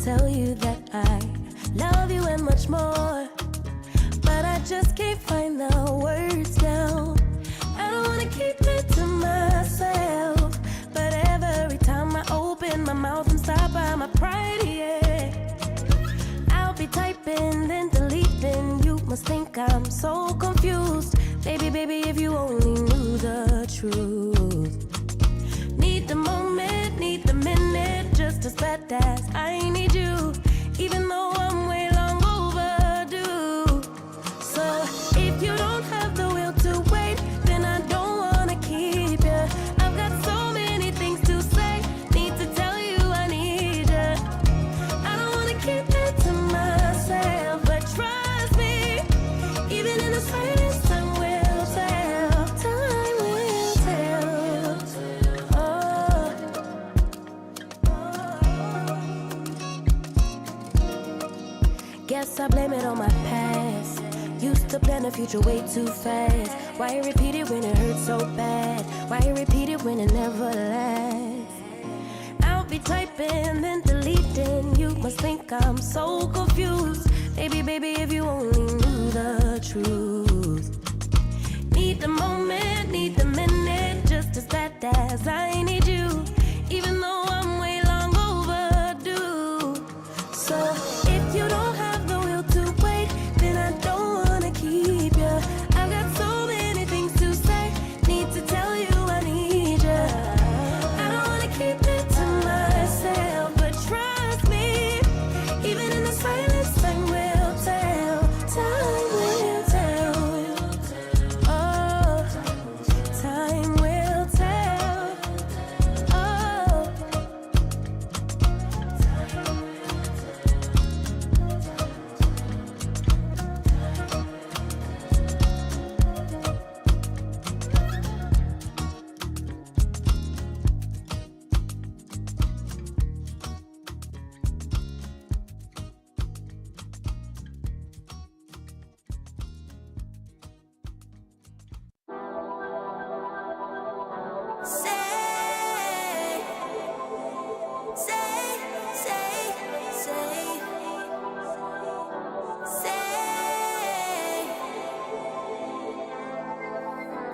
tell you that I love you and much more, but I just can't find the words now. I don't wanna keep it to myself, but every time I open my mouth I'm stopped by my pride, yeah. I'll be typing then deleting, you must think I'm so confused. Baby, baby, if you only knew the truth. Need the moment, need the minute, just as bad as I need you, even though I'm way long overdue. So if you don't have the will to wait, then I don't wanna keep you. I've got so many things to say, need to tell you I need you. I don't wanna keep it to myself, but trust me, even in the silence time will tell, time will tell. Guess I blame it on my past. Used to plan the future way too fast. Why repeat it when it hurts so bad? Why repeat it when it never lasts? I'll be typing then deleting, you must think I'm so confused. Baby, baby, if you only knew the truth. Need the moment, need the minute, just as bad as I need you, even though I'm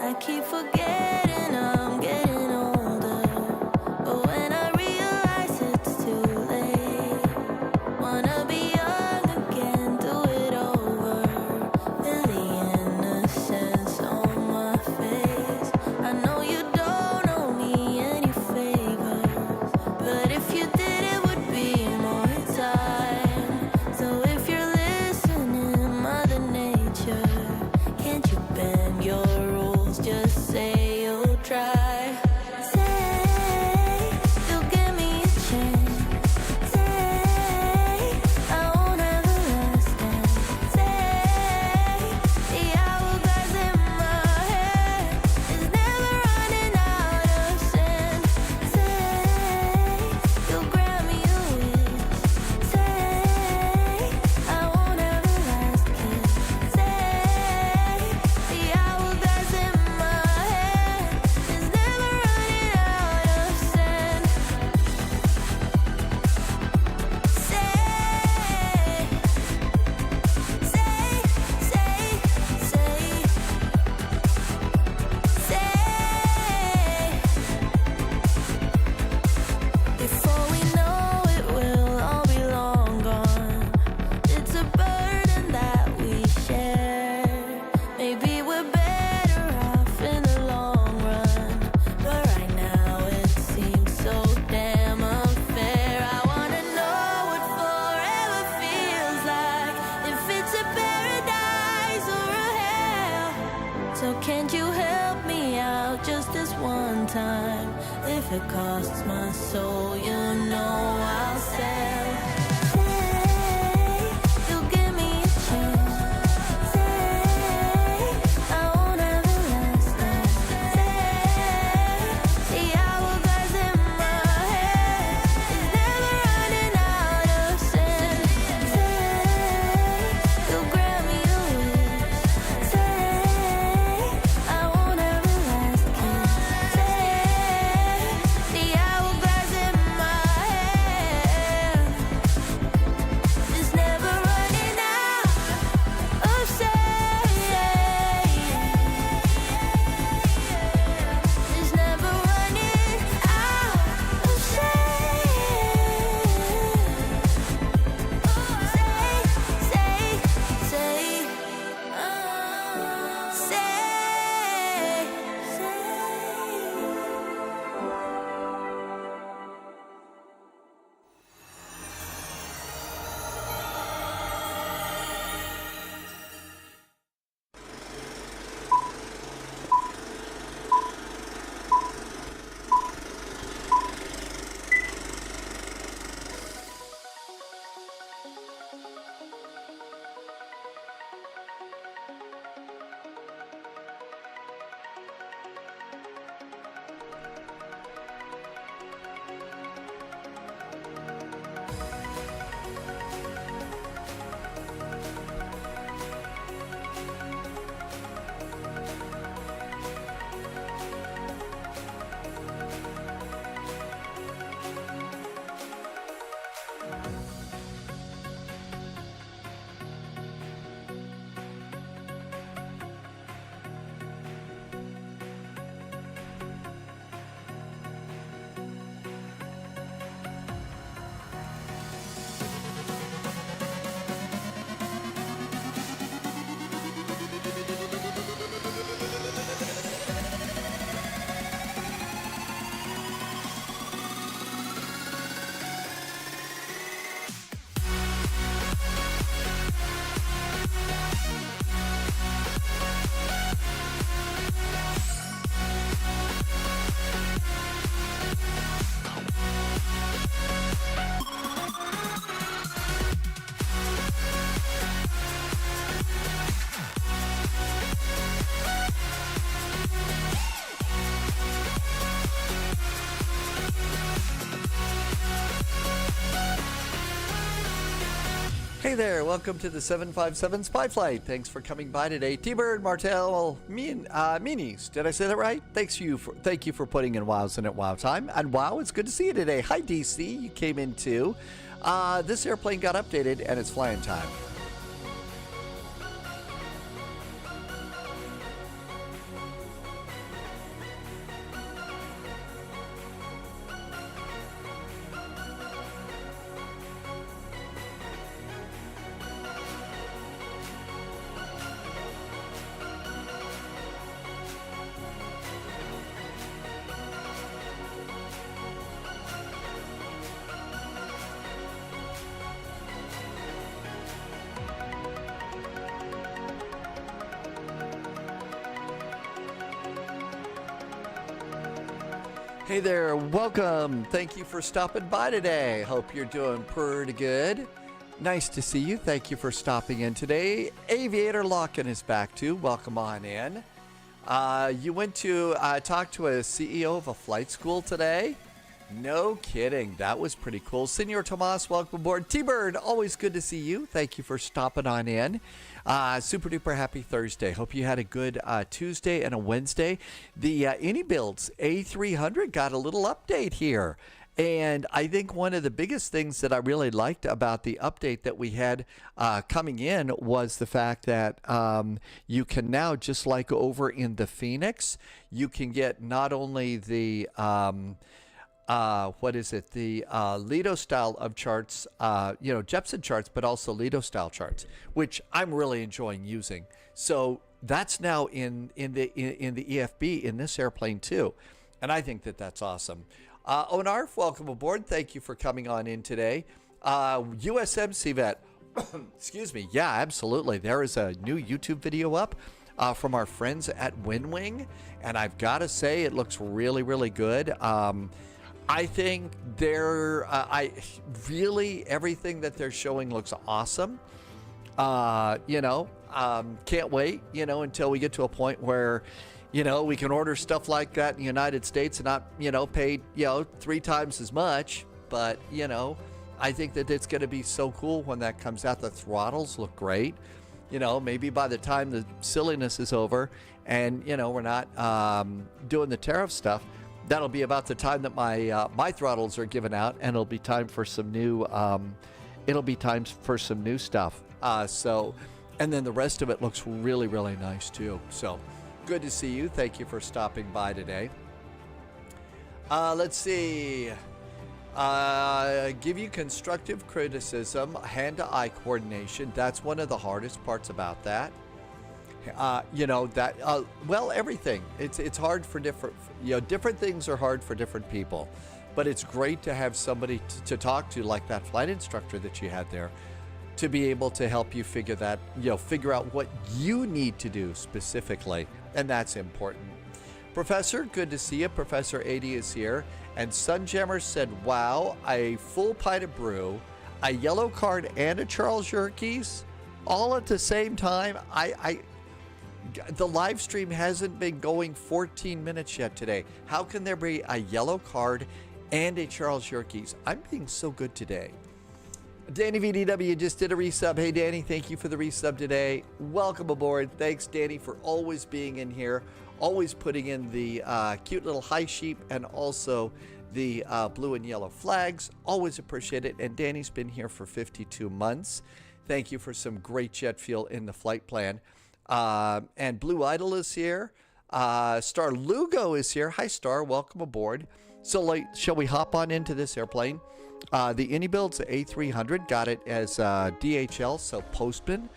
I keep forgetting I'm getting older, but when I realize it's too late, wanna be young again, do it over. Feel the innocence on my face. I know you don't owe me any favors, but if you did, it would be more time. So if you're listening, Mother Nature, can't you bend your rules? Just say you'll try. Say you'll give me a chance. Say I won't have the last dance. Say the hourglass in my head is never running out of sand. Say you'll grant me a wish. Say I won't have the last kiss. Say the hourglass in my head is never running out of sand. Say, before we know it, we'll all be long gone. It's a burden that we share. Maybe we're better off in the long run, but right now it seems so damn unfair. I wanna know what forever feels like, if it's a paradise or a hell. So can't you help me out just this one time? If it costs my soul, you know I'll sell. Say you'll give me a chance. Say I won't have the last dance. Say the hourglass in my head is never running out of sand. Say you'll grant me a wish. Say I won't have the last kiss. Say the hourglass in my head is never running out of sand. It's never running out of Hey there, welcome to the 757 Spy Flight. Thanks for coming by today. T-Bird, Martel, Meanies. Did I say that right? Thank you for putting in wows in at wow time. And wow, it's good to see you today. Hi DC, you came in too. This airplane got updated and it's flying time. Hey there, welcome. Thank you for stopping by today. Hope you're doing pretty good. Nice to see you. Thank you for stopping in today. Aviator Locken is back too. Welcome on in. You went to talk to a CEO of a flight school today? No kidding. That was pretty cool. Senor Tomas, welcome aboard. T-Bird, always good to see you. Thank you for stopping on in. Super duper happy Thursday. Hope you had a good Tuesday and a Wednesday. The iniBuilds A300 got a little update here. And I think one of the biggest things that I really liked about the update that we had coming in was the fact that you can now, just like over in the Phoenix, you can get not only the the Lido style of charts, Jepson charts, but also Lido style charts, which I'm really enjoying using. So that's now in the EFB in this airplane too, and I think that that's awesome. Onarf, welcome aboard. Thank you for coming on in today. USMC vet, excuse me. Yeah, absolutely. There is a new YouTube video up from our friends at WinWing, and I've got to say it looks really, really good. I think everything that they're showing looks awesome. Can't wait, until we get to a point where, we can order stuff like that in the United States and not, pay, 3 times as much. But, I think that it's going to be so cool when that comes out. The throttles look great. Maybe by the time the silliness is over and, we're not doing the tariff stuff, that'll be about the time that my throttles are given out, and it'll be time for some new stuff. And then the rest of it looks really, really nice too. So good to see you. Thank you for stopping by today. Let's see. Give you constructive criticism, hand-to-eye coordination. That's one of the hardest parts about that. Everything. It's hard for different things are hard for different people, but it's great to have somebody to talk to, like that flight instructor that you had there, to be able to help you figure out what you need to do specifically, and that's important. Professor, good to see you. Professor 80 is here, and Sunjammer said, "Wow, a full pint of brew, a yellow card, and a Charles Yerkes, all at the same time." The live stream hasn't been going 14 minutes yet today. How can there be a yellow card and a Charles Yerkes? I'm being so good today. Danny VDW just did a resub. Hey, Danny, thank you for the resub today. Welcome aboard. Thanks, Danny, for always being in here, always putting in the cute little high sheep and also the blue and yellow flags. Always appreciate it. And Danny's been here for 52 months. Thank you for some great jet fuel in the flight plan. And Blue Idol is here. Star Lugo is here. Hi, Star. Welcome aboard. So, shall we hop on into this airplane? The iniBuilds A300 got it as DHL, so postman,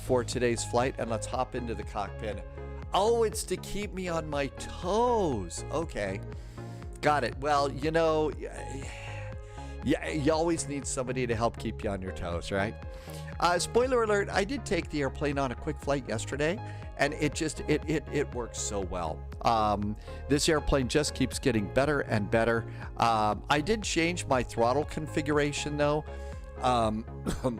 for today's flight. And let's hop into the cockpit. Oh, it's to keep me on my toes. Okay. Got it. Well, you always need somebody to help keep you on your toes, right? Spoiler alert, I did take the airplane on a quick flight yesterday, and it works so well. This airplane just keeps getting better and better. I did change my throttle configuration though,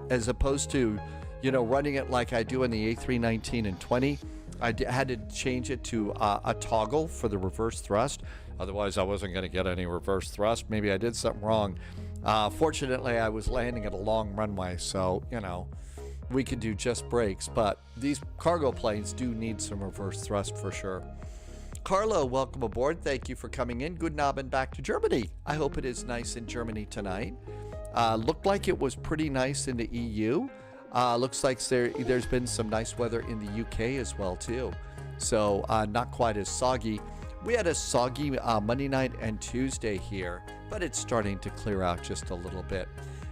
as opposed to, running it like I do in the A319 and 20. I had to change it to a toggle for the reverse thrust. Otherwise, I wasn't going to get any reverse thrust. Maybe I did something wrong. Fortunately, I was landing at a long runway, so, we could do just brakes. But these cargo planes do need some reverse thrust for sure. Carlo, welcome aboard. Thank you for coming in. Good Abend back to Germany. I hope it is nice in Germany tonight. Looked like it was pretty nice in the EU. Looks like there's been some nice weather in the UK as well, too. So not quite as soggy. We had a soggy Monday night and Tuesday here, but it's starting to clear out just a little bit.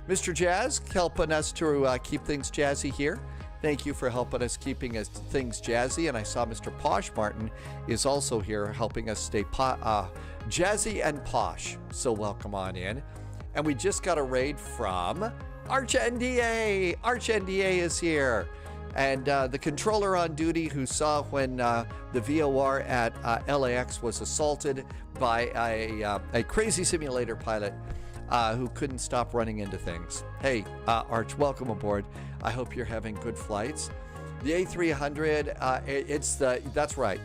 Mr. Jazz, helping us to keep things jazzy here. Thank you for helping us keeping things jazzy. And I saw Mr. Posh Martin is also here helping us stay jazzy and posh. So welcome on in. And we just got a raid from Arch NDA. Arch NDA is here. And the controller on duty who saw when the VOR at LAX was assaulted by a crazy simulator pilot who couldn't stop running into things. Hey, Arch, welcome aboard. I hope you're having good flights. The A300, that's right.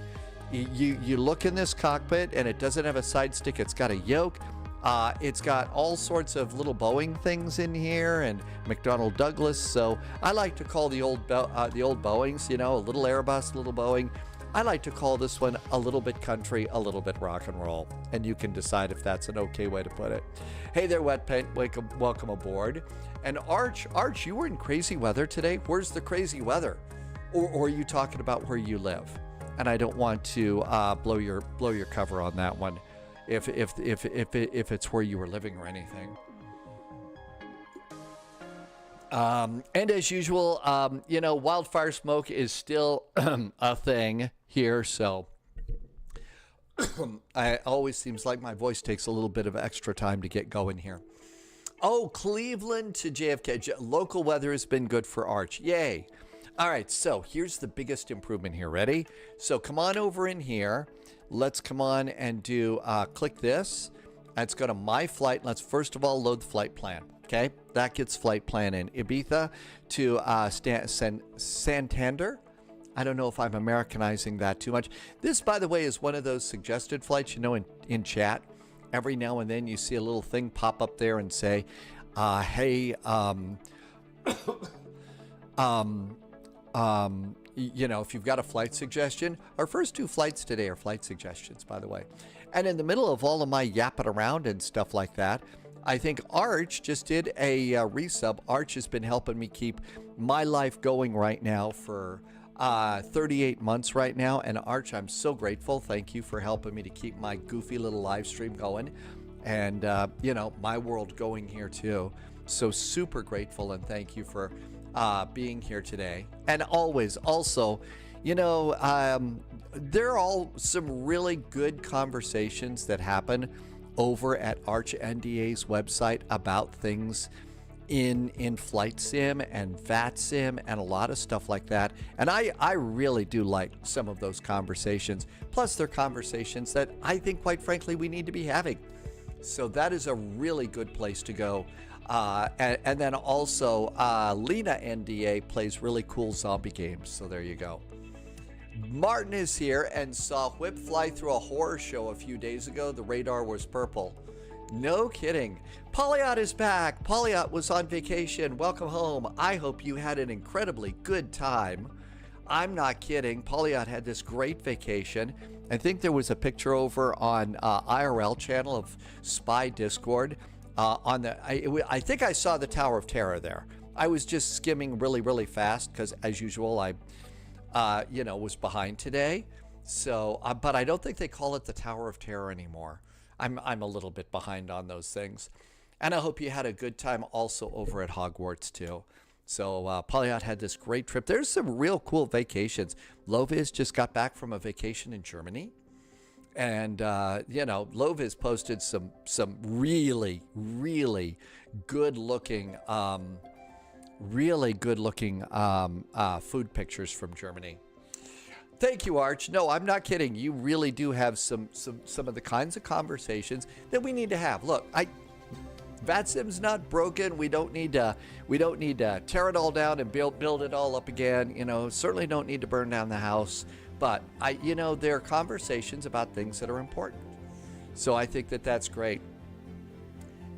You look in this cockpit and it doesn't have a side stick. It's got a yoke. It's got all sorts of little Boeing things in here and McDonnell Douglas. So I like to call the old Boeings, you know, a little Airbus, a little Boeing. I like to call this one a little bit country, a little bit rock and roll. And you can decide if that's an okay way to put it. Hey there, Wet Paint. Welcome aboard. And Arch, you were in crazy weather today. Where's the crazy weather? Or are you talking about where you live? And I don't want to blow your cover on that one. If it's where you were living or anything. And as usual, you know, wildfire smoke is still a thing here. So it always seems like my voice takes a little bit of extra time to get going here. Oh, Cleveland to JFK. Local weather has been good for Arch. Yay. All right, so here's the biggest improvement here. Ready? So come on over in here. Let's come on and do, click this. Let's go to My Flight. Let's first of all load the flight plan. Okay, that gets flight plan in Ibiza to Santander. I don't know if I'm Americanizing that too much. This, by the way, is one of those suggested flights, you know, in chat. Every now and then you see a little thing pop up there and say, hey, you know, if you've got a flight suggestion, our first 2 flights today are flight suggestions, by the way. And in the middle of all of my yapping around and stuff like that, I think Arch just did a resub. Arch has been helping me keep my life going right now for 38 months right now. And Arch, I'm so grateful. Thank you for helping me to keep my goofy little live stream going. And, you know, my world going here too. So super grateful and thank you for being here today. And always also, you know, there are all some really good conversations that happen over at Arch NDA's website about things in flight sim and VAT sim and a lot of stuff like that. And I really do like some of those conversations. Plus they're conversations that I think, quite frankly, we need to be having. So that is a really good place to go. And then also, Lena NDA plays really cool zombie games. So there you go. Martin is here and saw Whip fly through a horror show a few days ago. The radar was purple. No kidding. Polyot is back. Polyot was on vacation. Welcome home. I hope you had an incredibly good time. I'm not kidding. Polyot had this great vacation. I think there was a picture over on IRL channel of Spy Discord. I think I saw the Tower of Terror there. I was just skimming really, really fast because, as usual, I, you know, was behind today. So, but I don't think they call it the Tower of Terror anymore. I'm a little bit behind on those things. And I hope you had a good time also over at Hogwarts too. So Polyot had this great trip. There's some real cool vacations. Loviz just got back from a vacation in Germany. And, you know, Loviz posted some really, really good-looking, food pictures from Germany. Thank you, Arch. No, I'm not kidding. You really do have some of the kinds of conversations that we need to have. Look, VATSIM's not broken. We don't need to tear it all down and build it all up again. You know, certainly don't need to burn down the house. But you know, there are conversations about things that are important. So I think that that's great.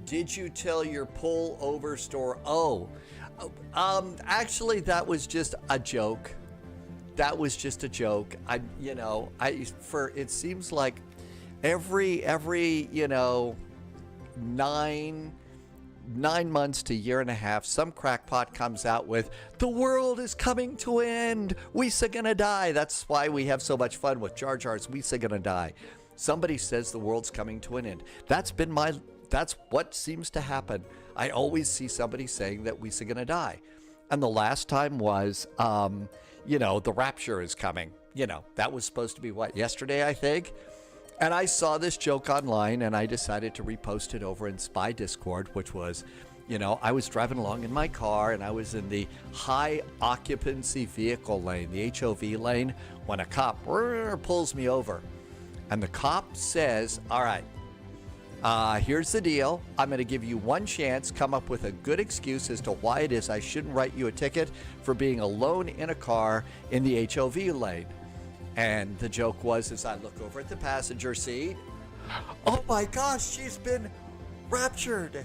Did you tell your pullover store? Oh, actually, that was just a joke. That was just a joke. It seems like every you know, 9 months to year and a half, some crackpot comes out with, the world is coming to an end. We're gonna die. That's why we have so much fun with Jar Jar's We're gonna die. Somebody says the world's coming to an end. That's what seems to happen. I always see somebody saying that we're gonna die. And the last time was, you know, the rapture is coming. You know, that was supposed to be what, yesterday, I think? And I saw this joke online and I decided to repost it over in Spy Discord, which was, You know, I was driving along in my car and I was in the high occupancy vehicle lane, the HOV lane, when a cop pulls me over. And the cop says, all right, here's the deal. I'm going to give you one chance. Come up with a good excuse as to why it is I shouldn't write you a ticket for being alone in a car in the HOV lane. And the joke was, as I look over at the passenger seat, oh my gosh, she's been raptured.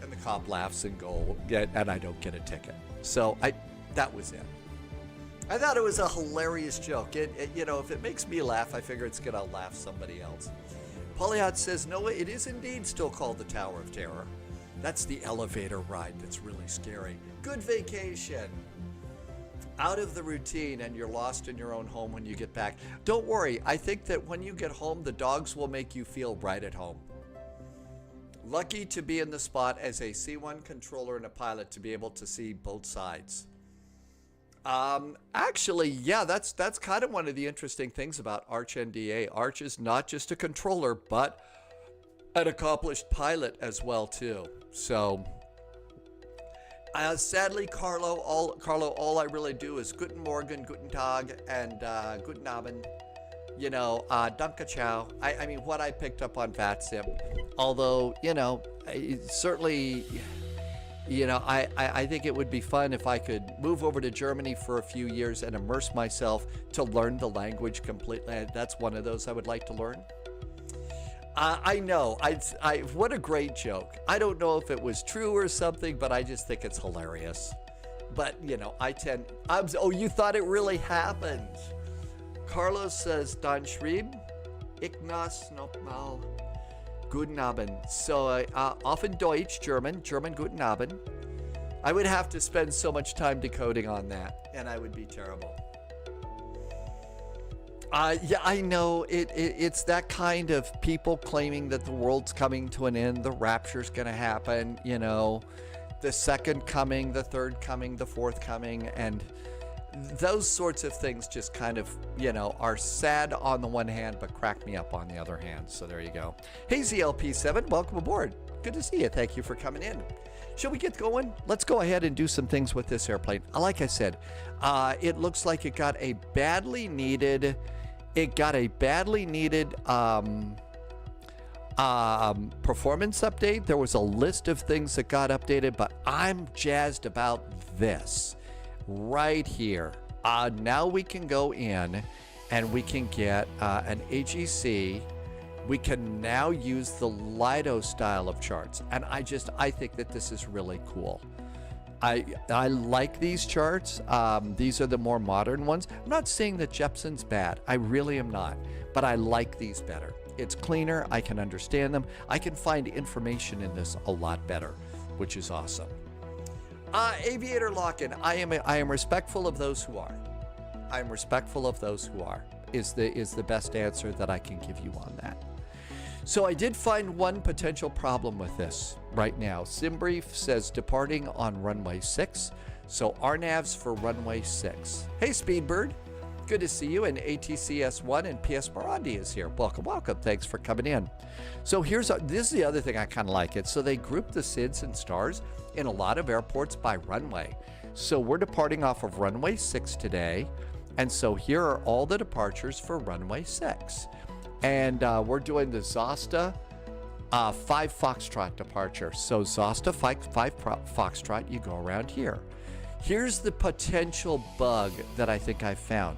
And the cop laughs and and I don't get a ticket. So that was it. I thought it was a hilarious joke. You know, if it makes me laugh, I figure it's gonna laugh somebody else. Polyot says, no, it is indeed still called the Tower of Terror. That's the elevator ride that's really scary. Good vacation. Out of the routine, and you're lost in your own home when you get back. Don't worry, I think that when you get home, the dogs will make you feel right at home. Lucky to be in the spot as a C1 controller and a pilot to be able to see both sides. Actually, yeah, that's kind of one of the interesting things about Arch NDA. Arch is not just a controller, but an accomplished pilot as well too. So, sadly, Carlo, all I really do is Guten Morgen, Guten Tag, and Guten Abend. You know, Danke Ciao. I mean, what I picked up on VATSIM. Although, you know, certainly, you know, I think it would be fun if I could move over to Germany for a few years and immerse myself to learn the language completely. That's one of those I would like to learn. I know. What a great joke. I don't know if it was true or something, but I just think it's hilarious. But, you know, oh, you thought it really happened. Carlos says, Dan schrieb, Ignas nochmal, Guten Abend. So, often Deutsch, German, Guten Abend. I would have to spend so much time decoding on that, and I would be terrible. Yeah, I know. It's that kind of people claiming that the world's coming to an end, the rapture's going to happen, you know, the second coming, the third coming, the fourth coming, and those sorts of things just kind of, you know, are sad on the one hand, but crack me up on the other hand. So there you go. Hey, ZLP7, welcome aboard. Good to see you. Thank you for coming in. Shall we get going? Let's go ahead and do some things with this airplane. Like I said, it looks like it got a badly needed performance update. There was a list of things that got updated, but I'm jazzed about this right here. Now we can go in and we can get an AGC. We can now use the Lido style of charts, and I think that this is really cool. I like these charts. These are the more modern ones. I'm not saying that Jepson's bad. I really am not, but I like these better. It's cleaner. I can understand them. I can find information in this a lot better, which is awesome. Aviator Lock-in. I am respectful of those who are. I am respectful of those who are. Is the best answer that I can give you on that. So I did find one potential problem with this right now. SimBrief says departing on runway 6. So RNAVs for runway 6. Hey, Speedbird. Good to see you. And ATCS1 and PS Morandi is here. Welcome, welcome. Thanks for coming in. So this is the other thing I kind of like it. So they group the SIDS and stars in a lot of airports by runway. So we're departing off of runway 6 today. And so here are all the departures for runway 6. And we're doing the Zosta 5 Foxtrot departure. So Zosta 5 Foxtrot, you go around here. Here's the potential bug that I think I found.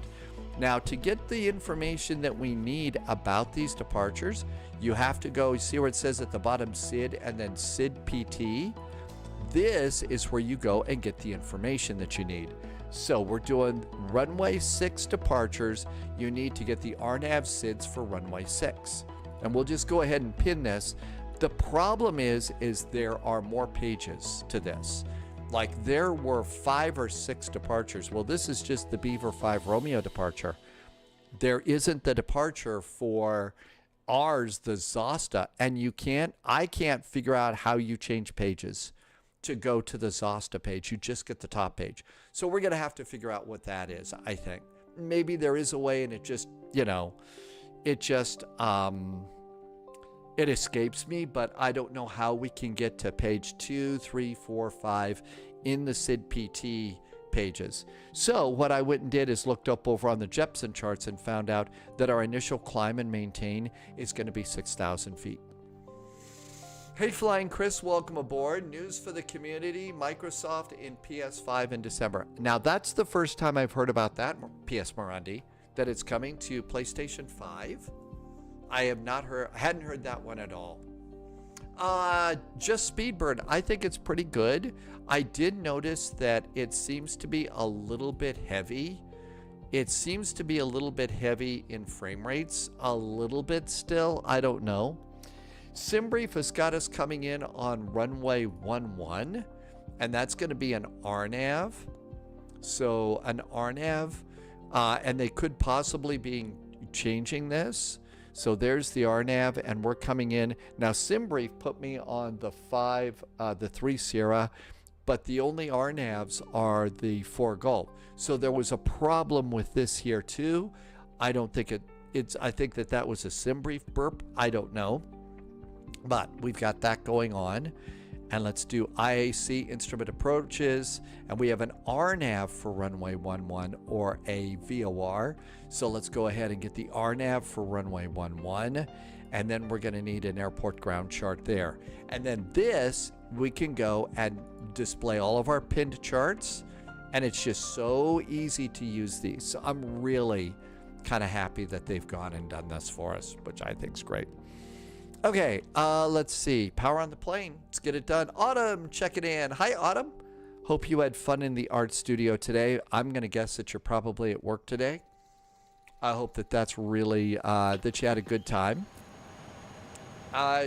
Now, to get the information that we need about these departures, you have to go, see where it says at the bottom SID and then SID PT? This is where you go and get the information that you need. So we're doing runway 6 departures. You need to get the RNAV SIDs for runway 6. And we'll just go ahead and pin this. The problem is there are more pages to this. Like there were 5 or 6 departures. Well, this is just the Beaver 5 Romeo departure. There isn't the departure for ours, the Zosta, and I can't figure out how you change pages to go to the Zosta page. You just get the top page. So we're going to have to figure out what that is, I think. Maybe there is a way and it just, you know, It escapes me, but I don't know how we can get to page 2, 3, 4, 5 in the SID PT pages. So what I went and did is looked up over on the Jepson charts and found out that our initial climb and maintain is going to be 6,000 feet. Hey Flying Chris, welcome aboard. News for the community, Microsoft in PS5 in December. Now that's the first time I've heard about that, PS Morandi, that it's coming to PlayStation 5. I hadn't heard that one at all. Just Speedbird, I think it's pretty good. I did notice that it seems to be a little bit heavy. It seems to be a little bit heavy in frame rates, a little bit still, I don't know. SimBrief has got us coming in on runway 11, and that's going to be an RNAV. So an RNAV, and they could possibly be changing this. So there's the RNAV, and we're coming in. Now, SimBrief put me on the 3 Sierra, but the only RNAVs are the 4 Gulf. So there was a problem with this here too. I don't think I think that was a SimBrief burp. I don't know. But we've got that going on. And let's do IAC instrument approaches. And we have an RNAV for runway 11 or a VOR. So let's go ahead and get the RNAV for runway 11. And then we're going to need an airport ground chart there. And then this, we can go and display all of our pinned charts. And it's just so easy to use these. So I'm really kind of happy that they've gone and done this for us, which I think is great. Okay, let's see. Power on the plane. Let's get it done. Autumn, check it in. Hi, Autumn. Hope you had fun in the art studio today. I'm going to guess that you're probably at work today. I hope that that's really, that you had a good time.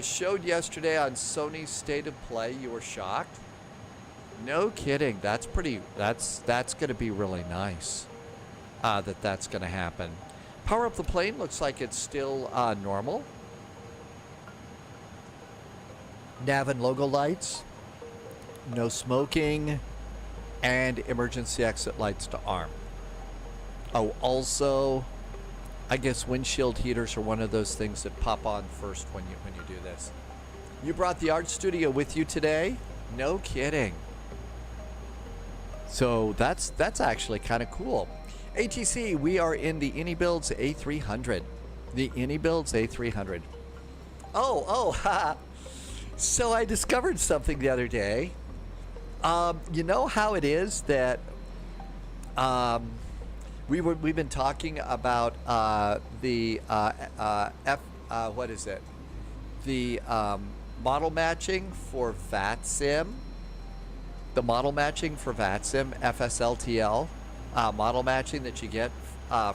Showed yesterday on Sony's State of Play. You were shocked. No kidding. That's going to be really nice, that's going to happen. Power up the plane. Looks like it's still normal. Nav and logo lights, no smoking, and emergency exit lights to arm. Oh, also, I guess windshield heaters are one of those things that pop on first when you do this. You brought the art studio with you today? No kidding. So that's actually kind of cool. ATC, we are in the iniBuilds A300. The iniBuilds A300. Oh, So I discovered something the other day. You know how it is that we've been talking about the model matching for VATSIM. The model matching for VATSIM, FSLTL, model matching that you get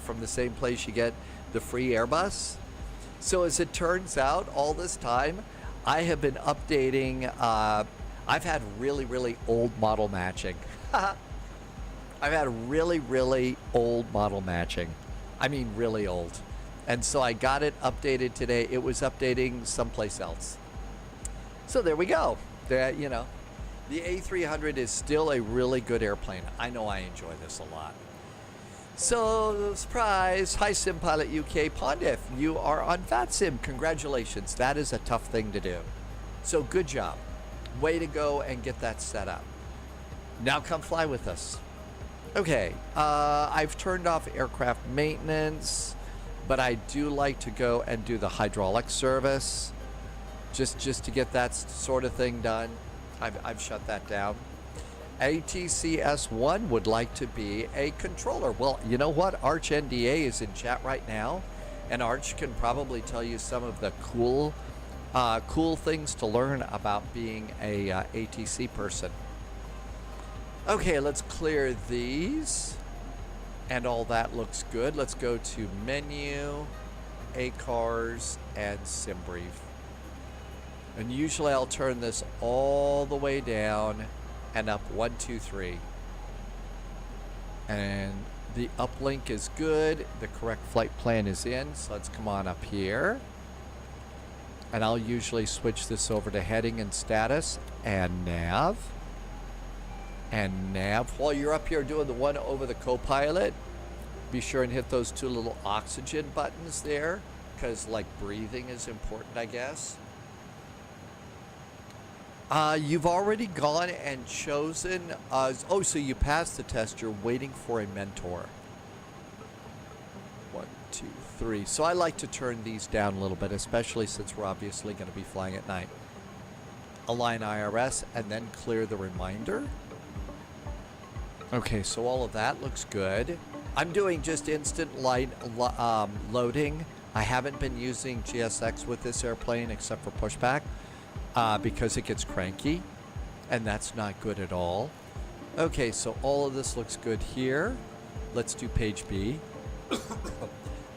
from the same place you get the free Airbus. So as it turns out, all this time, I have been updating. I've had really, really old model matching. I've had really, really old model matching. I mean, really old. And so I got it updated today. It was updating someplace else. So there we go. The A300 is still a really good airplane. I know I enjoy this a lot. So, surprise. Hi, SimPilot UK. Pondif, you are on VATSIM. Congratulations. That is a tough thing to do. So, good job. Way to go and get that set up. Now come fly with us. Okay, I've turned off aircraft maintenance, but I do like to go and do the hydraulic service just to get that sort of thing done. I've shut that down. ATCS1 would like to be a controller. Well, you know what? Arch NDA is in chat right now, and Arch can probably tell you some of the cool things to learn about being a ATC person. Okay, let's clear these, and all that looks good. Let's go to menu, ACARS, and SimBrief. And usually I'll turn this all the way down and up 1, 2, 3. And the uplink is good. The correct flight plan is in. So let's come on up here. And I'll usually switch this over to heading and status and nav. And nav. While you're up here doing the one over the co-pilot, be sure and hit those 2 little oxygen buttons there. because like breathing is important, I guess. You've already gone and chosen, oh, so you passed the test, you're waiting for a mentor. 1, 2, 3. So I like to turn these down a little bit, especially since we're obviously going to be flying at night. Align IRS and then clear the reminder. Okay, so all of that looks good. I'm doing just instant light loading. I haven't been using GSX with this airplane except for pushback because it gets cranky, and that's not good at all. Okay, so all of this looks good here. Let's do page B.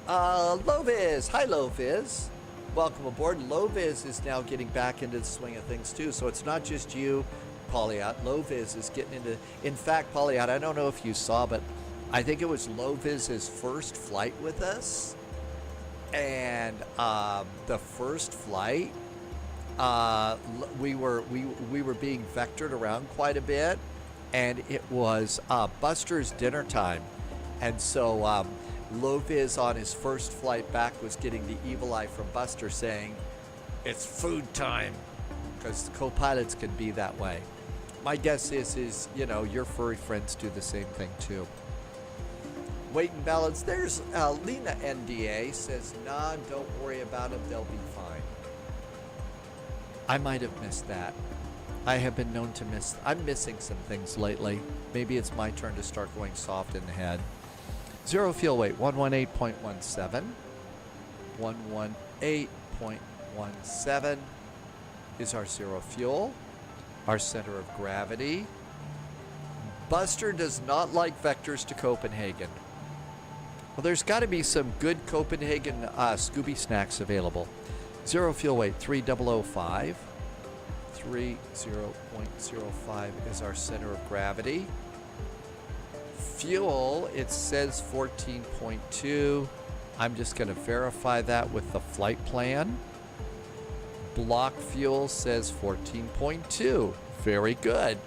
Loviz. Hi, Loviz. Welcome aboard. Loviz is now getting back into the swing of things, too. So it's not just you, Polyat. Loviz is getting into... In fact, Polyat, I don't know if you saw, but I think it was Loviz's first flight with us. And the first flight, we were being vectored around quite a bit. And it was Buster's dinner time. And so... Loviz on his first flight back was getting the evil eye from Buster saying, "It's food time," because co-pilots can be that way. My guess is you know, your furry friends do the same thing too. Weight and balance. There's Lena NDA says, "Nah, don't worry about them. They'll be fine." I might have missed that. I have been known to miss. I'm missing some things lately. Maybe it's my turn to start going soft in the head. Zero fuel weight, 118.17. 118.17 is our zero fuel. Our center of gravity. Buster does not like vectors to Copenhagen. Well, there's got to be some good Copenhagen Scooby snacks available. Zero fuel weight, 3005. 30.05 is our center of gravity. Fuel, it says 14.2. I'm just going to verify that with the flight plan. Block fuel says 14.2. Very good.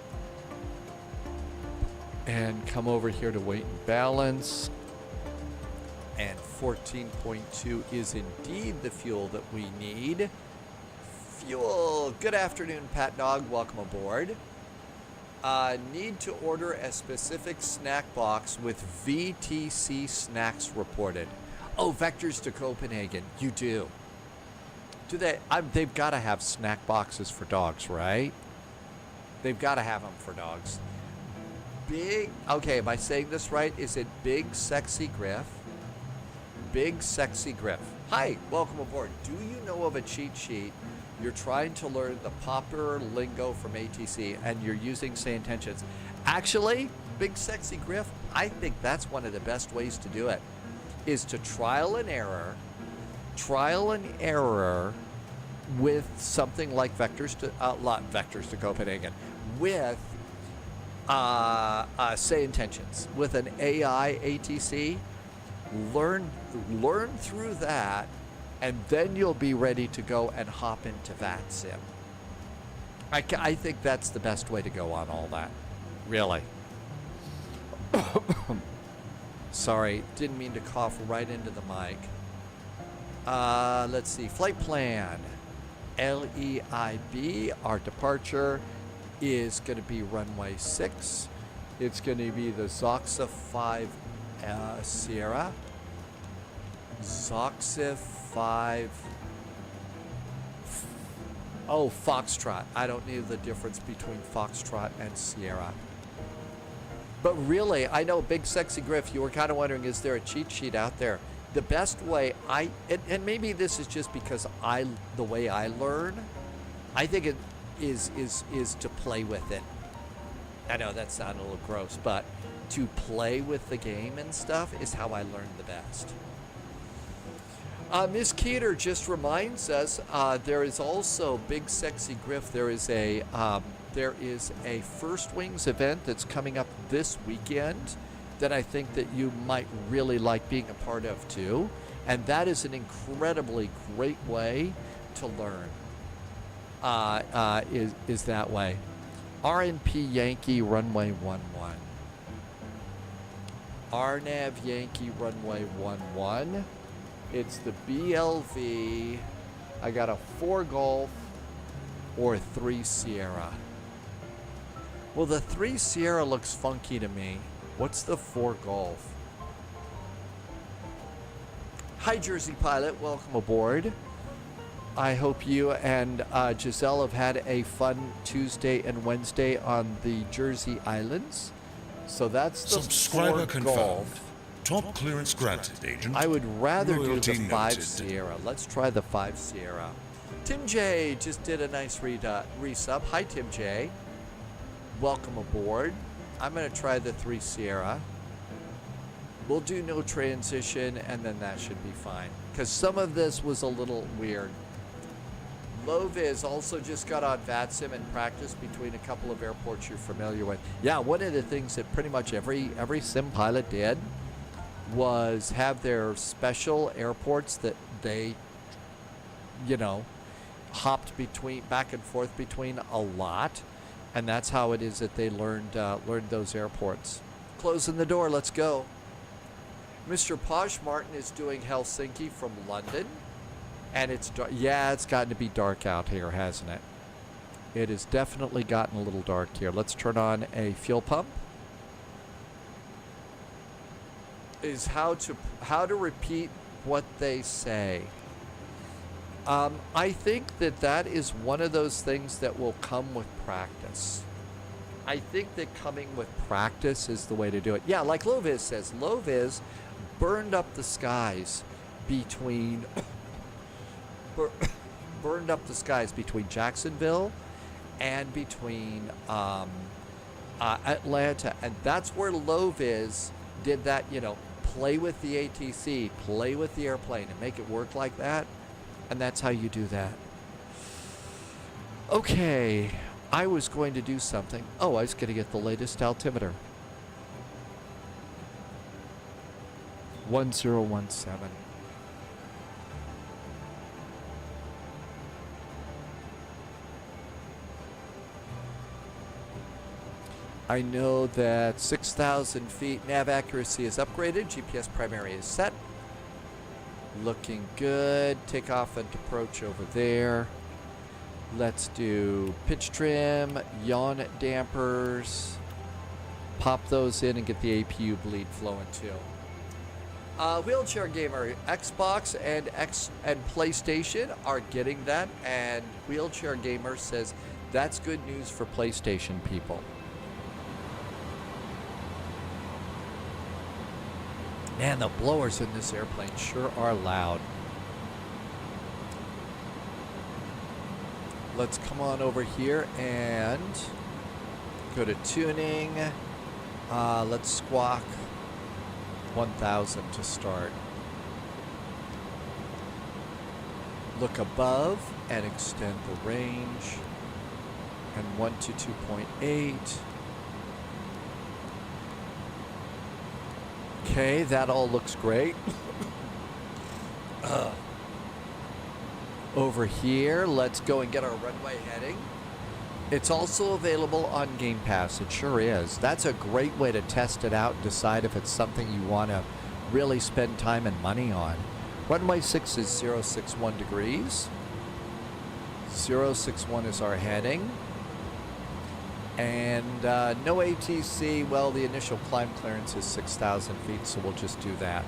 And come over here to weight and balance. And 14.2 is indeed the fuel that we need. Fuel. Good afternoon, Pat Dog. Welcome aboard. Need to order a specific snack box with VTC snacks reported. Oh, vectors to Copenhagen. You do. Do they? They've got to have snack boxes for dogs, right? They've got to have them for dogs. Big. Okay, am I saying this right? Is it Big Sexy Griff? Big Sexy Griff. Hi, welcome aboard. Do you know of a cheat sheet? You're trying to learn the popular lingo from ATC and you're using say intentions. Actually, Big Sexy Griff, I think that's one of the best ways to do it, is to trial and error with something like vectors to Copenhagen, with say intentions, with an AI ATC. Learn through that. And then you'll be ready to go and hop into VATSIM. I think that's the best way to go on all that. Really. Sorry, didn't mean to cough right into the mic. Let's see. Flight plan. LEIB, our departure is going to be runway 6. It's going to be the Zoxa 5 Sierra. Zoxa 5. Oh, Foxtrot. I don't know the difference between Foxtrot and Sierra. But really, I know Big Sexy Griff, you were kind of wondering, is there a cheat sheet out there? The best way and maybe this is just because the way I learn, I think it is to play with it. I know that sounded a little gross, but to play with the game and stuff is how I learned the best. Miss Keeter just reminds us there is also Big Sexy Griff. There is a First Wings event that's coming up this weekend that I think that you might really like being a part of too, and that is an incredibly great way to learn. Is that way? RNP Yankee runway 11. RNAV Yankee runway 11. It's the BLV. I got a 4 Golf or a 3 Sierra. Well, the 3 Sierra looks funky to me. What's the 4 Golf? Hi, Jersey Pilot. Welcome aboard. I hope you and Giselle have had a fun Tuesday and Wednesday on the Jersey Islands. So that's the Subscriber 4 confirmed. Golf. Top clearance granted, Agent. I would rather Loyalty do the 5 noted. Sierra. Let's try the 5 Sierra. Tim J just did a nice resub. Hi, Tim J. Welcome aboard. I'm going to try the 3 Sierra. We'll do no transition, and then that should be fine. Because some of this was a little weird. Loviz also just got on VATSIM and practiced between a couple of airports you're familiar with. Yeah, one of the things that pretty much every sim pilot did was have their special airports that they, you know, hopped back and forth between a lot. And that's how it is that they learned those airports. Closing the door, let's go. Mr. Posh Martin is doing Helsinki from London. And it's dark. Yeah, it's gotten to be dark out here, hasn't it? It has definitely gotten a little dark here. Let's turn on a fuel pump. Is how to repeat what they say. I think that is one of those things that will come with practice. I think that coming with practice is the way to do it. Yeah, like Loviz says, Loviz burned up the skies between burned up the skies between Jacksonville and between Atlanta, and that's where Loviz did that. You know, play with the ATC, play with the airplane, and make it work like that. And that's how you do that. Okay, I was going to do something. Oh, I was going to get the latest altimeter. 1017. I know that 6,000 feet nav accuracy is upgraded. GPS primary is set. Looking good. Takeoff and approach over there. Let's do pitch trim, yaw dampers. Pop those in and get the APU bleed flowing too. Wheelchair Gamer, Xbox and PlayStation are getting that, and Wheelchair Gamer says that's good news for PlayStation people. Man, the blowers in this airplane sure are loud. Let's come on over here and go to tuning. Let's squawk 1,000 to start. Look above and extend the range. And 1 to 2.8. Okay, that all looks great. Over here, let's go and get our runway heading. It's also available on Game Pass. It sure is. That's a great way to test it out and decide if it's something you want to really spend time and money on. Runway 6 is 061 degrees. 061 is our heading. And no ATC. Well, the initial climb clearance is 6,000 feet, so we'll just do that.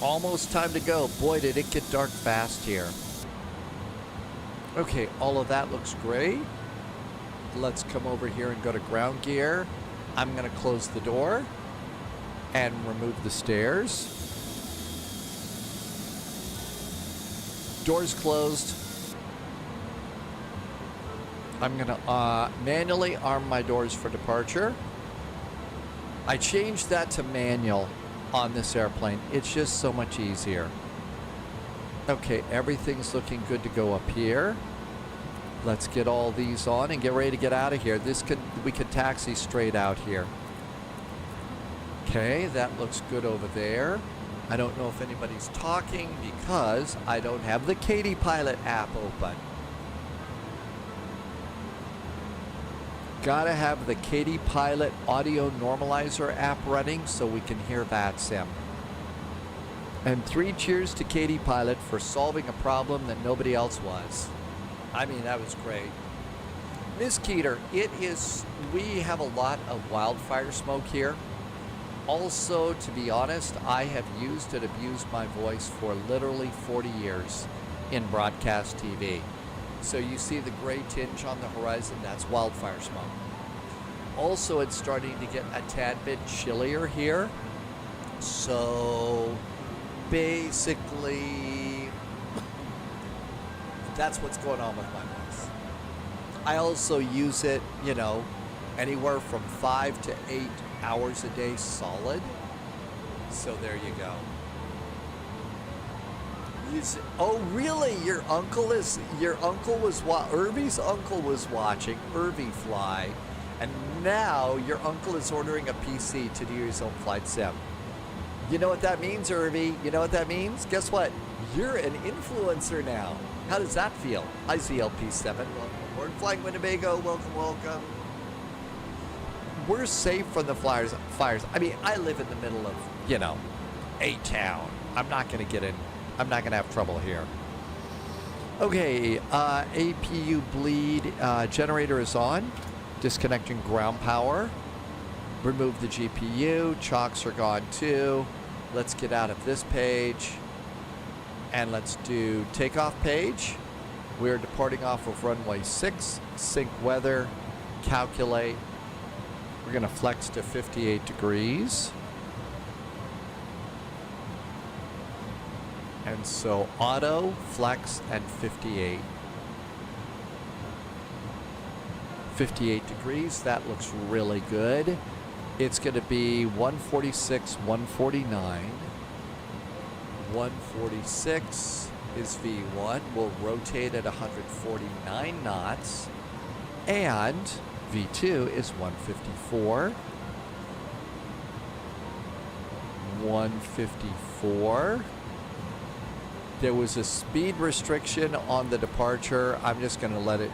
Almost time to go. Boy, did it get dark fast here. Okay, all of that looks great. Let's come over here and go to ground gear. I'm going to close the door and remove the stairs. Doors closed. I'm going to manually arm my doors for departure. I changed that to manual on this airplane. It's just so much easier. Okay, everything's looking good to go up here. Let's get all these on and get ready to get out of here. We could taxi straight out here. Okay, that looks good over there. I don't know if anybody's talking because I don't have the Katie Pilot app open. Gotta have the Katie Pilot audio normalizer app running so we can hear that sim. And 3 cheers to Katie Pilot for solving a problem that nobody else was. I mean, that was great. Miss Keeter, we have a lot of wildfire smoke here. Also, to be honest, I have used and abused my voice for literally 40 years in broadcast TV. So you see the gray tinge on the horizon, that's wildfire smoke. Also, it's starting to get a tad bit chillier here. So basically, that's what's going on with my voice. I also use it, anywhere from 5 to 8 hours a day solid. So there you go. Oh, really? Irvy's uncle was watching Irvy fly, and now your uncle is ordering a PC to do his own flight sim. You know what that means, Irvy? You know what that means? Guess what? You're an influencer now. How does that feel? Hi, ZLP7. Welcome aboard. Flying Winnebago. Welcome, welcome. We're safe from the fires. I mean, I live in the middle of, a town. I'm not going to have trouble here. Okay, APU bleed generator is on. Disconnecting ground power. Remove the GPU. Chocks are gone too. Let's get out of this page. And let's do takeoff page. We're departing off of runway 6. Sync weather. Calculate. We're going to flex to 58 degrees. And so auto, flex, and 58. 58 degrees, that looks really good. It's going to be 146, 149. 146 is V1. We'll rotate at 149 knots. And V2 is 154. 154. There was a speed restriction on the departure. I'm just going to let it,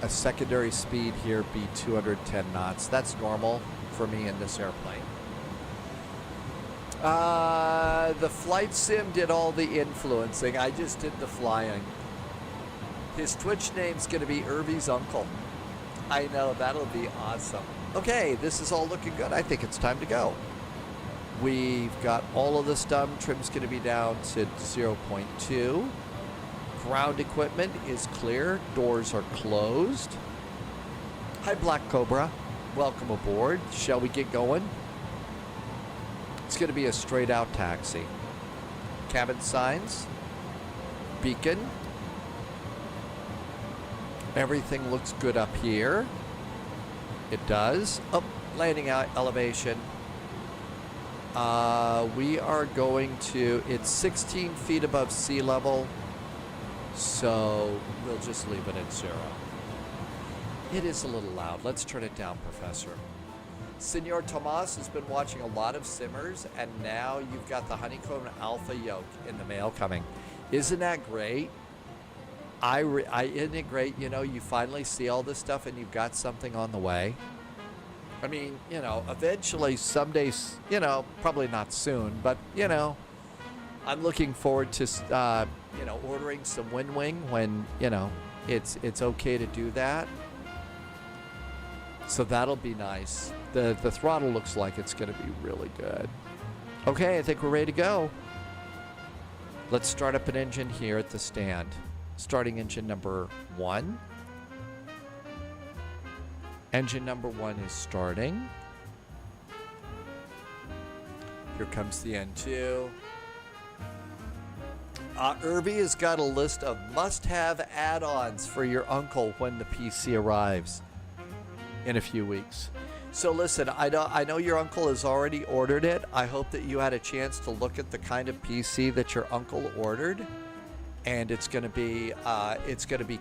a secondary speed here be 210 knots. That's normal for me in this airplane. The flight sim did all the influencing. I just did the flying. His Twitch name's going to be Irvy's uncle. I know, that'll be awesome. Okay, this is all looking good. I think it's time to go. We've got all of this done. Trim's going to be down to 0.2. Ground equipment is clear. Doors are closed. Hi, Black Cobra. Welcome aboard. Shall we get going? It's going to be a straight out taxi. Cabin signs. Beacon. Everything looks good up here. It does. Oh, landing out elevation. We are going to, it's 16 feet above sea level, so we'll just leave it at 0. It is a little loud. Let's turn it down, Professor. Senor Tomas has been watching a lot of simmers, and now you've got the Honeycomb Alpha yoke in the mail coming. Isn't that great? Isn't it great? You finally see all this stuff and you've got something on the way. I mean, eventually, someday, probably not soon, but, I'm looking forward to, ordering some Wind Wing when, it's okay to do that. So that'll be nice. The throttle looks like it's going to be really good. Okay, I think we're ready to go. Let's start up an engine here at the stand. Starting engine number 1. Engine number 1 is starting. Here comes the N2. Irby has got a list of must-have add-ons for your uncle when the PC arrives in a few weeks. So listen, I know your uncle has already ordered it. I hope that you had a chance to look at the kind of PC that your uncle ordered, and it's going to be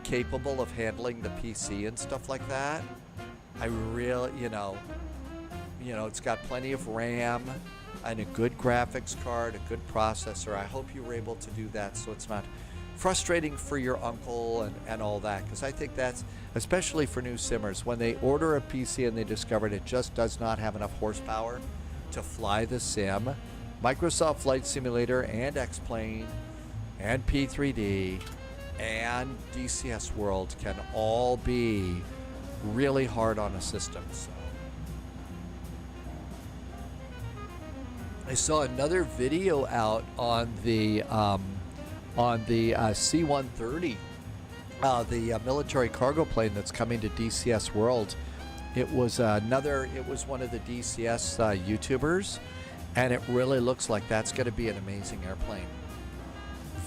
capable of handling the PC and stuff like that. I really, it's got plenty of RAM and a good graphics card, a good processor. I hope you were able to do that so it's not frustrating for your uncle and all that, because I think that's, especially for new simmers, when they order a PC and they discovered it just does not have enough horsepower to fly the sim. Microsoft Flight Simulator and X-Plane and P3D and DCS World can all be really hard on a system. So I saw another video out on the C-130, the military cargo plane that's coming to DCS World. It was one of the DCS YouTubers, and it really looks like that's going to be an amazing airplane.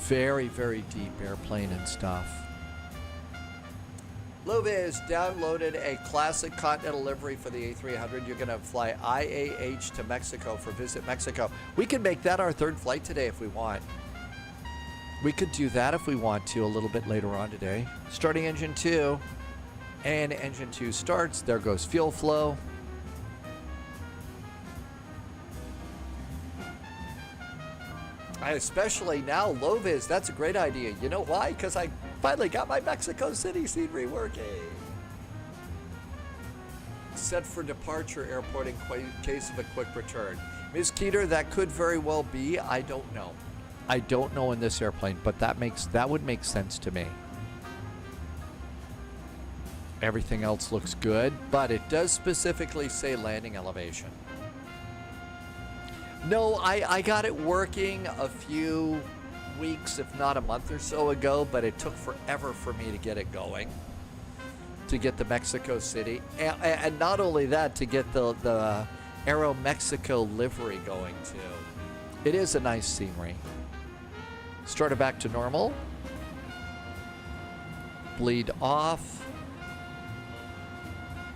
Very, very deep airplane and stuff. Loviz downloaded a classic Continental livery for the A300. You're going to fly IAH to Mexico for Visit Mexico. We can make that our third flight today if we want. We could do that if we want to a little bit later on today. Starting engine 2. And engine 2 starts. There goes fuel flow. Especially now, Loviz, that's a great idea. You know why? Because I finally got my Mexico City scenery working. Set for departure airport in case of a quick return. Ms. Keeter, that could very well be. I don't know. I don't know in this airplane, but that would make sense to me. Everything else looks good, but it does specifically say landing elevation. No, I got it working a few weeks, if not a month or so ago, but it took forever for me to get it going, to get the Mexico City. And not only that, to get the Aero Mexico livery going too. It is a nice scenery. Started back to normal. Bleed off.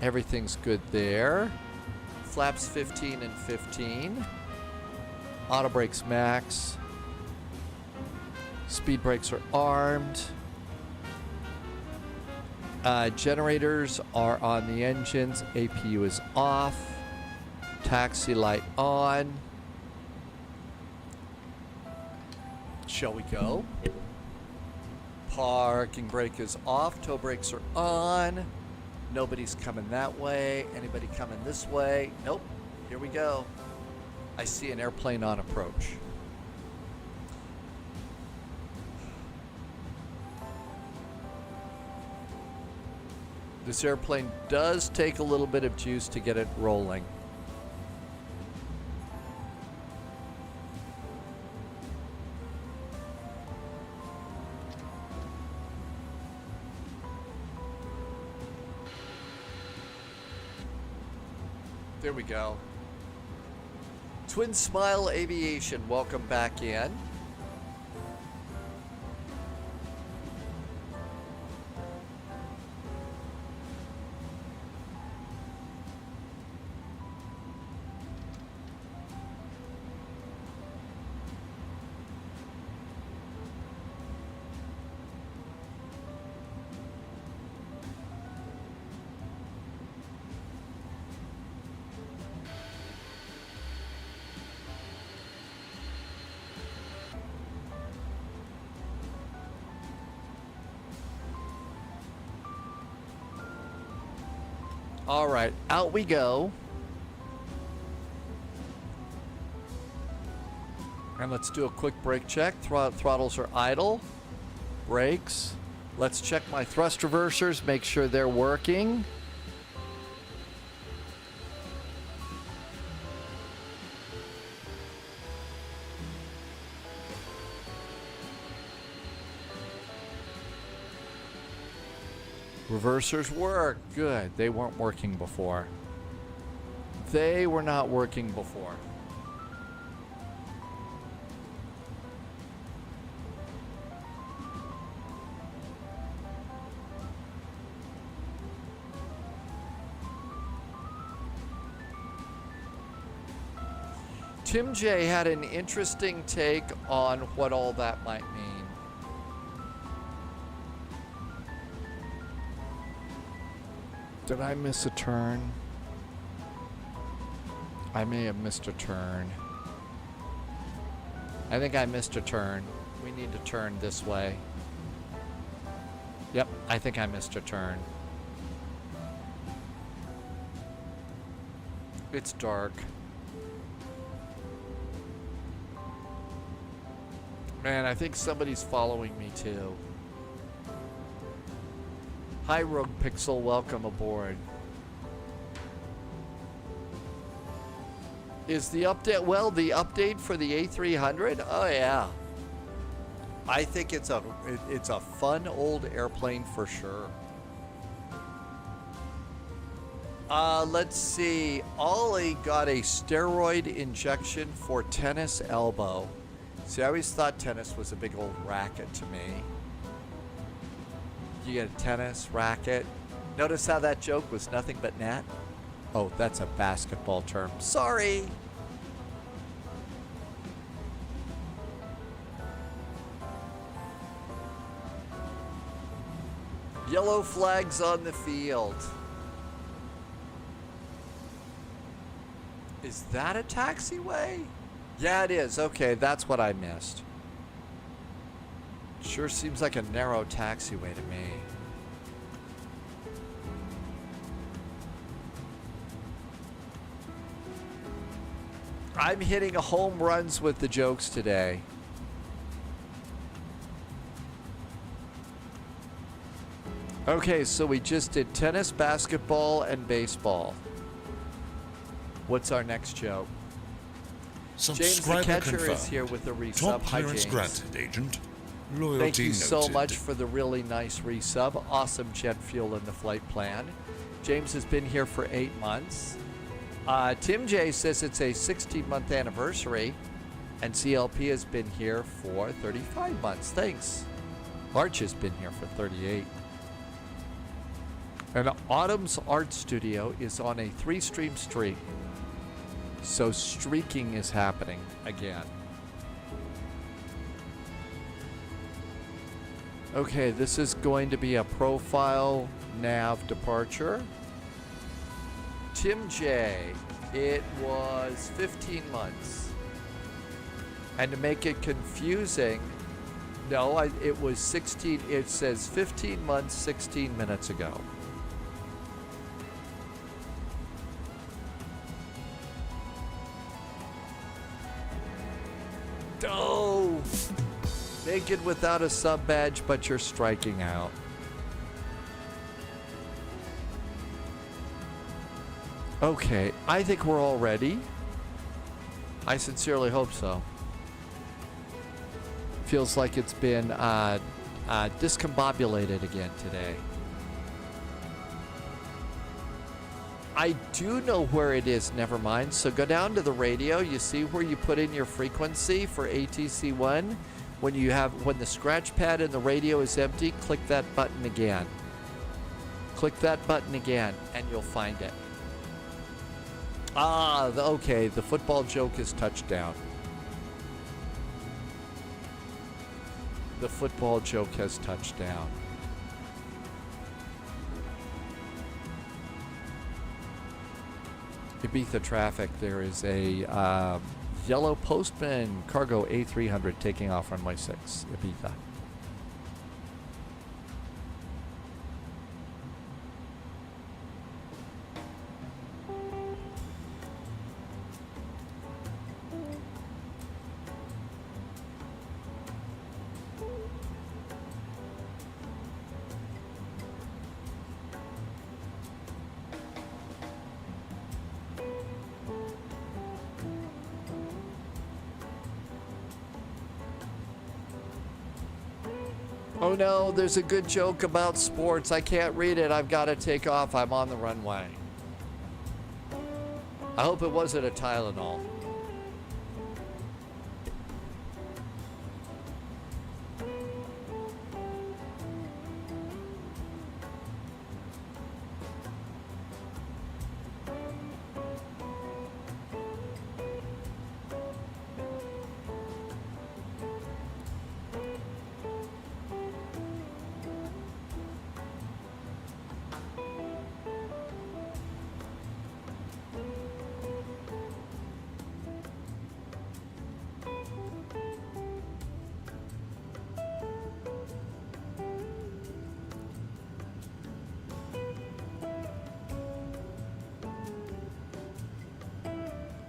Everything's good there. Flaps 15 and 15. Auto brakes max. Speed brakes are armed. Generators are on the engines. APU is off. Taxi light on. Shall we go? Parking brake is off. Tow brakes are on. Nobody's coming that way. Anybody coming this way? Nope. Here we go. I see an airplane on approach. This airplane does take a little bit of juice to get it rolling. There we go. Twin Smile Aviation, welcome back in. All right, out we go. And let's do a quick brake check. Throttles are idle. Brakes. Let's check my thrust reversers, make sure they're working. Reversers work. Good. They weren't working before. They were not working before. Tim J had an interesting take on what all that might mean. Did I miss a turn? I may have missed a turn. I think I missed a turn. We need to turn this way. Yep, I think I missed a turn. It's dark. Man, I think somebody's following me too. Hi, Rogue Pixel, welcome aboard. Is the update, well, the update for the A300? Oh yeah. I think it's a fun old airplane for sure. Let's see. Ollie got a steroid injection for tennis elbow. See, I always thought tennis was a big old racket to me. You get a tennis racket. Notice how that joke was nothing but net? Oh, that's a basketball term. Sorry. Yellow flags on the field. Is that a taxiway? Yeah, it is. Okay, that's what I missed. Sure seems like a narrow taxiway to me. I'm hitting home runs with the jokes today. Okay, so we just did tennis, basketball, and baseball. What's our next joke? James the Subscriber Catcher confirmed. is here with a resub. Top Hi, clearance James. granted, Agent. Loyalty Thank you so noted. much for the really nice resub. Awesome jet fuel in the flight plan. James has been here for 8 months. Tim J says it's a 16-month anniversary, and CLP has been here for 35 months. Thanks. Arch has been here for 38. And Autumn's Art Studio is on a 3-stream streak. So streaking is happening again. Okay, this is going to be a profile nav departure. Tim J, it was 15 months. And to make it confusing, no, it was 16, it says 15 months, 16 minutes ago. Oh! Naked without a sub badge, but you're striking out. Okay, I think we're all ready. I sincerely hope so. Feels like it's been discombobulated again today. I do know where it is, never mind. So go down to the radio. You see where you put in your frequency for ATC1? When the scratch pad in the radio is empty, click that button again. Click that button again, and you'll find it. Okay, the football joke is touchdown. The football joke has touched down. Ibiza traffic, there is a yellow Postman cargo A300 taking off runway 6, Ibiza. Oh no, there's a good joke about sports. I can't read it. I've got to take off. I'm on the runway. I hope it wasn't a Tylenol.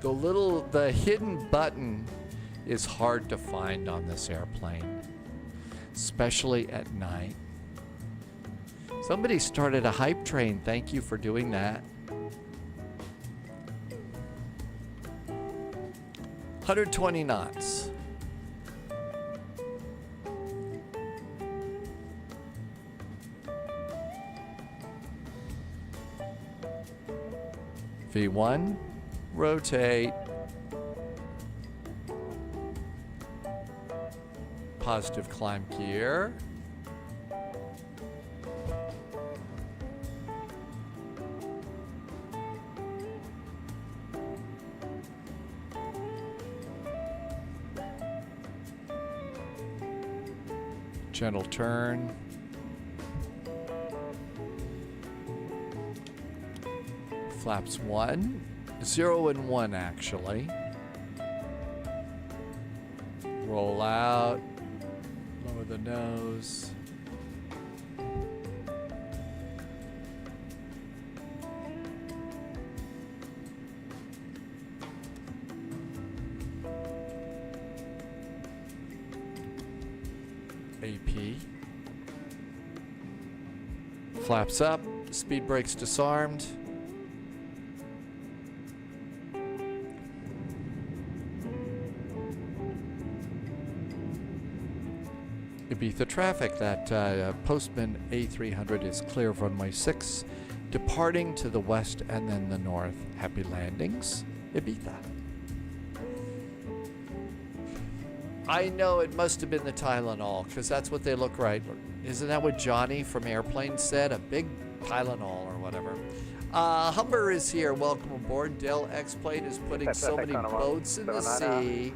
The hidden button is hard to find on this airplane, especially at night. Somebody started a hype train. Thank you for doing that. 120 knots. V1, rotate. Positive climb gear. Gentle turn. Flaps 1, 0 and 1 actually. Roll out, lower the nose. AP. Flaps up, speed brakes disarmed. Ibiza traffic, that Postman A300 is clear of runway 6, departing to the west and then the north. Happy landings, Ibiza. I know it must have been the Tylenol, because that's what they look like. Isn't that what Johnny from Airplane said? A big Tylenol or whatever. Humber is here. Welcome aboard. Dell X-Plane is putting so many boats in the sea.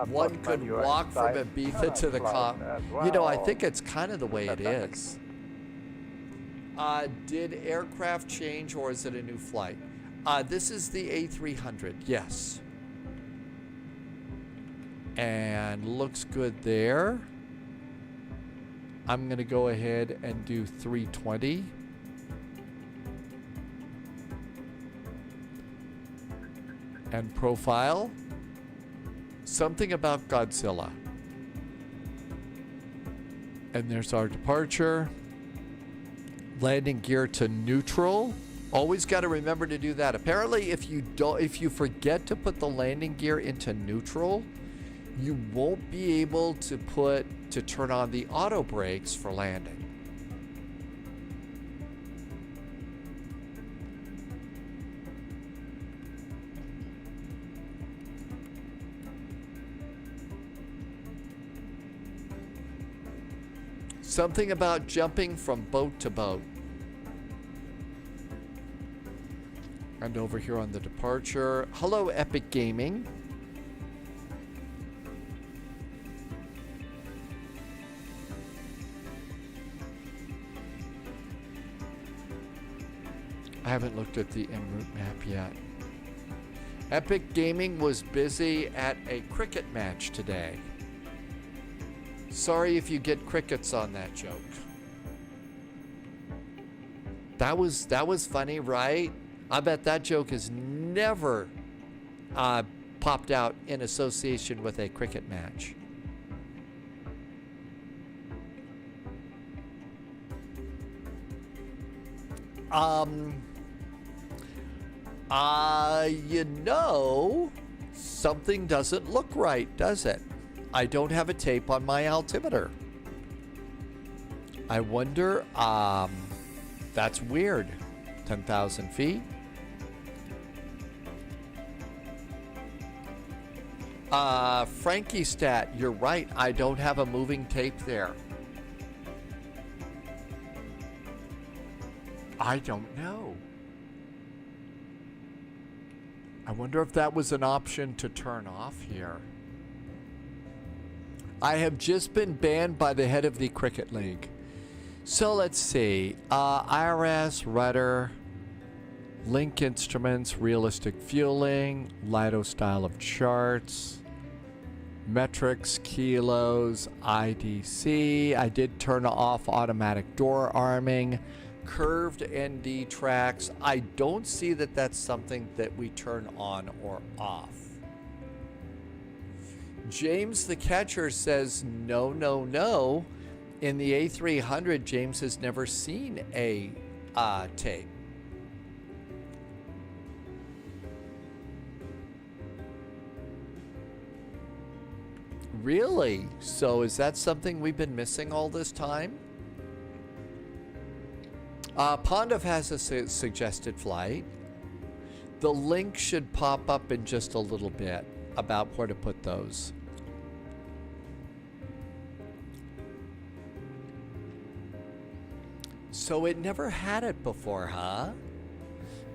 One could walk from Ibiza to the You know, I think it's kind of the way it is. Did aircraft change or is it a new flight? This is the A300, yes. And looks good there. I'm going to go ahead and do 320. And profile. Something about Godzilla. And there's our departure. Landing gear to neutral. Always got to remember to do that. Apparently, if you forget to put the landing gear into neutral, you won't be able to turn on the auto brakes for landing. Something about jumping from boat to boat. And over here on the departure, hello Epic Gaming. I haven't looked at the Enroute map yet. Epic Gaming was busy at a cricket match today. Sorry if you get crickets on that joke. That was funny, right? I bet that joke is never popped out in association with a cricket match. You know, something doesn't look right, does it? I don't have a tape on my altimeter. I wonder, that's weird. 10,000 feet. Frankie Stat, you're right. I don't have a moving tape there. I don't know. I wonder if that was an option to turn off here. I have just been banned by the head of the Cricket League. So let's see. IRS, rudder, link instruments, realistic fueling, Lido style of charts, metrics, kilos, IDC. I did turn off automatic door arming. curved ND tracks. I don't see that that's something that we turn on or off. James the Catcher says no, no, no. In the A300, James has never seen a tape. Really? So is that something we've been missing all this time? Pondiv has a suggested flight. The link should pop up in just a little bit about where to put those. So it never had it before, huh?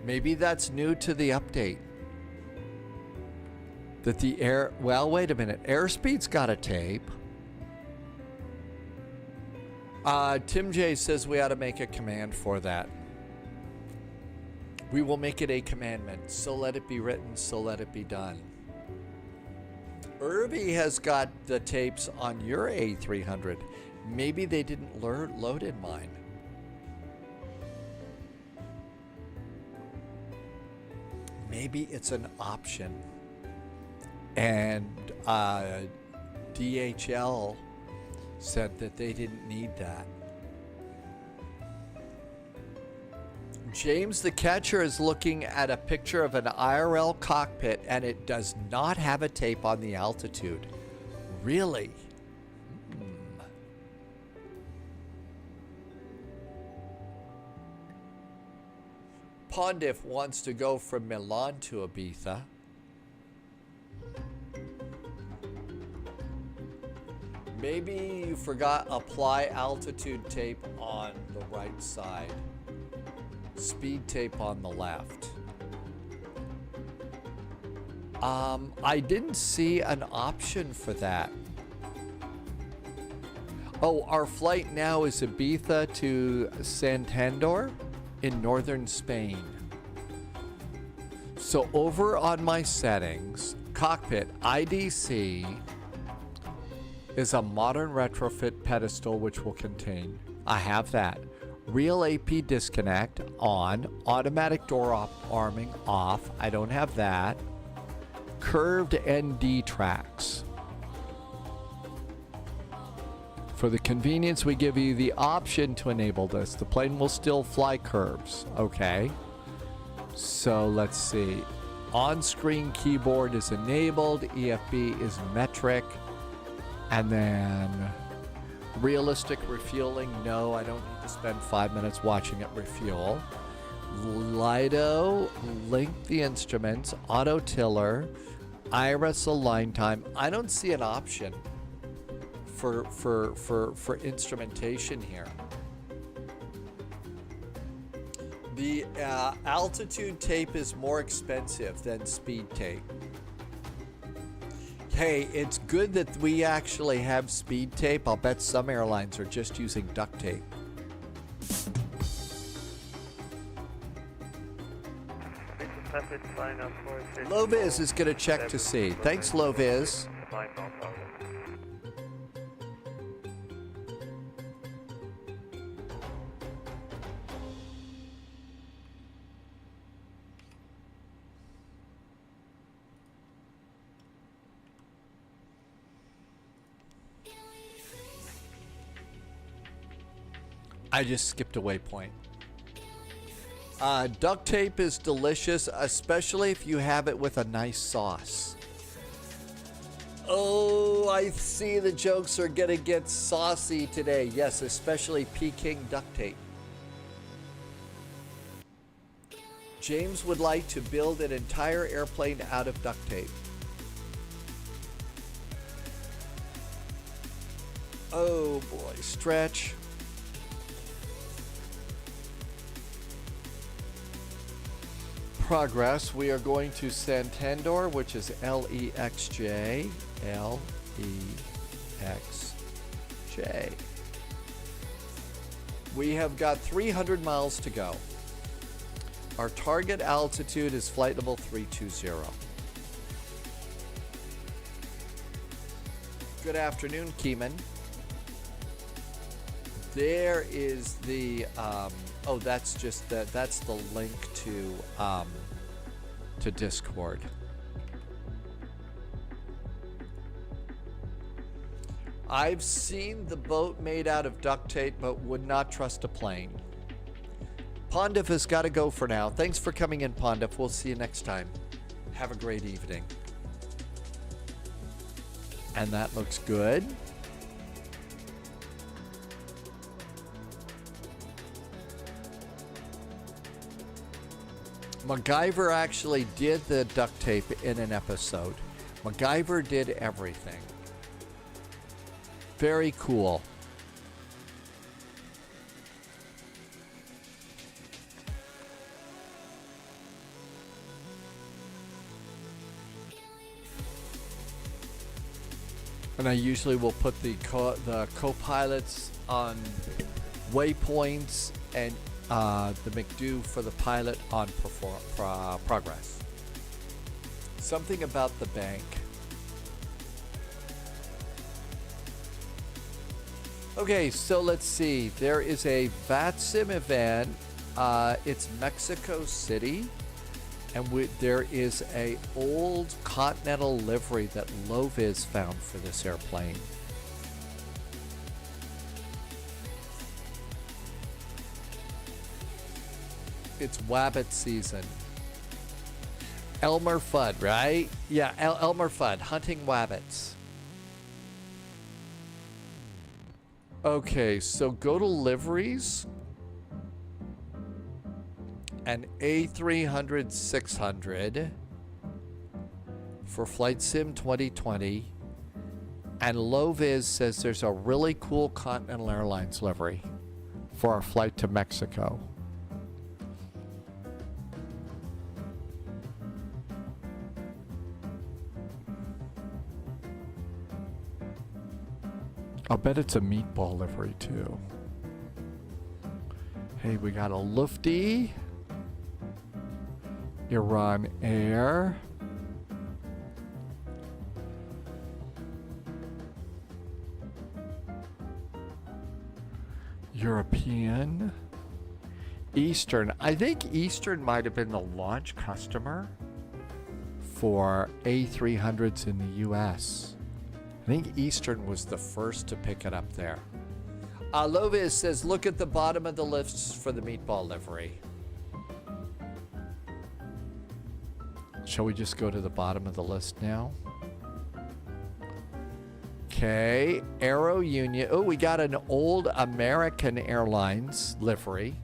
Maybe that's new to the update. That the air... Well, wait a minute. Airspeed's got a tape. Tim J says we ought to make a command for that. We will make it a commandment. So let it be written, so let it be done. Irby has got the tapes on your A300. Maybe they didn't load in mine. Maybe it's an option. And DHL said that they didn't need that. James the Catcher is looking at a picture of an IRL cockpit and it does not have a tape on the altitude. Really? Pondiv wants to go from Milan to Ibiza. Maybe you forgot apply altitude tape on the right side. Speed tape on the left. I didn't see an option for that. Oh, our flight now is Ibiza to Santander in northern Spain. So over on my settings, Cockpit IDC is a modern retrofit pedestal which will contain. I have that. Real AP disconnect on. Automatic door arming off. I don't have that. Curved ND tracks. For the convenience, we give you the option to enable this. The plane will still fly curves. Okay. So let's see. On-screen keyboard is enabled. EFB is metric. And then realistic refueling. No, I don't need to spend 5 minutes watching it refuel. Lido, link the instruments, auto tiller, iris align time. I don't see an option for instrumentation here. The altitude tape is more expensive than speed tape. Hey, it's good that we actually have speed tape. I'll bet some airlines are just using duct tape. Loviz is going to check to see. Thanks, Loviz. I just skipped a waypoint. Duct tape is delicious, especially if you have it with a nice sauce. Oh, I see the jokes are gonna get saucy today. Yes, especially Peking duct tape. James would like to build an entire airplane out of duct tape. Oh boy, stretch. Progress. We are going to Santander, which is LEXJ. LEXJ. We have got 300 miles to go. Our target altitude is flight level 320. Good afternoon, Keeman. there is the oh, that's just that's the link to Discord. I've seen the boat made out of duct tape, but would not trust a plane. Pondif has got to go for now. Thanks for coming in, Pondif. We'll see you next time. Have a great evening. And that looks good. MacGyver actually did the duct tape in an episode. MacGyver did everything. Very cool. And I usually will put the co-pilots on waypoints and the McDo for the pilot on progress. Something about the bank. Okay, so let's see. There is a VATSIM event. It's Mexico City. And there is a old Continental livery that Loviz found for this airplane. It's Wabbit season. Elmer Fudd, right? Yeah, Elmer Fudd, hunting wabbits. Okay, so go to liveries. An A300-600 for Flight Sim 2020. And Loviz says there's a really cool Continental Airlines livery for our flight to Mexico. I'll bet it's a meatball livery too. Hey, we got a Lufty. Iran Air. European. Eastern. I think Eastern might have been the launch customer for A300s in the US. I think Eastern was the first to pick it up there. Loviz says, look at the bottom of the list for the meatball livery. Shall we just go to the bottom of the list now? Okay, Aero Union. Oh, we got an old American Airlines livery.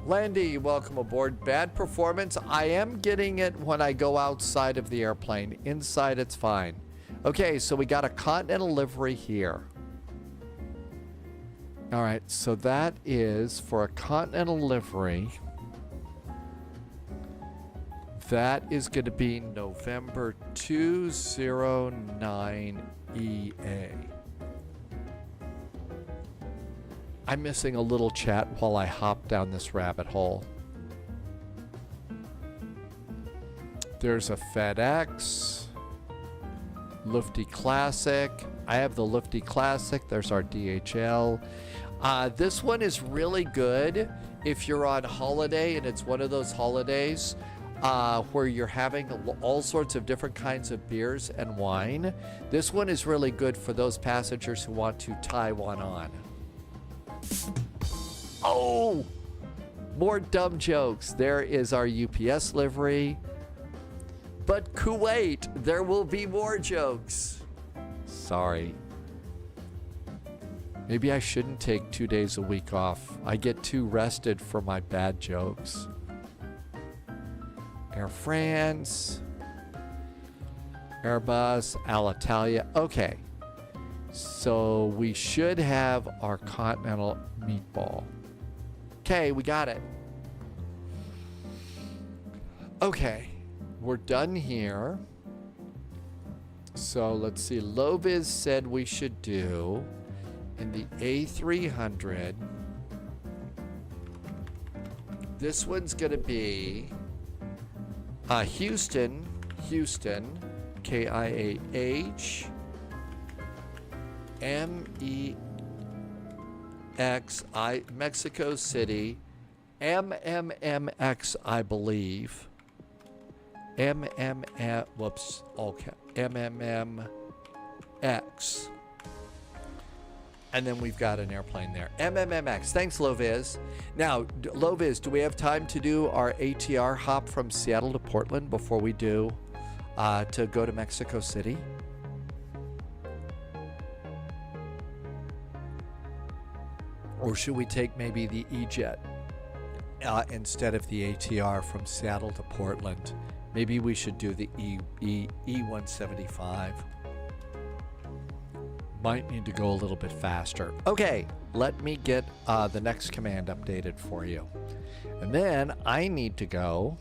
Landy, welcome aboard. Bad performance. I am getting it when I go outside of the airplane. Inside, it's fine. Okay, so we got a Continental livery here. All right, so that is for a Continental livery. That is going to be November 209 EA. I'm missing a little chat while I hop down this rabbit hole. There's a FedEx. Lufty Classic. I have the Lufty Classic. There's our DHL. This one is really good if you're on holiday and it's one of those holidays where you're having all sorts of different kinds of beers and wine. This one is really good for those passengers who want to tie one on. Oh! More dumb jokes. There is our UPS livery. But Kuwait, there will be more jokes. Sorry. Maybe I shouldn't take 2 days a week off. I get too rested for my bad jokes. Air France, Airbus, Alitalia. Okay, so we should have our Continental meatball. Okay, we got it. Okay, we're done here. So let's see. Loviz said we should do in the A300. This one's going to be Houston, KIAH, Mexico City, MMMX, I believe. Whoops, okay, MMMX. And then we've got an airplane there. MMMX. Thanks, Loviz. Now, Loviz, do we have time to do our ATR hop from Seattle to Portland before we do to go to Mexico City? Or should we take maybe the E-Jet instead of the ATR from Seattle to Portland? Maybe we should do the E175. Might need to go a little bit faster. Okay, let me get the next command updated for you. And then I need to go.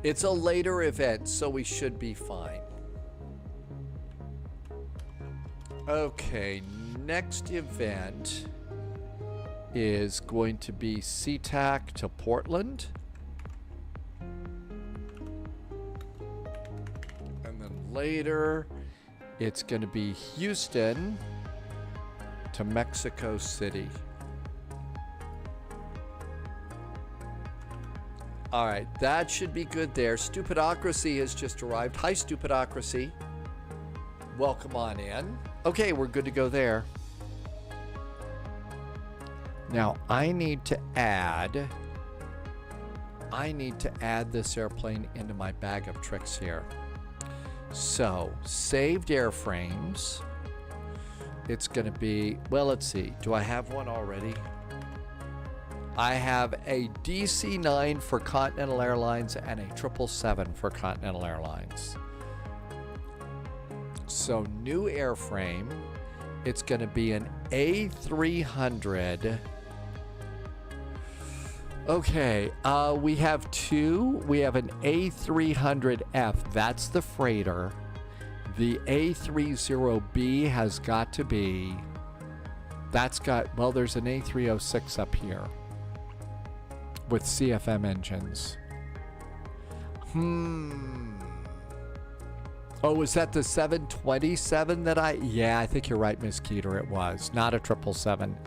It's a later event, so we should be fine. Okay, next event is going to be SeaTac to Portland. And then later, it's going to be Houston to Mexico City. All right, that should be good there. Stupidocracy has just arrived. Hi, Stupidocracy. Welcome on in. Okay, we're good to go there. Now, I need to add this airplane into my bag of tricks here. So, saved airframes. It's going to be, well, let's see. Do I have one already? I have a DC-9 for Continental Airlines and a 777 for Continental Airlines. So, new airframe. It's going to be an A300. Okay, we have two. We have an A300F. That's the freighter. The A30B has got to be. That's got, well, there's an A306 up here with CFM engines. Oh, was that the 727 that yeah, I think you're right, Miss Keeter. It was not a 777.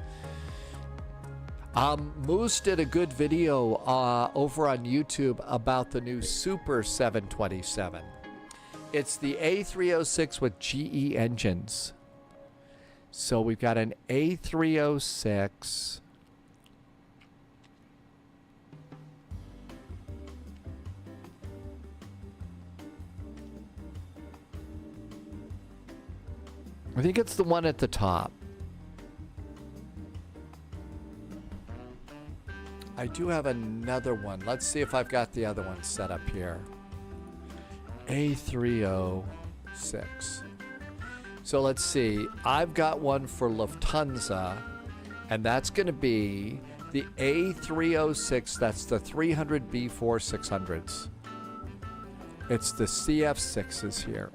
Moose did a good video over on YouTube about the new Super 727. It's the A306 with GE engines. So we've got an A306. I think it's the one at the top. I do have another one. Let's see if I've got the other one set up here. A306. So let's see. I've got one for Lufthansa, and that's going to be the A306. That's the 300 B4 600s. It's the CF6s here.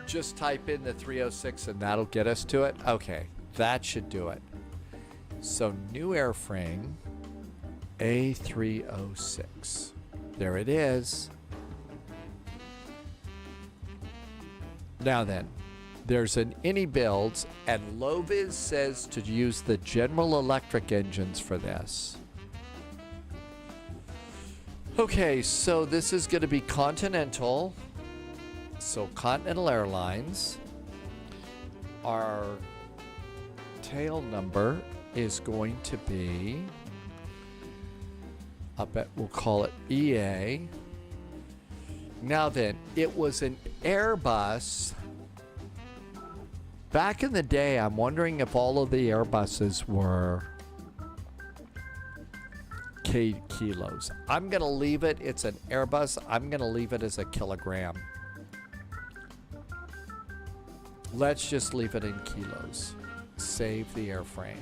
Just type in the 306 and that'll get us to it. Okay, that should do it. So new airframe, A306. There it is. Now then, there's an iniBuilds, and Loviz says to use the General Electric engines for this. Okay, so this is going to be Continental. So Continental Airlines. Our tail number is going to be, I bet we'll call it EA. Now then, it was an Airbus. Back in the day, I'm wondering if all of the Airbuses were kilos. I'm going to leave it. It's an Airbus. I'm going to leave it as a kilogram. Let's just leave it in kilos. Save the airframe.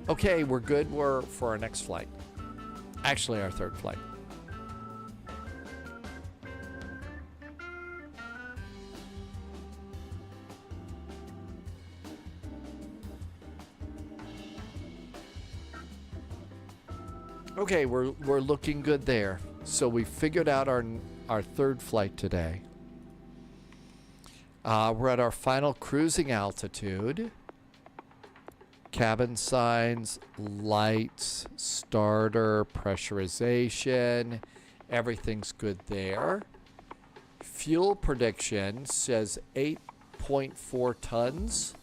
Okay, we're good. We're for our next flight. Actually, our third flight. Okay, we're looking good there. So we figured out our third flight today. We're at our final cruising altitude. Cabin signs, lights, starter, pressurization. Everything's good there. Fuel prediction says 8.4 tons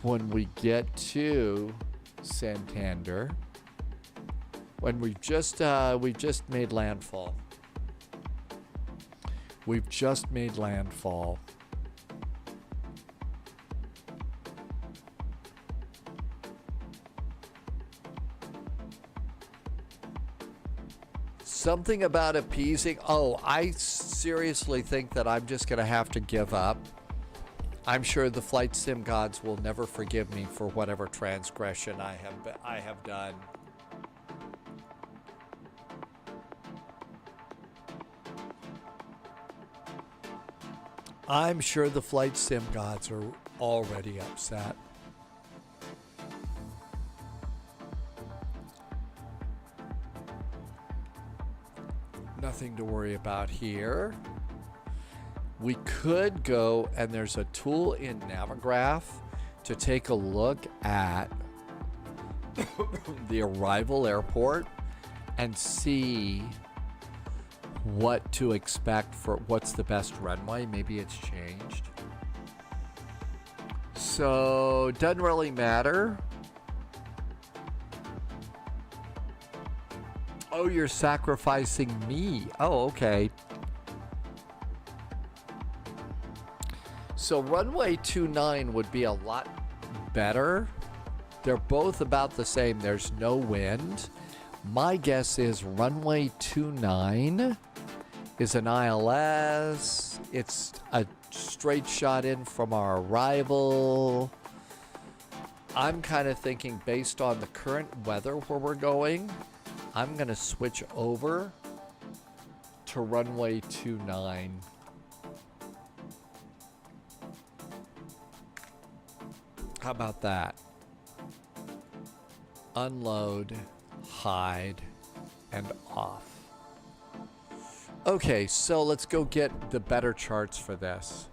when we get to Santander. When we've just made landfall. We've just made landfall. Something about appeasing. Oh, I seriously think that I'm just going to have to give up. I'm sure the flight sim gods will never forgive me for whatever transgression I have done. I'm sure the flight sim gods are already upset. Nothing to worry about here. We could go, and there's a tool in Navigraph to take a look at the arrival airport and see what to expect for what's the best runway. Maybe it's changed. So, doesn't really matter. Oh, you're sacrificing me. Oh, okay. So runway 29 would be a lot better. They're both about the same. There's no wind. My guess is runway 29 is an ILS. It's a straight shot in from our arrival. I'm kind of thinking based on the current weather where we're going, I'm going to switch over to runway 29. How about that? Unload, hide, and off. Okay, so let's go get the better charts for this.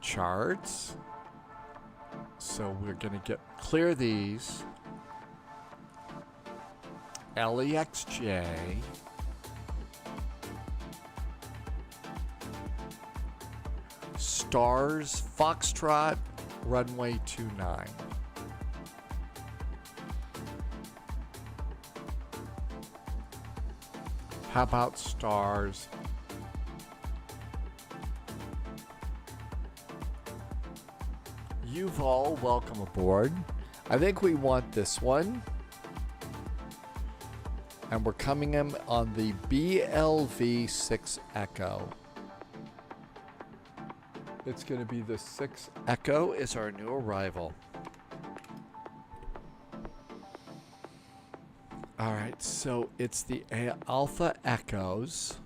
Charts. So we're going to clear these. LEXJ. Stars, Foxtrot, runway 29. How about stars? Yuval, welcome aboard. I think we want this one. And we're coming in on the BLV 6 Echo. It's going to be the 6 Echo is our new arrival. All right, so it's the Alpha Echoes.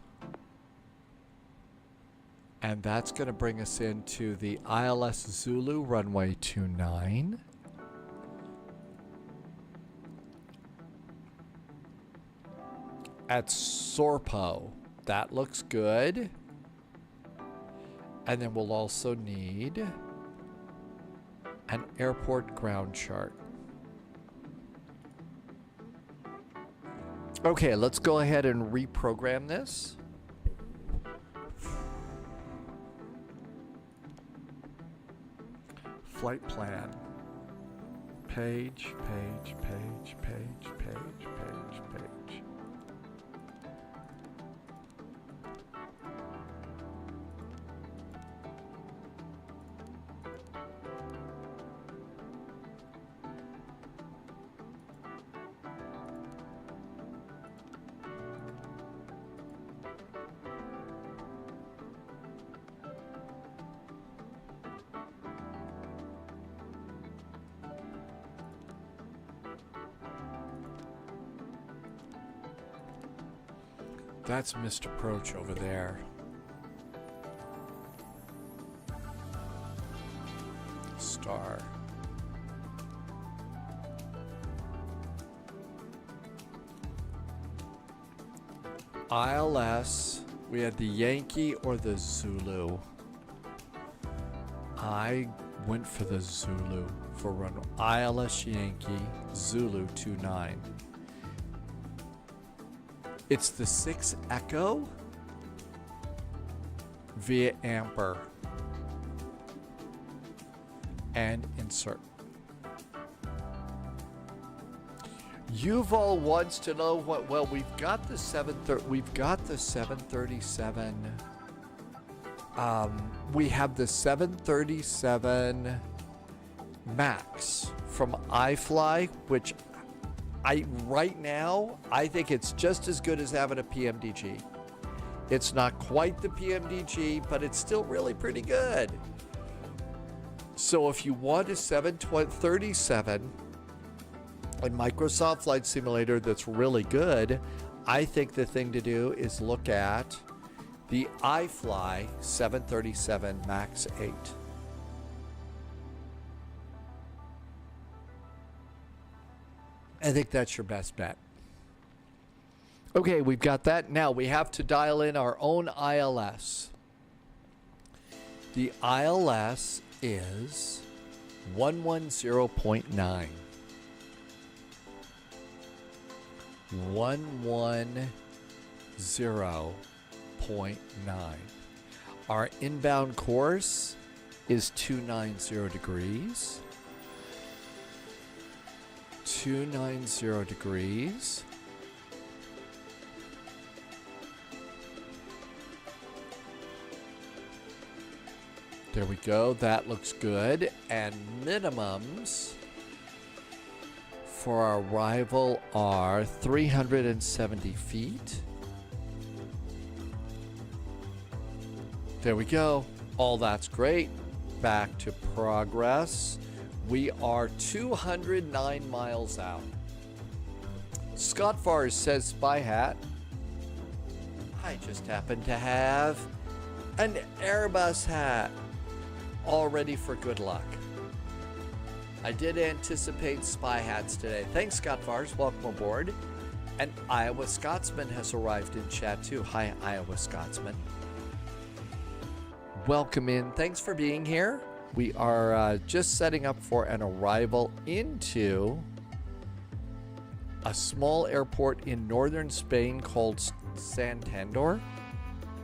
And that's going to bring us into the ILS Zulu runway 29. At Sorpo. That looks good. And then we'll also need an airport ground chart. Okay, let's go ahead and reprogram this. Flight plan. Page, page, page, page, page, page, page. That's Mr. Approach over there. Star. ILS. We had the Yankee or the Zulu. I went for the Zulu for run ILS Yankee Zulu 29. It's the 6 Echo via Amper and insert. Yuval wants to know what. Well, we've got the 737. We have the 737 Max from iFly, which right now I think it's just as good as having a PMDG. It's not quite the PMDG, but it's still really pretty good. So if you want a 737 a Microsoft Flight Simulator that's really good, I think the thing to do is look at the iFly 737 MAX 8. I think that's your best bet. Okay, we've got that. Now we have to dial in our own ILS. The ILS is 110.9. 110.9. Our inbound course is 290 degrees. 290 degrees. There we go. That looks good. And minimums for our arrival are 370 feet. There we go. All that's great. Back to progress. We are 209 miles out. Scott Fars says, Spy Hat, I just happen to have an Airbus hat all ready for good luck. I did anticipate spy hats today. Thanks, Scott Fars. Welcome aboard. And Iowa Scotsman has arrived in chat too. Hi, Iowa Scotsman. Welcome in. Thanks for being here. We are just setting up for an arrival into a small airport in northern Spain called Santander.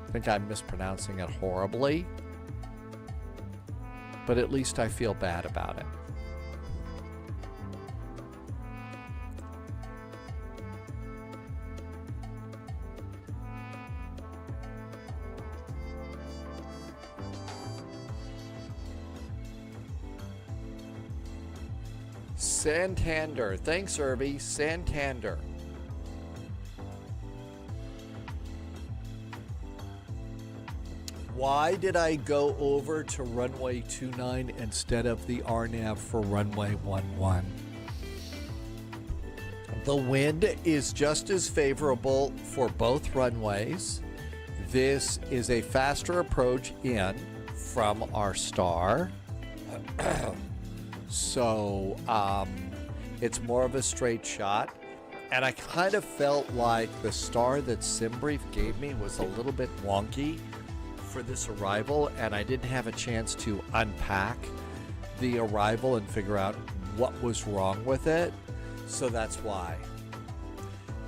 I think I'm mispronouncing it horribly, but at least I feel bad about it. Santander. Thanks, Irby. Santander. Why did I go over to runway 29 instead of the RNAV for runway 11? The wind is just as favorable for both runways. This is a faster approach in from our star. So it's more of a straight shot. And I kind of felt like the star that SimBrief gave me was a little bit wonky for this arrival, and I didn't have a chance to unpack the arrival and figure out what was wrong with it. So that's why.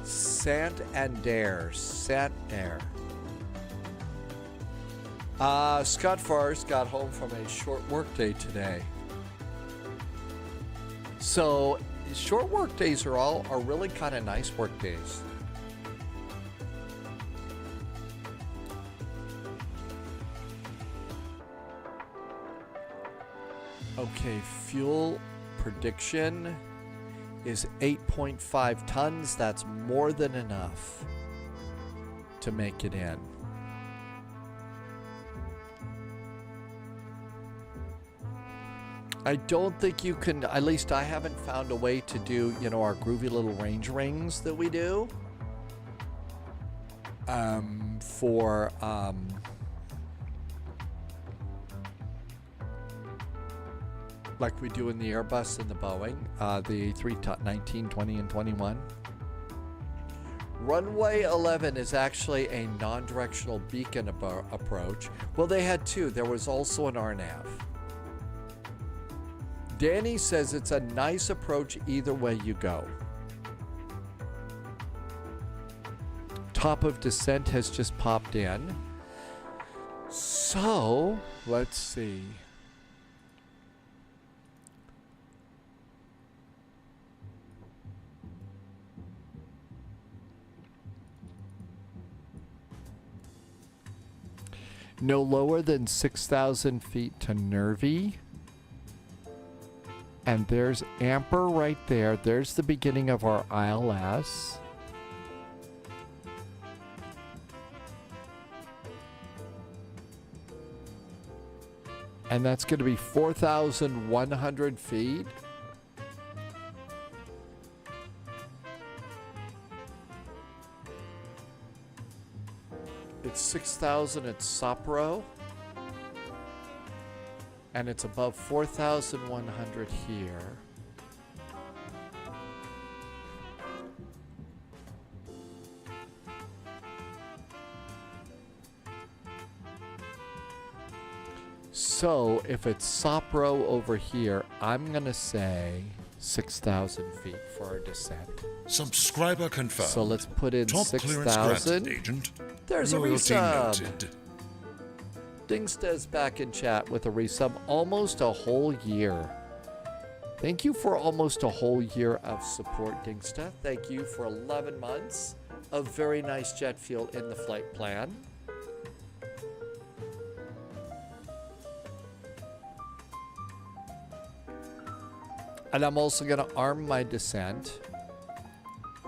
Santander. Scott Fars got home from a short workday today. So short work days are really kind of nice work days. Okay, fuel prediction is 8.5 tons. That's more than enough to make it in. I don't think you can, at least I haven't found a way to do, our groovy little range rings that we do. Like we do in the Airbus and the Boeing, the A319, 20, and 21. Runway 11 is actually a non-directional beacon approach. Well, they had two. There was also an RNAV. Danny says it's a nice approach either way you go. Top of descent has just popped in. So, let's see. No lower than 6,000 feet to Nervi. And there's Amper right there. There's the beginning of our ILS. And that's going to be 4,100 feet. It's 6,000 at Sopro. And it's above 4,100 here. So if it's Sopro over here, I'm going to say 6,000 feet for our descent. Subscriber confirmed. So let's put in Top 6,000. Agent. There's a Loyalty resub. noted. Dingsta's back in chat with a resub. Almost a whole year. Thank you for almost a whole year of support, Dingsta. Thank you for 11 months of very nice jet fuel in the flight plan. And I'm also going to arm my descent.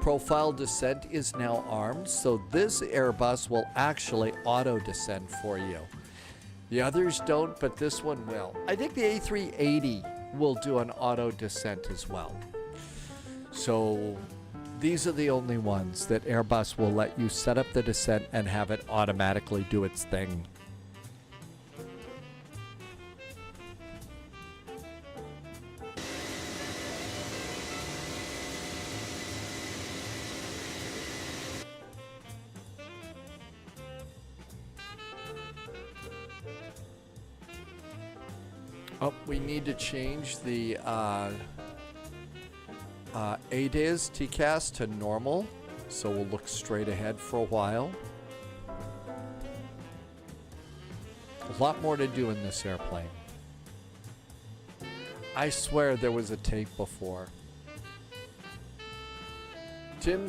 Profile descent is now armed, so this Airbus will actually auto descend for you. The others don't, but this one will. I think the A380 will do an auto descent as well. So these are the only ones that Airbus will let you set up the descent and have it automatically do its thing. Oh, we need to change the ADIS TCAS to normal, so we'll look straight ahead for a while. A lot more to do in this airplane. I swear there was a tape before. Tim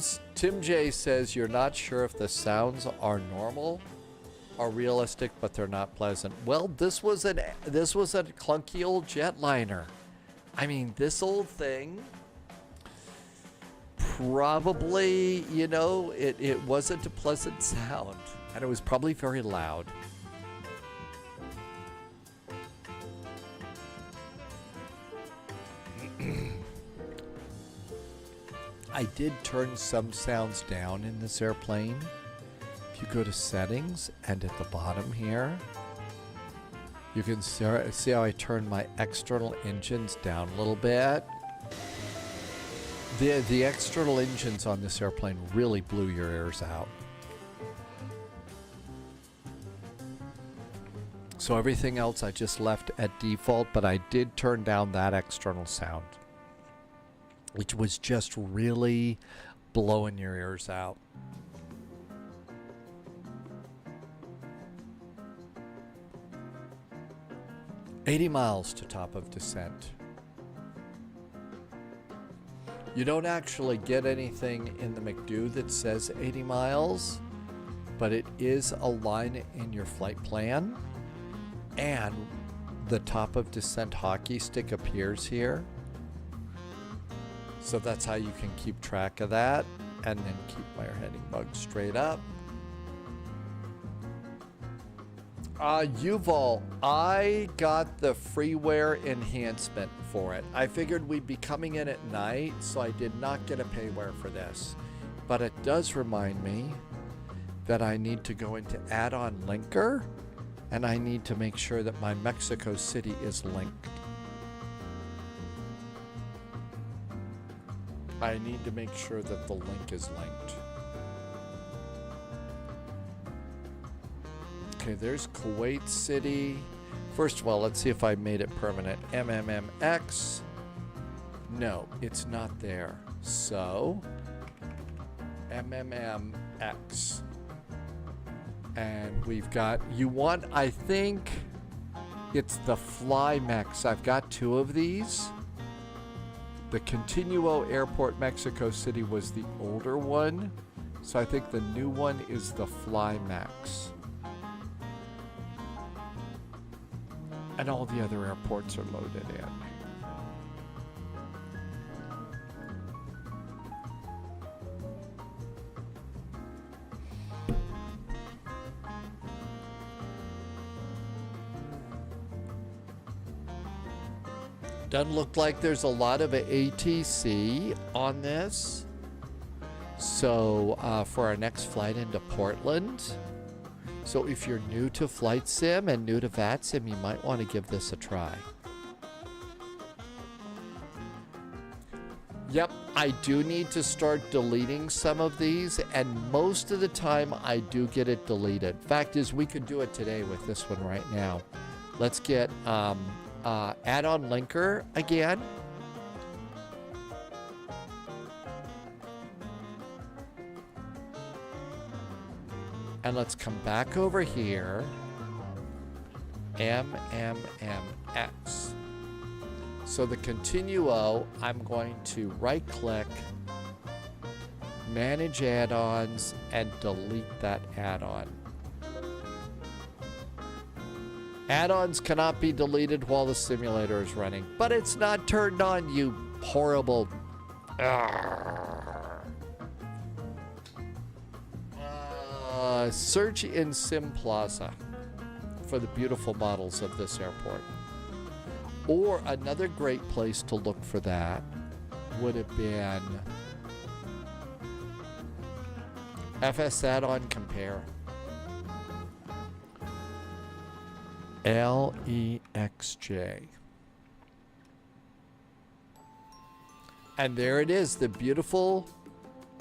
J says you're not sure if the sounds are normal. Are realistic, but they're not pleasant. Well, this was a clunky old jetliner. I mean, this old thing probably, you know, it wasn't a pleasant sound, and it was probably very loud. I did turn some sounds down in this airplane. You go to settings, and at the bottom here, you can see how I turned my external engines down a little bit. The external engines on this airplane really blew your ears out. So everything else I just left at default, but I did turn down that external sound, which was just really blowing your ears out. 80 miles to top of descent. You don't actually get anything in the McDo that says 80 miles, but it is a line in your flight plan, and the top of descent hockey stick appears here. So that's how you can keep track of that, and then keep my heading bug straight up. Yuval, I got the freeware enhancement for it. I figured we'd be coming in at night, so I did not get a payware for this. But it does remind me that I need to go into add-on linker, and I need to make sure that my Mexico City is linked. I need to make sure that the link is linked. Okay, there's Kuwait City. First of all, let's see if I made it permanent. MMMX. No, it's not there. So, MMMX. And we've got, you want, I think it's the FlyMex. I've got 2 of these. The Continuo Airport Mexico City was the older one. So I think the new one is the FlyMex. And all the other airports are loaded in. Doesn't look like there's a lot of ATC on this. So for our next flight into Portland. So if you're new to Flight Sim and new to VATSIM, you might want to give this a try. Yep, I do need to start deleting some of these, and most of the time I do get it deleted. Fact is, we could do it today with this one right now. Let's get add-on linker again. And let's come back over here. MMMX. So the Continuo, I'm going to right-click, manage add-ons, and delete that add-on. Add-ons cannot be deleted while the simulator is running, but it's not turned on, you horrible. Search in Sim Plaza for the beautiful models of this airport. Or another great place to look for that would have been FS Add-on Compare. LEXJ. And there it is, the beautiful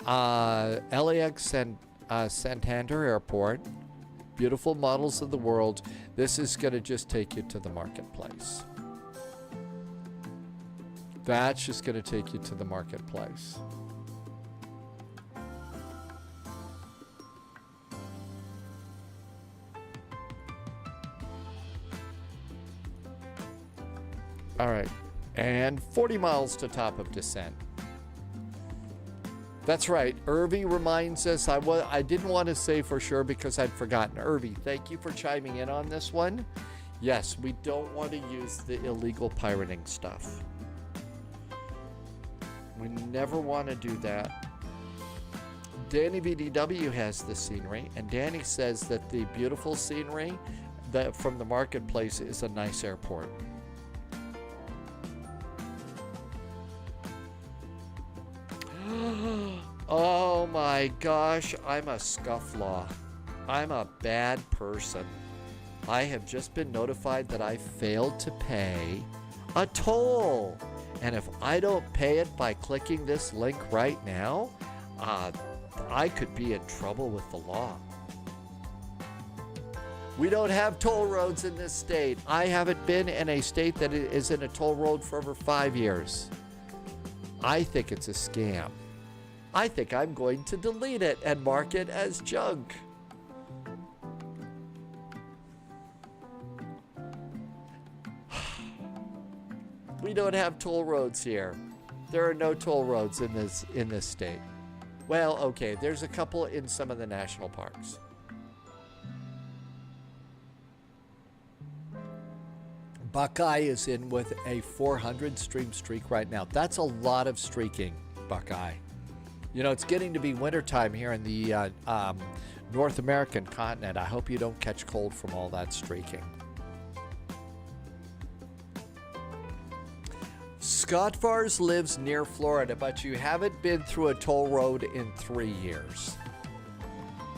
LAX and Santander Airport. Beautiful models of the world. This is going to just take you to the marketplace. That's just going to take you to the marketplace. All right, and 40 miles to top of descent. That's right, Irvi reminds us, I didn't want to say for sure because I'd forgotten. Irvi, thank you for chiming in on this one. Yes, we don't want to use the illegal pirating stuff. We never want to do that. Danny VDW has the scenery, and Danny says that the beautiful scenery that from the marketplace is a nice airport. Oh my gosh, I'm a scufflaw. I'm a bad person. I have just been notified that I failed to pay a toll. And if I don't pay it by clicking this link right now, I could be in trouble with the law. We don't have toll roads in this state. I haven't been in a state that is in a toll road for over 5 years. I think it's a scam. I think I'm going to delete it and mark it as junk. We don't have toll roads here. There are no toll roads in this state. Well, okay, there's a couple in some of the national parks. Buckeye is in with a 400 stream streak right now. That's a lot of streaking, Buckeye. You know, it's getting to be wintertime here in the North American continent. I hope you don't catch cold from all that streaking. Scott Vars lives near Florida, but you haven't been through a toll road in 3 years.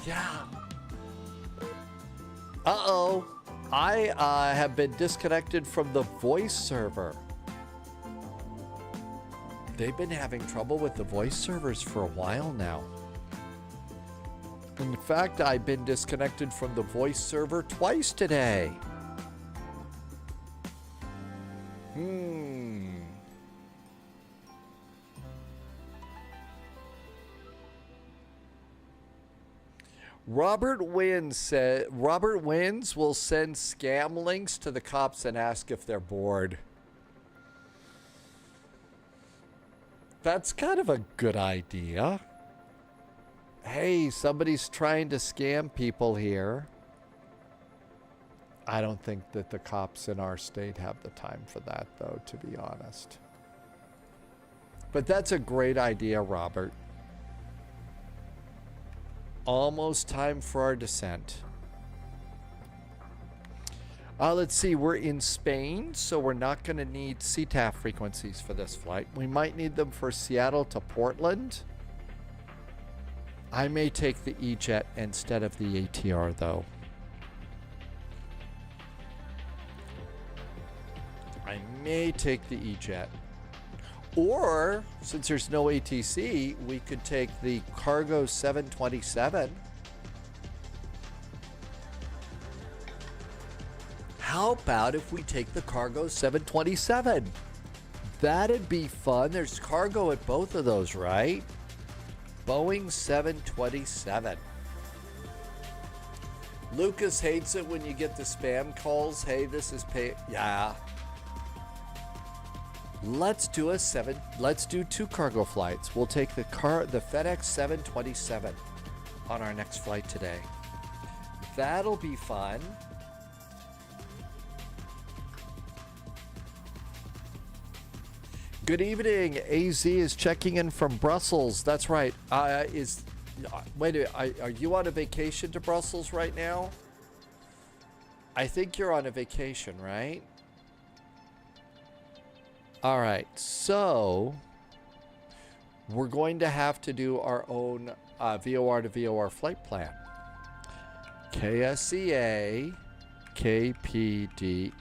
Yeah. Uh-oh. I have been disconnected from the voice server. They've been having trouble with the voice servers for a while now. In fact, I've been disconnected from the voice server twice today. Robert Wins will send scam links to the cops and ask if they're bored. That's kind of a good idea. Hey, somebody's trying to scam people here. I don't think that the cops in our state have the time for that, though, to be honest. But that's a great idea, Robert. Almost time for our descent. Let's see, we're in Spain, so we're not going to need CTAF frequencies for this flight. We might need them for Seattle to Portland. I may take the E-Jet instead of the ATR, though. I may take the E-Jet. Or, since there's no ATC, we could take the Cargo 727. How about if we take the Cargo 727? That'd be fun. There's cargo at both of those, right? Boeing 727. Lucas hates it when you get the spam calls. Hey, this is pay. Yeah. Let's do two cargo flights. We'll take the FedEx 727 on our next flight today. That'll be fun. Good evening. AZ is checking in from Brussels. That's right. Wait a minute. Are you on a vacation to Brussels right now? I think you're on a vacation, right? All right, so we're going to have to do our own VOR to VOR flight plan. KSEA KPDX.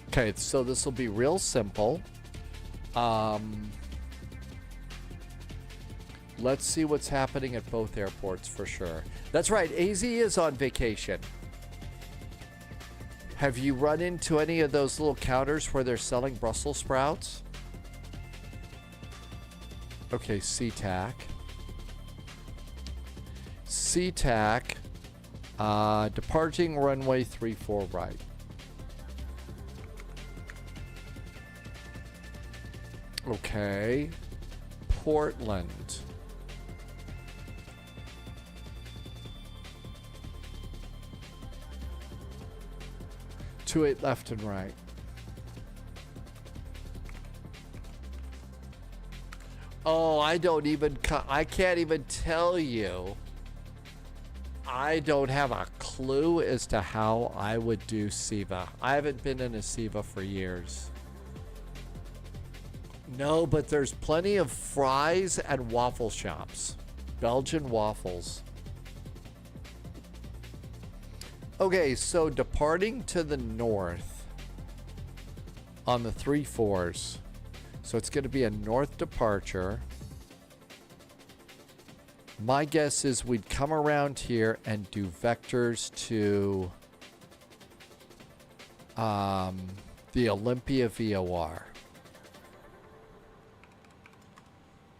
Okay, so this will be real simple. Let's see what's happening at both airports for sure. That's right, AZ is on vacation. Have you run into any of those little counters where they're selling Brussels sprouts? Okay, SeaTac. SeaTac, departing runway 34 right. Okay, Portland. 28 left and right. Oh, I can't even tell you. I don't have a clue as to how I would do SIVA. I haven't been in a SIVA for years. No, but there's plenty of fries and waffle shops. Belgian waffles. Okay, so departing to the north on the 3-4s. So it's going to be a north departure. My guess is we'd come around here and do vectors to the Olympia VOR.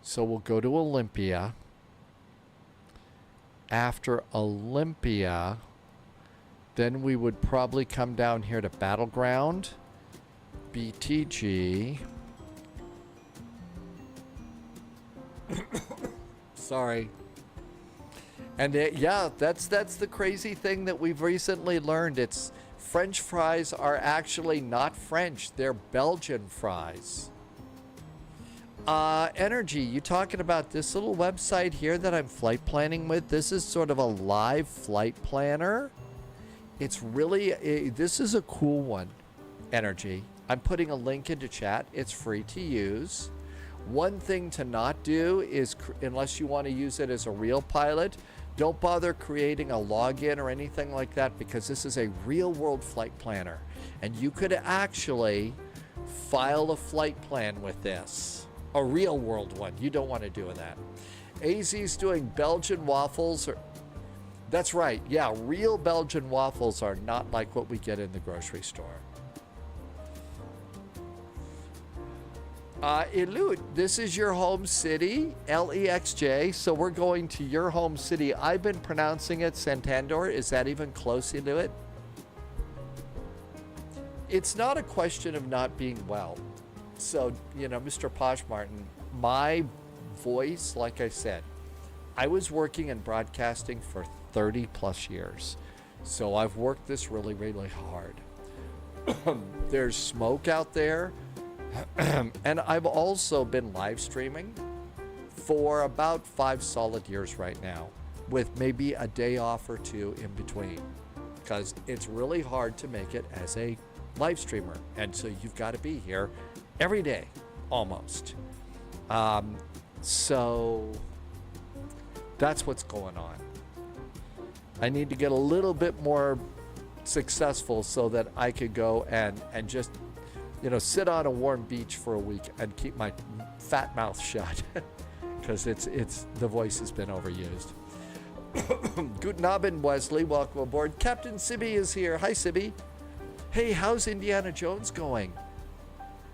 So we'll go to Olympia. After Olympia, then we would probably come down here to Battleground, BTG. Sorry. And yeah, that's the crazy thing that we've recently learned. It's French fries are actually not French. They're Belgian fries. Energy, you talking about this little website here that I'm flight planning with? This is sort of a live flight planner. It's really, this is a cool one, Energy. I'm putting a link into chat. It's free to use. One thing to not do is, unless you want to use it as a real pilot, don't bother creating a login or anything like that, because this is a real world flight planner. And you could actually file a flight plan with this. A real world one. You don't want to do that. AZ's doing Belgian waffles. That's right. Yeah, real Belgian waffles are not like what we get in the grocery store. Enroute, this is your home city, LEXJ. So we're going to your home city. I've been pronouncing it Santander. Is that even close into it? It's not a question of not being well. So, you know, Mr. Posh Martin, my voice, like I said, I was working in broadcasting for 30 plus years. So I've worked this really, really hard. There's smoke out there. And I've also been live streaming for about 5 solid years right now, with maybe a day off or two in between, because it's really hard to make it as a live streamer. And so you've got to be here every day, almost. So that's what's going on. I need to get a little bit more successful so that I could go and just, you know, sit on a warm beach for a week and keep my fat mouth shut, because the voice has been overused. Guten Abend, Wesley. Welcome aboard. Captain Sibby is here. Hi, Sibby. Hey, how's Indiana Jones going?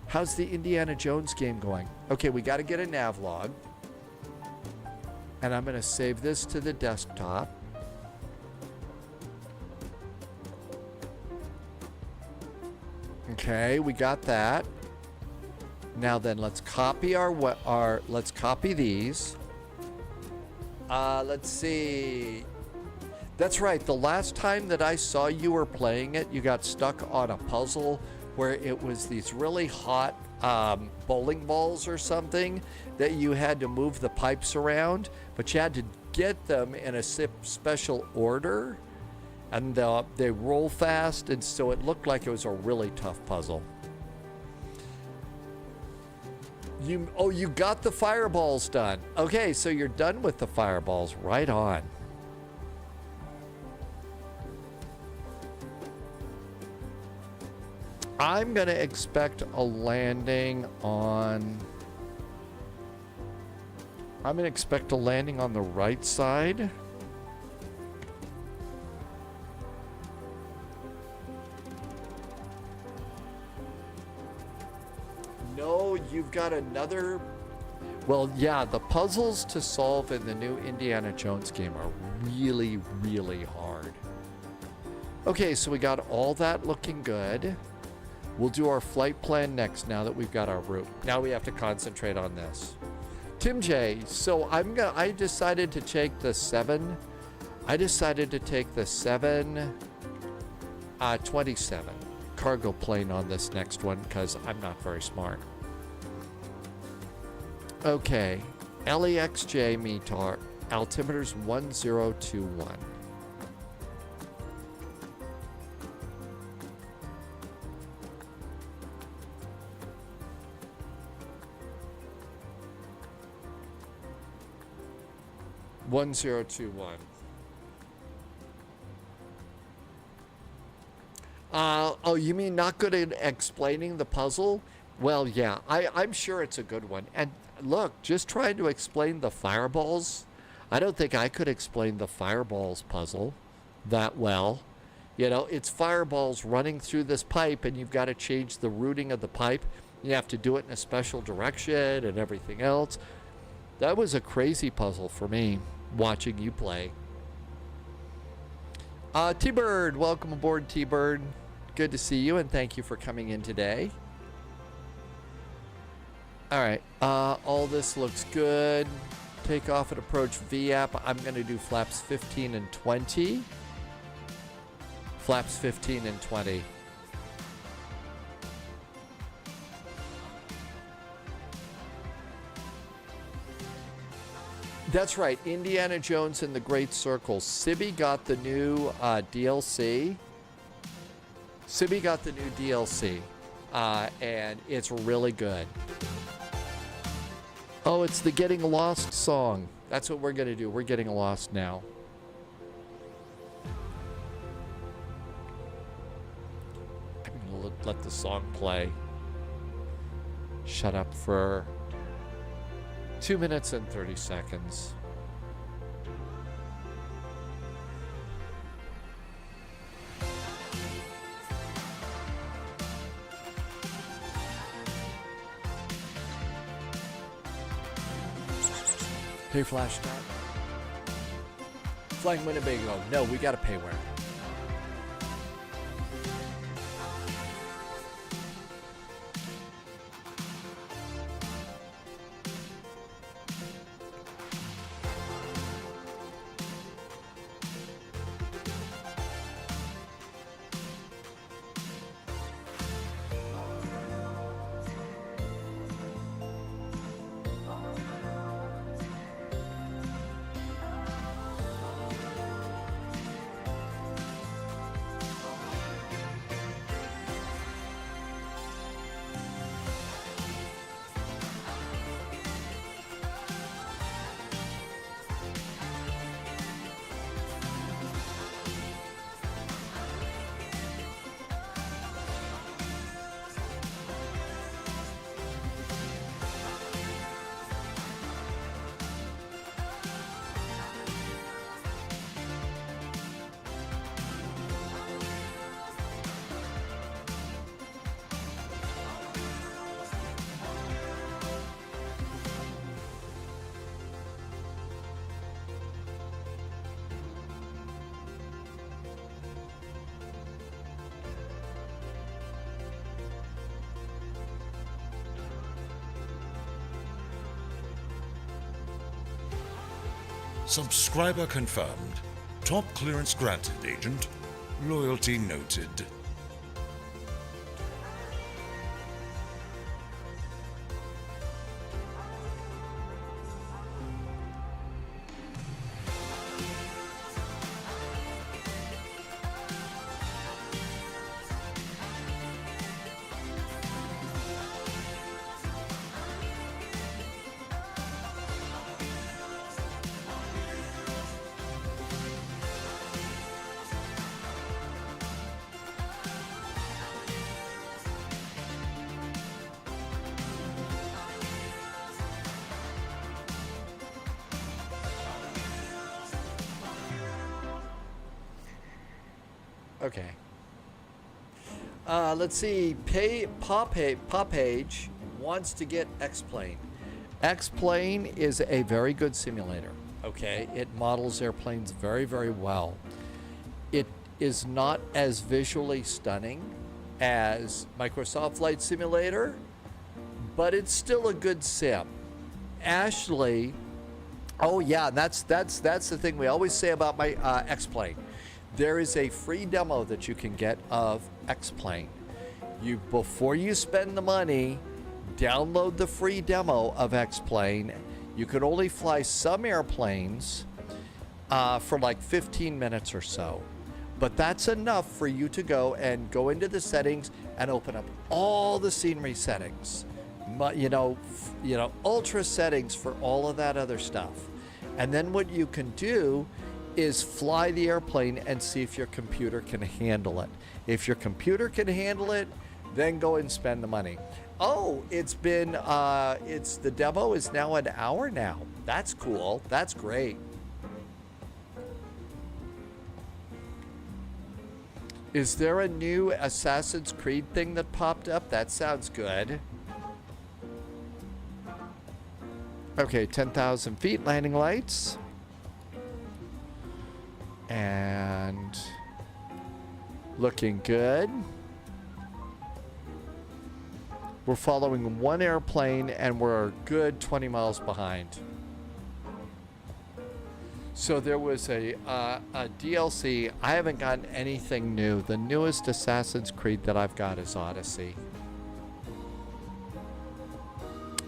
How's the Indiana Jones game going? Okay, we got to get a navlog, and I'm going to save this to the desktop. Okay, we got that. Now then, let's copy let's copy these. Let's see. That's right. The last time that I saw you were playing it, you got stuck on a puzzle where it was these really hot bowling balls or something that you had to move the pipes around, but you had to get them in a special order. And they roll fast, and so it looked like it was a really tough puzzle. You got the fireballs done. Okay, so you're done with the fireballs. Right on. I'm going to expect a landing on... I'm going to expect a landing on the right side. No, you've got another... Well, yeah, the puzzles to solve in the new Indiana Jones game are really, really hard. Okay, so we got all that looking good. We'll do our flight plan next now that we've got our route. Now we have to concentrate on this. Tim J, so I decided to take the 727 cargo plane on this next one because I'm not very smart. Okay, LEXJ METAR, altimeter's 1021. Oh, you mean not good at explaining the puzzle? Well, yeah, I'm sure it's a good one. And look, just trying to explain the fireballs, I don't think I could explain the fireballs puzzle that well. You know, it's fireballs running through this pipe, and you've got to change the routing of the pipe. You have to do it in a special direction and everything else. That was a crazy puzzle for me, watching you play. T-Bird, welcome aboard, T-Bird. Good to see you, and thank you for coming in today. All right, all this looks good. Takeoff and approach VAP. I'm going to do flaps 15 and 20. Flaps 15 and 20. That's right, Indiana Jones and the Great Circle. Sibby got the new DLC. Sibby got the new DLC, and it's really good. Oh, it's the Getting Lost song. That's what we're going to do. We're getting lost now. I'm going to let the song play. Shut up for 2 minutes and 30 seconds. Hey, Flash Top. Flying Winnebago. No, we got to pay where. Subscriber confirmed. Top clearance granted, Agent. Loyalty noted. Okay. Let's see. Page wants to get X-Plane. X-Plane is a very good simulator. Okay, it models airplanes very, very well. It is not as visually stunning as Microsoft Flight Simulator, but it's still a good sim. Ashley, oh yeah, that's the thing we always say about my X-Plane. There is a free demo that you can get of X-Plane. Before you spend the money, download the free demo of X-Plane. You can only fly some airplanes for like 15 minutes or so. But that's enough for you to go into the settings and open up all the scenery settings. Ultra settings for all of that other stuff. And then what you can do is fly the airplane and see if your computer can handle it. If your computer can handle it, then go and spend the money. Oh, the demo is now an hour now. That's cool. That's great. Is there a new Assassin's Creed thing that popped up? That sounds good. Okay, 10,000 feet, landing lights. And looking good. We're following one airplane and we're a good 20 miles behind. So there was a DLC. I haven't gotten anything new. The newest Assassin's Creed that I've got is Odyssey.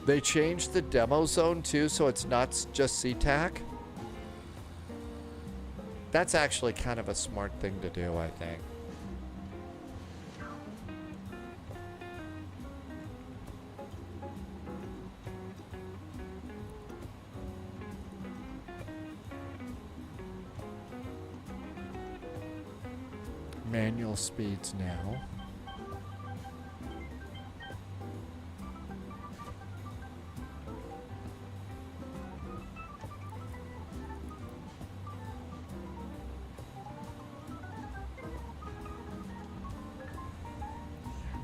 They changed the demo zone too, so it's not just SeaTac. That's actually kind of a smart thing to do, I think. Manual speeds now.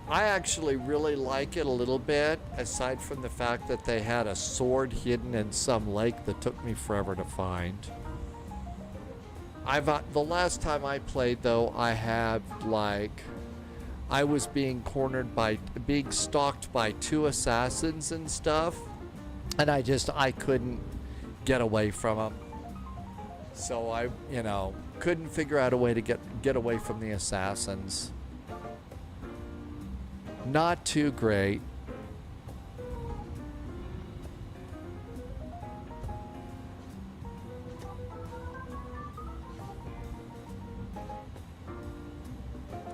I actually really like it a little bit, aside from the fact that they had a sword hidden in some lake that took me forever to find. The last time I played, though, I had, like, I was being being stalked by 2 assassins and stuff, and I couldn't get away from them. So I, couldn't figure out a way to get away from the assassins. Not too great.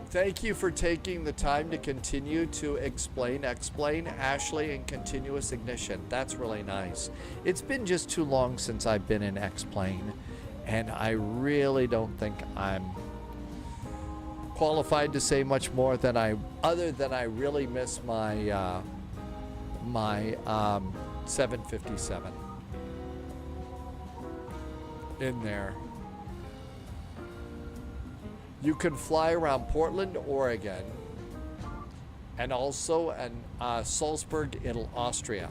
Thank you for taking the time to continue to explain Ashley and continuous ignition. That's really nice. It's been just too long since I've been in X-Plane, and I really don't think I'm qualified to say much more than other than I really miss my my 757 in there. You can fly around Portland, Oregon, and also in Salzburg, Austria.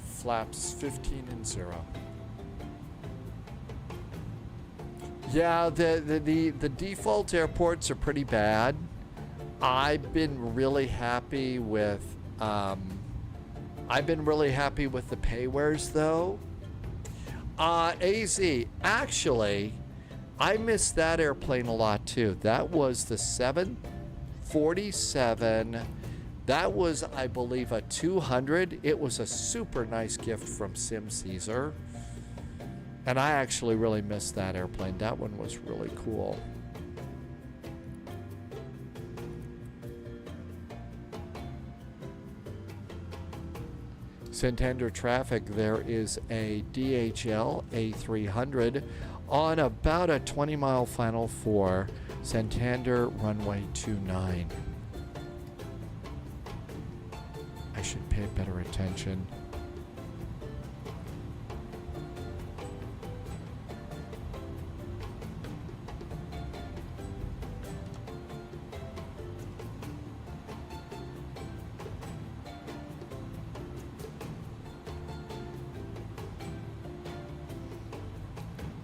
Flaps 15 and 0. Yeah, the default airports are pretty bad. I've been really happy with the paywares though. AZ, actually, I missed that airplane a lot too. That was the 747. That was, I believe, a 200. It was a super nice gift from Sim Caesar. And I actually really missed that airplane. That one was really cool. Santander traffic, there is a DHL A300 on about a 20-mile final for Santander runway 29. I should pay better attention.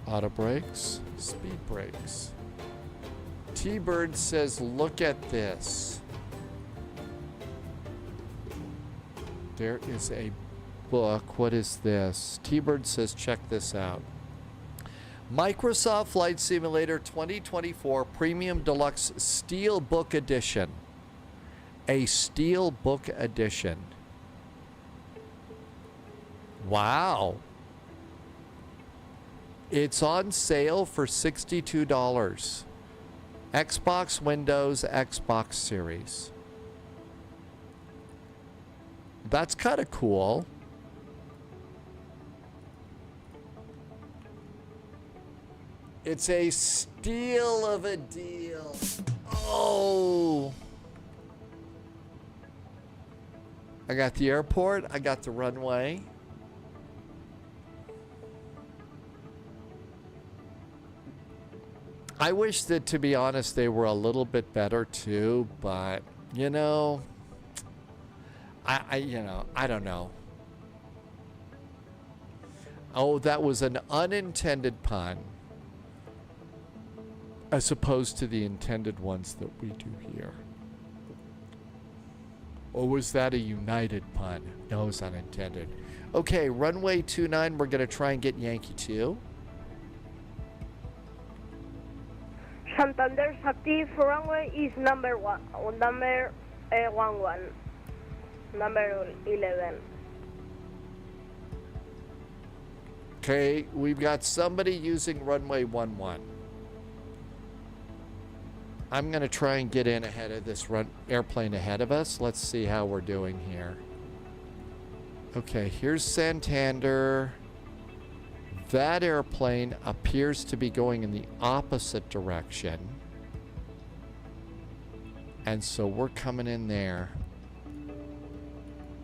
Auto brakes, speed brakes. T-Bird says, look at this. There is a book. What is this? T-Bird says, check this out. Microsoft Flight Simulator 2024 Premium Deluxe Steel Book Edition. A Steel Book Edition. Wow. It's on sale for $62. Xbox, Windows, Xbox Series. That's kind of cool. It's a steal of a deal. Oh. I got the airport. I got the runway. I wish that, to be honest, they were a little bit better too, but you know, I don't know. Oh, that was an unintended pun, as opposed to the intended ones that we do here. Or was that a united pun? No, it's unintended. Okay, runway 29, we're going to try and get Yankee 2. Santander's active runway is number 11. Number 11. Okay, we've got somebody using runway 11. I'm going to try and get in ahead of this airplane ahead of us. Let's see how we're doing here. Okay, here's Santander. That airplane appears to be going in the opposite direction. And so we're coming in there.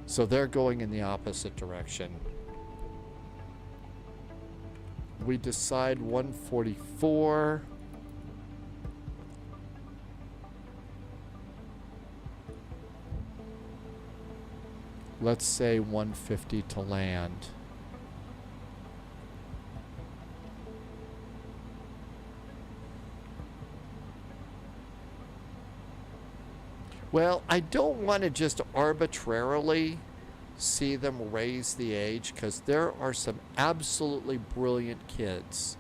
So they're going in the opposite direction. We decide 144. Let's say 150 to land. Well, I don't want to just arbitrarily see them raise the age, because there are some absolutely brilliant kids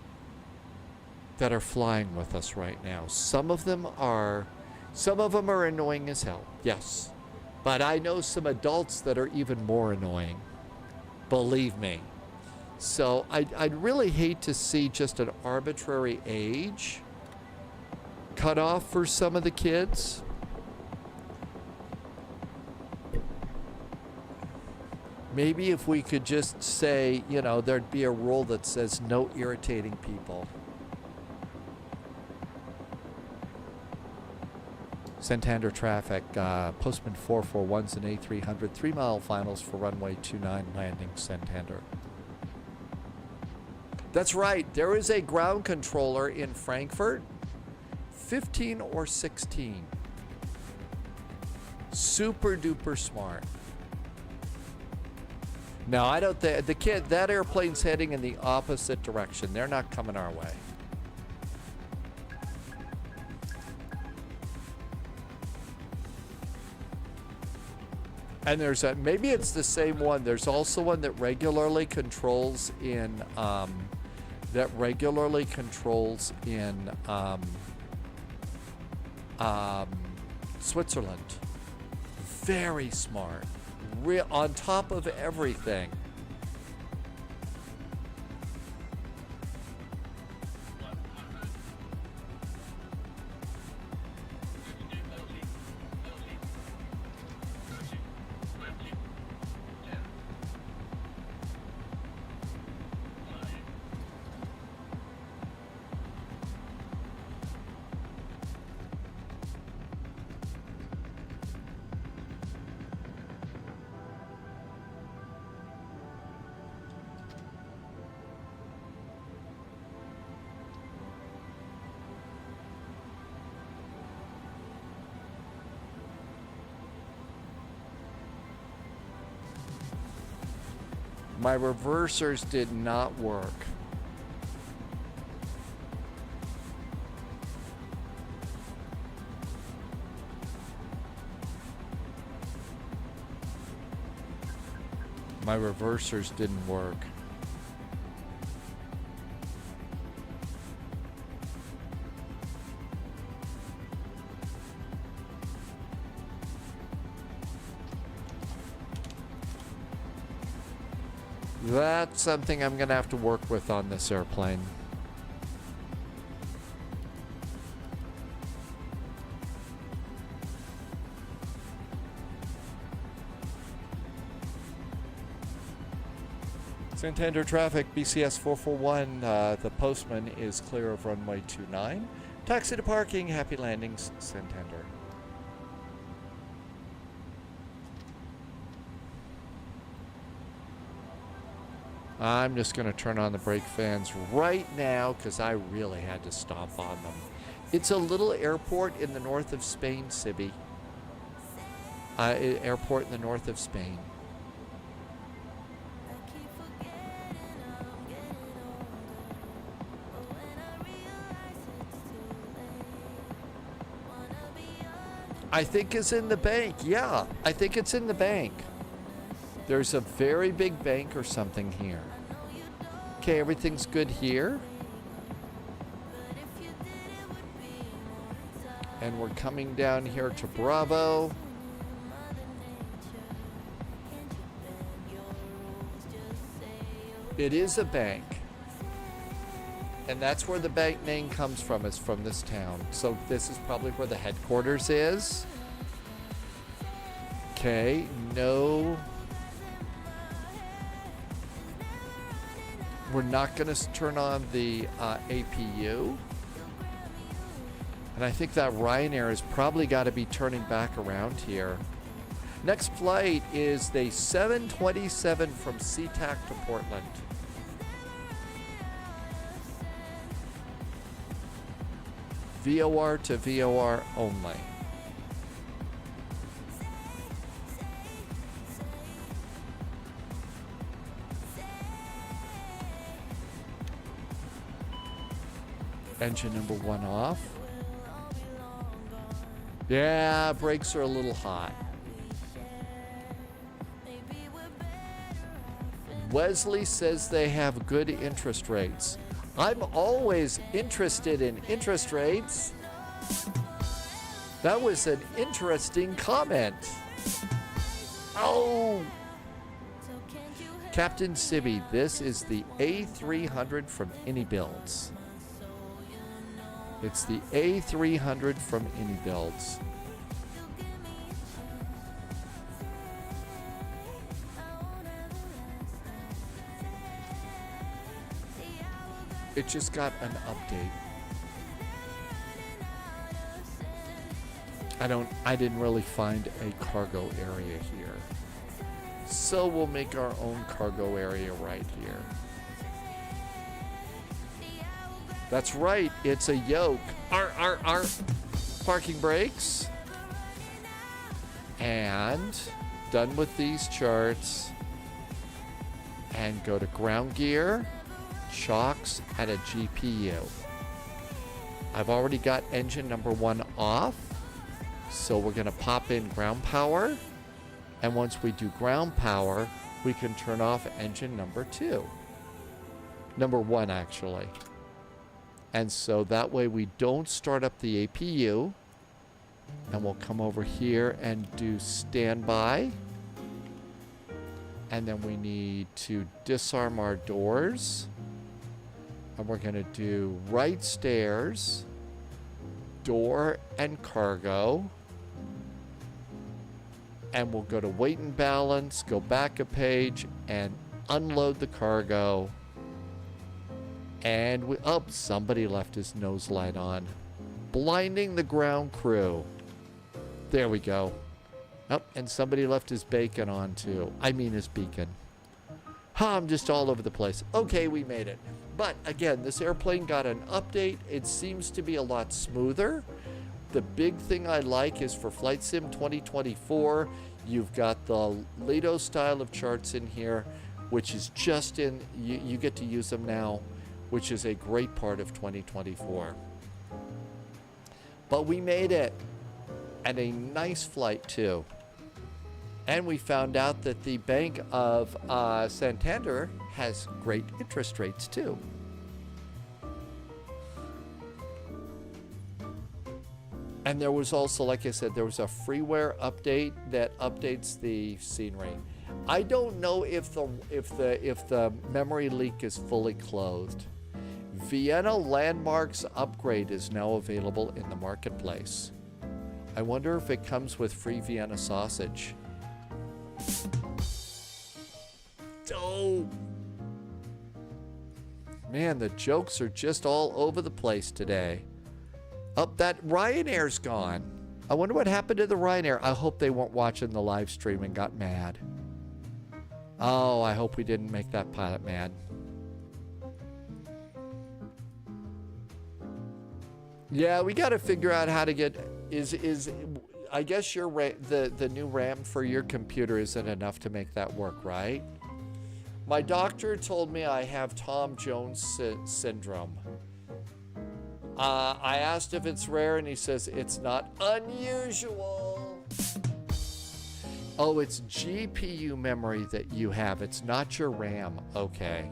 that are flying with us right now. Some of them are annoying as hell, yes. But I know some adults that are even more annoying, believe me. So I'd really hate to see just an arbitrary age cut off for some of the kids. Maybe if we could just say, you know, there'd be a rule that says no irritating people. Santander traffic, Postman 441's an A300, 3-mile finals for runway 29 landing Santander. That's right, there is a ground controller in Frankfurt, 15 or 16. Super duper smart. No, I don't think that airplane's heading in the opposite direction. They're not coming our way. And there's maybe it's the same one. There's also one that regularly controls in Switzerland. Very smart. On top of everything. My reversers did not work. My reversers didn't work. That's something I'm going to have to work with on this airplane. Santander traffic, BCS 441. The postman is clear of runway 29. Taxi to parking. Happy landings, Santander. I'm just going to turn on the brake fans right now because I really had to stop on them. It's a little airport in the north of Spain, Sibby. Airport in the north of Spain. I think it's in the bank. Yeah, I think it's in the bank. There's a very big bank or something here. Okay, everything's good here. And we're coming down here to Bravo. It is a bank. And that's where the bank name comes from, is from this town. So this is probably where the headquarters is. Okay, no. We're not going to turn on the APU. And I think that Ryanair has probably got to be turning back around here. Next flight is the 727 from SeaTac to Portland. VOR to VOR only. Engine number 1 off. Yeah, brakes are a little hot. Wesley says they have good interest rates. I'm always interested in interest rates. That was an interesting comment. Oh! Captain Sibby, this is the A300 from iniBuilds. It's the A300 from iniBuilds. It just got an update. I didn't really find a cargo area here. So we'll make our own cargo area right here. That's right, it's a yoke. Our parking brakes. And done with these charts. And go to ground gear, chocks, and a GPU. I've already got engine number 1 off. So we're gonna pop in ground power. And once we do ground power, we can turn off engine number 2. Number 1, actually. And so that way we don't start up the APU. And we'll come over here and do standby. And then we need to disarm our doors. And we're going to do right stairs, door, and cargo. And we'll go to weight and balance, go back a page, and unload the cargo. And somebody left his nose light on. Blinding the ground crew. There we go. Oh, and somebody left his bacon on too. I mean his beacon. I'm just all over the place. Okay, we made it. But again, this airplane got an update. It seems to be a lot smoother. The big thing I like is for Flight Sim 2024, you've got the Lato style of charts in here, which is just in, you get to use them now, which is a great part of 2024. But we made it, and a nice flight too. And we found out that the Bank of Santander has great interest rates too. And there was also, like I said, there was a freeware update that updates the scenery. I don't know if the memory leak is fully clothed. Vienna Landmarks upgrade is now available in the marketplace. I wonder if it comes with free Vienna sausage. Oh. Man, the jokes are just all over the place today. Oh, that Ryanair's gone. I wonder what happened to the Ryanair. I hope they weren't watching the live stream and got mad. Oh, I hope we didn't make that pilot mad. Yeah, we got to figure out how to get... I guess your the new RAM for your computer isn't enough to make that work, right? My doctor told me I have Tom Jones syndrome. I asked if it's rare, and he says it's not unusual. Oh, it's GPU memory that you have. It's not your RAM. Okay.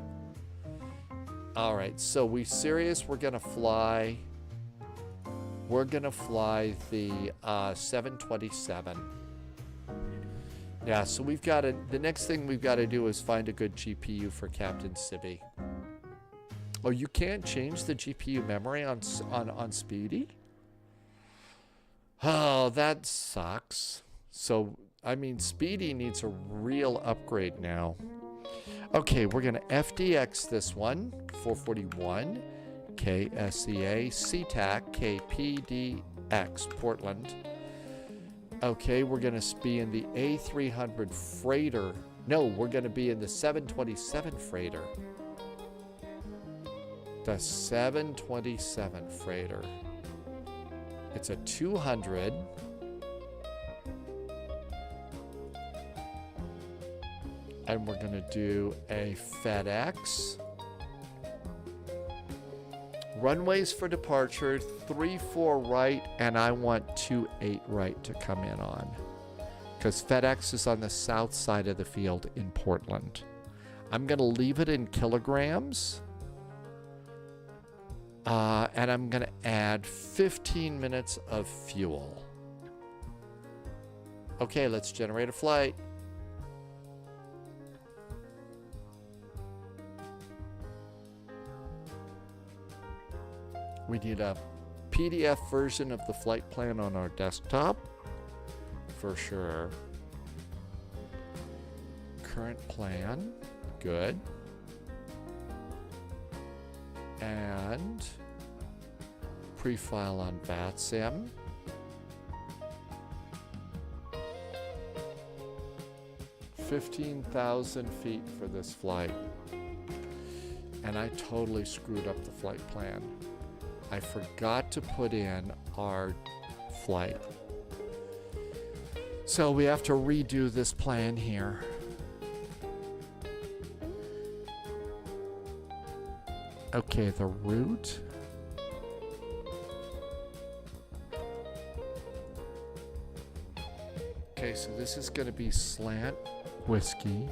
All right. So we serious? We're gonna fly. We're gonna fly the 727. Yeah. So we've got to. The next thing we've got to do is find a good GPU for Captain Sibby. Oh, you can't change the GPU memory on Speedy? Oh, that sucks. So, I mean, Speedy needs a real upgrade now. Okay, we're going to FDX this one, 441, KSEA, SeaTac, KPDX, Portland. Okay, we're going to be in the A300 freighter. No, we're going to be in the 727 freighter. The 727 freighter. It's a 200. And we're going to do a FedEx. Runways for departure, 34 right, and I want 28 right to come in on. Because FedEx is on the south side of the field in Portland. I'm going to leave it in kilograms. And I'm going to add 15 minutes of fuel. Okay, let's generate a flight. We need a PDF version of the flight plan on our desktop, for sure. Current plan, good. And pre-file on VATSIM. $15,000 feet for this flight. And I totally screwed up the flight plan. I forgot to put in our flight. So we have to redo this plan here. Okay, the route. Okay, so this is going to be slant whiskey.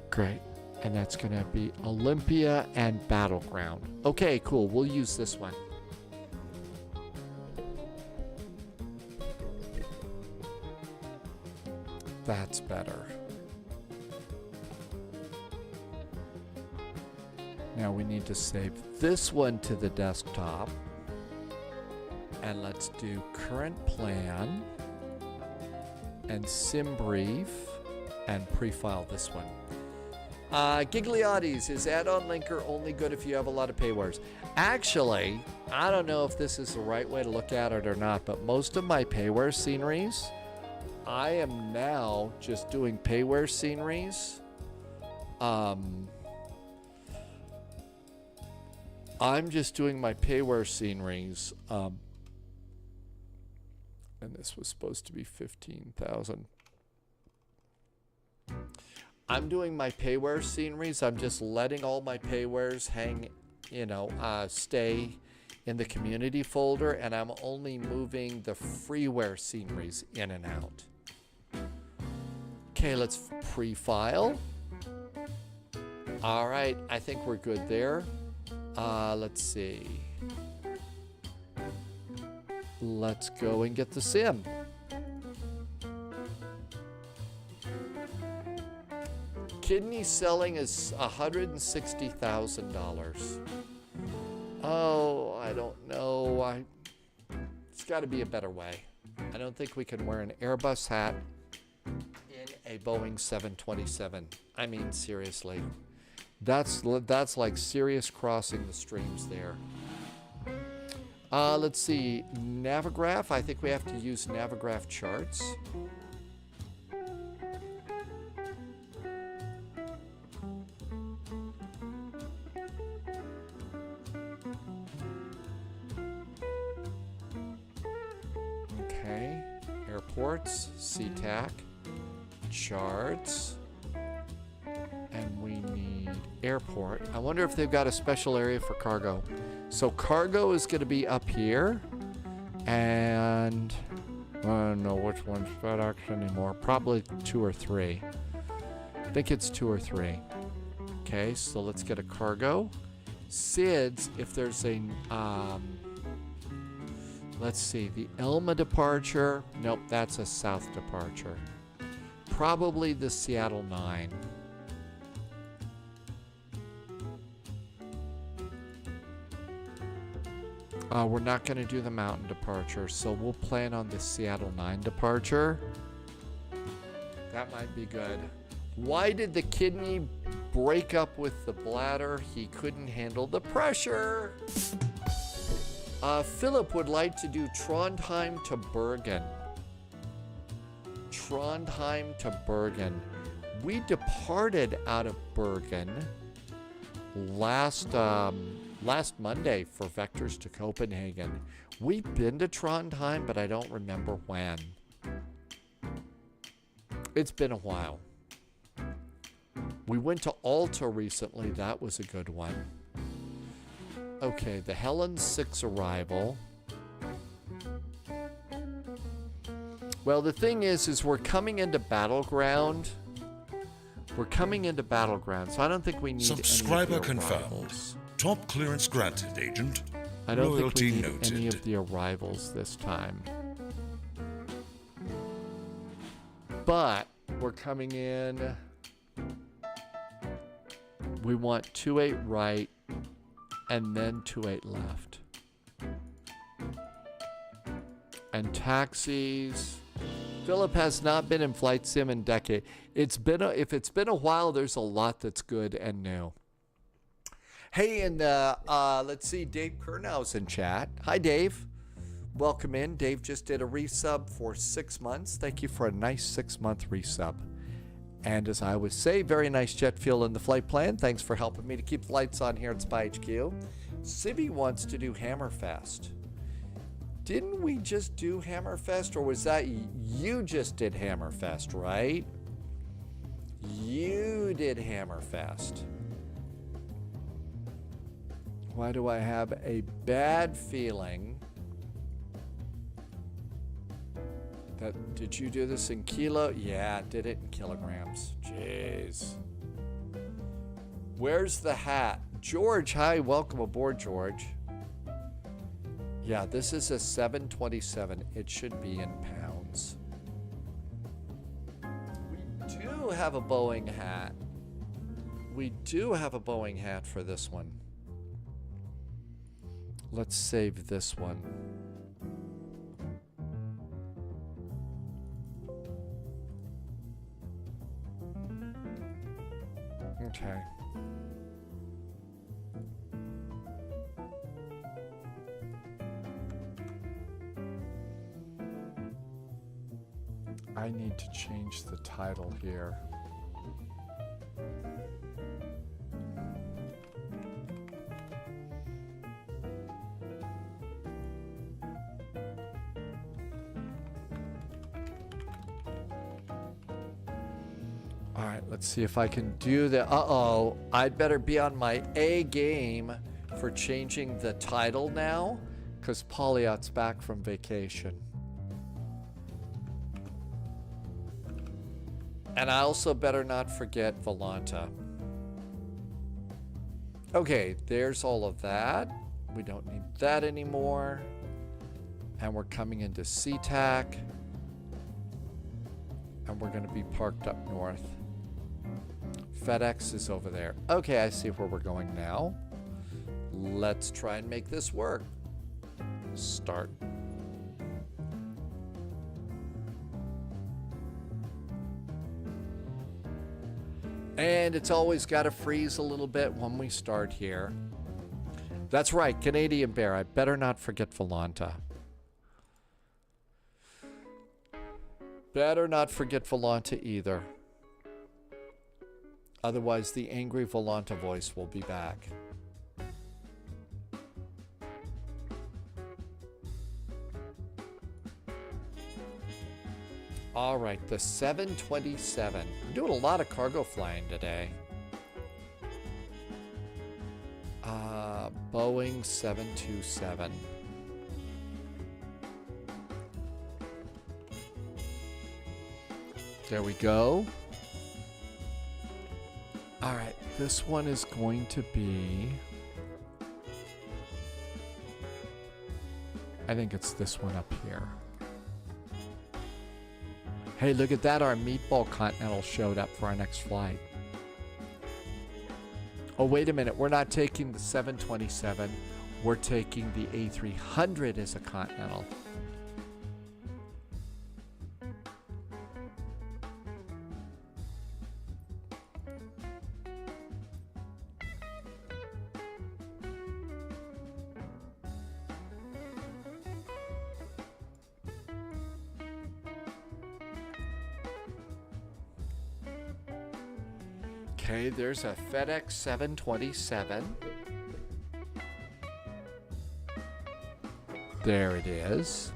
Great. And that's going to be Olympia and Battleground. Okay, cool. We'll use this one. That's better. Now we need to save this one to the desktop. And let's do current plan and sim brief and pre-file this one. Gigliotti's, is add-on linker only good if you have a lot of paywares? Actually, I don't know if this is the right way to look at it or not, but most of my payware sceneries, I am now just doing payware sceneries. I'm just doing my payware sceneries. And this was supposed to be 15,000. I'm doing my payware sceneries. I'm just letting all my paywares hang, stay in the community folder, and I'm only moving the freeware sceneries in and out. Okay, let's pre-file. All right, I think we're good there. Let's see. Let's go and get the sim. Kidney selling is $160,000. Oh, I don't know. It's got to be a better way. I don't think we can wear an Airbus hat in a Boeing 727. I mean, seriously. That's like serious crossing the streams there. Let's see. Navigraph. I think we have to use Navigraph charts. Airports, SeaTac, charts, and we need airport. I wonder if they've got a special area for cargo. So cargo is going to be up here, and I don't know which one's FedEx anymore. Probably 2 or 3. I think it's 2 or 3. Okay, so let's get a cargo. SIDS, if there's a let's see, the Elma departure. Nope, that's a south departure. Probably the Seattle 9. We're not going to do the mountain departure, so we'll plan on the Seattle 9 departure. That might be good. Why did the kidney break up with the bladder? He couldn't handle the pressure. Philip would like to do Trondheim to Bergen. Trondheim to Bergen. We departed out of Bergen last Monday for Vectors to Copenhagen. We've been to Trondheim, but I don't remember when. It's been a while. We went to Alta recently. That was a good one. Okay, the Helen 6 arrival. Well, the thing is we're coming into Battleground. We're coming into Battleground, so I don't think we need Subscriber any of the confirmed. arrivals. Top clearance granted, Agent. I don't Loyalty think we need any noted. of the arrivals this time. But we're coming in. We want 28 right and then 28 left. And taxis. Philip has not been in Flight Sim in a decade. If it's been a while, there's a lot that's good and new. Hey, and let's see, Dave Kernow's in chat. Hi, Dave. Welcome in. Dave just did a resub for 6 months. Thank you for a nice 6-month resub. And as I always say, very nice jet fuel in the flight plan. Thanks for helping me to keep the lights on here at Spy HQ. Sibby wants to do Hammerfest. Didn't we just do Hammerfest, or was that you just did Hammerfest, right? You did Hammerfest. Why do I have a bad feeling that, did you do this in kilo? Yeah, I did it in kilograms. Jeez. Where's the hat? George, hi, welcome aboard, George. Yeah, this is a 727. It should be in pounds. We do have a Boeing hat. We do have a Boeing hat for this one. Let's save this one. Okay. I need to change the title here. All right, let's see if I can do the, uh-oh, I'd better be on my A game for changing the title now, because Polyot's back from vacation. And I also better not forget Volanta. Okay, there's all of that. We don't need that anymore. And we're coming into SeaTac. And we're going to be parked up north. FedEx is over there. Okay, I see where we're going now. Let's try and make this work. Start. And it's always got to freeze a little bit when we start here. That's right, Canadian Bear. I better not forget Volanta. Better not forget Volanta either. Otherwise, the angry Volanta voice will be back. All right, the 727. I'm doing a lot of cargo flying today. Boeing 727. There we go. All right, this one is going to be... I think it's this one up here. Hey, look at that. Our Meatball Continental showed up for our next flight. Oh, wait a minute. We're not taking the 727. We're taking the A300 as a Continental. Okay, there's a FedEx 727. There it is.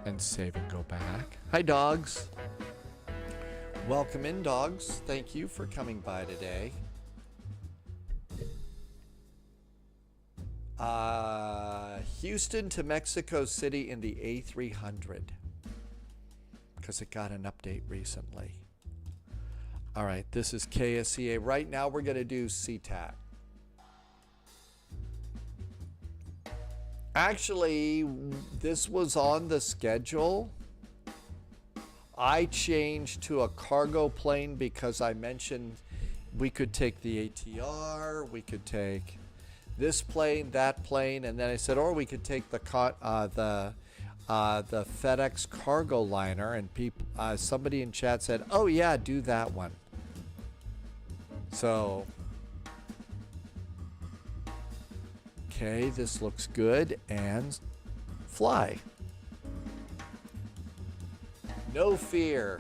And save and go back. Hi, dogs. Welcome in, dogs. Thank you for coming by today. Houston to Mexico City in the A300. Because it got an update recently. All right, this is KSCA. Right now we're going to do SeaTac. Actually, this was on the schedule. I changed to a cargo plane because I mentioned we could take the ATR, we could take this plane, that plane, and then I said, or we could take the FedEx cargo liner, and somebody in chat said, oh yeah, do that one. So, okay, this looks good, and fly. No fear.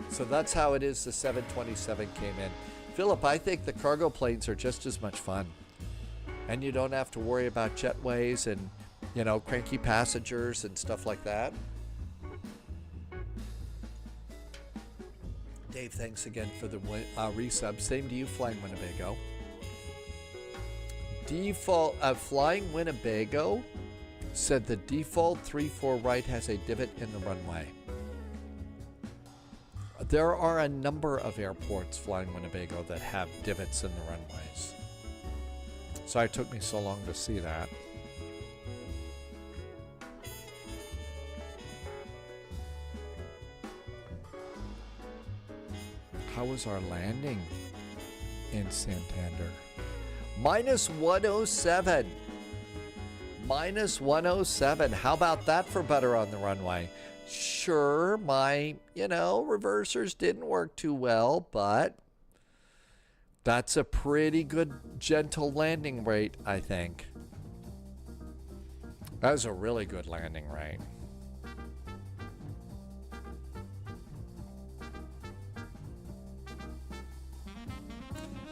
So that's how it is the 727 came in. Philip, I think the cargo planes are just as much fun. And you don't have to worry about jetways and, you know, cranky passengers and stuff like that. Dave, thanks again for the resub. Same to you, Flying Winnebago. Default, Flying Winnebago said the default 3-4 right has a divot in the runway. There are a number of airports, Flying Winnebago, that have divots in the runways. So it took me so long to see that. How was our landing in Santander? Minus 107. Minus 107. How about that for better on the runway? Sure, my, reversers didn't work too well, but that's a pretty good gentle landing rate, I think. That was a really good landing rate.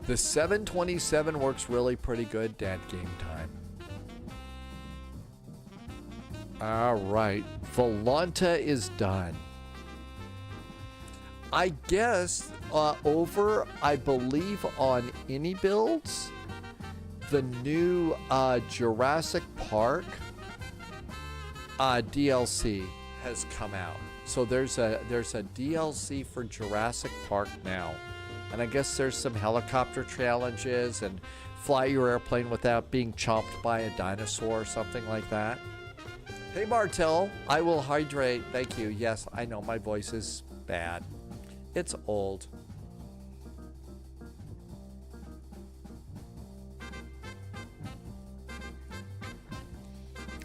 The 727 works really pretty good, Dad Game Time. All right, Volanta is done. I guess over, I believe, on iniBuilds, the new Jurassic Park DLC has come out. So there's a DLC for Jurassic Park now. And I guess there's some helicopter challenges and fly your airplane without being chomped by a dinosaur or something like that. Hey Martel, I will hydrate. Thank you. Yes, I know my voice is bad. It's old.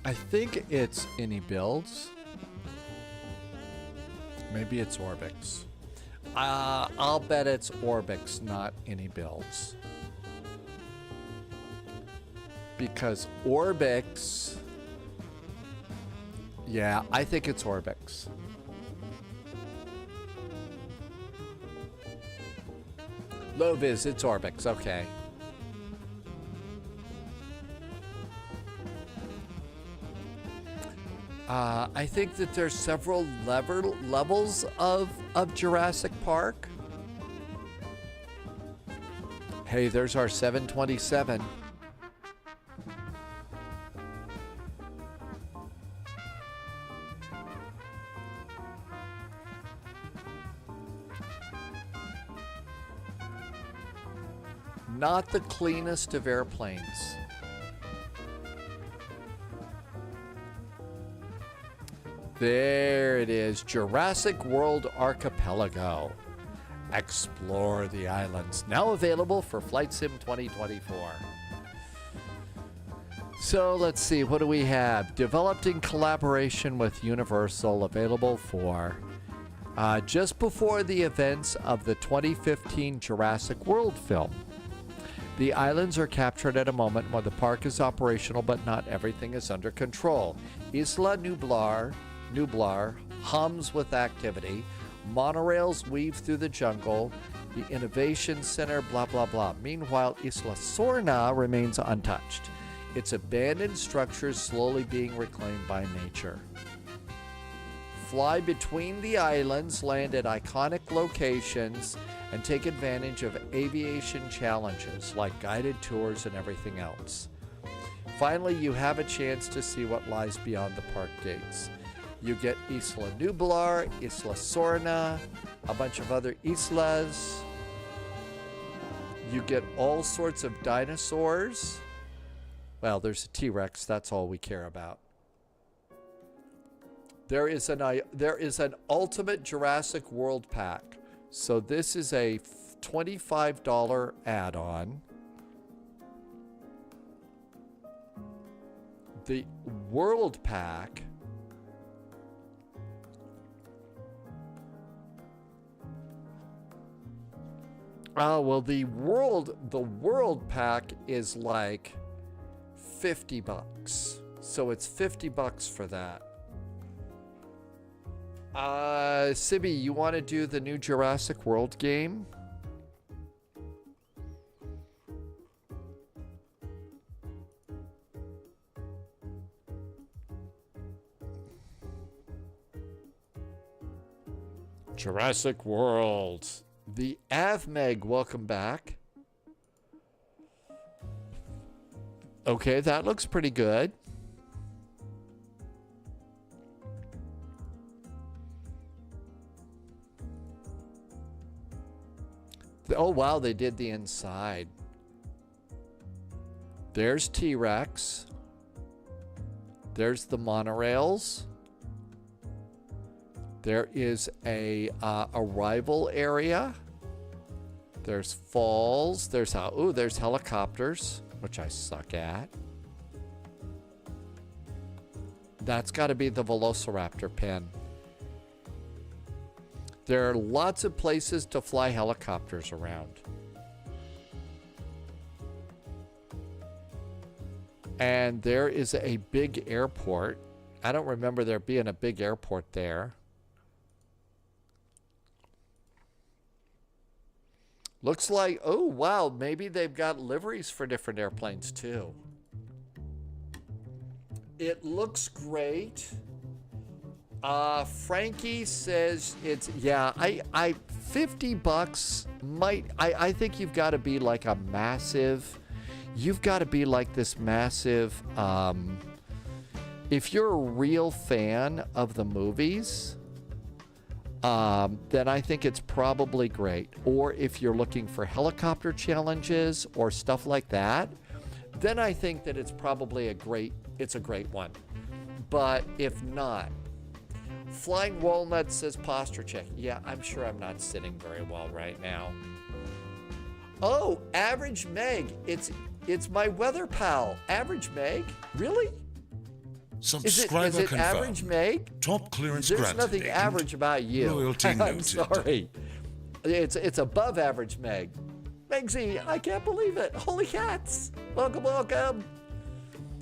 I think it's iniBuilds. Maybe it's Orbix. I'll bet it's Orbix, not iniBuilds. Because Orbix... Yeah, I think it's Orbix. Low vis, it's Orbix, okay. I think that there's several levels of Jurassic Park. Hey, there's our 727. Not the cleanest of airplanes. There it is, Jurassic World Archipelago. Explore the islands. Now available for Flight Sim 2024. So let's see, what do we have? Developed in collaboration with Universal, available for just before the events of the 2015 Jurassic World film. The islands are captured at a moment when the park is operational, but not everything is under control. Isla Nublar hums with activity. Monorails weave through the jungle. The Innovation Center, blah, blah, blah. Meanwhile, Isla Sorna remains untouched. Its abandoned structures slowly being reclaimed by nature. Fly between the islands, land at iconic locations, and take advantage of aviation challenges like guided tours and everything else. Finally, you have a chance to see what lies beyond the park gates. You get Isla Nublar, Isla Sorna, a bunch of other islas. You get all sorts of dinosaurs. Well, there's a T-Rex, that's all we care about. There is an Ultimate Jurassic World pack. So this is a $25 add-on. The World Pack well, the World Pack is like $50. So it's $50 for that. Sibby, you want to do the new Jurassic World game? Jurassic World. The AvMeg, welcome back. Okay, that looks pretty good. Oh, wow, they did the inside. There's T-Rex. There's the monorails. There is a arrival area. There's falls. There's helicopters, which I suck at. That's got to be the Velociraptor pin. There are lots of places to fly helicopters around. And there is a big airport. I don't remember there being a big airport there. Looks like, oh, wow, maybe they've got liveries for different airplanes too. It looks great. Frankie says it's, yeah, I $50 might, I think you've got to be like a massive, you've got to be like this massive, if you're a real fan of the movies, then I think it's probably great. Or if you're looking for helicopter challenges or stuff like that, then I think that it's probably a great one. But if not, Flying Walnut says posture check. Yeah, I'm sure I'm not sitting very well right now. Oh, Average Meg. It's my weather pal. Average Meg? Really? Subscriber is it confirmed. Average Meg? Top clearance There's granted. nothing agent. average about you. Loyalty I'm noted. sorry. It's above Average Meg. Megsy, I can't believe it. Holy cats. Welcome, welcome.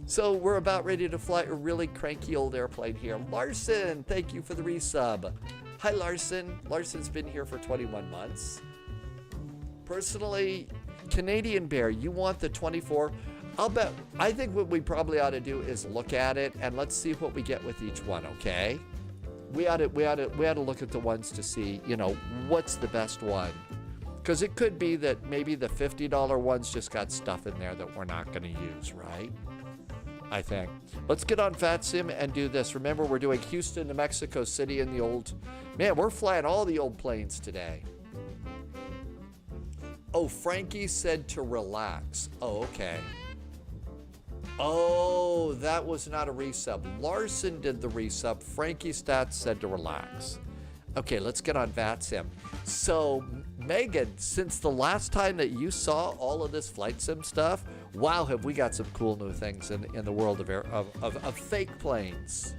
So we're about ready to fly a really cranky old airplane here. Larson, thank you for the resub. Hi, Larson. Larson's been here for 21 months. Personally, Canadian Bear, you want the 24? I think what we probably ought to do is look at it and let's see what we get with each one, okay? We ought to look at the ones to see, you know, what's the best one. Because it could be that maybe the $50 ones just got stuff in there that we're not going to use, right? I think. Let's get on VATSIM and do this. Remember, we're doing Houston to Mexico City in the old... Man, we're flying all the old planes today. Oh, Frankie said to relax. Oh, okay. Oh, that was not a resub. Larson did the resub. Frankie Stats said to relax. Okay, let's get on VATSIM. So, Megan, since the last time that you saw all of this flight sim stuff, wow, have we got some cool new things in the world of fake planes.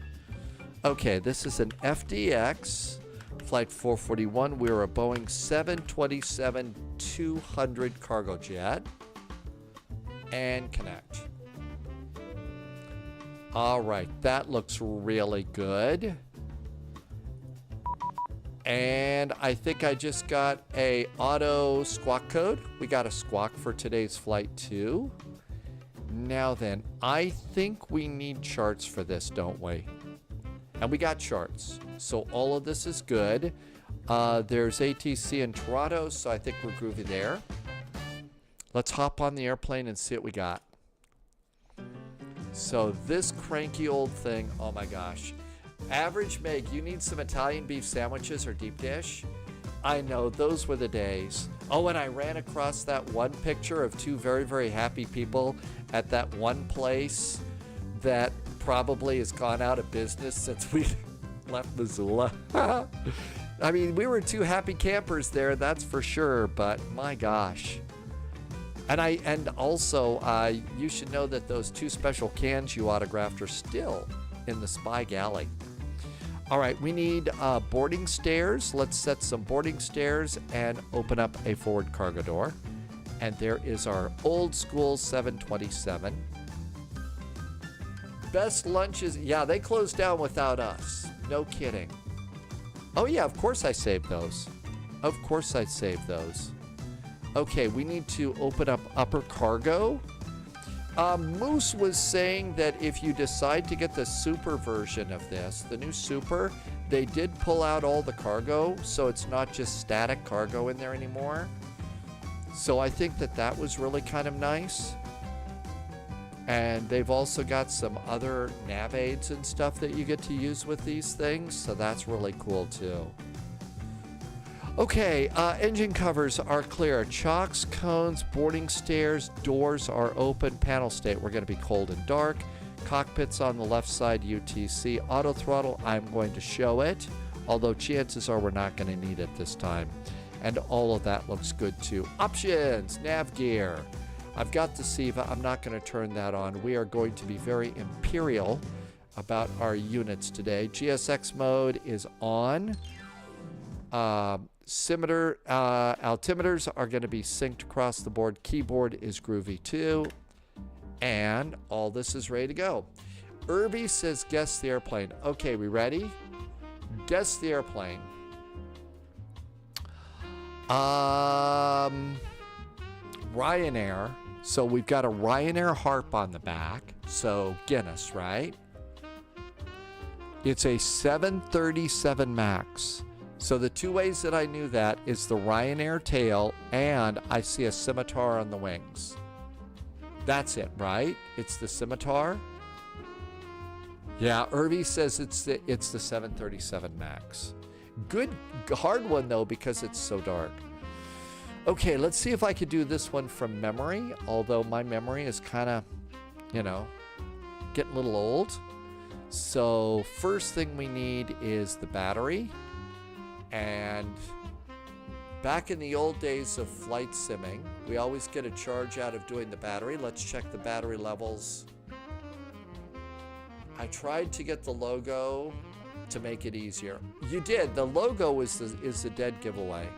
Okay, this is an FDX Flight 441. We're a Boeing 727-200 cargo jet. and connect. All right, that looks really good. And I think I just got a auto squawk code. We got a squawk for today's flight too. Now then, I think we need charts for this, don't we? And we got charts. So all of this is good. There's ATC in Toronto, so I think we're groovy there. Let's hop on the airplane and see what we got. So this cranky old thing, oh my gosh. Average Meg, you need some Italian beef sandwiches or deep dish? I know, those were the days. Oh, and I ran across that one picture of two very, very happy people at that one place that probably has gone out of business since we left Missoula. I mean, we were two happy campers there, that's for sure, but my gosh. And also, you should know that those two special cans you autographed are still in the spy galley. All right, we need boarding stairs. Let's set some boarding stairs and open up a forward cargo door. And there is our old school 727. Best lunches, yeah, they closed down without us. No kidding. Oh yeah, of course I saved those. Of course I saved those. Okay, we need to open up upper cargo. Moose was saying that if you decide to get the super version of this, the new super, they did pull out all the cargo, so it's not just static cargo in there anymore. So I think that that was really kind of nice. And they've also got some other nav aids and stuff that you get to use with these things, so that's really cool too. Okay, engine covers are clear. Chocks, cones, boarding stairs, doors are open. Panel state, we're going to be cold and dark. Cockpit's on the left side, UTC. Auto throttle, I'm going to show it, although chances are we're not going to need it this time. And all of that looks good too. Options, nav gear. I've got the SIVA. I'm not going to turn that on. We are going to be very imperial about our units today. GSX mode is on. Altimeters are going to be synced across the board. Keyboard is groovy too. And all this is ready to go. Irby says guess the airplane. Okay, we ready? Guess the airplane. Ryanair. So we've got a Ryanair harp on the back. So Guinness, right? It's a 737 MAX. So the two ways that I knew that is the Ryanair tail and I see a scimitar on the wings. That's it, right? It's the scimitar. Yeah, Irby says it's the 737 MAX. Good, hard one though because it's so dark. Okay, let's see if I could do this one from memory, although my memory is kind of, getting a little old. So first thing we need is the battery. And back in the old days of flight simming, we always get a charge out of doing the battery. Let's check the battery levels. I tried to get the logo to make it easier. You did. The logo is the dead giveaway.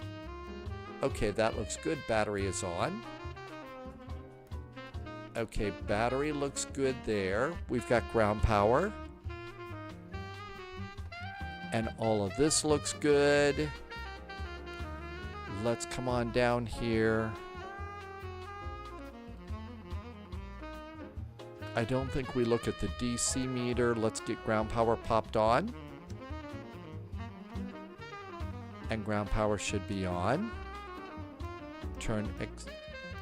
Okay, that looks good. Battery is on. Okay, battery looks good there. We've got ground power. And all of this looks good. Let's come on down here. I don't think we look at the DC meter. Let's get ground power popped on. And ground power should be on. Turn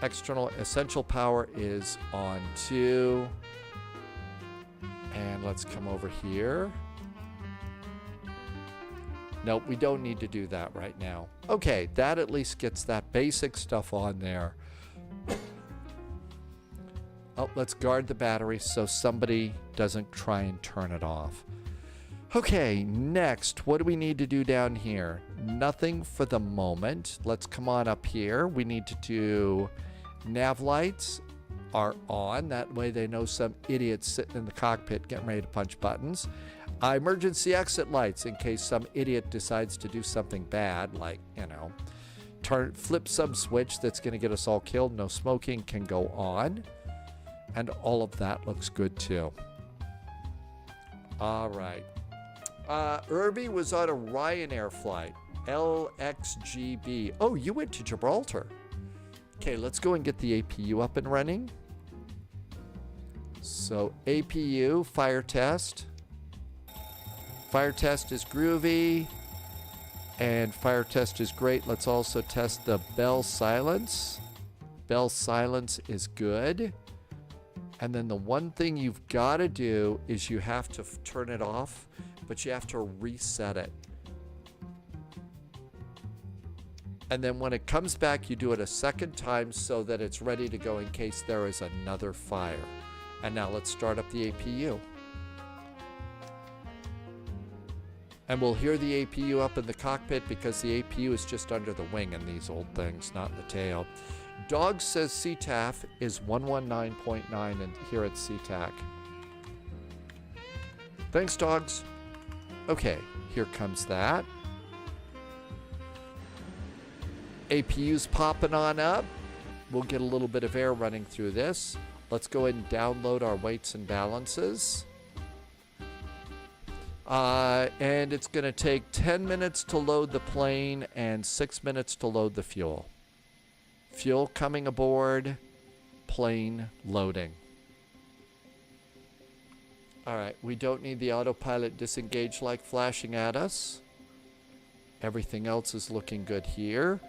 external essential power is on too. And let's come over here. Nope, we don't need to do that right now. Okay, that at least gets that basic stuff on there. Oh, let's guard the battery so somebody doesn't try and turn it off. Okay, next, what do we need to do down here? Nothing for the moment. Let's come on up here. We need to do nav lights are on. That way they know some idiot's sitting in the cockpit getting ready to punch buttons. Emergency exit lights in case some idiot decides to do something bad, like, flip some switch that's going to get us all killed. No smoking can go on. And all of that looks good too. All right. Irby was on a Ryanair flight. LXGB. Oh, you went to Gibraltar. Okay, let's go and get the APU up and running. So APU, fire test. Fire test is groovy. And fire test is great. Let's also test the bell silence. Bell silence is good. And then the one thing you've got to do is you have to turn it off, but you have to reset it. And then when it comes back, you do it a second time so that it's ready to go in case there is another fire. And now let's start up the APU. And we'll hear the APU up in the cockpit because the APU is just under the wing in these old things, not in the tail. Dog says CTAF is 119.9 and here at CTAC. Thanks, dogs. Okay, here comes that. APU's popping on up. We'll get a little bit of air running through this. Let's go ahead and download our weights and balances. And it's going to take 10 minutes to load the plane and 6 minutes to load the fuel. Fuel coming aboard, plane loading. All right, we don't need the autopilot disengage light flashing at us. Everything else is looking good here.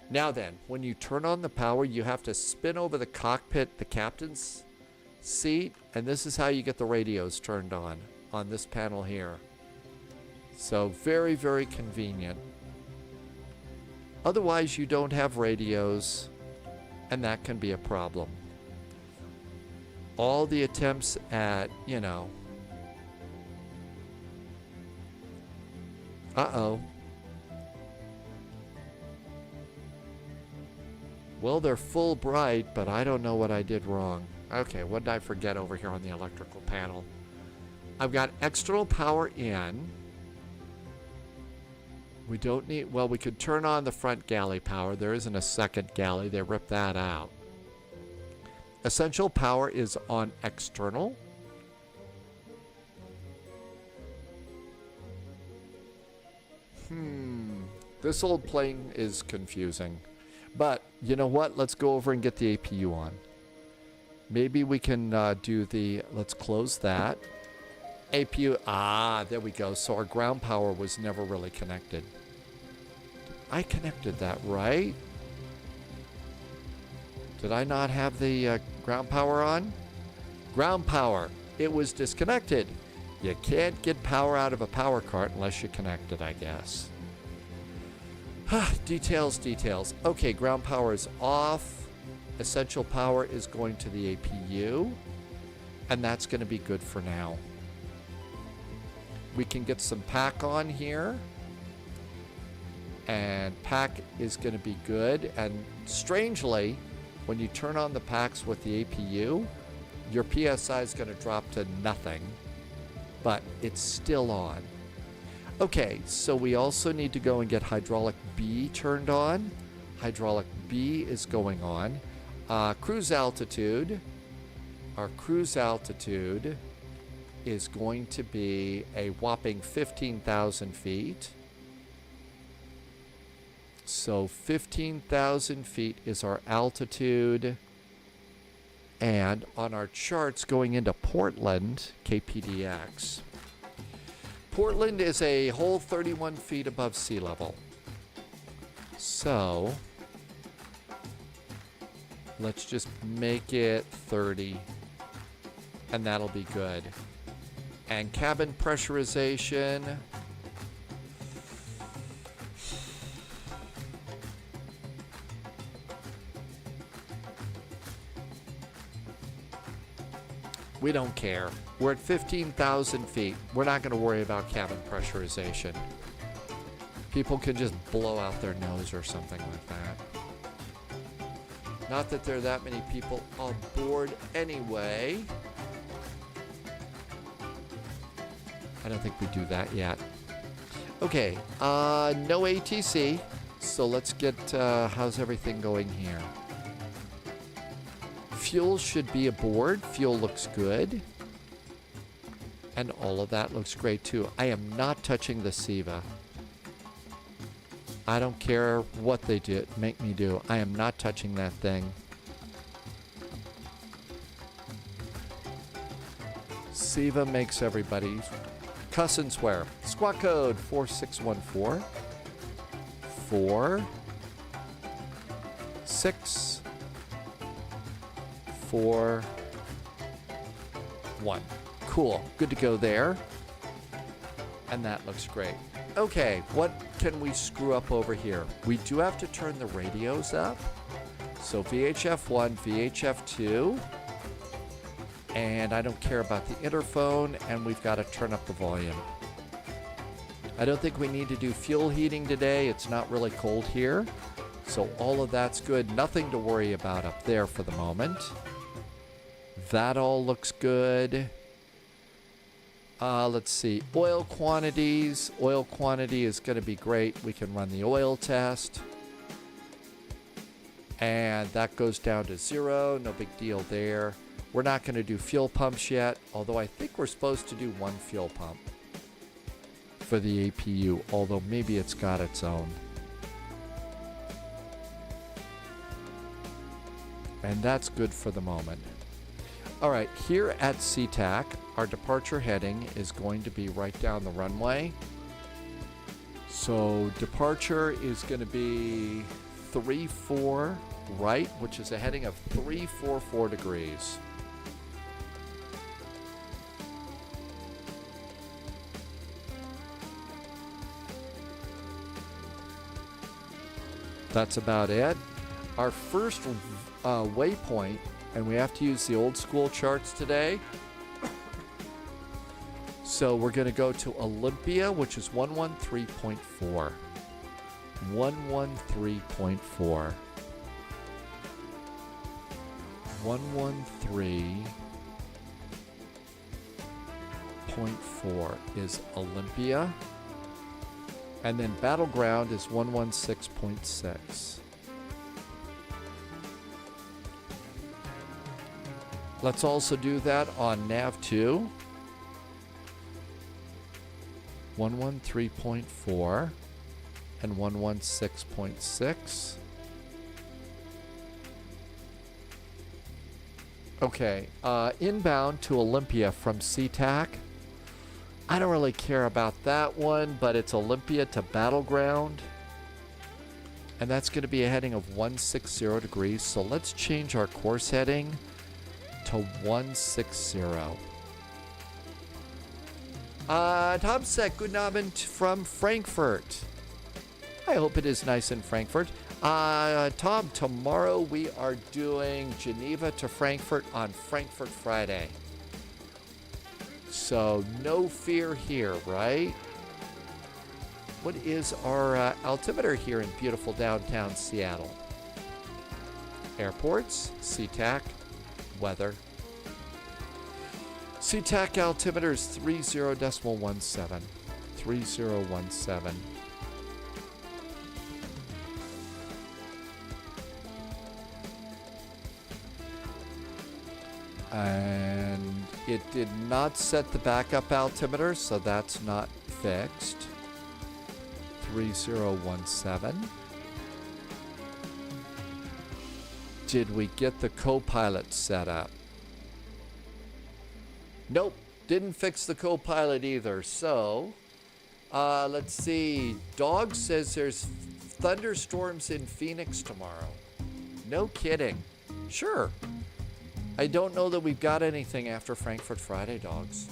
Now then, when you turn on the power, you have to spin over the cockpit, the captain's seat, and this is how you get the radios turned on this panel here. So very, very convenient. Otherwise, you don't have radios, and that can be a problem. All the attempts at, you know, well, they're full bright, but I don't know what I did wrong. Okay, what did I forget over here on the electrical panel? I've got external power in. We don't need, well, we could turn on the front galley power. There isn't a second galley. They ripped that out. Essential power is on external. This old plane is confusing. But you know what? Let's go over and get the APU on. Maybe we can do the, let's close that. APU, there we go. So our ground power was never really connected. I connected that, right? Did I not have the ground power on? Ground power, it was disconnected. You can't get power out of a power cart unless you connect it, I guess. Details, details. Okay, ground power is off. Essential power is going to the APU. And that's going to be good for now. We can get some pack on here. And pack is going to be good. And strangely, when you turn on the packs with the APU, your PSI is going to drop to nothing. But it's still on. Okay, so we also need to go and get hydraulic B turned on. Hydraulic B is going on. Cruise altitude. Our cruise altitude is going to be a whopping 15,000 feet. So 15,000 feet is our altitude. And on our charts going into Portland, KPDX, Portland is a whole 31 feet above sea level. So let's just make it 30 and that'll be good. And cabin pressurization, we don't care. We're at 15,000 feet. We're not going to worry about cabin pressurization. People can just blow out their nose or something like that. Not that there are that many people on board anyway. I don't think we do that yet. Okay, no ATC. So let's get, how's everything going here? Fuel should be aboard. Fuel looks good. And all of that looks great too. I am not touching the SIVA. I don't care what they make me do. I am not touching that thing. SIVA makes everybody cuss and swear. Squawk code 4614 4 6 4 1. Cool. Good to go there. And that looks great. Okay, what can we screw up over here? We do have to turn the radios up. So VHF 1, VHF 2. And I don't care about the interphone, and we've got to turn up the volume. I don't think we need to do fuel heating today. It's not really cold here. So all of that's good. Nothing to worry about up there for the moment. That all looks good. Let's see. Oil quantities. Oil quantity is going to be great. We can run the oil test. And that goes down to 0. No big deal there. We're not going to do fuel pumps yet, although I think we're supposed to do one fuel pump for the APU, although maybe it's got its own. And that's good for the moment. All right, here at SeaTac, our departure heading is going to be right down the runway. So departure is going to be 34 right, which is a heading of 344 degrees. That's about it. Our first waypoint, and we have to use the old school charts today. So we're going to go to Olympia, which is 113.4. 113.4. 113.4 is Olympia. And then Battleground is 116.6. Let's also do that on Nav2. 113.4 and 116.6. Okay, inbound to Olympia from SeaTac. I don't really care about that one, but it's Olympia to Battleground. And that's going to be a heading of 160 degrees. So let's change our course heading to 160. Tom said, "Guten Abend from Frankfurt." I hope it is nice in Frankfurt. Tom, tomorrow we are doing Geneva to Frankfurt on Frankfurt Friday. So no fear here, right? What is our altimeter here in beautiful downtown Seattle? Airports, SeaTac, weather. SeaTac altimeter is 30.17. 3017. And it did not set the backup altimeter, so that's not fixed. 3017. Did we get the co-pilot set up? Nope, didn't fix the co-pilot either. So, let's see. Dog says there's thunderstorms in Phoenix tomorrow. No kidding. Sure. I don't know that we've got anything after Frankfurt Friday, dogs.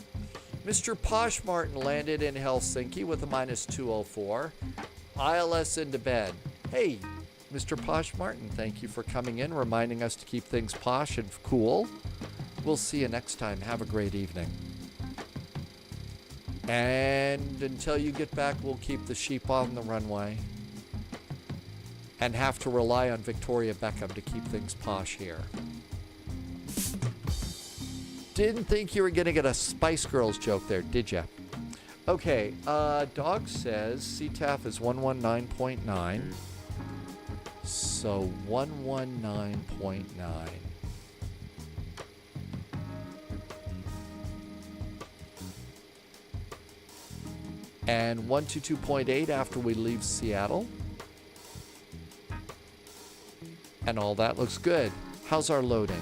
Mr. Posh Martin landed in Helsinki with a -204. ILS into bed. Hey, Mr. Posh Martin, thank you for coming in, reminding us to keep things posh and cool. We'll see you next time. Have a great evening. And until you get back, we'll keep the sheep on the runway and have to rely on Victoria Beckham to keep things posh here. Didn't think you were going to get a Spice Girls joke there, did ya? Okay, Dog says CTAF is 119.9. So 119.9. And 122.8 after we leave Seattle. And all that looks good. How's our loading?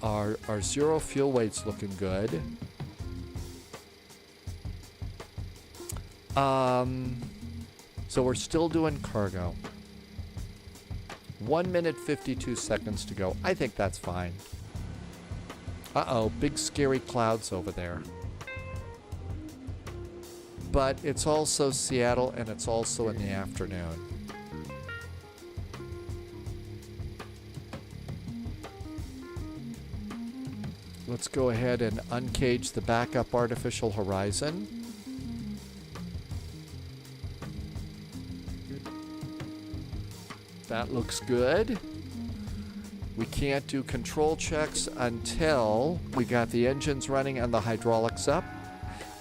Our zero fuel weight's looking good. So we're still doing cargo. 1 minute 52 seconds to go. I think that's fine. Uh-oh, big scary clouds over there. But it's also Seattle and it's also in the afternoon. Let's go ahead and uncage the backup artificial horizon. That looks good. We can't do control checks until we got the engines running and the hydraulics up.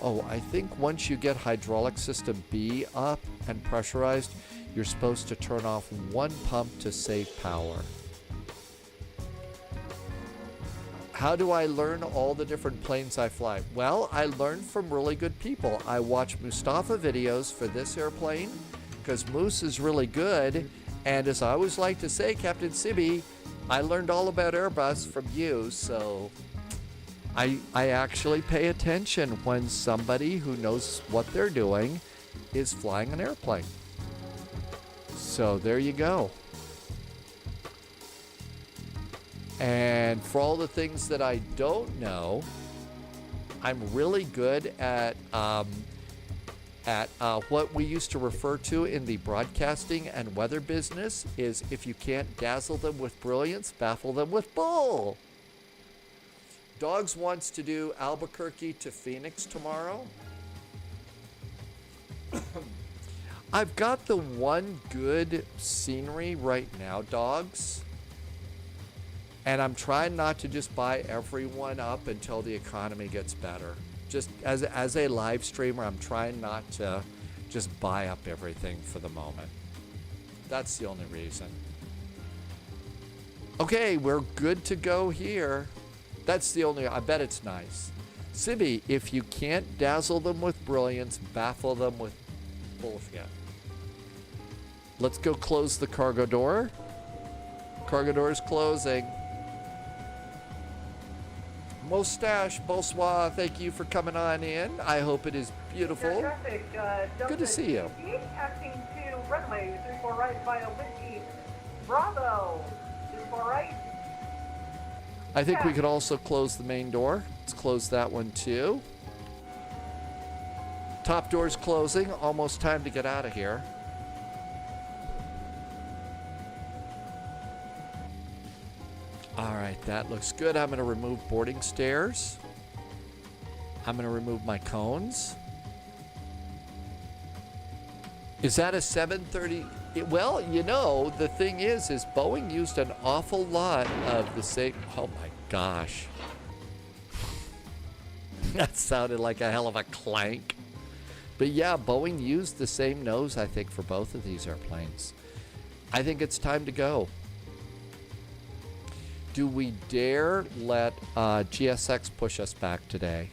Oh, I think once you get hydraulic system B up and pressurized, you're supposed to turn off one pump to save power. How do I learn all the different planes I fly? Well, I learned from really good people. I watch Mustafa videos for this airplane because Moose is really good. And as I always like to say, Captain Sibby, I learned all about Airbus from you, so I actually pay attention when somebody who knows what they're doing is flying an airplane. So there you go. And for all the things that I don't know, I'm really good at what we used to refer to in the broadcasting and weather business is if you can't dazzle them with brilliance, baffle them with bull. Dogs wants to do Albuquerque to Phoenix tomorrow. I've got the one good scenery right now, Dogs. And I'm trying not to just buy everyone up until the economy gets better. Just as a live streamer, I'm trying not to just buy up everything for the moment. That's the only reason. Okay, we're good to go here. That's the only, I bet it's nice. Sibby, if you can't dazzle them with brilliance, baffle them with bullshit. Let's go close the cargo door. Cargo door is closing. Mustache, bonsoir, thank you for coming on in. I hope it is beautiful. Traffic, Good to see you. Passing to runway 34 right via Whiskey. Bravo. 34 right. I think we could also close the main door. Let's close that one too. Top door's closing. Almost time to get out of here. All right, that looks good. I'm going to remove boarding stairs. I'm going to remove my cones. Is that a 730? Well, you know, the thing is Boeing used an awful lot of the same. Oh my gosh. That sounded like a hell of a clank. But yeah, Boeing used the same nose, I think, for both of these airplanes. I think it's time to go. Do we dare let GSX push us back today?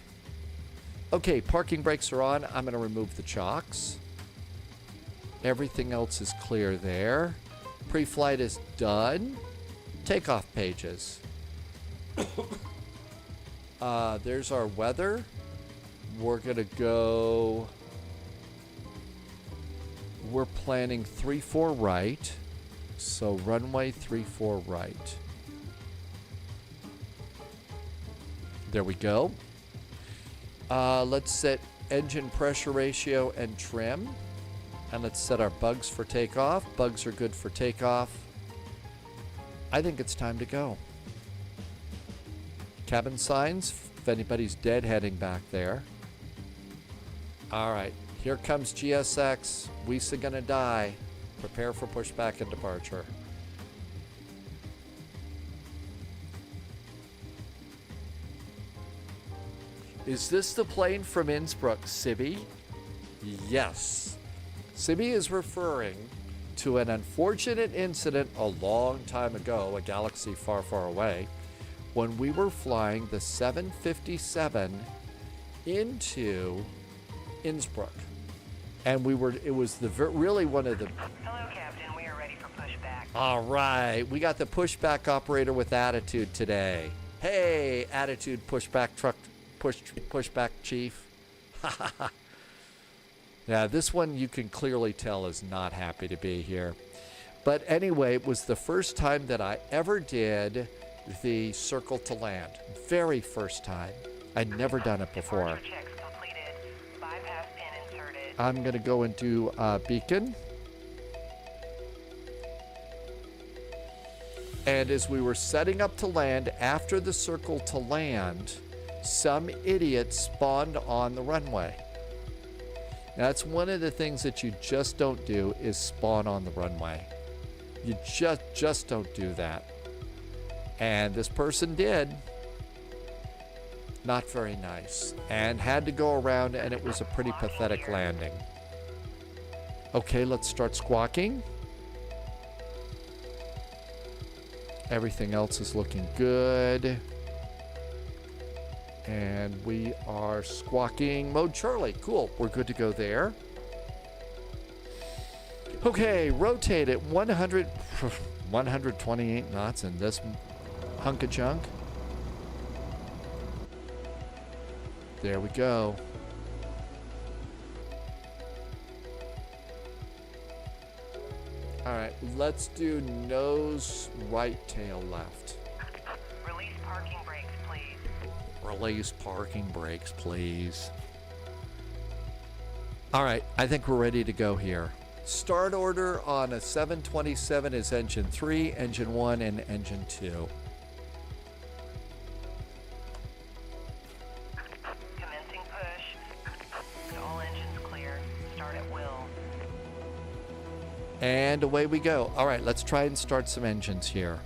Okay, parking brakes are on. I'm going to remove the chocks. Everything else is clear there. Pre-flight is done. Takeoff pages. There's our weather. We're going to go... We're planning 3-4 right. So runway 3-4 right. There we go. Let's set engine pressure ratio and trim. And let's set our bugs for takeoff. Bugs are good for takeoff. I think it's time to go. Cabin signs, if anybody's deadheading back there. All right, here comes GSX. We's gonna die. Prepare for pushback and departure. Is this the plane from Innsbruck, Sibby? Yes. Sibby is referring to an unfortunate incident a long time ago, a galaxy far, far away, when we were flying the 757 into Innsbruck. And it was really one of the... Hello, Captain. We are ready for pushback. All right. We got the pushback operator with attitude today. Hey, attitude pushback pushback chief. Yeah, this one you can clearly tell is not happy to be here. But anyway, it was the first time that I ever did the circle to land. Very first time. I'd never done it before. Departure checks completed. Bypass pin inserted. I'm going to go into Beacon. And as we were setting up to land, after the circle to land, some idiot spawned on the runway. Now, that's one of the things that you just don't do is spawn on the runway. You just don't do that. And this person did. Not very nice. And had to go around, and it was a pretty pathetic landing. Okay, let's start squawking. Everything else is looking good. And we are squawking mode Charlie. Cool, we're good to go there. Okay, rotate at 128 knots in this hunk of junk. There we go. All right, let's do nose right, tail left. Release parking brakes, please. Release parking brakes, please. All right, I think we're ready to go here. Start order on a 727 is engine 3, engine 1, and engine 2. Commencing push. All engines clear. Start at will. And away we go. All right, let's try and start some engines here.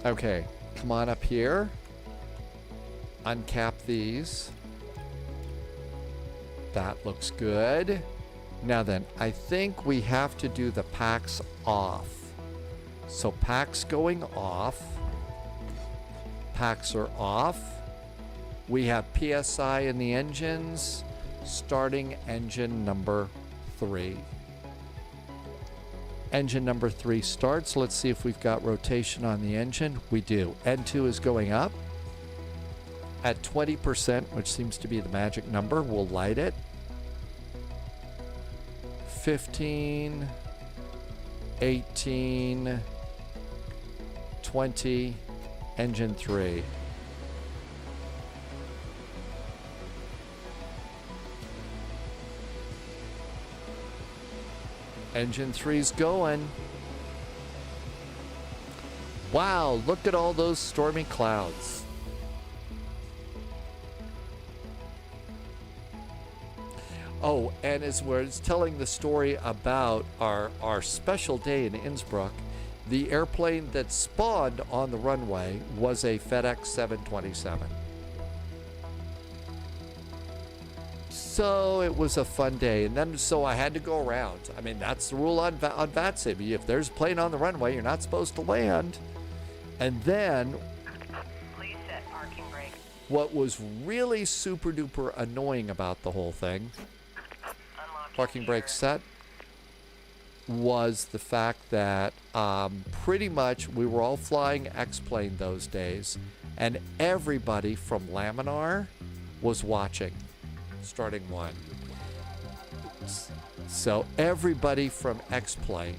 Okay, come on up here. Uncap these. That looks good. Now then, I think we have to do the packs off. So packs going off. Packs are off. We have PSI in the engines. Starting engine number 3. Engine number 3 starts. Let's see if we've got rotation on the engine. We do. N2 is going up. At 20%, which seems to be the magic number, we'll light it. 15, 18, 20, engine 3. Engine 3's going. Wow, look at all those stormy clouds. Oh, and as we're telling the story about our special day in Innsbruck, the airplane that spawned on the runway was a FedEx 727. So it was a fun day, and then so I had to go around. I mean, that's the rule on VATSIM. If there's a plane on the runway, you're not supposed to land. And then, Please set parking brake. what was really super duper annoying about the whole thing, parking brake set, was the fact that pretty much we were all flying X-plane those days, and everybody from Laminar was watching. Starting 1. So everybody from X-plane,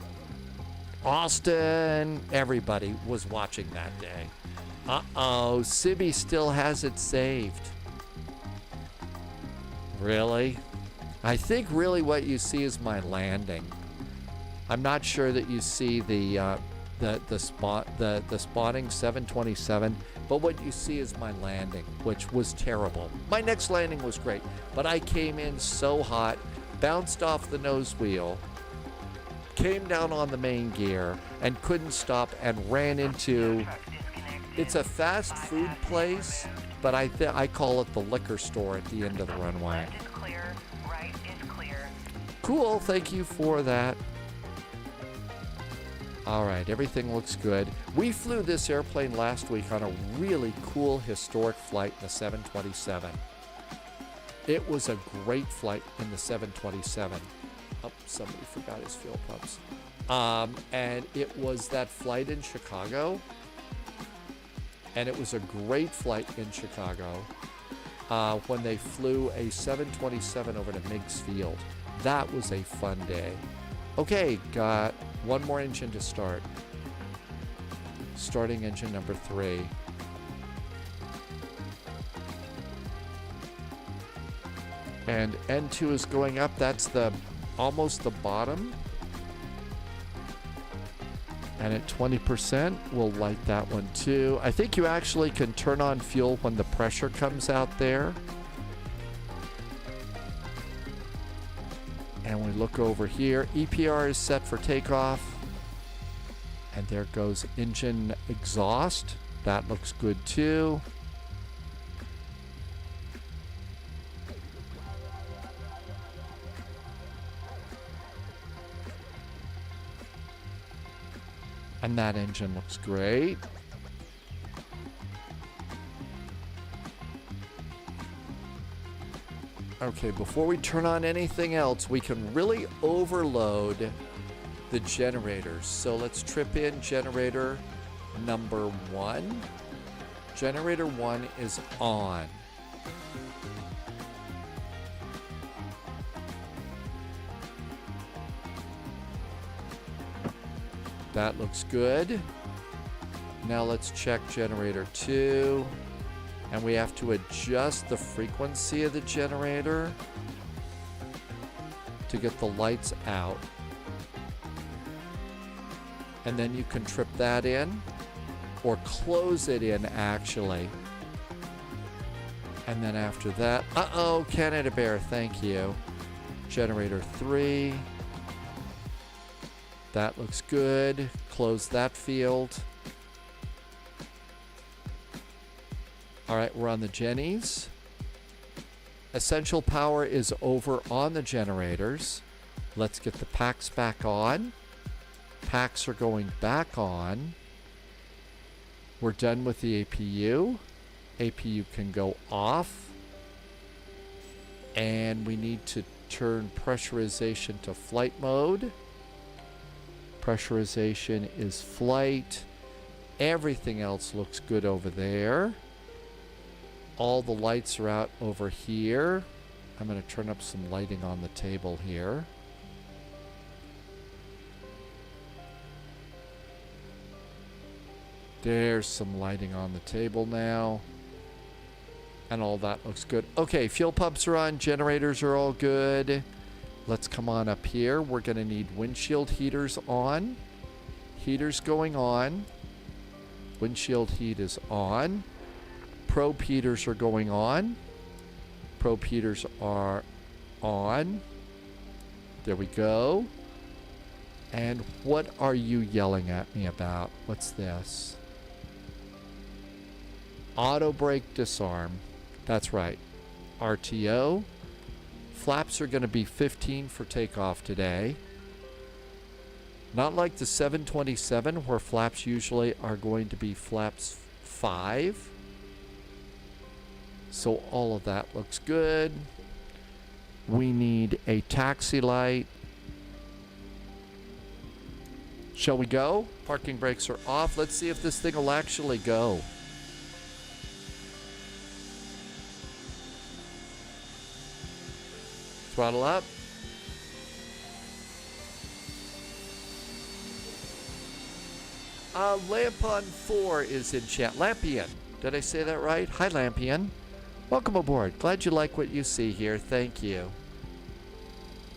Austin, everybody was watching that day. Uh-oh, Sibby still has it saved. Really? I think really what you see is my landing. I'm not sure that you see the spawning 727, but what you see is my landing, which was terrible. My next landing was great, but I came in so hot, bounced off the nose wheel, came down on the main gear, and couldn't stop and ran into... It's a fast food place, but I call it the liquor store at the end of the runway. Left is clear. Right is clear. Cool, thank you for that. All right, everything looks good. We flew this airplane last week on a really cool historic flight in the 727. It was a great flight in the 727. Oh, somebody forgot his fuel pumps. And it was that flight in Chicago. And it was a great flight in Chicago when they flew a 727 over to Meigs Field. That was a fun day. Okay, got one more engine to start. Starting engine number 3. And N2 is going up. That's almost the bottom. And at 20%, we'll light that one too. I think you actually can turn on fuel when the pressure comes out there. And we look over here. EPR is set for takeoff. And there goes engine exhaust. That looks good too. And that engine looks great. Okay, before we turn on anything else, we can really overload the generators. So let's trip in generator number 1. Generator 1 is on. That looks good. Now let's check generator 2. And we have to adjust the frequency of the generator to get the lights out. And then you can trip that in or close it in actually. And then after that, Canada Bear, thank you. Generator 3. That looks good. Close that field. All right, we're on the Jennies. Essential power is over on the generators. Let's get the packs back on. Packs are going back on. We're done with the APU. APU can go off. And we need to turn pressurization to flight mode. Pressurization is flight. Everything else looks good over there. All the lights are out over here. I'm going to turn up some lighting on the table here. There's some lighting on the table now. And all that looks good. Okay, fuel pumps are on. Generators are all good. Let's come on up here. We're going to need windshield heaters on. Heaters going on. Windshield heat is on. Probe heaters are going on. Probe heaters are on. There we go. And what are you yelling at me about? What's this? Auto brake disarm. That's right. RTO. Flaps are going to be 15 for takeoff today. Not like the 727 where flaps usually are going to be flaps 5. So all of that looks good. We need a taxi light. Shall we go? Parking brakes are off. Let's see if this thing will actually go. Throttle up. Lampon 4 is in chat. Lampion. Did I say that right? Hi, Lampion. Welcome aboard. Glad you like what you see here. Thank you.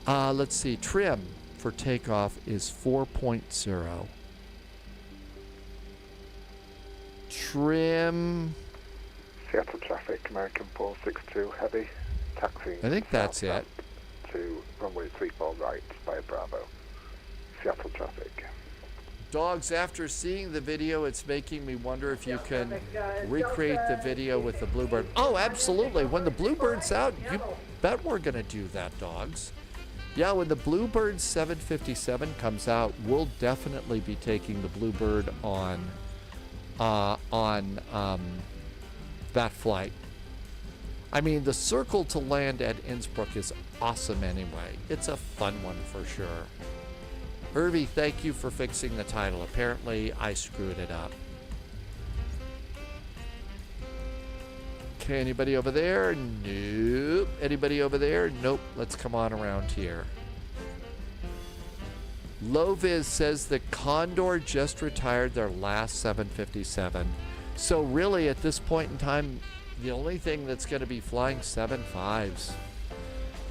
Let's see. Trim for takeoff is 4.0. Trim. Seattle traffic, American 462 heavy, taxiing. I think that's it. To runway 34 right by Bravo. Seattle traffic. Dogs, after seeing the video, it's making me wonder if you can recreate the video with the Bluebird. Oh, absolutely. When the Bluebird's out, you bet we're going to do that, dogs. Yeah, when the Bluebird 757 comes out, we'll definitely be taking the Bluebird on that flight. I mean, the circle to land at Innsbruck is awesome anyway. It's a fun one for sure. Irby, thank you for fixing the title. Apparently, I screwed it up. Okay, anybody over there? Nope. Anybody over there? Nope. Let's come on around here. Loviz says the Condor just retired their last 757. So really, at this point in time, the only thing that's going to be flying 75s.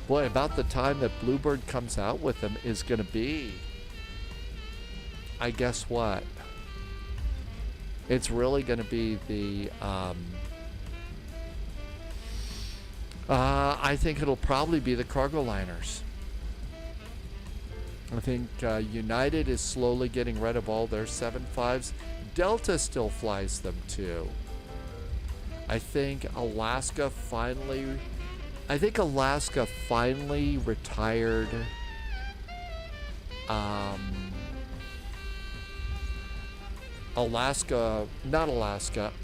Boy, about the time that Bluebird comes out with them is going to be, I guess what? It's really going to be the, I think it'll probably be the cargo liners. I think United is slowly getting rid of all their 75s. Delta still flies them too. I think Alaska finally retired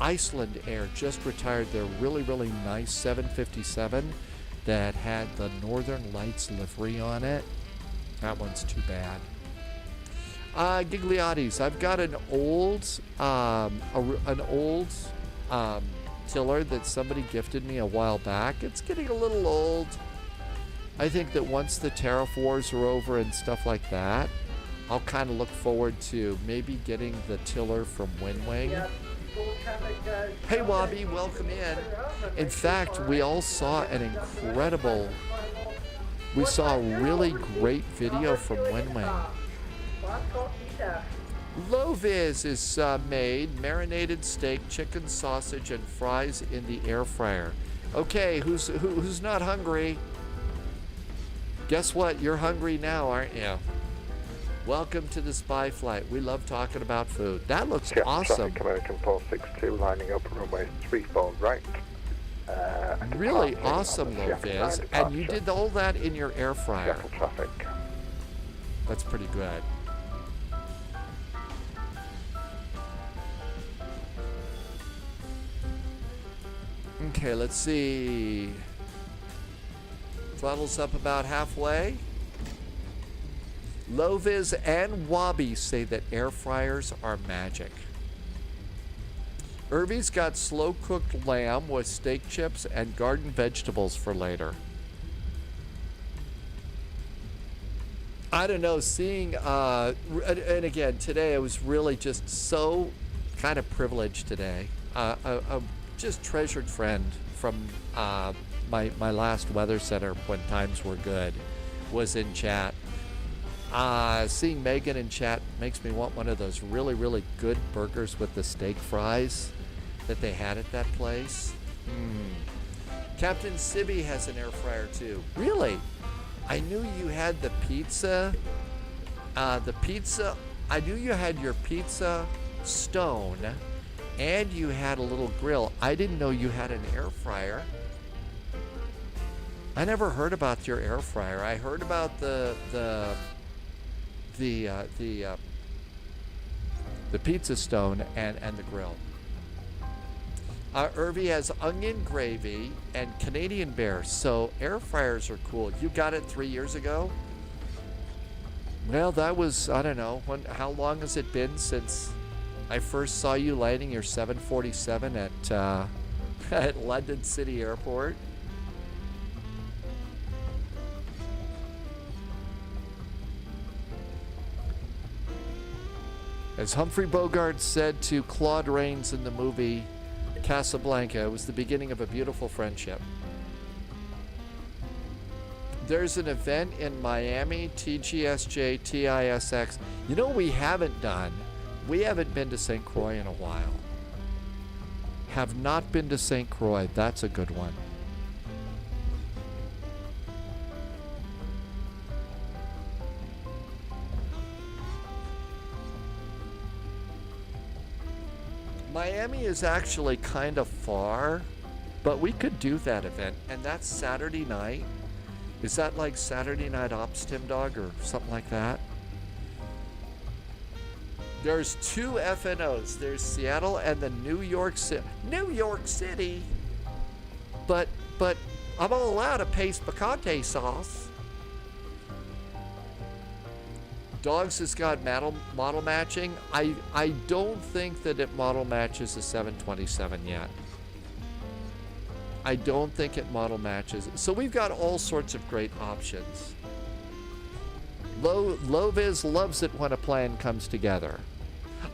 Iceland Air just retired their really, really nice 757 that had the Northern Lights livery on it. That one's too bad. Gigliotti's, I've got an old tiller that somebody gifted me a while back. It's getting a little old. I think that once the tariff wars are over and stuff like that, I'll kind of look forward to maybe getting the tiller from Windwing. Hey Wobby, welcome in. In fact, we all saw a really great video from Windwing. Loviz is made marinated steak, chicken sausage, and fries in the air fryer. Okay, who's not hungry? Guess what? You're hungry now, aren't you? Welcome to the Spy Flight. We love talking about food. That looks awesome. American 462 lining up runway 34 right. Really awesome, Loviz. And you did all that in your air fryer. Traffic. That's pretty good. Okay, let's see. Throttle's up about halfway. Loviz and Wobby say that air fryers are magic. Irvy's got slow-cooked lamb with steak chips and garden vegetables for later. I don't know, seeing, and again, today I was really just so kind of privileged today. A just treasured friend from my last weather center when times were good was in chat. Seeing Megan in chat makes me want one of those really, really good burgers with the steak fries that they had at that place. Captain Sibby has an air fryer too. Really? I knew you had the pizza. I knew you had your pizza stone and you had a little grill. I didn't know you had an air fryer. I never heard about your air fryer. I heard about the pizza stone and the grill. Irvy has onion gravy and Canadian bear, so air fryers are cool. You got it 3 years ago? Well, that was, I don't know, how long has it been since I first saw you landing your 747 at London City Airport? As Humphrey Bogart said to Claude Rains in the movie Casablanca, it was the beginning of a beautiful friendship. There's an event in Miami, TGSJ, TISX. You know what we haven't done? We haven't been to St. Croix in a while. Have not been to St. Croix. That's a good one. Miami is actually kind of far, but we could do that event, and that's Saturday night. Is that like Saturday Night Ops, Tim Dog, or something like that? There's 2 FNOs. There's Seattle and the New York City. New York City? But I'm all out of paste picante sauce. Dogs has got model matching. I don't think that it model matches the 727 yet. I don't think it model matches. So we've got all sorts of great options. Loviz loves it when a plan comes together.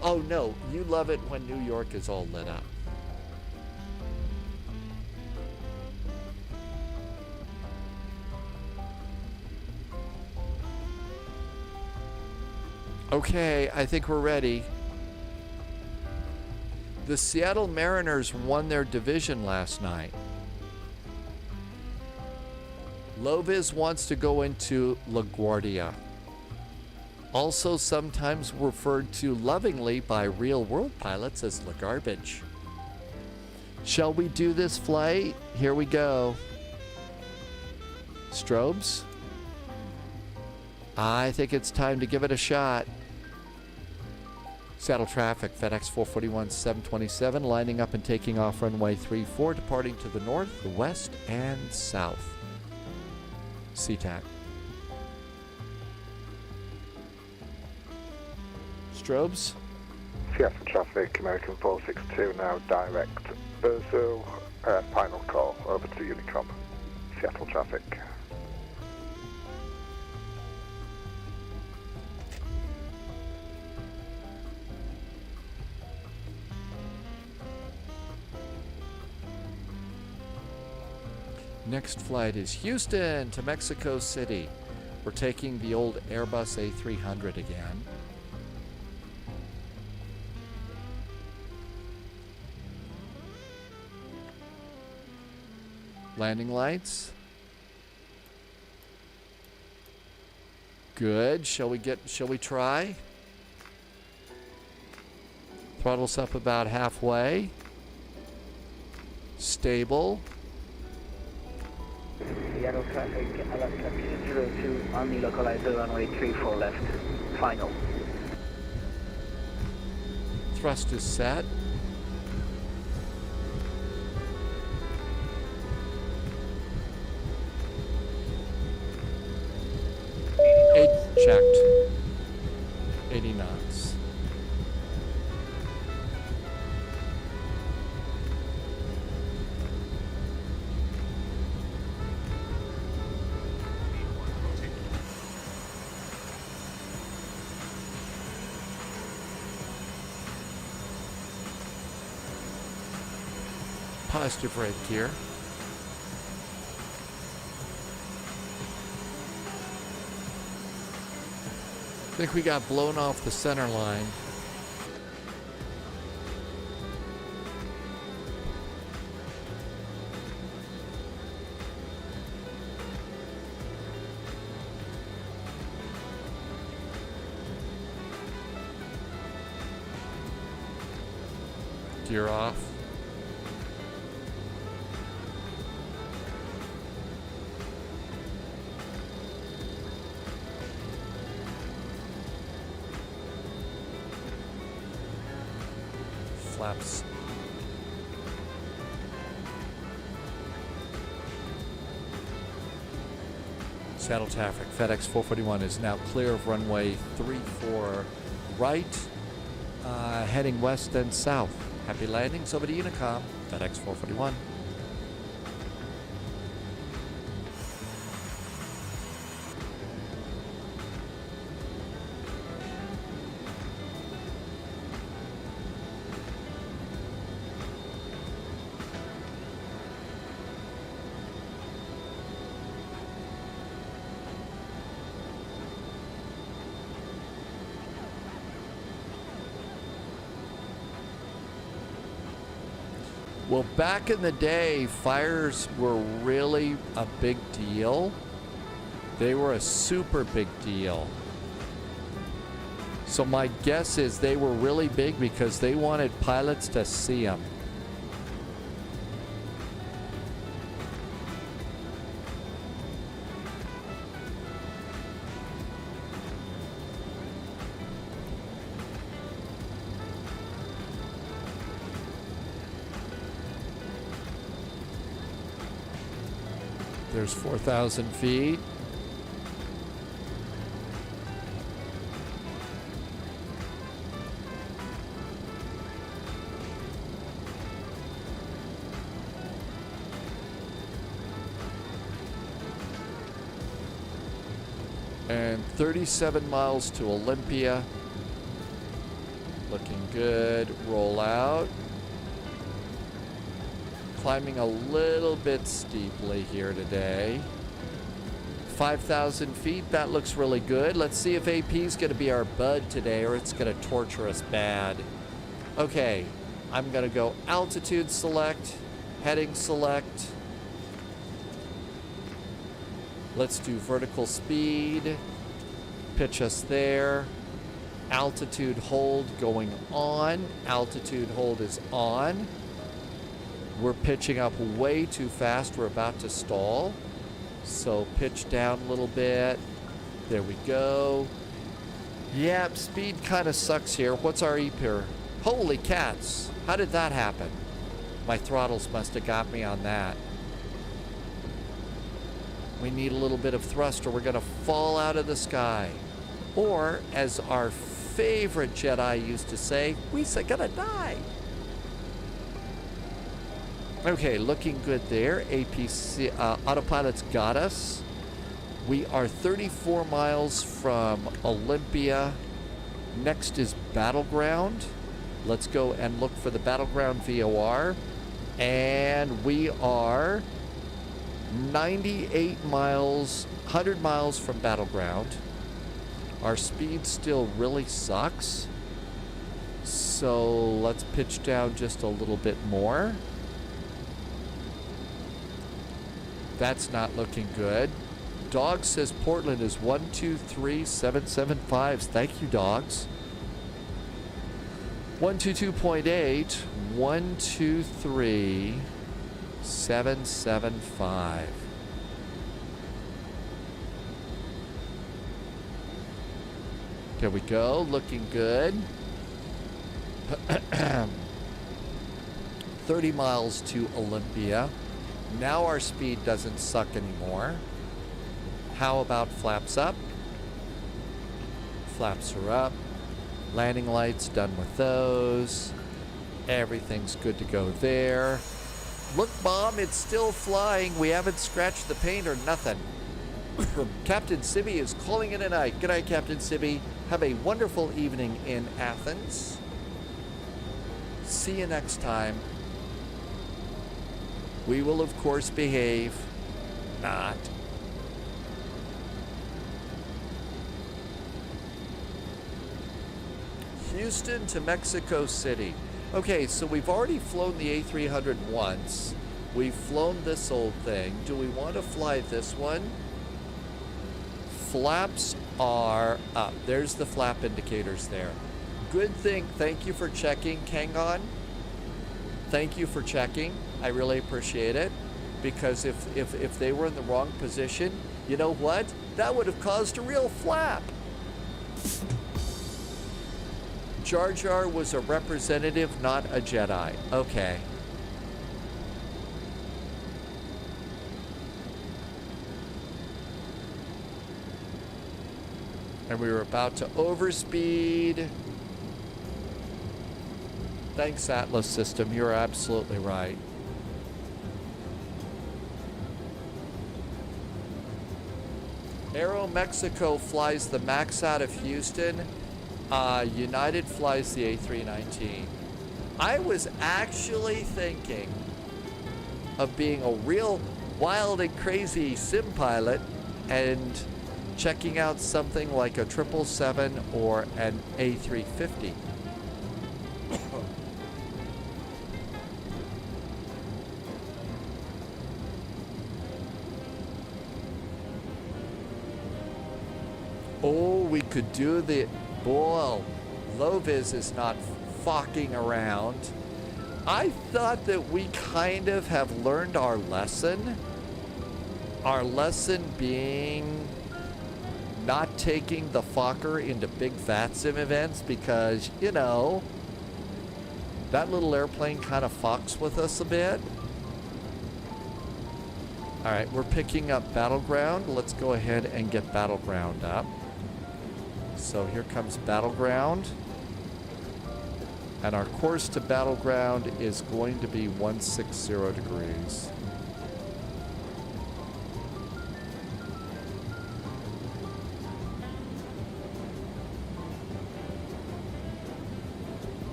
Oh no, you love it when New York is all lit up. Okay, I think we're ready. The Seattle Mariners won their division last night. Loviz wants to go into LaGuardia. Also sometimes referred to lovingly by real-world pilots as LaGarbage. Shall we do this flight? Here we go. Strobes? I think it's time to give it a shot. Seattle traffic, FedEx 441 727, lining up and taking off runway 34, departing to the north, the west, and south. SeaTac. Strobes? Seattle traffic, American 462 now direct. Brazil, final call, over to Unicom. Seattle traffic. Next flight is Houston to Mexico City. We're taking the old Airbus A300 again. Landing lights. Good. Shall we try? Throttles up about halfway. Stable. Seattle traffic, Alaska 202 on the localizer runway 34 left. Final. Thrust is set. Checked. 80 knots. Positive right gear. I think we got blown off the center line. Gear off. Flaps. Seattle traffic, FedEx 441 is now clear of runway 34 right, heading west and south. Happy landings over to Unicom, FedEx 441. Well, back in the day, fires were really a big deal. They were a super big deal. So my guess is they were really big because they wanted pilots to see them. There's 4,000 feet. And 37 miles to Olympia. Looking good. Roll out. Climbing a little bit steeply here today. 5,000 feet. That looks really good. Let's see if AP is going to be our bud today or it's going to torture us bad. Okay. I'm going to go altitude select. Heading select. Let's do vertical speed. Pitch us there. Altitude hold going on. Altitude hold is on. We're pitching up way too fast. We're about to stall. So pitch down a little bit. There we go. Yep, speed kind of sucks here. What's our EPIR? Holy cats. How did that happen? My throttles must have got me on that. We need a little bit of thrust or we're going to fall out of the sky. Or, as our favorite Jedi used to say, we're gonna die. Okay, looking good there. APC, autopilot's got us. We are 34 miles from Olympia. Next is Battleground. Let's go and look for the Battleground VOR. And we are 98 miles, 100 miles from Battleground. Our speed still really sucks. So let's pitch down just a little bit more. That's not looking good. Dog says Portland is 123,775. Thank you, dogs. 122.8, 123,775. There we go, looking good. 30 miles to Olympia. Now our speed doesn't suck anymore. How about flaps up? Flaps are up. Landing lights, done with those. Everything's good to go there. Look, Mom, it's still flying. We haven't scratched the paint or nothing. Captain Sibby is calling it a night. Good night, Captain Sibby. Have a wonderful evening in Athens. See you next time. We will, of course, behave. Not. Houston to Mexico City. Okay, so we've already flown the A300 once. We've flown this old thing. Do we want to fly this one? Flaps are up. There's the flap indicators there. Good thing. Thank you for checking, Kangon. Thank you for checking. I really appreciate it. Because if they were in the wrong position, you know what? That would have caused a real flap. Jar Jar was a representative, not a Jedi. Okay. And we were about to overspeed. Thanks, Atlas System. You're absolutely right. Aero Mexico flies the MAX out of Houston. United flies the A319. I was actually thinking of being a real wild and crazy sim pilot and checking out something like a 777 or an A350. Oh, we could do the... Boy, Loviz is not fucking around. I thought that we kind of have learned our lesson. Our lesson being not taking the Fokker into big fat sim events because, you know, that little airplane kind of fucks with us a bit. All right, we're picking up Battleground. Let's go ahead and get Battleground up. So here comes Battleground. And our course to Battleground is going to be 160 degrees.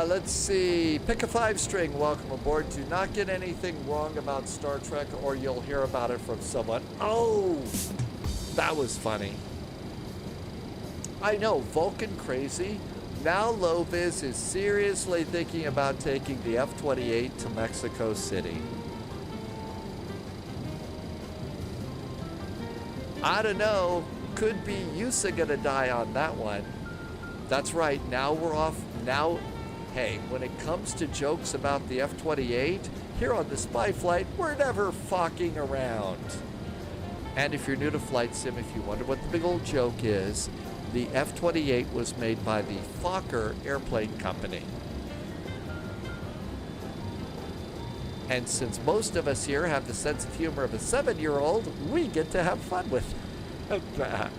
Let's see. Pick a 5-string. Welcome aboard. Do not get anything wrong about Star Trek or you'll hear about it from someone. Oh, that was funny. I know, Vulcan crazy. Now Loviz is seriously thinking about taking the F-28 to Mexico City. I don't know. Could be Yusa gonna die on that one. That's right. Now we're off. Now... Hey, when it comes to jokes about the F-28, here on the Spy Flight, we're never fucking around. And if you're new to Flight Sim, if you wonder what the big old joke is, the F-28 was made by the Fokker Airplane Company. And since most of us here have the sense of humor of a 7-year-old, we get to have fun with that.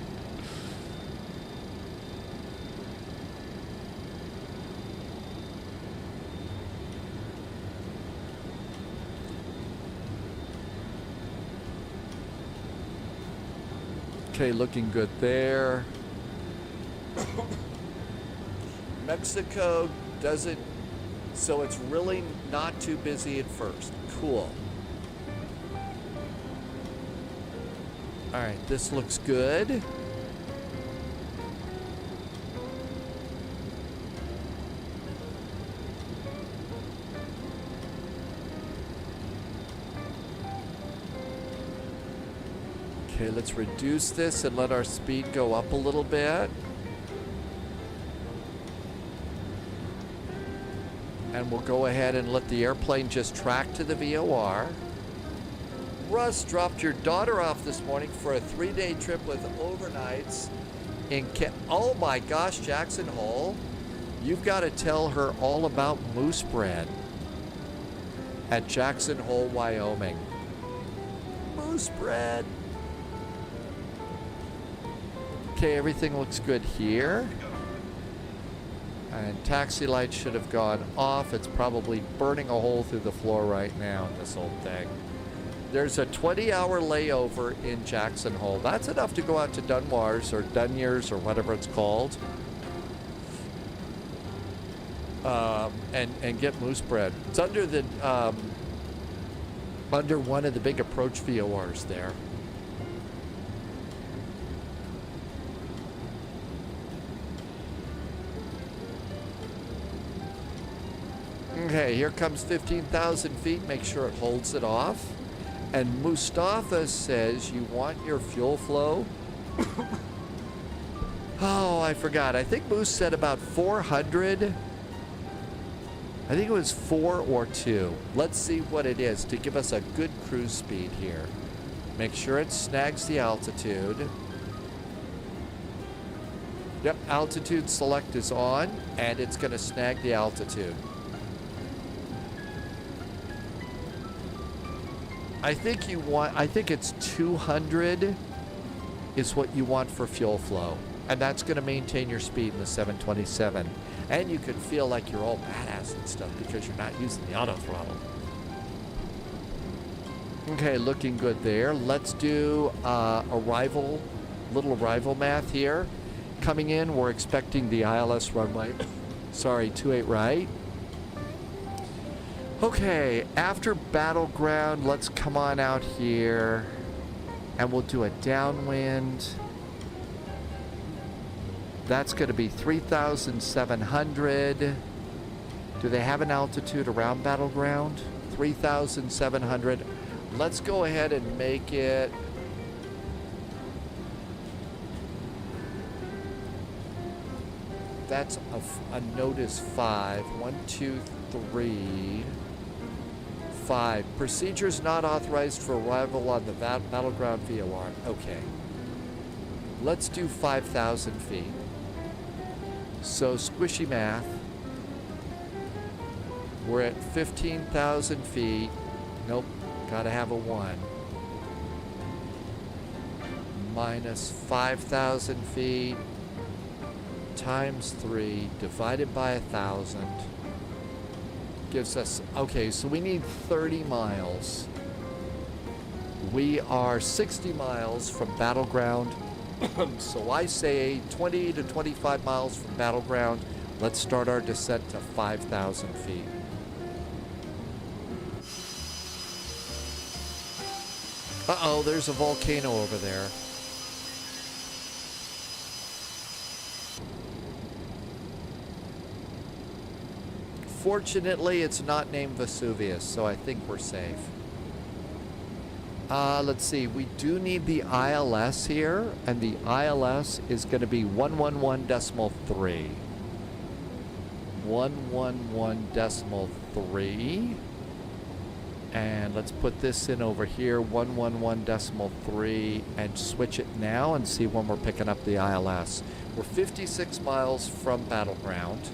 Okay, looking good there. Mexico doesn't, so it's really not too busy at first. Cool. All right, this looks good. Okay, let's reduce this and let our speed go up a little bit. And we'll go ahead and let the airplane just track to the VOR. Russ dropped your daughter off this morning for a 3-day trip with overnights in oh my gosh, Jackson Hole. You've got to tell her all about moose bread at Jackson Hole, Wyoming. Moose bread. Okay, everything looks good here. And taxi light should have gone off. It's probably burning a hole through the floor right now in this old thing. There's a 20-hour layover in Jackson Hole. That's enough to go out to Dunwars or Dunyers or whatever it's called. And get moose bread. It's under the under one of the big approach VORs there. Okay, here comes 15,000 feet. Make sure it holds it off. And Mustafa says you want your fuel flow. Oh, I forgot. I think Moose said about 400. I think it was 4 or 2. Let's see what it is to give us a good cruise speed here. Make sure it snags the altitude. Yep, altitude select is on, and it's going to snag the altitude. I think it's 200 is what you want for fuel flow. And that's going to maintain your speed in the 727. And you can feel like you're all badass and stuff because you're not using the auto throttle. Okay, looking good there. Let's do little arrival math here. Coming in, we're expecting the ILS runway. Sorry, 28 right. Okay, after Battleground, let's come on out here and we'll do a downwind. That's going to be 3,700. Do they have an altitude around Battleground? 3,700. Let's go ahead and make it. That's a notice 5. 1, 2, 3. 5. Procedures not authorized for arrival on the battleground VOR. Okay. Let's do 5,000 feet. So squishy math. We're at 15,000 feet. Nope, gotta have a 1. Minus 5,000 feet times 3 divided by 1,000 gives us, okay, so we need 30 miles. We are 60 miles from battleground. So I say 20 to 25 miles from battleground. Let's start our descent to 5,000 feet. Uh-oh, there's a volcano over there. Fortunately, it's not named Vesuvius, so I think we're safe. Let's see, we do need the ILS here, and the ILS is going to be 111.3. 111.3. And let's put this in over here, 111.3, and switch it now and see when we're picking up the ILS. We're 56 miles from battleground.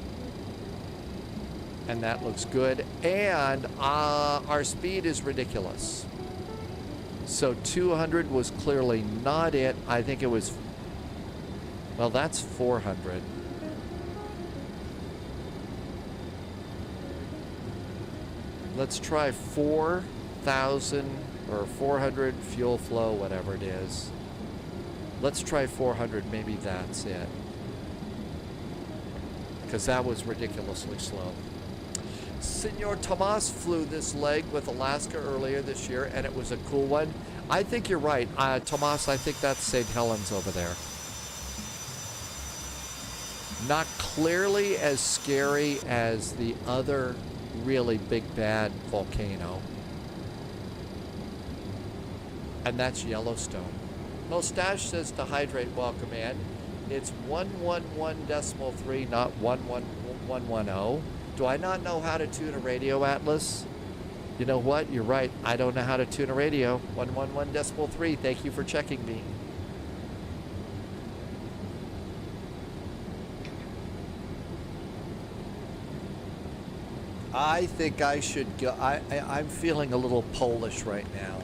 And that looks good. And our speed is ridiculous. So 200 was clearly not it. I think it was, well, that's 400. Let's try 4,000 or 400 fuel flow, whatever it is. Let's try 400, maybe that's it. Because that was ridiculously slow. Senor Tomas flew this leg with Alaska earlier this year, and it was a cool one. I think you're right. Tomas, I think that's St. Helens over there. Not clearly as scary as the other really big bad volcano. And that's Yellowstone. Mustache says to hydrate while command. It's 111.3, not 11110. Do I not know how to tune a radio, Atlas? You know what? You're right. I don't know how to tune a radio. 111.3. Thank you for checking me. I think I should go. I'm feeling a little Polish right now.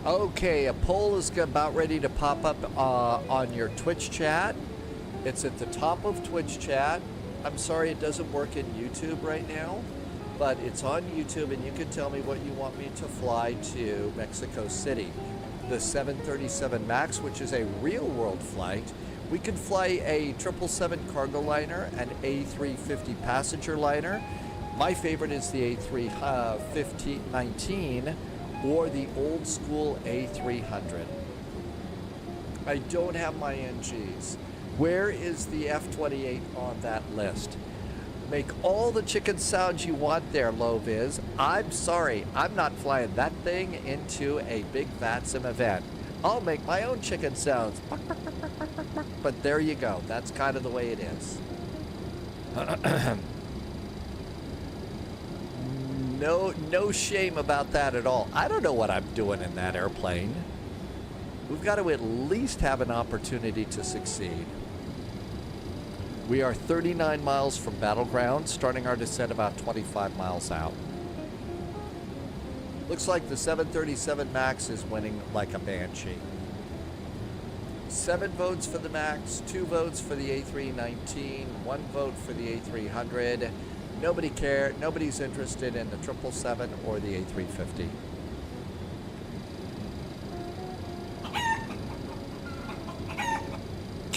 Okay, a poll is about ready to pop up on your Twitch chat. It's at the top of Twitch chat. I'm sorry it doesn't work in YouTube right now, but it's on YouTube, and you can tell me what you want me to fly to Mexico City. The 737 MAX, which is a real-world flight. We could fly a 777 cargo liner, an A350 passenger liner. My favorite is the A319. Or the old school A300. I don't have my NGs. Where is the F-28 on that list? Make all the chicken sounds you want there, Loviz. I'm sorry, I'm not flying that thing into a big VATSIM event. I'll make my own chicken sounds. But there you go. That's kind of the way it is. No shame about that at all. I don't know what I'm doing in that airplane. We've got to at least have an opportunity to succeed. We are 39 miles from battleground, starting our descent about 25 miles out. Looks like the 737 MAX is winning like a banshee. 7 votes for the MAX, 2 votes for the A319, 1 vote for the A300. Nobody cared. Nobody's interested in the 777 or the A350.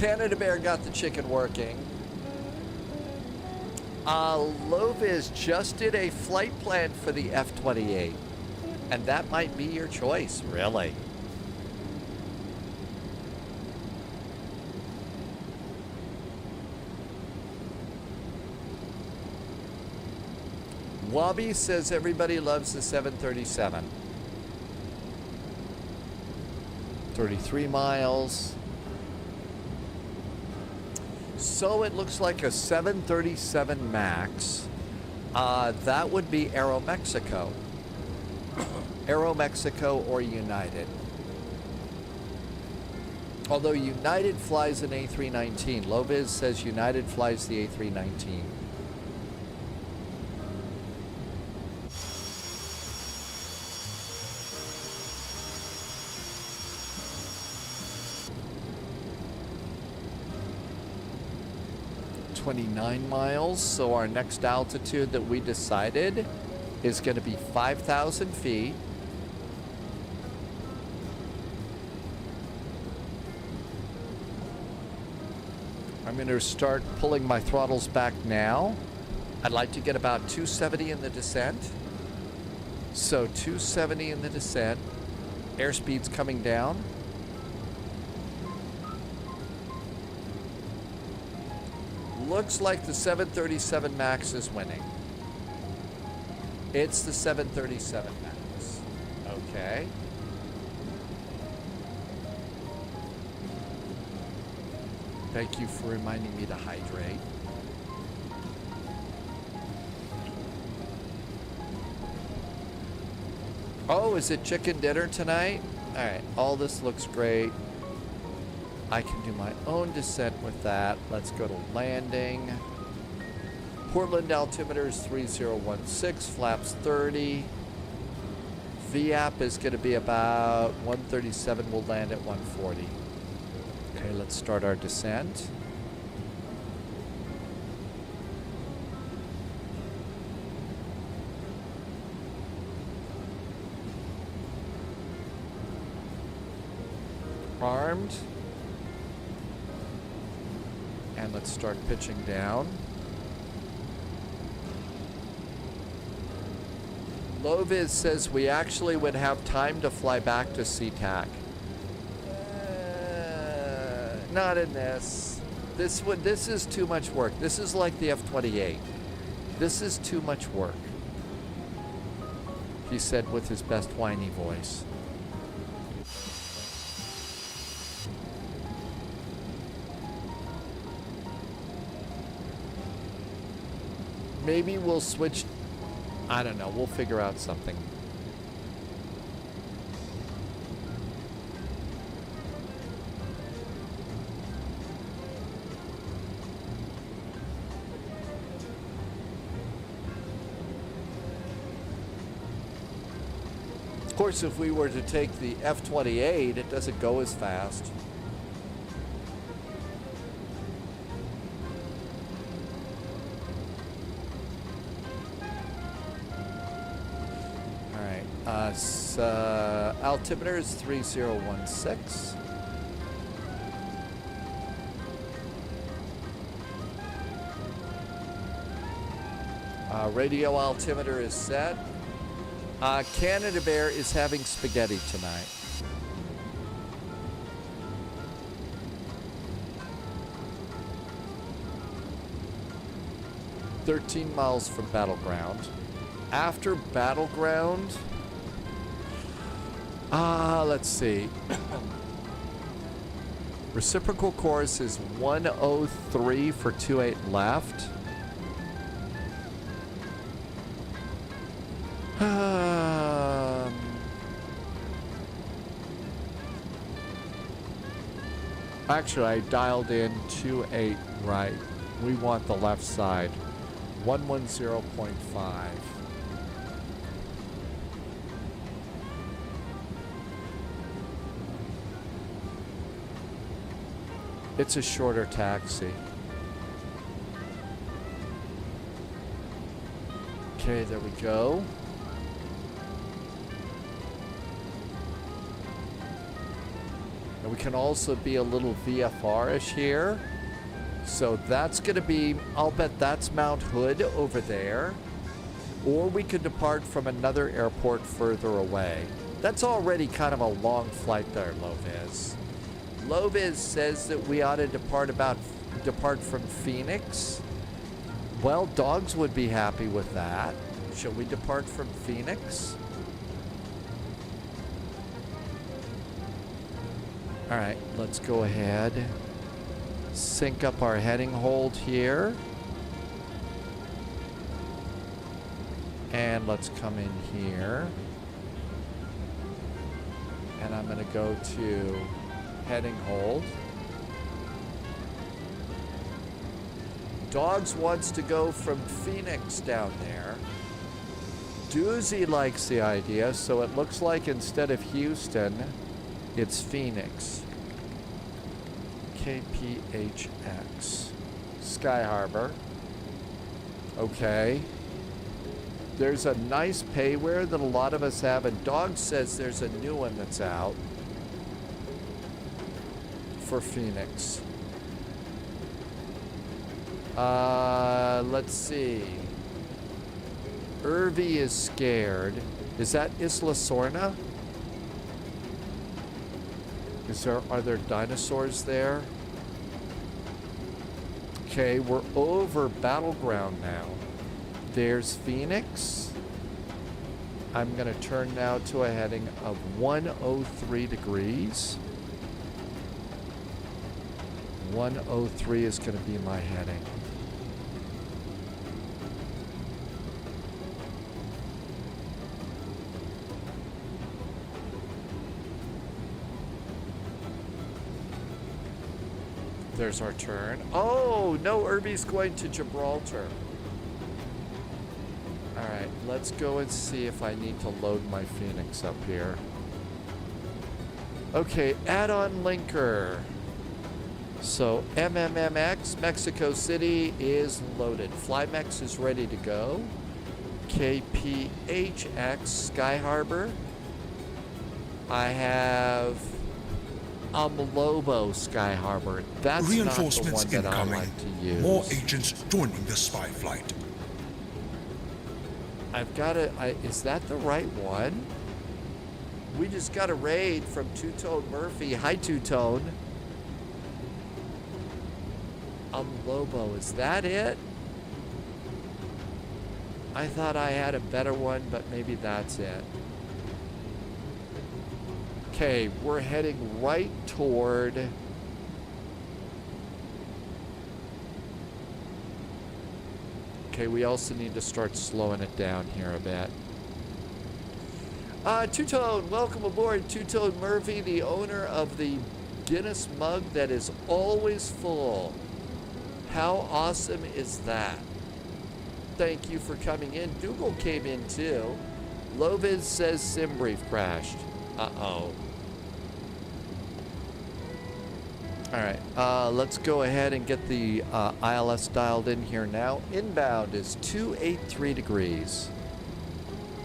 Canada Bear got the chicken working. Loviz just did a flight plan for the F-28. And that might be your choice, really. Wabi says everybody loves the 737. 33 miles. So it looks like a 737 MAX. That would be Aeromexico. Aeromexico or United. Although United flies an A319. Loviz says United flies the A319. .29 miles, so our next altitude that we decided is going to be 5,000 feet. I'm going to start pulling my throttles back now. I'd like to get about 270 in the descent. So 270 in the descent. Airspeed's coming down. Looks like the 737 MAX is winning. It's the 737 MAX. Okay. Thank you for reminding me to hydrate. Oh, is it chicken dinner tonight? All right, all this looks great. I can do my own descent with that. Let's go to landing. Portland altimeter is 3016, flaps 30. VAP is going to be about 137. We'll land at 140. Okay, let's start our descent. Armed. And let's start pitching down. Loviz says we actually would have time to fly back to SeaTac. Not in this. This is too much work. This is like the F-28. This is too much work. He said with his best whiny voice. Maybe we'll switch. I don't know. We'll figure out something. Of course, if we were to take the F-28, it doesn't go as fast. Altimeter is 3016. Radio altimeter is set. Canada Bear is having spaghetti tonight. $13 miles from Battleground. After Battleground, let's see. Reciprocal course is 103 for 28 left. Actually, I dialed in 28 right. We want the left side. 110.5. It's a shorter taxi. Okay, there we go. And we can also be a little VFR-ish here. So that's going to be, I'll bet that's Mount Hood over there. Or we could depart from another airport further away. That's already kind of a long flight there, Loviz. Loviz says that we ought to depart from Phoenix. Well, dogs would be happy with that. Shall we depart from Phoenix? All right, let's go ahead. Sync up our heading hold here. And let's come in here. And I'm going to go to heading hold. Dogs wants to go from Phoenix down there. Doozy likes the idea, so it looks like instead of Houston, it's Phoenix. KPHX. Sky Harbor. Okay. There's a nice payware that a lot of us have, and Dog says there's a new one that's out for Phoenix. Let's see. Irvi is scared. Is that Isla Sorna? Are there dinosaurs there? Okay, we're over Battleground now. There's Phoenix. I'm going to turn now to a heading of 103 degrees. 103 is going to be my heading. There's our turn. Oh, no, Irby's going to Gibraltar. All right, let's go and see if I need to load my Phoenix up here. Okay, add-on linker. So MMMX, Mexico City is loaded. Flymex is ready to go. KPHX, Sky Harbor. I have Lobo Sky Harbor. That's Reinforcements not the one that I incoming. like to use. More agents joining the spy flight. I've got to, is that the right one? We just got a raid from Two-Tone Murphy. Hi, Two-Tone. Lobo, is that it? I thought I had a better one, but maybe that's it. Okay, we're heading right toward... Okay, we also need to start slowing it down here a bit. Two-Tone, welcome aboard. Two-Tone Murphy, the owner of the Guinness mug that is always full. How awesome is that? Thank you for coming in. Dougal came in too. Loviz says SimBrief crashed. Uh-oh. All right, let's go ahead and get the ILS dialed in here now. Inbound is 283 degrees.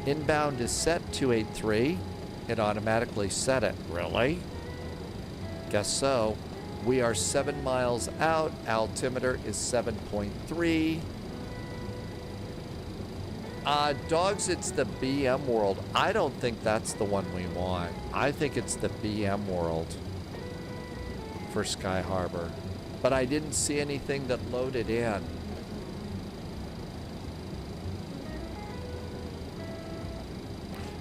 Inbound is set 283. It automatically set it. Really? Guess so. We are 7 miles out. Altimeter is 7.3. Dogs, it's the BM World. I don't think that's the one we want. I think it's the BM World for Sky Harbor. But I didn't see anything that loaded in.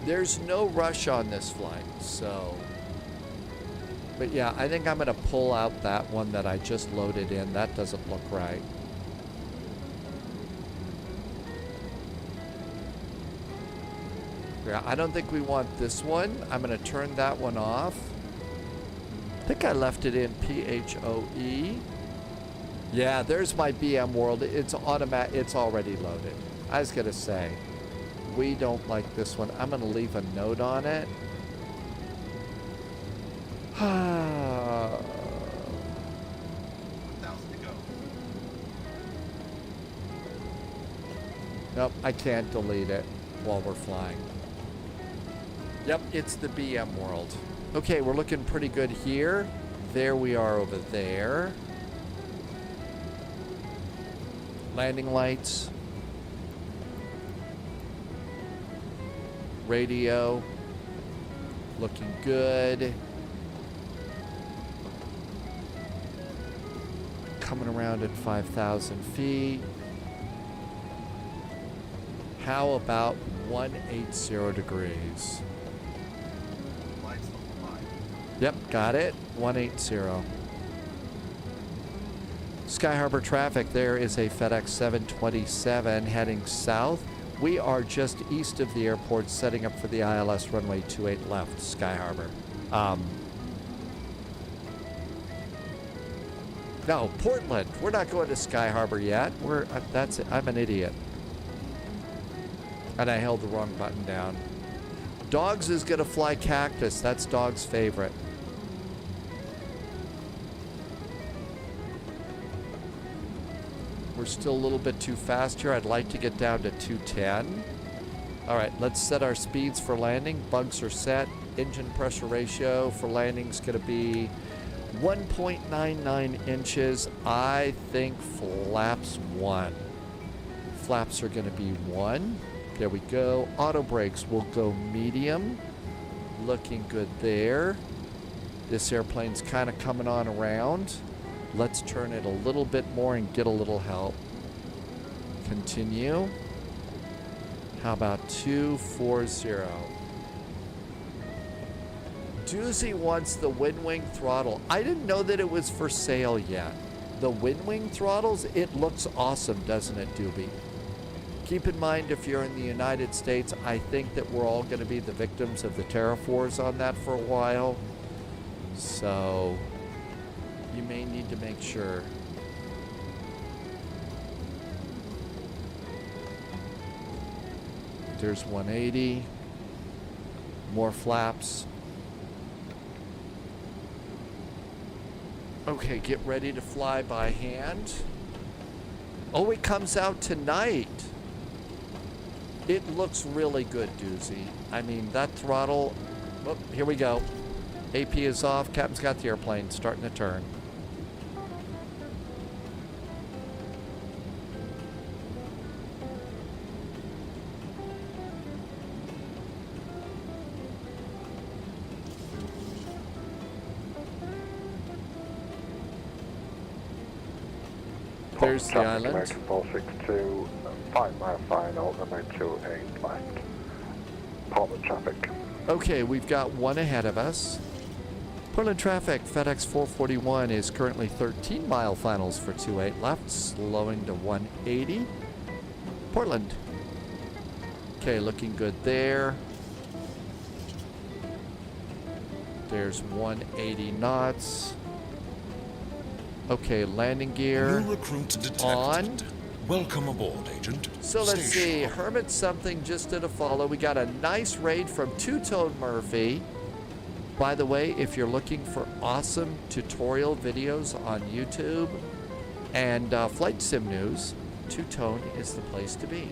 There's no rush on this flight, so... But yeah, I think I'm going to pull out that one that I just loaded in. That doesn't look right. Yeah, I don't think we want this one. I'm going to turn that one off. I think I left it in PHOE. Yeah, there's my BM World. It's automatic. It's already loaded. I was going to say, we don't like this one. I'm going to leave a note on it. Nope, I can't delete it while we're flying. Yep, it's the BM world. Okay, we're looking pretty good here. There we are over there. Landing lights. Radio. Looking good. Coming around at 5,000 feet. How about 180 degrees? Yep, got it. 180. Sky Harbor traffic, there is a FedEx 727 heading south. We are just east of the airport, setting up for the ILS runway 28 left, Sky Harbor. No, Portland. We're not going to Sky Harbor yet. That's it. I'm an idiot. And I held the wrong button down. Dogs is gonna fly cactus. That's Dog's favorite. We're still a little bit too fast here. I'd like to get down to 210. All right, let's set our speeds for landing. Bugs are set. Engine pressure ratio for landing is gonna be 1.99 inches. I think flaps 1. Flaps are gonna be 1. There we go. Auto brakes will go medium. Looking good there. This airplane's kind of coming on around. Let's turn it a little bit more and get a little help. Continue. How about 240? Doozy wants the wind wing throttle. I didn't know that it was for sale yet. The wind wing throttles, it looks awesome, doesn't it, Doobie? Keep in mind, if you're in the United States, I think that we're all going to be the victims of the tariff wars on that for a while. So you may need to make sure. There's 180. More flaps. Okay, get ready to fly by hand. Oh, it comes out tonight. It looks really good, Doozy. I mean, that throttle... Oh, here we go. AP is off. Captain's got the airplane starting to turn. There's the island. American 462, 5 mile final, runway 28 left. Portland traffic. Okay, we've got one ahead of us. Portland traffic, FedEx 441 is currently 13 mile finals for 28 left, slowing to 180. Portland. Okay, looking good there. There's 180 knots. Okay, landing gear New recruit detected. on. Welcome aboard, Agent. So let's Stay see, sharp. Hermit something just did a follow. We got a nice raid from Two-Tone Murphy. By the way, if you're looking for awesome tutorial videos on YouTube and flight sim news, Two-Tone is the place to be.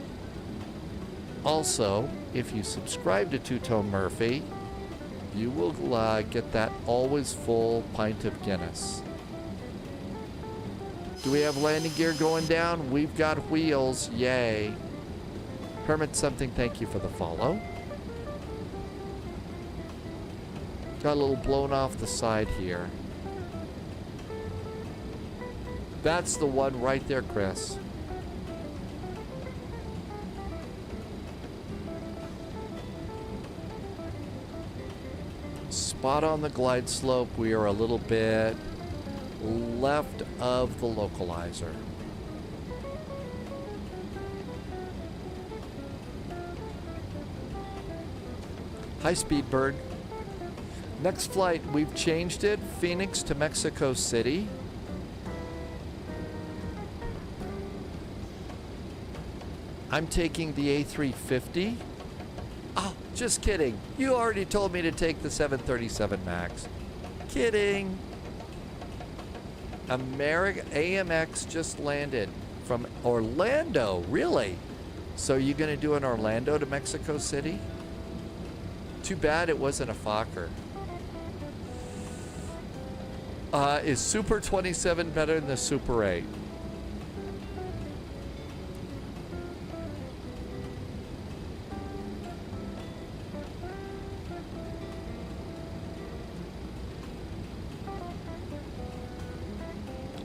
Also, if you subscribe to Two-Tone Murphy, you will get that always full pint of Guinness. Do we have landing gear going down? We've got wheels. Yay. Hermit something, thank you for the follow. Got a little blown off the side here. That's the one right there, Chris. Spot on the glide slope. We are a little bit left of the localizer. High speed bird. Next flight, we've changed it. Phoenix to Mexico City. I'm taking the A350. Oh, just kidding. You already told me to take the 737 MAX. Kidding. AMX just landed from Orlando. Really? So you gonna do an Orlando to Mexico City? Too bad it wasn't a Fokker. Is Super 27 better than the Super 8?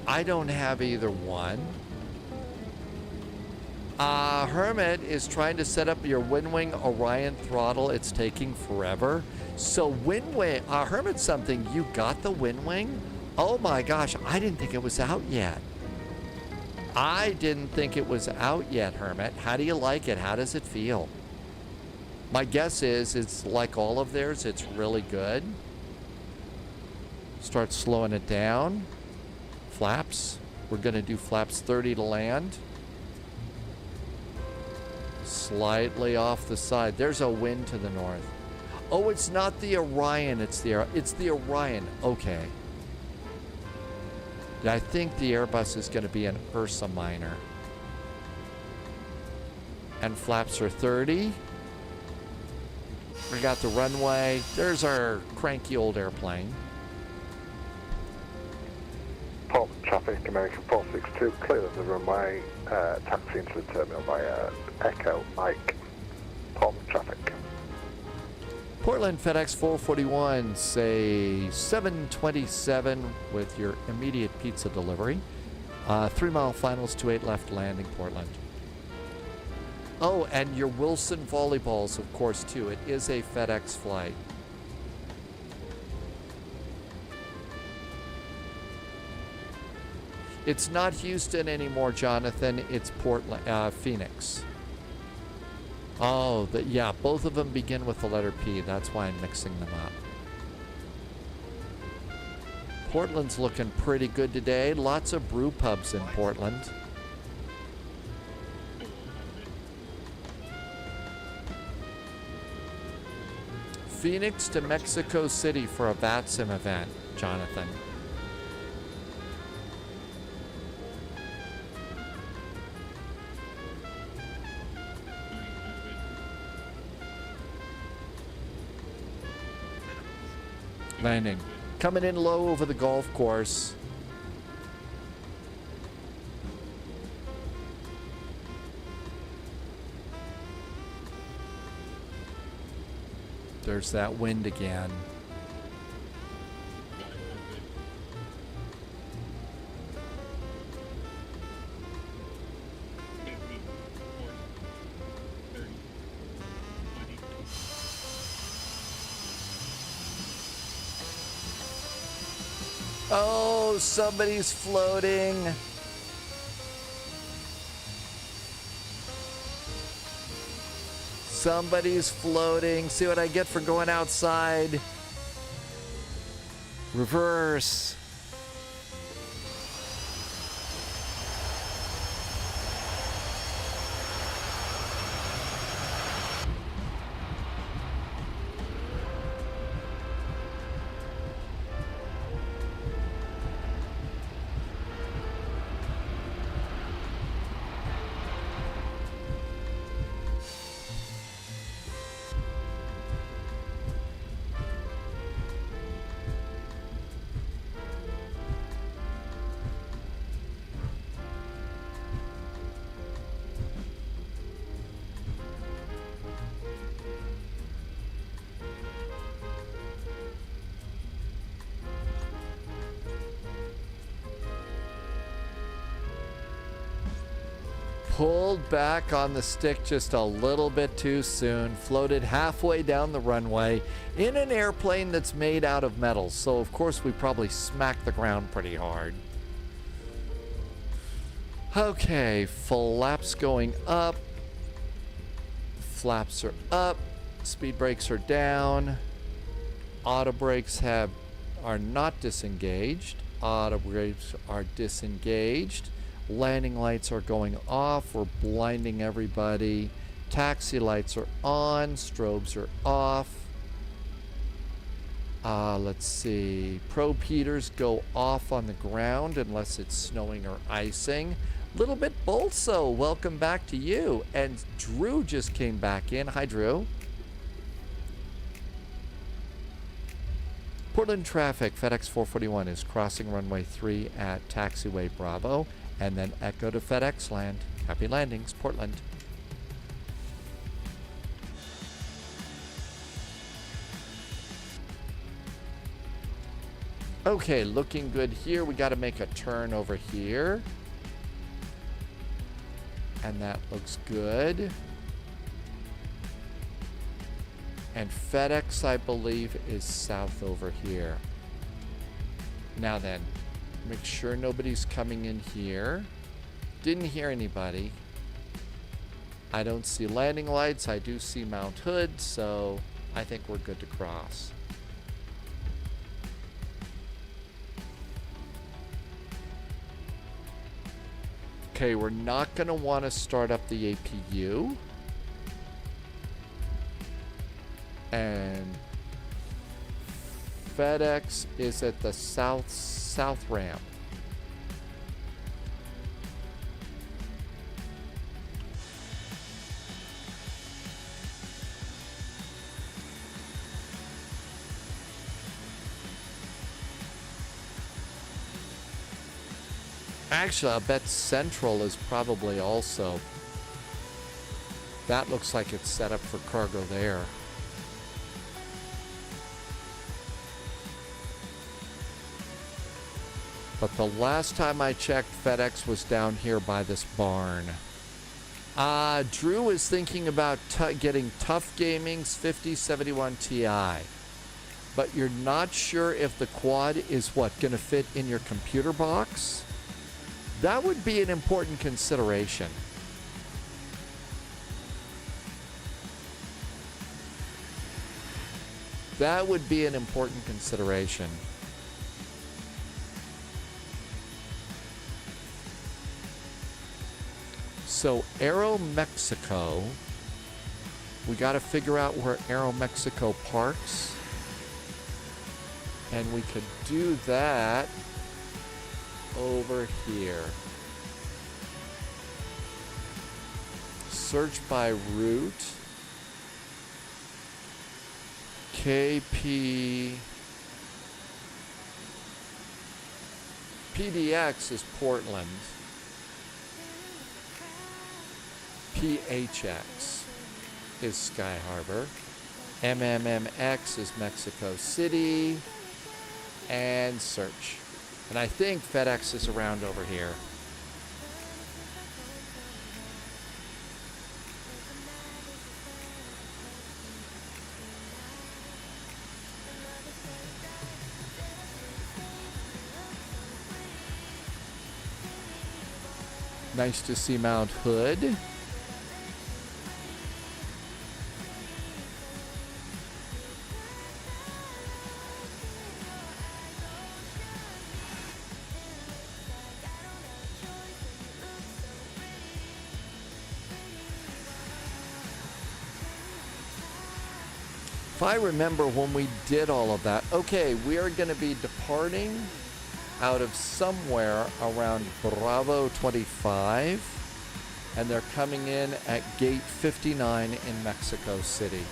I don't have either one. Hermit is trying to set up your Windwing Orion throttle. It's taking forever. So Windwing, Hermit something, you got the Windwing? Oh my gosh, I didn't think it was out yet. I didn't think it was out yet, Hermit. How do you like it? How does it feel? My guess is it's like all of theirs. It's really good. Start slowing it down. Flaps. We're going to do flaps 30 to land. Slightly off the side. There's a wind to the north. Oh, it's not the Orion. It's the Orion. Okay. I think the Airbus is going to be an Ursa Minor. And flaps are 30. We got the runway. There's our cranky old airplane. Portland traffic, American 462, clear of the runway, taxi into the terminal via Echo Mike. Portland traffic. Portland FedEx 441, say 727 with your immediate pizza delivery. 3 mile finals, 28 left, landing Portland. Oh, and your Wilson volleyballs, of course, too. It is a FedEx flight. It's not Houston anymore, Jonathan. It's Portland, Phoenix. Oh, yeah, both of them begin with the letter P. That's why I'm mixing them up. Portland's looking pretty good today. Lots of brew pubs in Portland. Phoenix to Mexico City for a VATSIM event, Jonathan. Landing. Coming in low over the golf course. There's that wind again. Oh, somebody's floating. Somebody's floating. See what I get for going outside. Reverse. Pulled back on the stick just a little bit too soon, floated halfway down the runway in an airplane that's made out of metal. So of course we probably smacked the ground pretty hard. Okay, flaps going up. Flaps are up. Speed brakes are down. Auto brakes are not disengaged. Auto brakes are disengaged. Landing lights are going off. We're blinding everybody. Taxi lights are on. Strobes are off. Let's see. Probe heaters go off on the ground unless it's snowing or icing. Little bit Bolso, welcome back to you. And Drew just came back in. Hi, Drew. Portland traffic, FedEx 441 is crossing runway 3 at taxiway Bravo, and then Echo to FedEx land. Happy landings, Portland. Okay, looking good here. We got to make a turn over here. And that looks good. And FedEx, I believe, is south over here. Now then, make sure nobody's coming in here. Didn't hear anybody. I don't see landing lights. I do see Mount Hood, so I think we're good to cross. Okay, we're not going to want to start up the APU. And FedEx is at the south ramp. Actually, I bet Central is probably also. That looks like it's set up for cargo there. But the last time I checked, FedEx was down here by this barn. Drew is thinking about getting Tough Gaming's 5071 Ti. But you're not sure if the quad is what, going to fit in your computer box? That would be an important consideration. That would be an important consideration. So Aero Mexico, we got to figure out where Aero Mexico parks. And we could do that over here. Search by route. KP. PDX is Portland. PHX is Sky Harbor. MMMX is Mexico City. And search. And I think FedEx is around over here. Nice to see Mount Hood. If I remember when we did all of that, okay, we are going to be departing out of somewhere around Bravo 25, and they're coming in at gate 59 in Mexico City.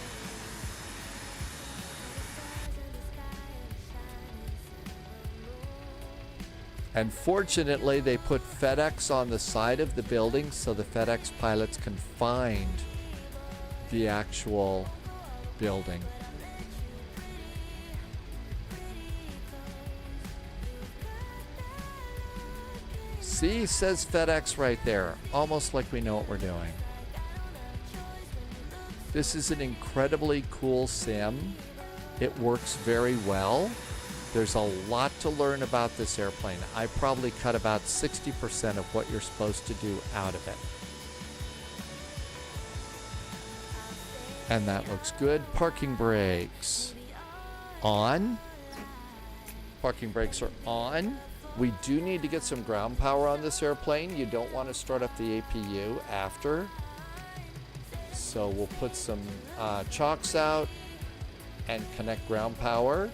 And fortunately, they put FedEx on the side of the building so the FedEx pilots can find the actual building. See, says FedEx right there, almost like we know what we're doing. This is an incredibly cool sim. It works very well. There's a lot to learn about this airplane. I probably cut about 60% of what you're supposed to do out of it. And that looks good. Parking brakes on. Parking brakes are on. We do need to get some ground power on this airplane. You don't want to start up the APU after. So we'll put some chocks out and connect ground power.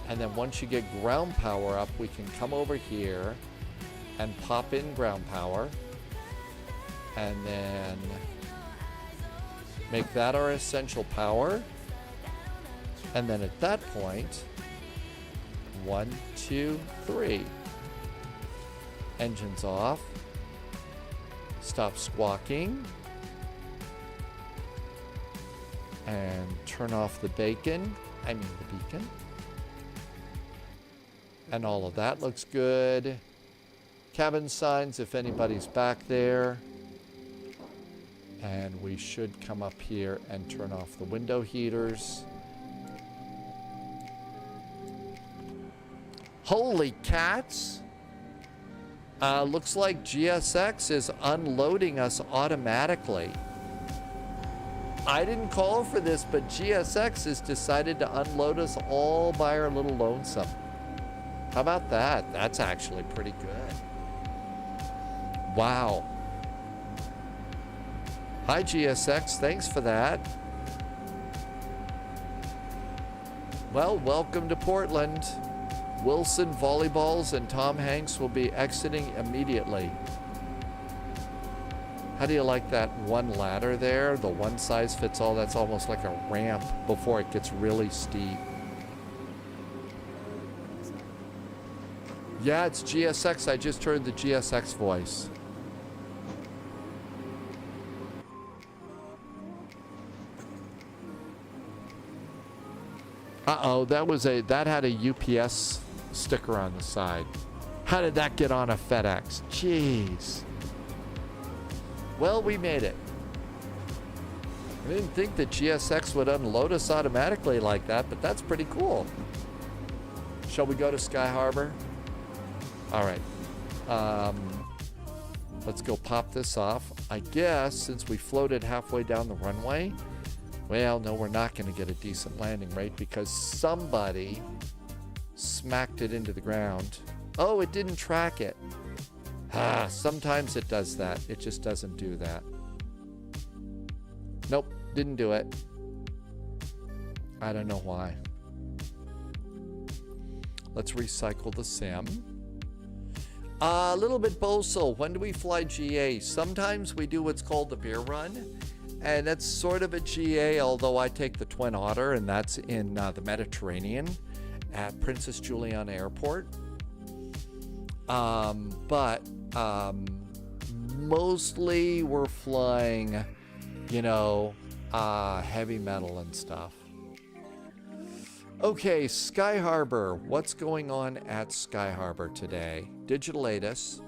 And then once you get ground power up, we can come over here and pop in ground power. And then make that our essential power. And then at that point, 1, 2, 3. Engines off. Stop squawking. And turn off the beacon. And all of that looks good. Cabin signs if anybody's back there. And we should come up here and turn off the window heaters. Holy cats! Looks like GSX is unloading us automatically. I didn't call for this, but GSX has decided to unload us all by our little lonesome. How about that? That's actually pretty good. Wow. Hi, GSX. Thanks for that. Well, welcome to Portland. Wilson Volleyballs and Tom Hanks will be exiting immediately. How do you like that one ladder there? The one size fits all. That's almost like a ramp before it gets really steep. Yeah, it's GSX. I just heard the GSX voice. Uh-oh, that had a UPS sticker on the side. How did that get on a FedEx? Jeez. Well, we made it. I didn't think that GSX would unload us automatically like that, but that's pretty cool. Shall we go to Sky Harbor? All right. Let's go pop this off. I guess since we floated halfway down the runway, well, no, we're not going to get a decent landing rate because somebody smacked it into the ground. Oh, it didn't track it. Sometimes it does that. It just doesn't do that. Nope, didn't do it. I don't know why. Let's recycle the sim. A little bit boastful. When do we fly GA? Sometimes we do what's called the beer run. And that's sort of a GA, although I take the Twin Otter, and that's in the Mediterranean at Princess Juliana Airport. But mostly we're flying, heavy metal and stuff. Okay, Sky Harbor. What's going on at Sky Harbor today? Digital ATIS.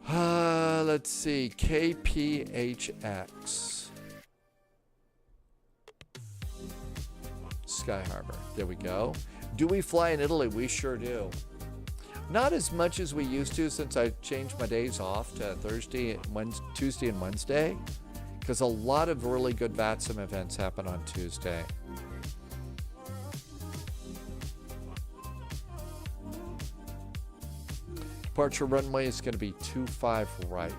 Let's see. KPHX. Sky Harbor. There we go. Do we fly in Italy? We sure do. Not as much as we used to since I changed my days off to Tuesday and Wednesday. Because a lot of really good VATSIM events happen on Tuesday. Departure runway is going to be 25 right.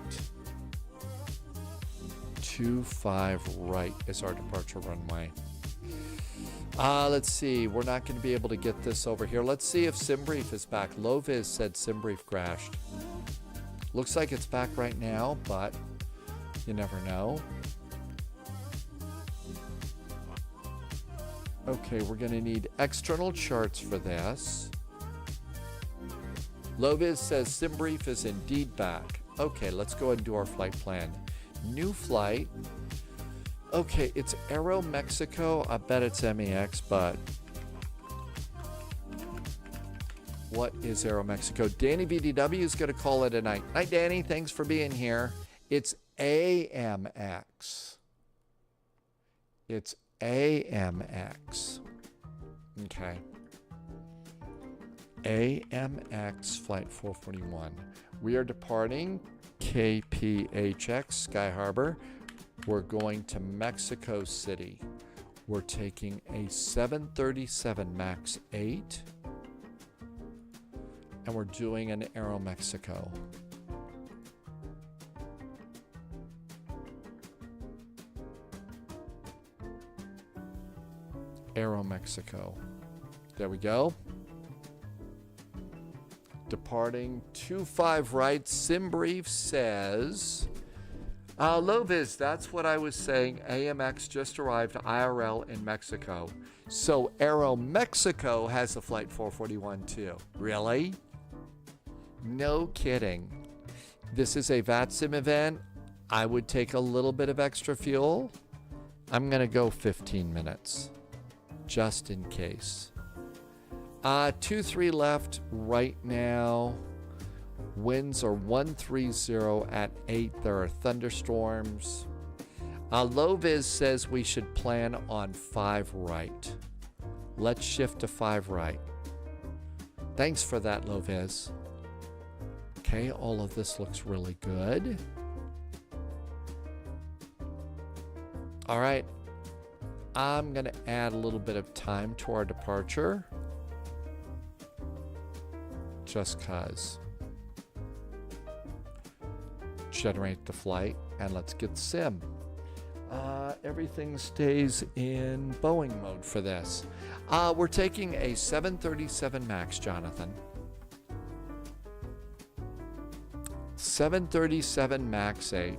25 right is our departure runway. Let's see. We're not going to be able to get this over here. Let's see if SimBrief is back. Loviz said SimBrief crashed. Looks like it's back right now, but you never know. Okay, we're going to need external charts for this. Loviz says SimBrief is indeed back. Okay, let's go ahead and do our flight plan. New flight. Okay, it's Aero Mexico. I bet it's MEX, but what is Aero Mexico? Danny BDW is going to call it a night. Night, Danny. Thanks for being here. It's AMX. It's AMX. Okay. AMX Flight 441. We are departing KPHX, Sky Harbor. We're going to Mexico City. We're taking a 737 MAX 8. And we're doing an Aero Mexico. Aero Mexico. There we go. Departing 25 right. SimBrief says Loviz, that's what I was saying. AMX just arrived IRL in Mexico. So Aero Mexico has a Flight 441 too. Really? No kidding. This is a VATSIM event. I would take a little bit of extra fuel. I'm going to go 15 minutes, just in case. 2-3 left right now. Winds are 130 at 8. There are thunderstorms. Loviz says we should plan on 5 right. Let's shift to 5 right. Thanks for that, Loviz. Okay, all of this looks really good. All right, I'm going to add a little bit of time to our departure. Just cause. Generate the flight, and let's get sim. Everything stays in Boeing mode for this. We're taking a 737 MAX, Jonathan. 737 MAX 8.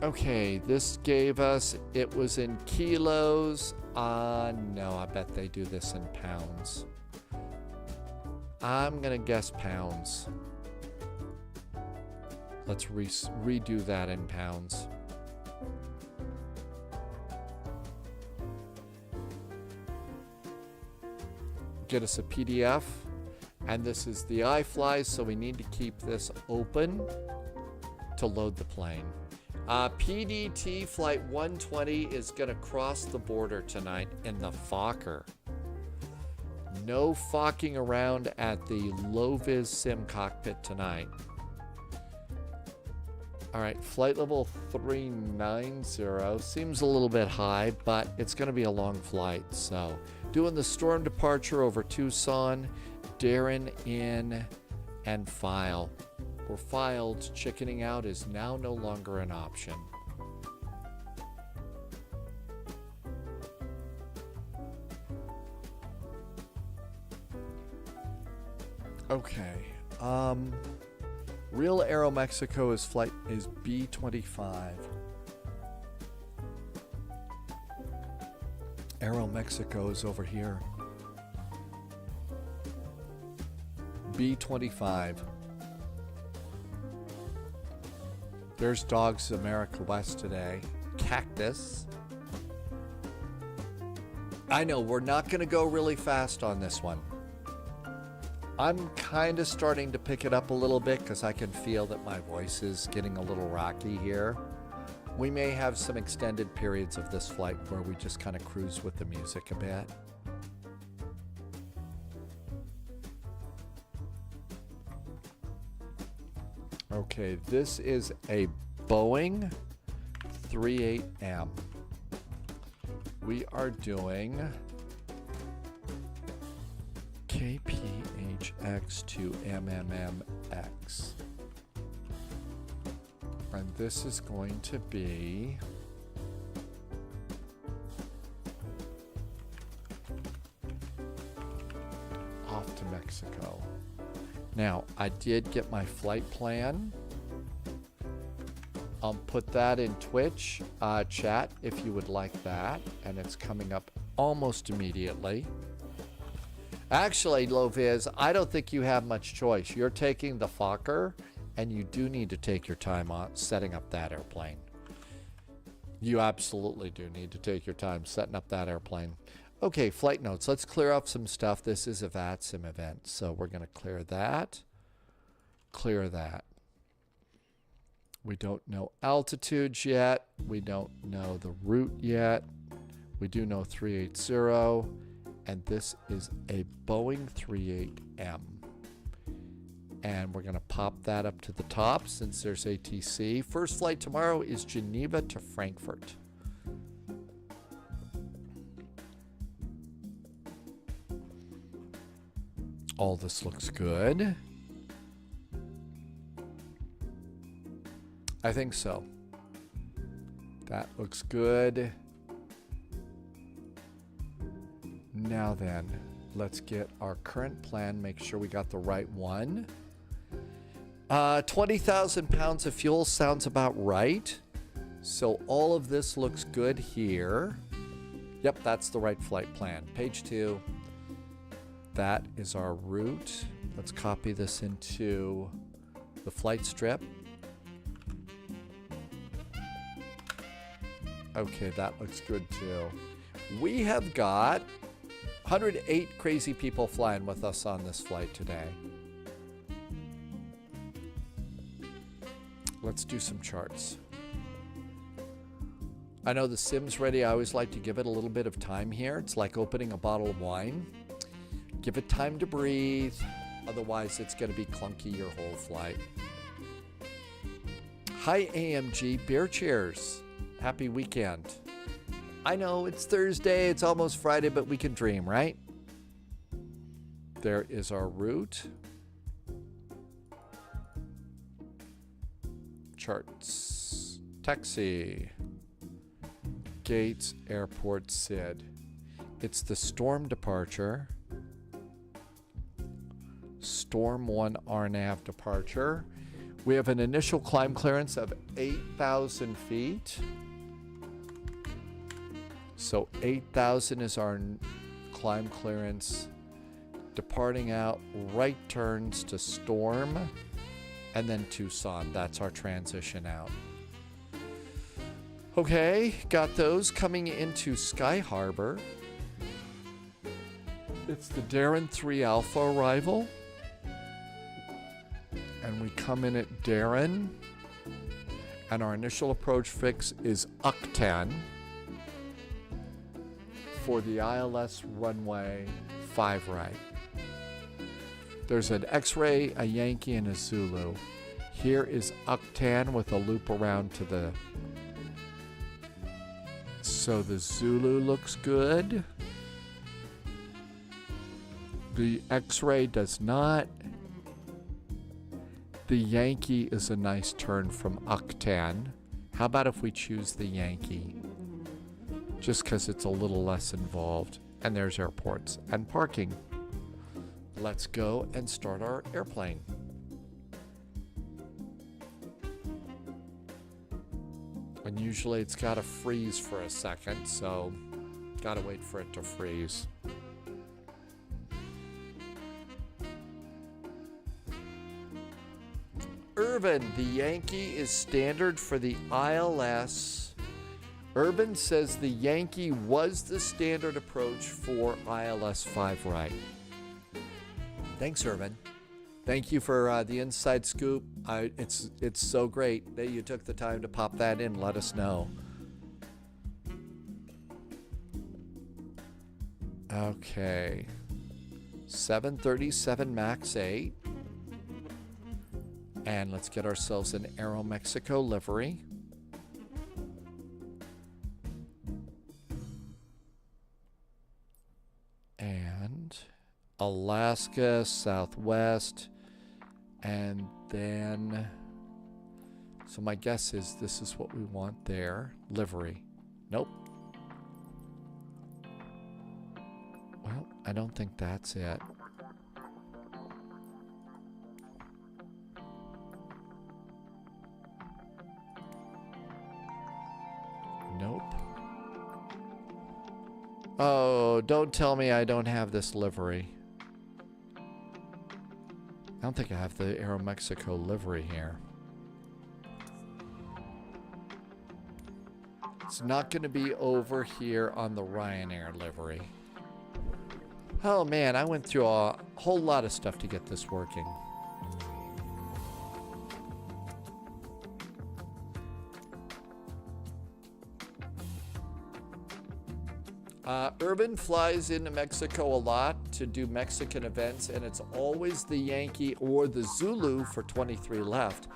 Okay, this gave us, it was in kilos. No, I bet they do this in pounds. I'm gonna guess pounds. Let's redo that in pounds. Get us a PDF, and this is the iFly, so we need to keep this open to load the plane. PDT Flight 120 is gonna cross the border tonight in the Fokker. No fucking around at the low-vis sim cockpit tonight. All right, flight level 390 seems a little bit high, but it's going to be a long flight. So, doing the storm departure over Tucson, Darren in, and file. We're filed. Chickening out is now no longer an option. Okay. Real Aero Mexico is B25. Aero Mexico is over here. B25. There's Dogs America West today. Cactus. I know, we're not going to go really fast on this one. I'm kind of starting to pick it up a little bit because I can feel that my voice is getting a little rocky here. We may have some extended periods of this flight where we just kind of cruise with the music a bit. Okay, this is a Boeing 38M. We are doing KPHX to MMMX. And this is going to be off to Mexico. Now, I did get my flight plan. I'll put that in Twitch chat if you would like that. And it's coming up almost immediately. Actually, Loviz, I don't think you have much choice. You're taking the Fokker, and you do need to take your time on setting up that airplane. You absolutely do need to take your time setting up that airplane. Okay, flight notes. Let's clear up some stuff. This is a VATSIM event, so we're going to clear that. Clear that. We don't know altitudes yet. We don't know the route yet. We do know 380. And this is a Boeing 38M. And we're going to pop that up to the top since there's ATC. First flight tomorrow is Geneva to Frankfurt. All this looks good. I think so. That looks good. Now then, let's get our current plan, make sure we got the right one. 20,000 pounds of fuel sounds about right. So all of this looks good here. Yep, that's the right flight plan. Page 2. That is our route. Let's copy this into the flight strip. Okay, that looks good too. We have got 108 crazy people flying with us on this flight today. Let's do some charts. I know the sim's ready. I always like to give it a little bit of time here. It's like opening a bottle of wine. Give it time to breathe. Otherwise, it's going to be clunky your whole flight. Hi, AMG. Beer cheers. Happy weekend. I know it's Thursday. It's almost Friday, but we can dream, right? There is our route. Charts. Taxi. Gates, Airport, SID. It's the storm departure. Storm 1 RNAV departure. We have an initial climb clearance of 8,000 feet. So 8,000 is our climb clearance. Departing out, right turns to Storm, and then Tucson. That's our transition out. Okay, got those coming into Sky Harbor. It's the Darren 3 Alpha arrival. And we come in at Darren. And our initial approach fix is UC-10 for the ILS runway 5 right. There's an X-ray, a Yankee, and a Zulu. Here is UC-10 with a loop around to the... So the Zulu looks good. The X-ray does not. The Yankee is a nice turn from UC-10. How about if we choose the Yankee? Just because it's a little less involved. And there's airports and parking. Let's go and start our airplane. And usually it's got to freeze for a second, so gotta wait for it to freeze. Irvin, the Yankee is standard for the ILS. Urban says the Yankee was the standard approach for ILS 5 right. Thanks, Irvin. Thank you for the inside scoop. It's so great that you took the time to pop that in. Let us know. Okay. 737 MAX 8. And let's get ourselves an Aeromexico livery. And Alaska, Southwest. And then, so my guess is this is what we want there. Livery. Nope. Well, I don't think that's it. Nope. Oh, don't tell me I don't have this livery. I don't think I have the Aeromexico livery here. It's not going to be over here on the Ryanair livery. Oh man, I went through a whole lot of stuff to get this working. Urban flies into Mexico a lot to do Mexican events, and it's always the Yankee or the Zulu for 23 left,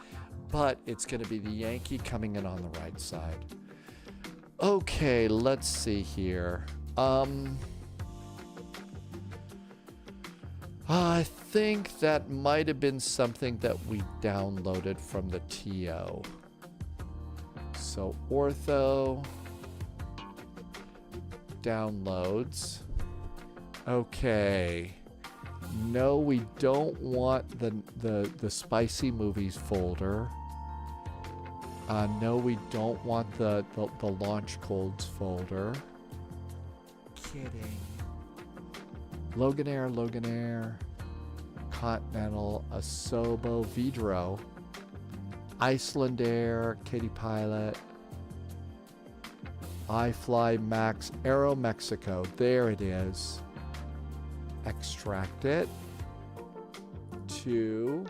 but it's going to be the Yankee coming in on the right side. Okay, let's see here. I think that might have been something that we downloaded from the TO. So ortho... downloads. Okay. No, we don't want the spicy movies folder. No, we don't want the launch codes folder. Kidding. Loganair, Continental, Asobo, Vidro, Icelandair, Katy Pilot, iFly Max, Aero Mexico. There it is. Extract it to,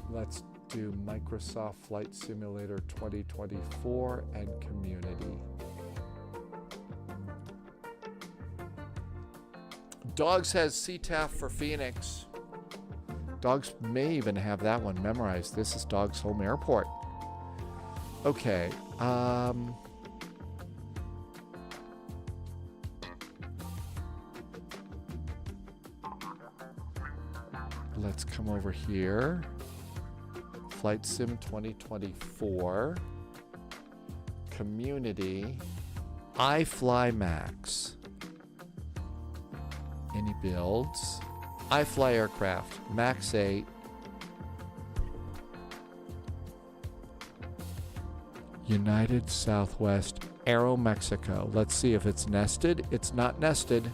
let's do Microsoft Flight Simulator 2024 and Community. Dogs has CTAF for Phoenix. Dogs may even have that one memorized. This is Dogs Home Airport. Okay. Let's come over here. Flight Sim 2024. Community. iFly Max. iniBuilds. iFly Aircraft. Max 8. United Southwest Aero Mexico. Let's see if it's nested. It's not nested.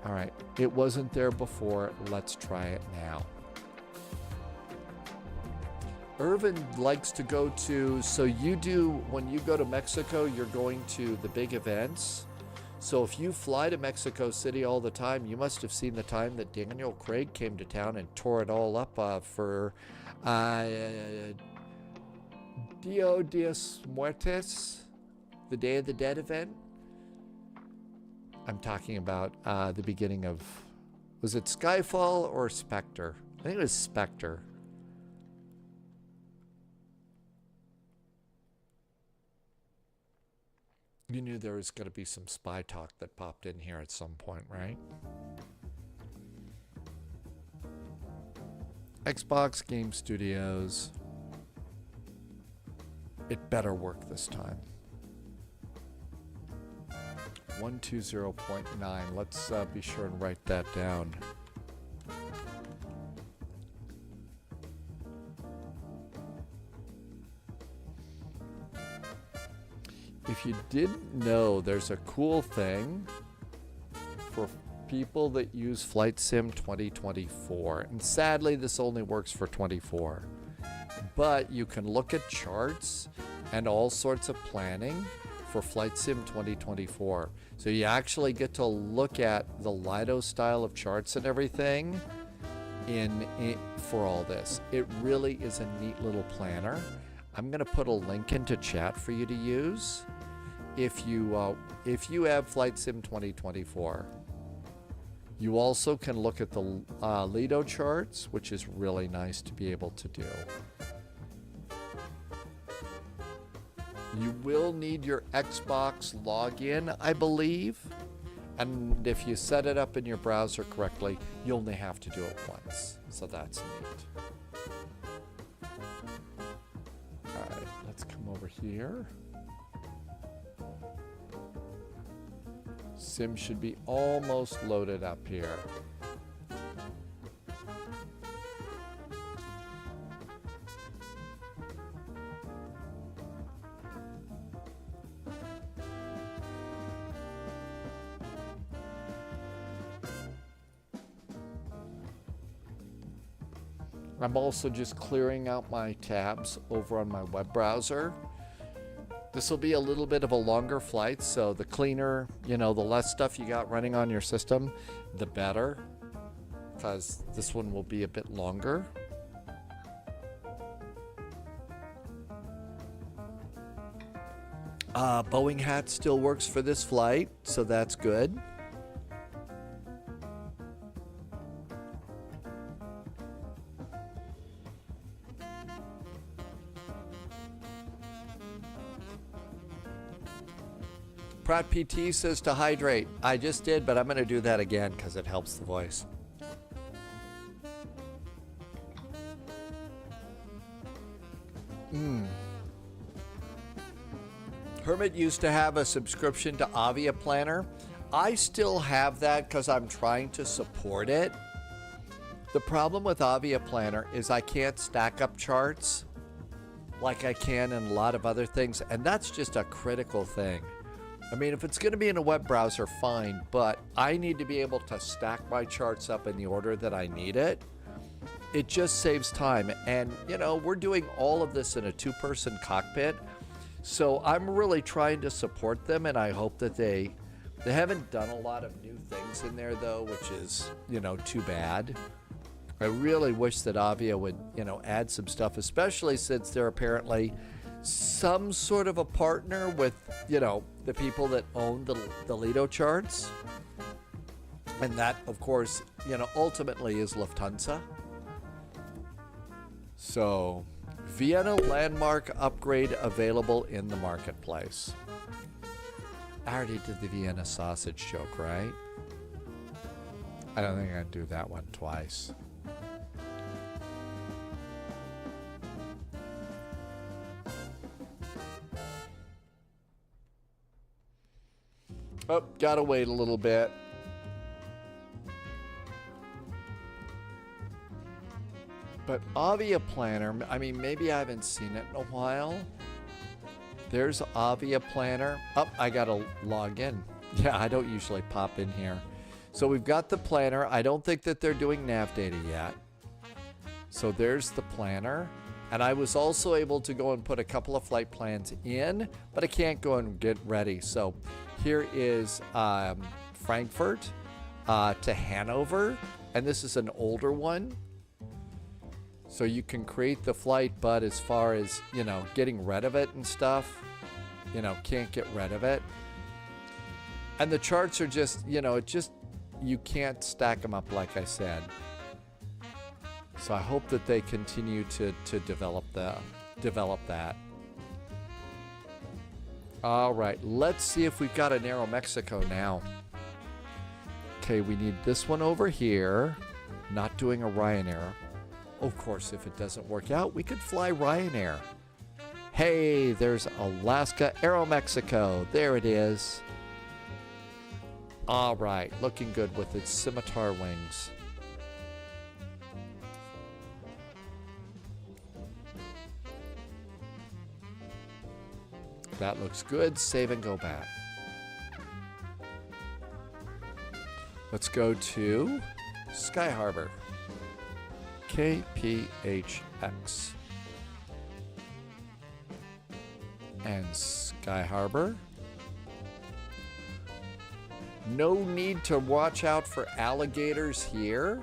All right. It wasn't there before. Let's try it now. Irvin likes to go to, so you do, when you go to Mexico, you're going to the big events. So if you fly to Mexico City all the time, you must have seen the time that Daniel Craig came to town and tore it all up for Dia de Muertos, the Day of the Dead event. I'm talking about the beginning of, was it Skyfall or Spectre? I think it was Spectre. You knew there was going to be some spy talk that popped in here at some point, right? Xbox Game Studios. It better work this time. 120.9. Let's be sure and write that down. If you didn't know, there's a cool thing for people that use Flight Sim 2024. And sadly, this only works for 24. But you can look at charts and all sorts of planning for Flight Sim 2024. So you actually get to look at the Lido style of charts and everything for all this. It really is a neat little planner. I'm going to put a link into chat for you to use if you have Flight Sim 2024. You also can look at the Lido charts, which is really nice to be able to do. You will need your Xbox login, I believe. And if you set it up in your browser correctly, you only have to do it once. So that's neat. All right, let's come over here. Sim should be almost loaded up here. I'm also just clearing out my tabs over on my web browser. This will be a little bit of a longer flight, so the cleaner, the less stuff you got running on your system, the better, because this one will be a bit longer. Boeing hat still works for this flight, so that's good. Pratt PT says to hydrate. I just did, but I'm going to do that again because it helps the voice. Hermit used to have a subscription to Avia Planner. I still have that because I'm trying to support it. The problem with Avia Planner is I can't stack up charts like I can in a lot of other things, and that's just a critical thing. I mean, if it's going to be in a web browser, fine, but I need to be able to stack my charts up in the order that I need it. It just saves time, and you know, we're doing all of this in a two-person cockpit, so I'm really trying to support them, and I hope that they haven't done a lot of new things in there, though, which is, you know, too bad. I really wish that Avia would, you know, add some stuff, especially since they're apparently some sort of a partner with, you know, the people that own the Lido charts. And that, of course, you know, ultimately is Lufthansa. So, Vienna landmark upgrade available in the marketplace. I already did the Vienna sausage joke, right? I don't think I'd do that one twice. Oh, gotta wait a little bit. But Avia Planner, I mean, maybe I haven't seen it in a while. There's Avia Planner. Oh, I gotta log in. Yeah, I don't usually pop in here. So we've got the planner. I don't think that they're doing nav data yet. So there's the planner. And I was also able to go and put a couple of flight plans in, but I can't go and get ready. So here is Frankfurt to Hanover. And this is an older one. So you can create the flight, but as far as, you know, getting rid of it and stuff, you know, can't get rid of it. And the charts are just, you know, you can't stack them up like I said. So I hope that they continue to develop that. All right, let's see if we've got an Aero Mexico now. Okay, we need this one over here. Not doing a Ryanair. Of course, if it doesn't work out, we could fly Ryanair. Hey, there's Alaska Aero Mexico. There it is. All right, looking good with its scimitar wings. That looks good. Save and go back. Let's go to Sky Harbor. KPHX. And Sky Harbor. No need to watch out for alligators here,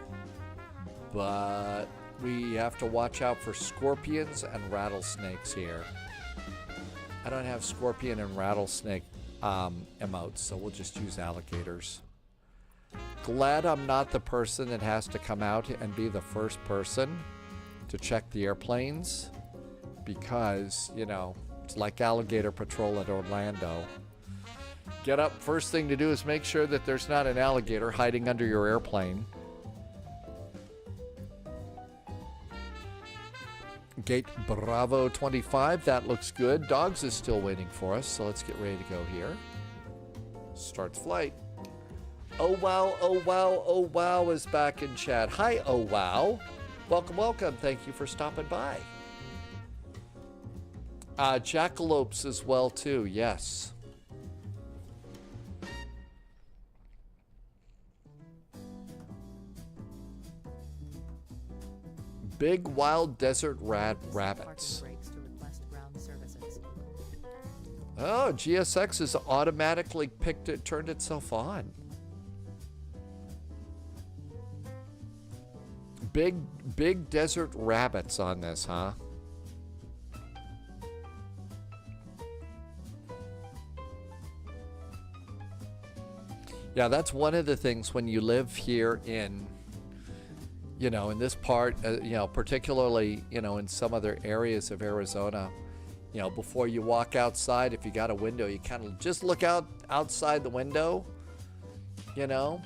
but we have to watch out for scorpions and rattlesnakes here. I don't have scorpion and rattlesnake emotes, so we'll just use alligators. Glad I'm not the person that has to come out and be the first person to check the airplanes, because, you know, it's like alligator patrol at Orlando. Get up, first thing to do is make sure that there's not an alligator hiding under your airplane. Gate Bravo 25, that looks good. Dogs is still waiting for us, so let's get ready to go here. Starts flight. Oh wow, oh wow, oh wow is back in chat. Hi, oh wow. Welcome, welcome. Thank you for stopping by. Jackalopes as well too, yes. Big wild desert rabbits. Oh, GSX has automatically turned itself on. Big desert rabbits on this, huh? Yeah, that's one of the things when you live here in, you know, in this part, you know, particularly, you know, in some other areas of Arizona, you know, before you walk outside, if you got a window, you kind of just look outside the window, you know,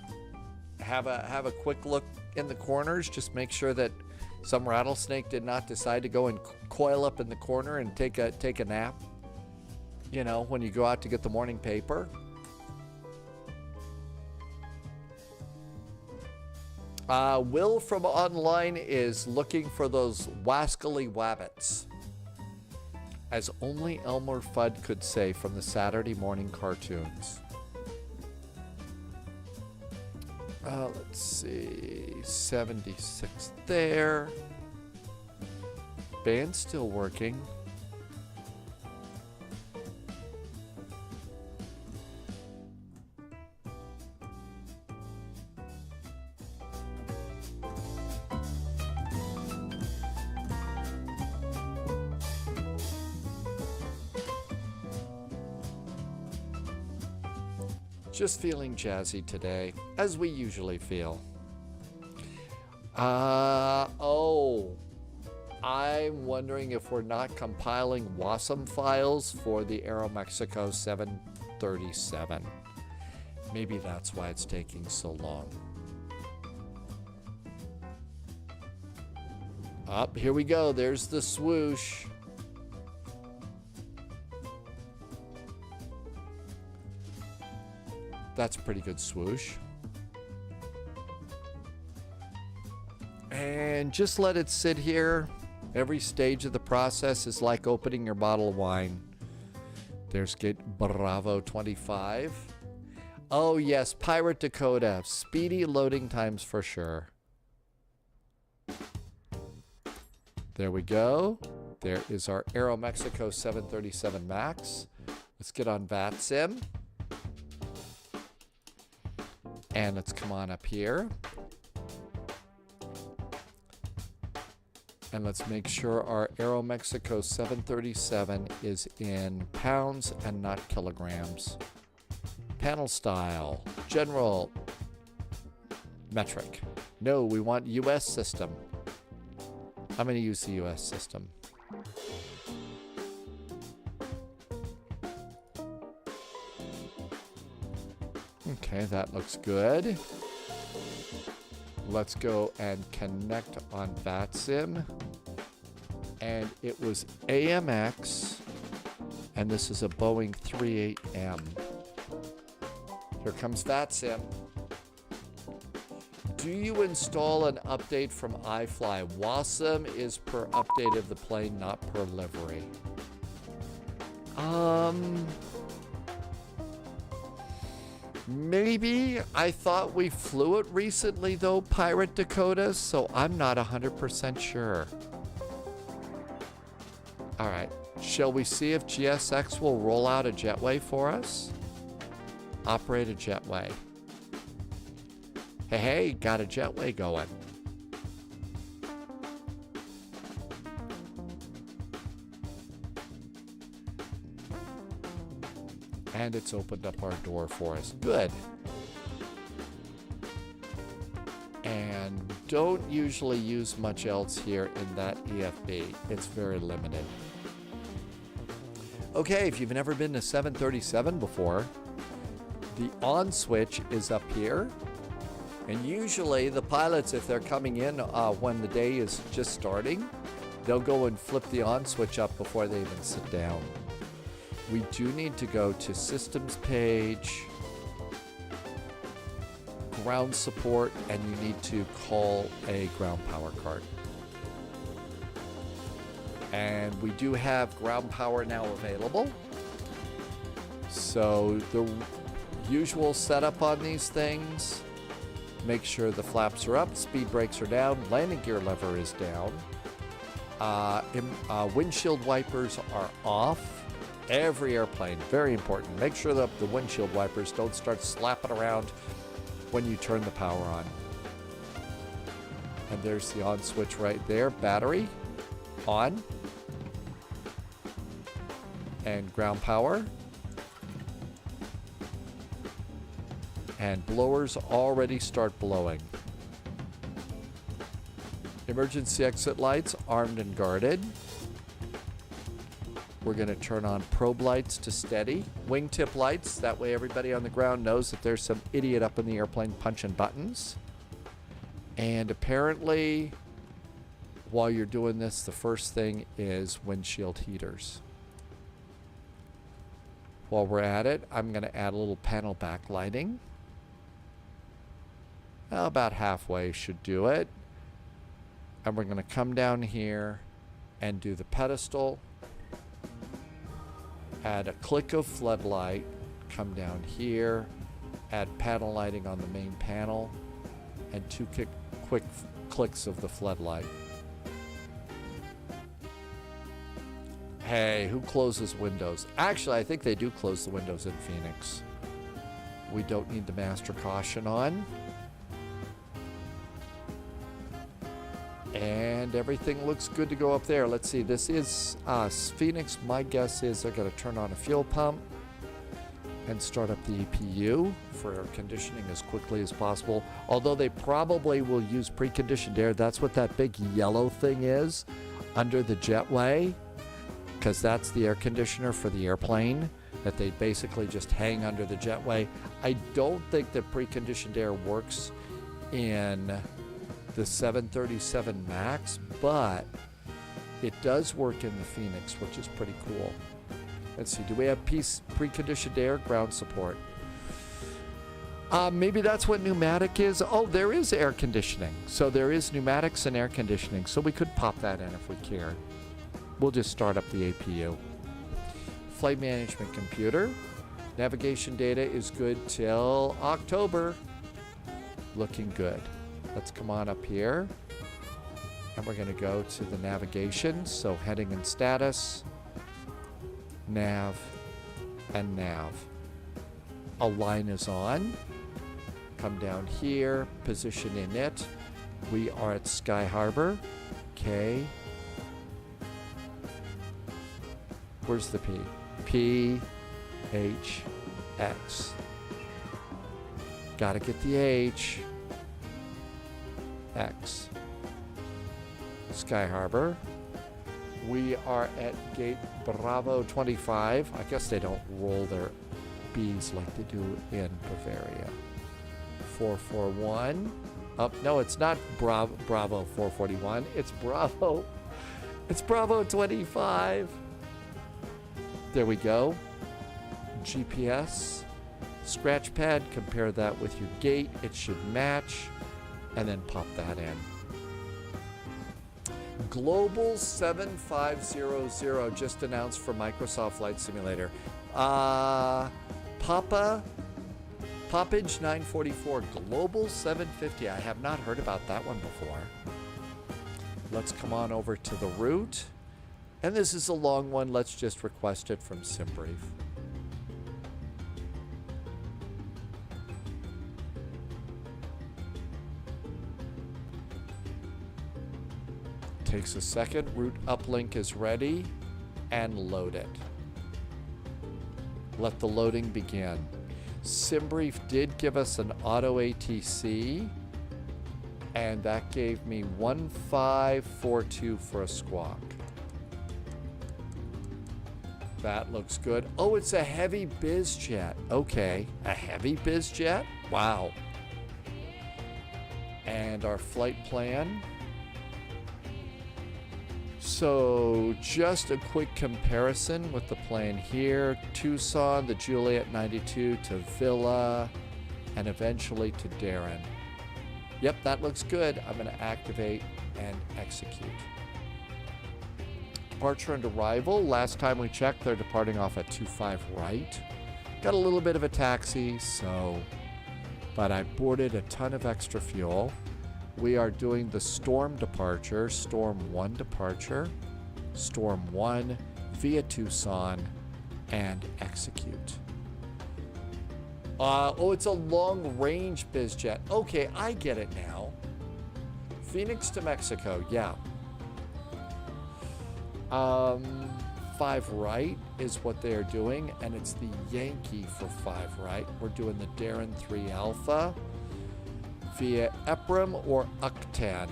have a quick look in the corners, just make sure that some rattlesnake did not decide to go and coil up in the corner and take a nap, you know, when you go out to get the morning paper. Will from online is looking for those wascally wabbits. As only Elmer Fudd could say from the Saturday morning cartoons. Let's see. 76 there. Band's still working. Just feeling jazzy today, as we usually feel. Oh, I'm wondering if we're not compiling WASM files for the Aeromexico 737. Maybe that's why it's taking so long. Up, here we go. There's the swoosh. That's a pretty good swoosh. And just let it sit here. Every stage of the process is like opening your bottle of wine. There's Gate Bravo 25. Oh yes, Pirate Dakota. Speedy loading times for sure. There we go. There is our Aeromexico 737 MAX. Let's get on VATSIM. And let's come on up here. And let's make sure our Aeromexico 737 is in pounds and not kilograms. Panel style, general, metric. No, we want US system. I'm going to use the US system. Okay, that looks good. Let's go and connect on VATSIM. And it was AMX, and this is a Boeing 38M. Here comes VATSIM. Do you install an update from iFly? WASM is per update of the plane, not per livery. Maybe. I thought we flew it recently though, Pirate Dakota, so I'm not 100% sure. Alright, shall we see if GSX will roll out a jetway for us? Operate a jetway. Hey, got a jetway going. And it's opened up our door for us. Good. And we don't usually use much else here in that EFB. It's very limited. Okay, if you've never been to 737 before, the on switch is up here. And usually the pilots, if they're coming in when the day is just starting, they'll go and flip the on switch up before they even sit down. We do need to go to systems page, ground support, and you need to call a ground power card. And we do have ground power now available. So the usual setup on these things, make sure the flaps are up, speed brakes are down, landing gear lever is down, windshield wipers are off. Every airplane, very important. Make sure that the windshield wipers don't start slapping around when you turn the power on. And there's the on switch right there. Battery on. And ground power. And blowers already start blowing. Emergency exit lights armed and guarded. We're going to turn on probe lights to steady. Wingtip lights, that way everybody on the ground knows that there's some idiot up in the airplane punching buttons. And apparently, while you're doing this, the first thing is windshield heaters. While we're at it, I'm going to add a little panel backlighting. About halfway should do it. And we're going to come down here and do the pedestal. Add a click of floodlight. Come down here. Add panel lighting on the main panel. And 2 quick clicks of the floodlight. Hey, who closes windows? Actually, I think they do close the windows in Phoenix. We don't need the master caution on. And everything looks good to go up there. Let's see, this is Phoenix. My guess is they're going to turn on a fuel pump and start up the EPU for air conditioning as quickly as possible. Although they probably will use preconditioned air. That's what that big yellow thing is under the jetway, because that's the air conditioner for the airplane that they basically just hang under the jetway. I don't think that preconditioned air works in the 737 MAX, but it does work in the Phoenix, which is pretty cool. Let's see, do we have preconditioned air ground support? Maybe that's what pneumatic is. Oh, there is air conditioning. So there is pneumatics and air conditioning. So we could pop that in if we care. We'll just start up the APU. Flight management computer. Navigation data is good till October. Looking good. Let's come on up here. And we're going to go to the navigation. So heading and status. Nav and nav. A line is on. Come down here. Position in it. We are at Sky Harbor. Okay. Where's the P? P, H, X. Gotta get the H. X. Sky Harbor. We are at gate Bravo 25. I guess they don't roll their B's like they do in Bavaria. 441. Oh, no, it's not Bravo 441. It's Bravo. It's Bravo 25. There we go. GPS. Scratch pad. Compare that with your gate. It should match. And then pop that in. Global 7500 just announced for Microsoft Flight Simulator. Poppage 944 Global 750. I have not heard about that one before. Let's come on over to the route. And this is a long one. Let's just request it from SimBrief. Takes a second. Route uplink is ready. And load it. Let the loading begin. SimBrief did give us an auto ATC. And that gave me 1542 for a squawk. That looks good. Oh, it's a heavy biz jet. Okay, a heavy biz jet? Wow. And our flight plan. So just a quick comparison with the plan here. Tucson, the Juliet 92 to Villa, and eventually to Darren. Yep, that looks good. I'm going to activate and execute. Departure and arrival. Last time we checked, they're departing off at 25 right. Got a little bit of a taxi, but I boarded a ton of extra fuel. We are doing the Storm departure, Storm 1 departure, Storm 1 via Tucson, and execute. Oh, it's a long-range bizjet. Okay, I get it now. Phoenix to Mexico, yeah. 5 right is what they are doing, and it's the Yankee for 5 right. We're doing the Darren 3 Alpha via Eprom or Uctan.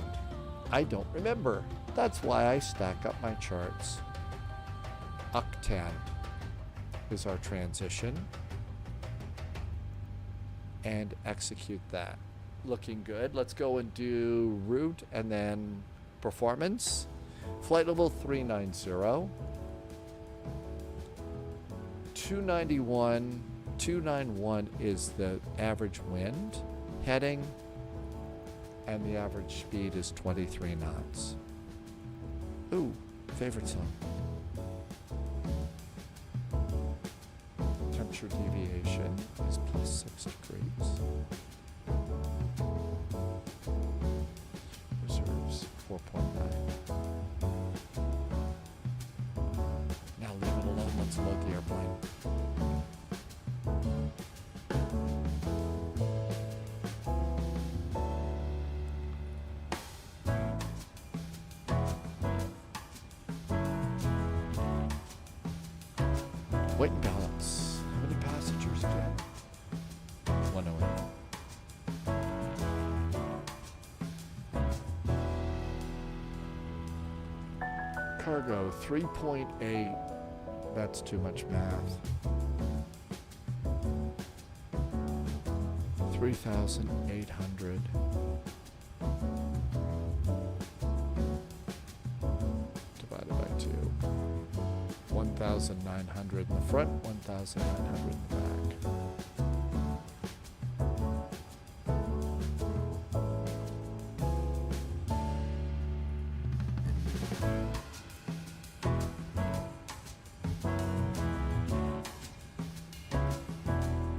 I don't remember. That's why I stack up my charts. Uctan is our transition. And execute that. Looking good. Let's go and do route and then performance. Flight level 390. 291. 291 is the average wind. Heading And the average speed is 23 knots. Ooh, favorite song. Temperature deviation is +6 degrees. Reserves 4.9. Now leave it alone, let's load the airplane. Weight and balance. How many passengers again? 108. Cargo 3.8. That's too much math. 3,800. Divided by 2. 1,900 in the front, 1,900 in the back.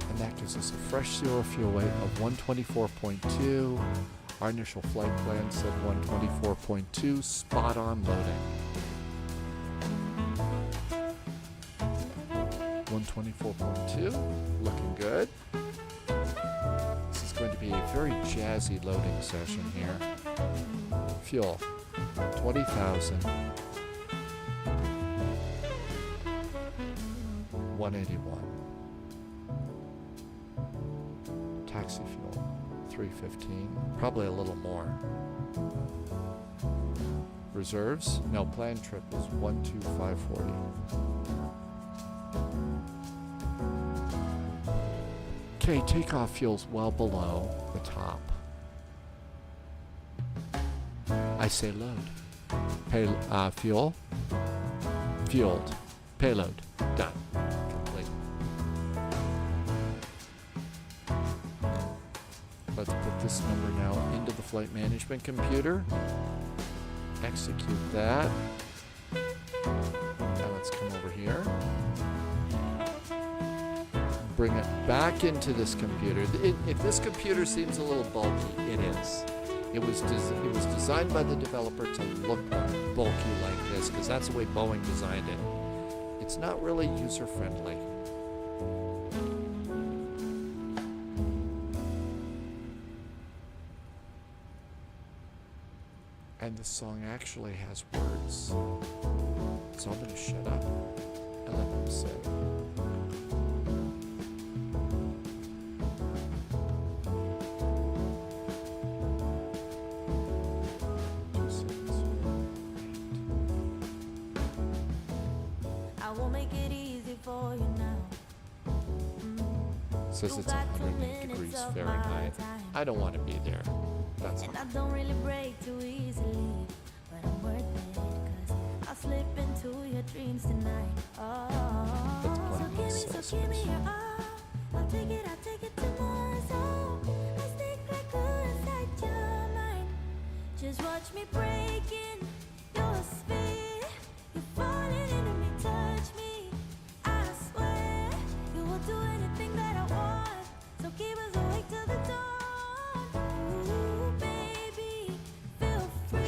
And that gives us a fresh zero fuel weight of 124.2. Our initial flight plan said 124.2, spot on loading. 124.2, looking good. This is going to be a very jazzy loading session here. Fuel, 20,000. 181. Taxi fuel, 315. Probably a little more. Reserves, no, planned trip is 12540. Okay, takeoff fuel's well below the top. I say load. Fuel. Fueled. Payload. Done. Complete. Let's put this number now into the flight management computer. Execute that. Now let's come over here. Bring it back into this computer. If this computer seems a little bulky, it is. It was designed by the developer to look bulky like this because that's the way Boeing designed it. It's not really user-friendly. And this song actually has words. So I'm going to shut up and let them sing. Says it's 108 degrees Fahrenheit. I don't want to be there. That's and I don't really break too easily, but I'm worth it, cause I'll slip into your dreams tonight. Oh, so give me your all. I'll take it tomorrow. So I stick like glue inside your mind. Just watch me breaking your sphere. You're falling into me, touch me. I swear you will do anything that I want. So keep us awake till the dawn. Ooh, baby, feel free. I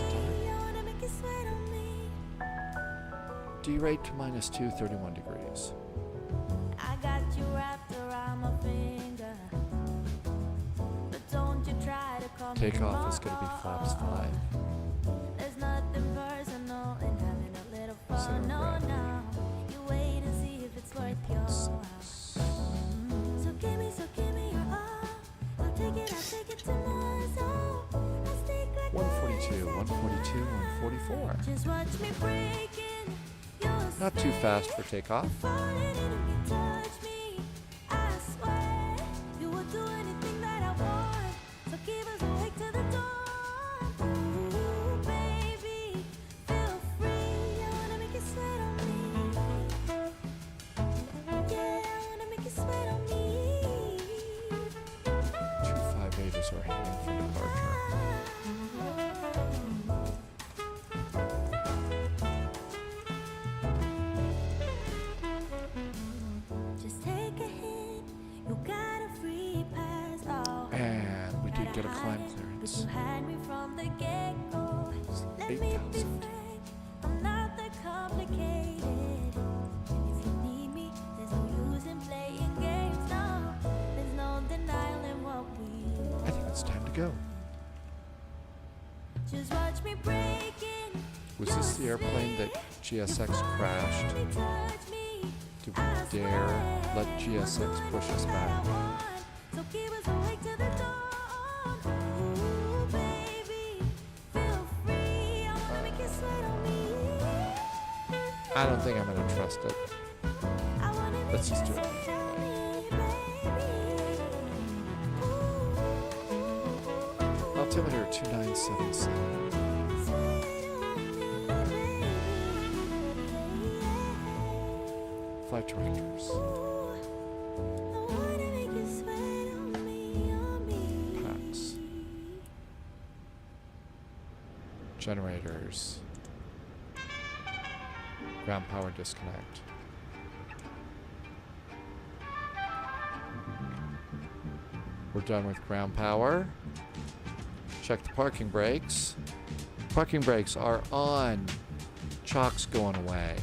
wanna make you sweat on me. D-rate to -2, 31 degrees. I got you wrapped around my finger, but don't you try to call me Takeoff is going to be flaps 5. There's nothing personal in having a little fun. No, no. You wait and see if it's worth your while. So give me your all. I'll take it tomorrow. So I stick like 142, 142, 144. just watch me breaking your Not too fast for takeoff. falling into me, touch me. I swear you will do anything that I want. So keep us awake till the dawn. Ooh, baby, feel free. I wanna make you sweat on me. Yeah, I wanna make you sweat on me. 258 is our heading for departure. get a climb But clearance. you had me from the get-go. Just let me be 8,000. frank, I'm not that complicated. If you need me, there's no use in playing games now. There's no denying what we I think it's time to go. just watch me breaking. Was this the airplane that GSX crashed? Do we dare let GSX push us back? So keep us awake to the dawn. Ooh, baby, feel free. I wanna make you sweat on me. I don't think I'm gonna trust it. I wanna make Let's just you do it. sweat on me, baby. Ooh, Altimeter 2977. sweat on me, baby. Flight directors. I wanna make you sweat on me. Packs. Generators. Ground power disconnect. We're done with ground power. Check the parking brakes. Parking brakes are on. Chock's going away.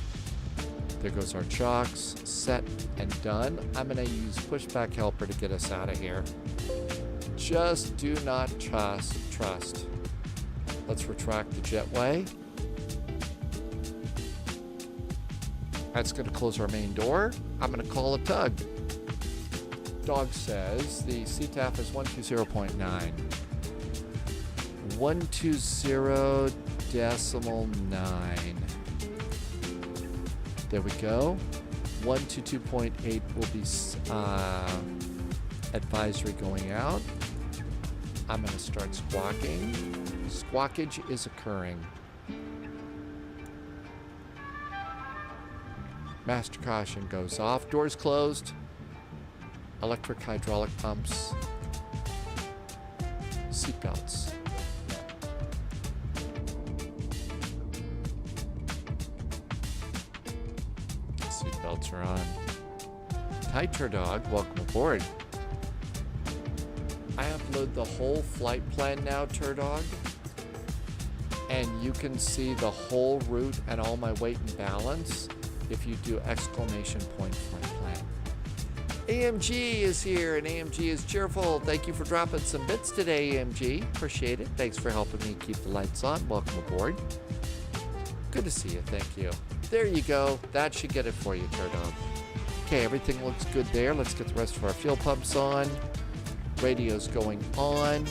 There goes our chocks. Set and done. I'm going to use pushback helper to get us out of here. Just do not trust. Let's retract the jetway. That's going to close our main door. I'm going to call a tug. Dog says the CTAF is 120.9. 120.9. There we go. 122.8 will be advisory going out. I'm going to start squawking. Squawkage is occurring. Master caution goes off. Doors closed. Electric hydraulic pumps. Seatbelts. Seatbelts are on. Hi, Turdog. Welcome aboard. I upload the whole flight plan now, Turdog. And you can see the whole route and all my weight and balance if you do exclamation point flight plan. AMG is here, and AMG is cheerful. Thank you for dropping some bits today, AMG. Appreciate it. Thanks for helping me keep the lights on. Welcome aboard. Good to see you. Thank you. There you go. That should get it for you, Turdog. Okay, everything looks good there. Let's get the rest of our fuel pumps on. Radio's going on.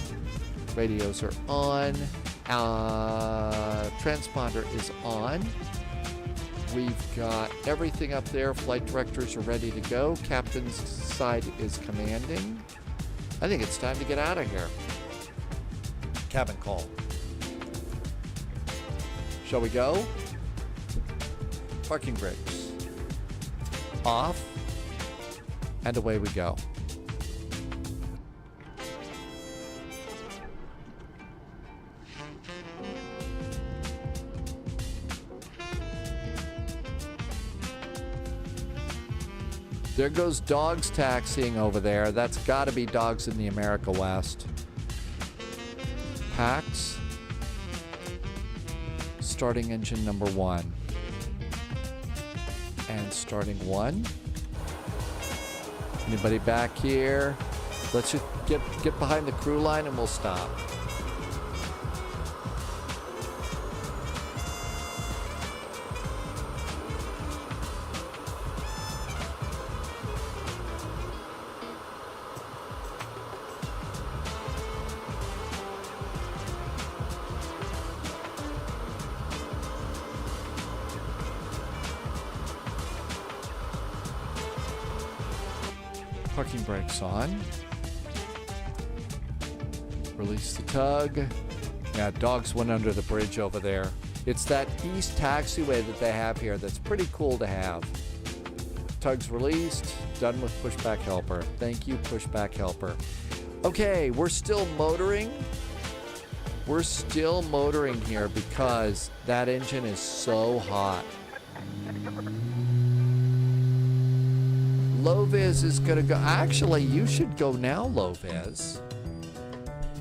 Radios are on. Transponder is on. We've got everything up there. Flight directors are ready to go. Captain's side is commanding. I think it's time to get out of here. Cabin call. Shall we go? Parking brakes. Off. And away we go. There goes dogs taxiing over there. That's got to be dogs in the America West. Packs. Starting engine number 1. And starting 1. Anybody back here? Let's just get behind the crew line and we'll stop. Parking brakes on. Release the tug. Yeah, dogs went under the bridge over there. It's that east taxiway that they have here that's pretty cool to have. Tug's released. Done with pushback helper. Thank you, pushback helper. Okay, we're still motoring. We're still motoring here because that engine is so hot. Low vis is gonna go. Actually, you should go now, low vis.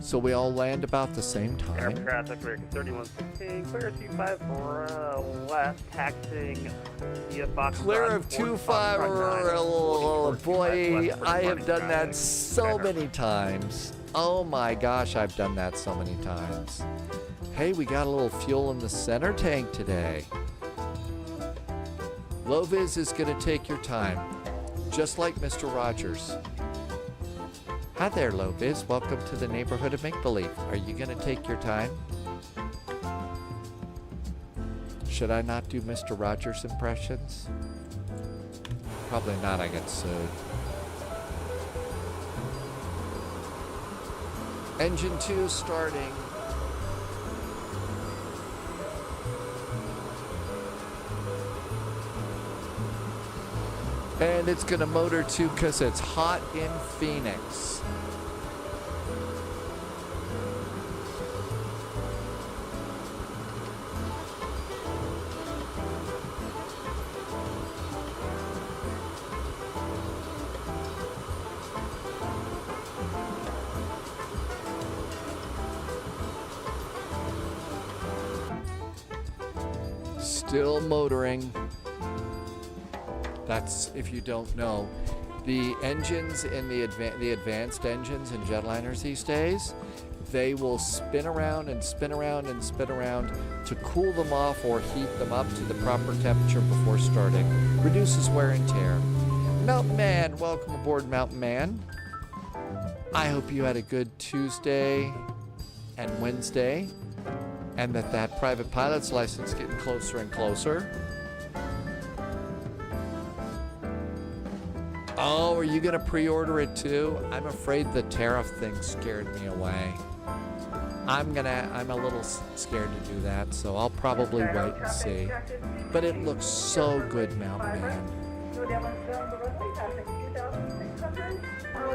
so we all land about the same time. Aircraft American 3116, clear 25 left, taxiing via Fox. Clear of 25, oh boy, I have done that so many times. Oh my gosh, I've done that so many times. Hey, we got a little fuel in the center tank today. Low vis is gonna take your time, just like Mr. Rogers. Hi there, Low vis. Welcome to the neighborhood of make-believe. Are you gonna take your time? Should I not do Mr. Rogers impressions? Probably not, I get sued. Engine 2 starting. And it's gonna motor 2 because it's hot in Phoenix. Still motoring. That's, if you don't know, the engines in the advanced engines in jetliners these days, they will spin around and spin around and spin around to cool them off or heat them up to the proper temperature before starting. Reduces wear and tear. Mountain Man, welcome aboard, Mountain Man. I hope you had a good Tuesday and Wednesday, and that private pilot's license getting closer and closer. Oh, are you gonna pre-order it too? I'm afraid the tariff thing scared me away. I'm a little scared to do that, so I'll probably wait and see. But it looks so good, Mountain Man. Go down the runway, passing 2,600. Well,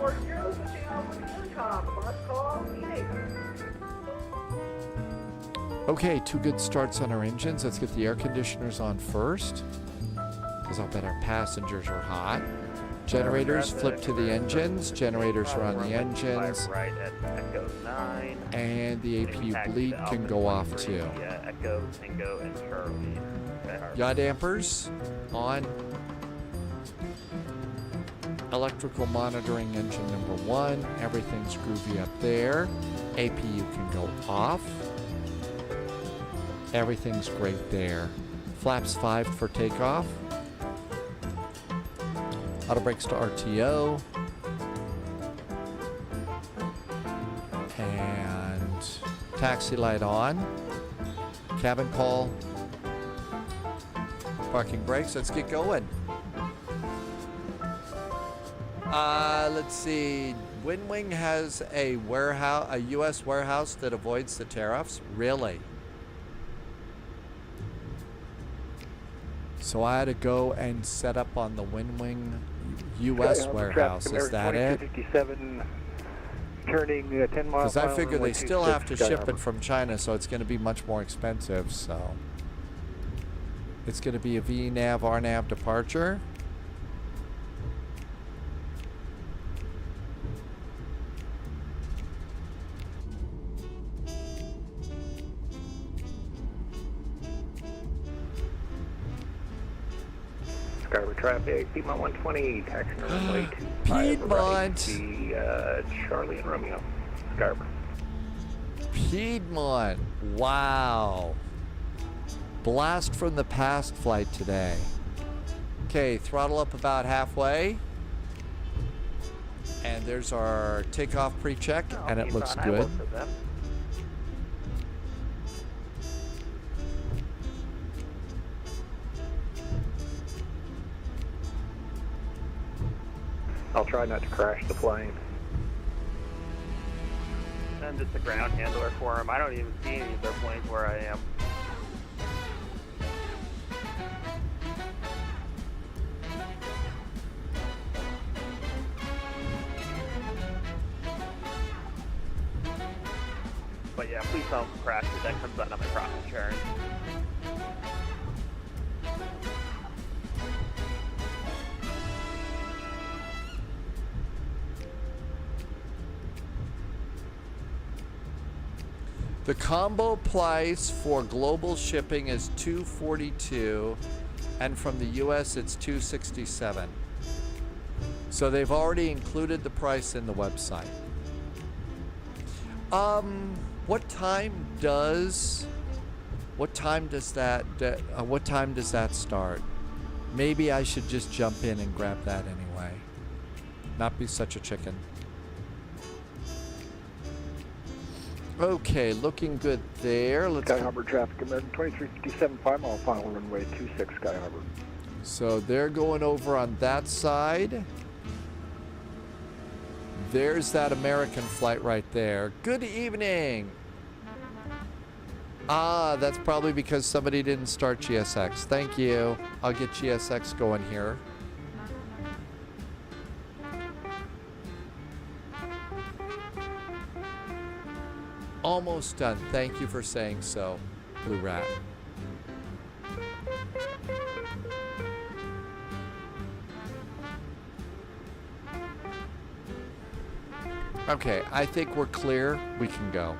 340, switching out with the intercom. Last call, meeting. Okay, 2 good starts on our engines. Let's get the air conditioners on first, because I'll bet our passengers are hot. Generators flip to the engines. Generators are on the engines. Right at Echo 9. And the APU bleed can go off too. Echo, Tango, and Charlie. Yaw dampers on. Electrical monitoring engine number 1. Everything's groovy up there. APU can go off. Everything's great there. Flaps 5 for takeoff. Auto brakes to RTO. And taxi light on. Cabin call. Parking brakes. Let's get going. Let's see. Windwing has a warehouse, a U.S. warehouse that avoids the tariffs. Really? So I had to go and set up on the Windwing U.S. warehouse. Is that it? 57, turning 10 miles. Because I figure they still have to ship it from China, so it's going to be much more expensive. So it's going to be a VNAV, RNAV departure. Skyber traffic, Piedmont 120, taxi runway 25 Piedmont. right, Charlie and Romeo, Skyber. Piedmont. Wow. Blast from the past flight today. Okay, throttle up about halfway. And there's our takeoff pre-check, and it looks good. I'll try not to crash the plane. I'm just a ground handler for him. I don't even see any of their planes where I am. But yeah, please don't crash it. That comes out of my profit sharing. The combo price for global shipping is $242, and from the US it's $267. So they've already included the price in the website. What time does that start? Maybe I should just jump in and grab that anyway. Not be such a chicken. Okay, looking good there. Let's Sky Harbor traffic, American 2357, 5 mile final runway 26, Sky Harbor. So they're going over on that side. There's that American flight right there. Good evening. Ah, that's probably because somebody didn't start GSX. Thank you. I'll get GSX going here. Almost done. Thank you for saying so, Blue Rat. Okay, I think we're clear. We can go.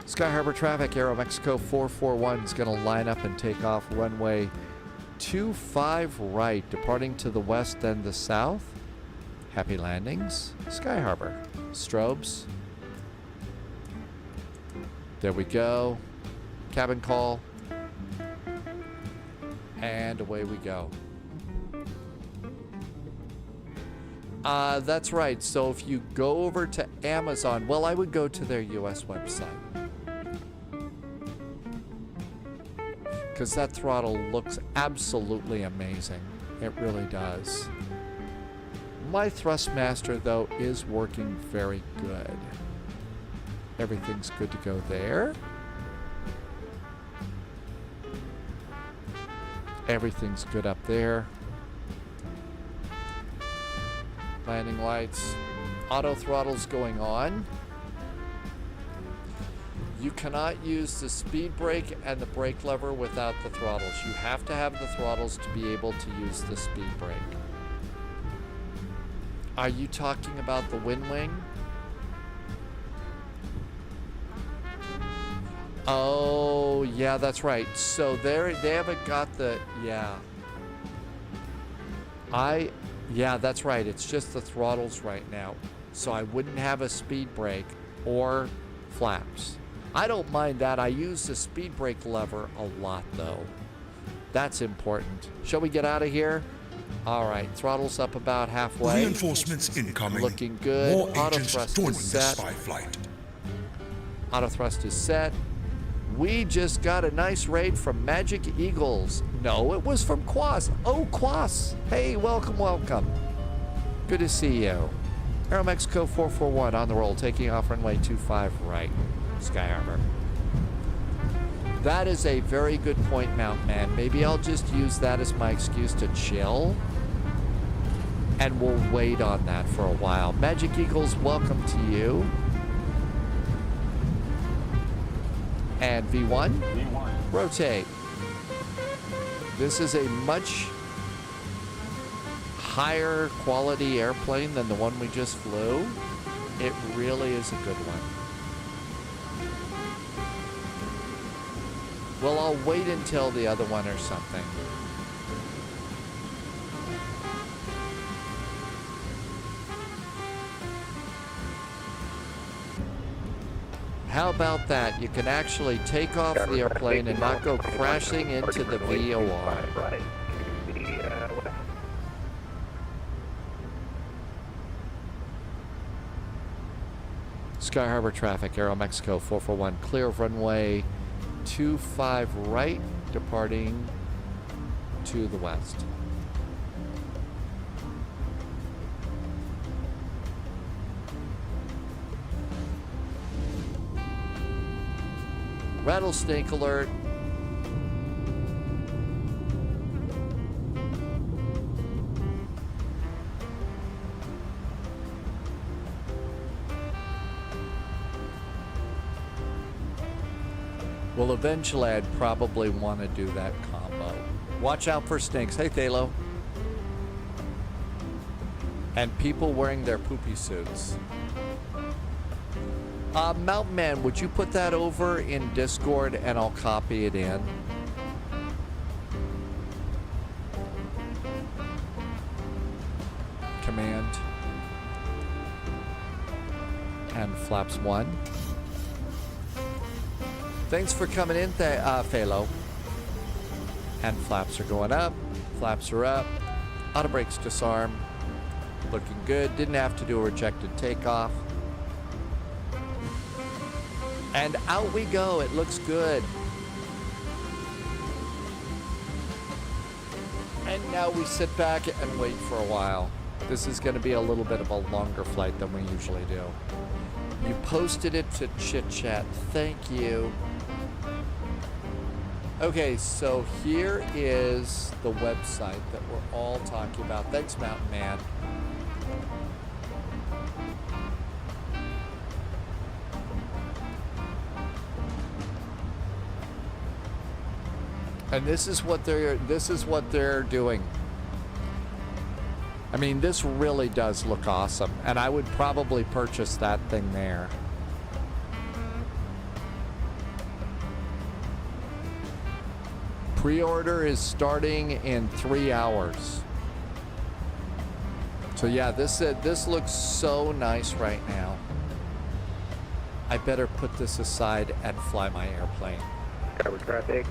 Sky Harbor traffic, Aero Mexico 441 is going to line up and take off runway 25 right, departing to the west and the south. Happy landings, Sky Harbor. Strobes. There we go. Cabin call. And away we go. That's right. So if you go over to Amazon, well, I would go to their US website. Because that throttle looks absolutely amazing. It really does. My Thrustmaster, though, is working very good. Everything's good to go there. Everything's good up there. Landing lights. Auto throttle's going on. You cannot use the speed brake and the brake lever without the throttles. You have to have the throttles to be able to use the speed brake. Are you talking about the wind wing? Oh, yeah, that's right. So they haven't got the, yeah. Yeah, that's right. It's just the throttles right now. So I wouldn't have a speed brake or flaps. I don't mind that. I use the speed brake lever a lot, though. That's important. Shall we get out of here? All right, throttles up about halfway. Reinforcements incoming. Looking good. More Auto agents thrust joining is the set. spy flight. Auto thrust is set. We just got a nice raid from Magic Eagles. No, it was from Quas. Oh, Quas. Hey, welcome, welcome. Good to see you. Aero Mexico 441 on the roll, taking off runway 25 right. Sky Harbor. That is a very good point, Mount Man. Maybe I'll just use that as my excuse to chill. And we'll wait on that for a while. Magic Eagles, welcome to you. And V1, rotate. This is a much higher quality airplane than the one we just flew. It really is a good one. Well, I'll wait until the other one or something. How about that? You can actually take off the airplane and not go crashing into the VOR. Sky Harbor traffic, Aero Mexico 441, clear of runway 25 right, departing to the west. Rattlesnake alert. Well, eventually I'd probably want to do that combo. Watch out for snakes. Hey, Thalo. And people wearing their poopy suits. Mountain Man, would you put that over in Discord and I'll copy it in? Command. And flaps 1. Thanks for coming in, Phalo. And flaps are going up. Flaps are up. Auto brakes disarm. Looking good. Didn't have to do a rejected takeoff. And out we go. It looks good. And now we sit back and wait for a while. This is going to be a little bit of a longer flight than we usually do. You posted it to Chit Chat. Thank you. Okay, so here is the website that we're all talking about. Thanks, Mountain Man. And this is what they're doing. I mean, this really does look awesome, and I would probably purchase that thing there. Pre-order is starting in 3 hours. So yeah, this looks so nice right now. I better put this aside and fly my airplane. Cover traffic,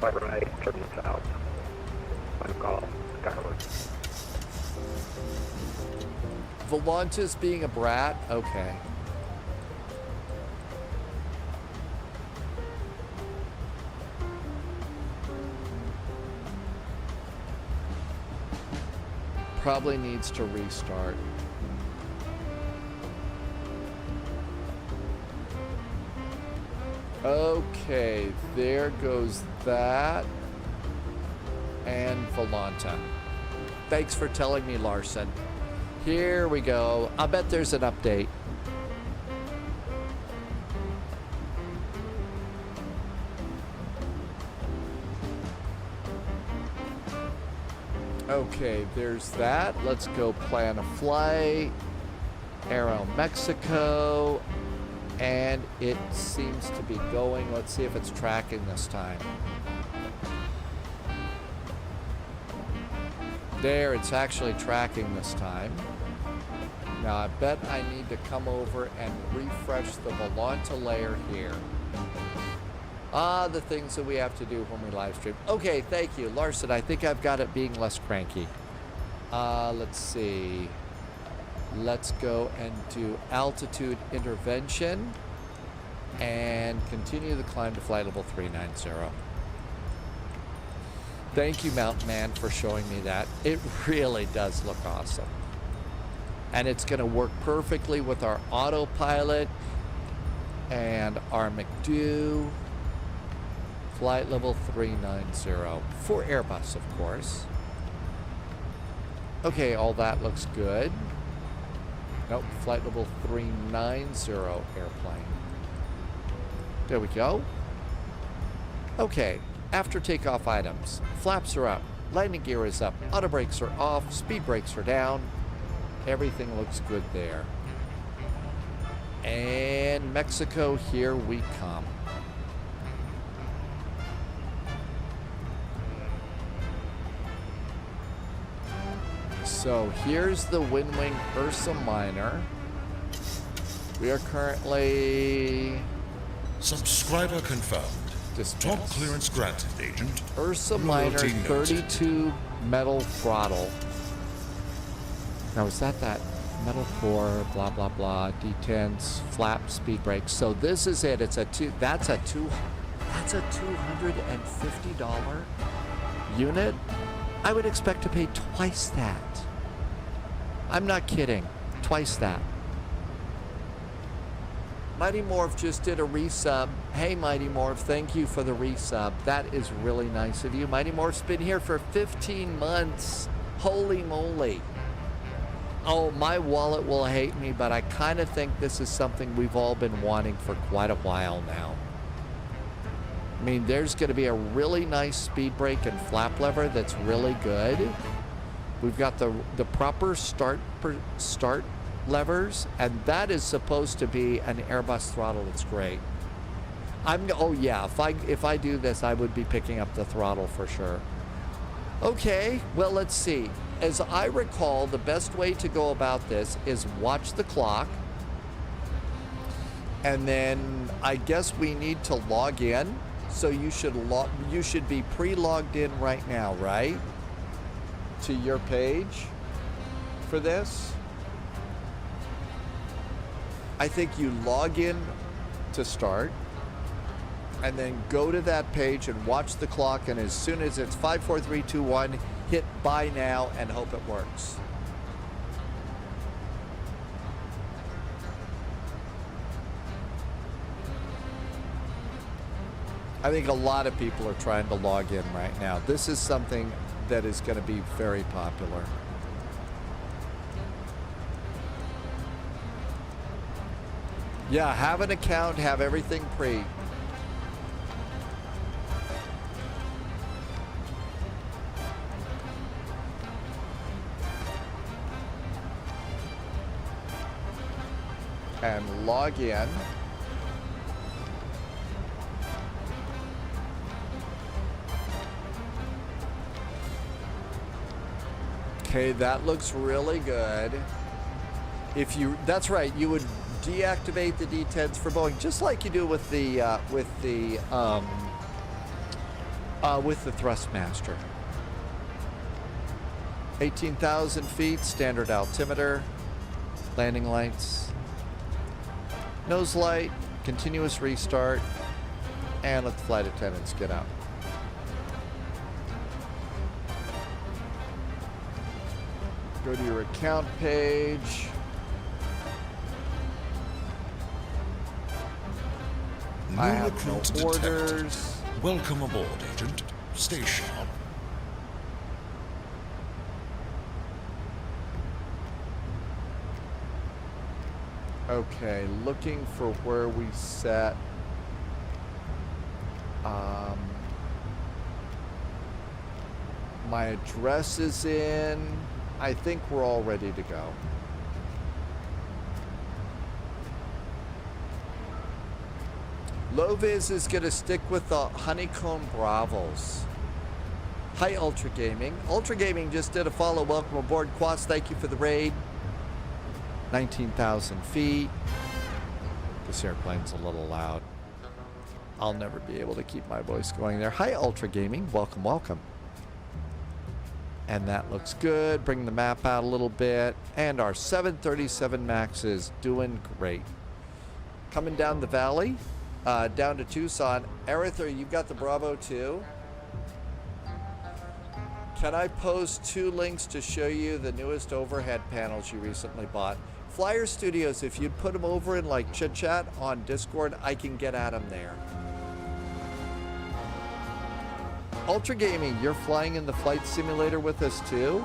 right, turn south. Final call, Skyward. Volantis being a brat? Okay. Probably needs to restart. Okay, there goes that. And Volanta. Thanks for telling me, Larson. Here we go. I bet there's an update. Okay, there's that. Let's go plan a flight. Aero Mexico. And it seems to be going. Let's see if it's tracking this time. There, it's actually tracking this time. Now, I bet I need to come over and refresh the Volanta layer here. Ah, the things that we have to do when we live stream. Okay, thank you. Larson, I think I've got it being less cranky. Let's see. Let's go and do altitude intervention and continue the climb to flight level 390. Thank you, Mountain Man, for showing me that. It really does look awesome. And it's going to work perfectly with our autopilot and our McDo. Flight level 390 for Airbus, of course. Okay, all that looks good. Nope, flight level 390 airplane. There we go. Okay, after takeoff items. Flaps are up, landing gear is up, auto brakes are off, speed brakes are down. Everything looks good there. And Mexico, here we come. So here's the Windwing Ursa Minor. We are currently... Subscriber confirmed. Dismissed. Top clearance granted, Agent. Ursa Minor, Loyalty noted. 32 metal throttle. Now is that metal core, blah, blah, blah, detents, flap, speed brakes. So this is it. It's that's a $250 unit. I would expect to pay twice that. I'm not kidding. Twice that. Mighty Morph just did a resub. Hey, Mighty Morph, thank you for the resub. That is really nice of you. Mighty Morph's been here for 15 months. Holy moly. Oh, my wallet will hate me, but I kind of think this is something we've all been wanting for quite a while now. I mean, there's going to be a really nice speed brake and flap lever that's really good. We've got the proper start levers, and that is supposed to be an Airbus throttle. It's great. Oh yeah, if I do this, I would be picking up the throttle for sure. Okay, well, let's see. As I recall, the best way to go about this is watch the clock, and then I guess we need to log in. So you should be pre-logged in right now, right? To your page for this. I think you log in to start, and then go to that page and watch the clock, and as soon as it's 5, 4, 3, 2, 1, hit buy now and hope it works. I think a lot of people are trying to log in right now. This is something that is going to be very popular. Yeah, have an account, have everything pre. And log in. Okay, that looks really good. That's right, you would deactivate the D10s for Boeing, just like you do with the Thrustmaster. 18,000 feet, standard altimeter, landing lights, nose light, continuous restart, and let the flight attendants get out. Go to your account page. I New have recruits no detected. orders. Welcome aboard, Agent. Stay sharp. Okay, looking for where we set. My address is in. I think we're all ready to go. Loviz is going to stick with the Honeycomb Bravos. Hi, Ultra Gaming. Ultra Gaming just did a follow. Welcome aboard, Quas. Thank you for the raid. 19,000 feet. This airplane's a little loud. I'll never be able to keep my voice going there. Hi, Ultra Gaming. Welcome, welcome. And that looks good. Bring the map out a little bit. And our 737 MAX is doing great. Coming down the valley, down to Tucson. Aretha, you've got the Bravo too? Can I post 2 links to show you the newest overhead panels you recently bought? Flyer Studios, if you'd put them over in like Chit Chat on Discord, I can get at them there. Ultra Gaming, you're flying in the flight simulator with us too?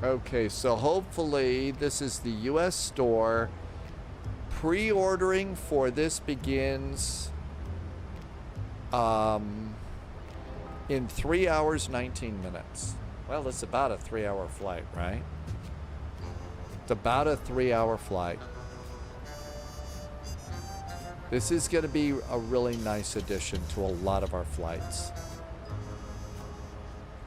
Okay, so hopefully this is the US store. Pre-ordering for this begins in 3 hours, 19 minutes. Well, it's about a 3-hour flight, right? It's about a 3-hour flight. This is going to be a really nice addition to a lot of our flights.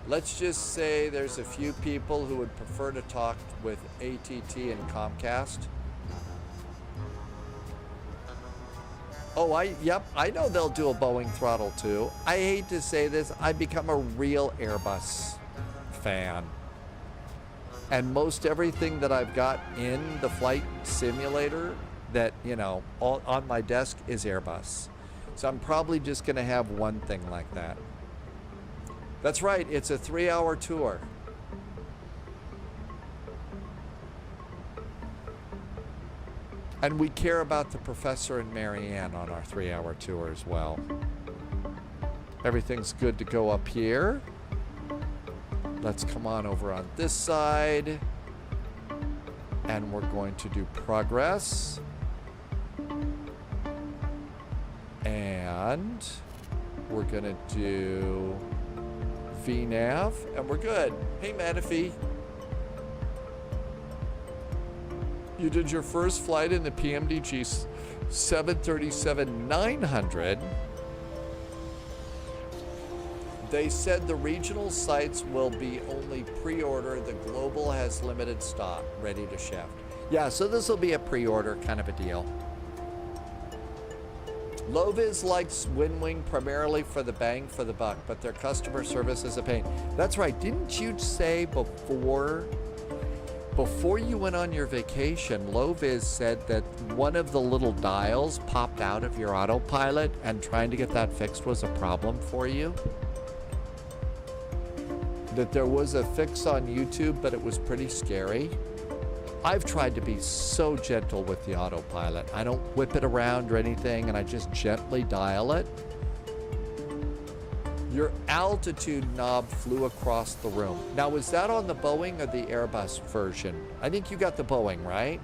Let's just say there's a few people who would prefer to talk with ATT and Comcast. Oh, yep, I know they'll do a Boeing throttle too. I hate to say this, I've become a real Airbus fan. And most everything that I've got in the flight simulator that, you know, all on my desk is Airbus. So I'm probably just gonna have one thing like that. That's right, it's a 3-hour tour. And we care about the Professor and Marianne on our 3-hour tour as well. Everything's good to go up here. Let's come on over on this side. And we're going to do progress. And We're gonna do VNav, and we're good. Hey, Manaphy. You did your first flight in the PMDG 737-900. They said the regional sites will be only pre-order. The global has limited stock, ready to ship. Yeah, so this will be a pre-order kind of a deal. Loviz likes WinWing primarily for the bang for the buck, but their customer service is a pain. That's right. Didn't you say before you went on your vacation, Loviz said that one of the little dials popped out of your autopilot and trying to get that fixed was a problem for you? That there was a fix on YouTube, but it was pretty scary. I've tried to be so gentle with the autopilot. I don't whip it around or anything, and I just gently dial it. Your altitude knob flew across the room. Now, was that on the Boeing or the Airbus version? I think you got the Boeing, right?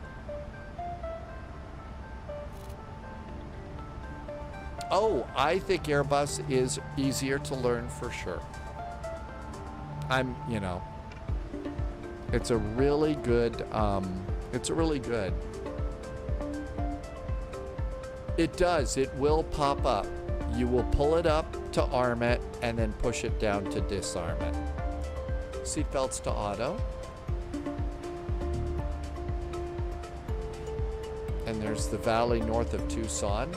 Oh, I think Airbus is easier to learn for sure. It's a really good, It does, it will pop up. You will pull it up to arm it and then push it down to disarm it. Seatbelts to auto. And there's the valley north of Tucson.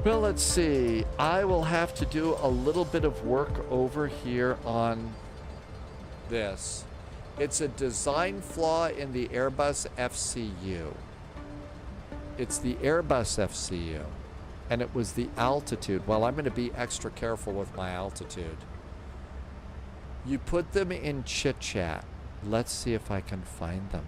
Well, let's see. I will have to do a little bit of work over here on this. It's a design flaw in the Airbus FCU. It's the Airbus FCU. And it was the altitude. Well, I'm going to be extra careful with my altitude. You put them in chit chat. Let's see if I can find them.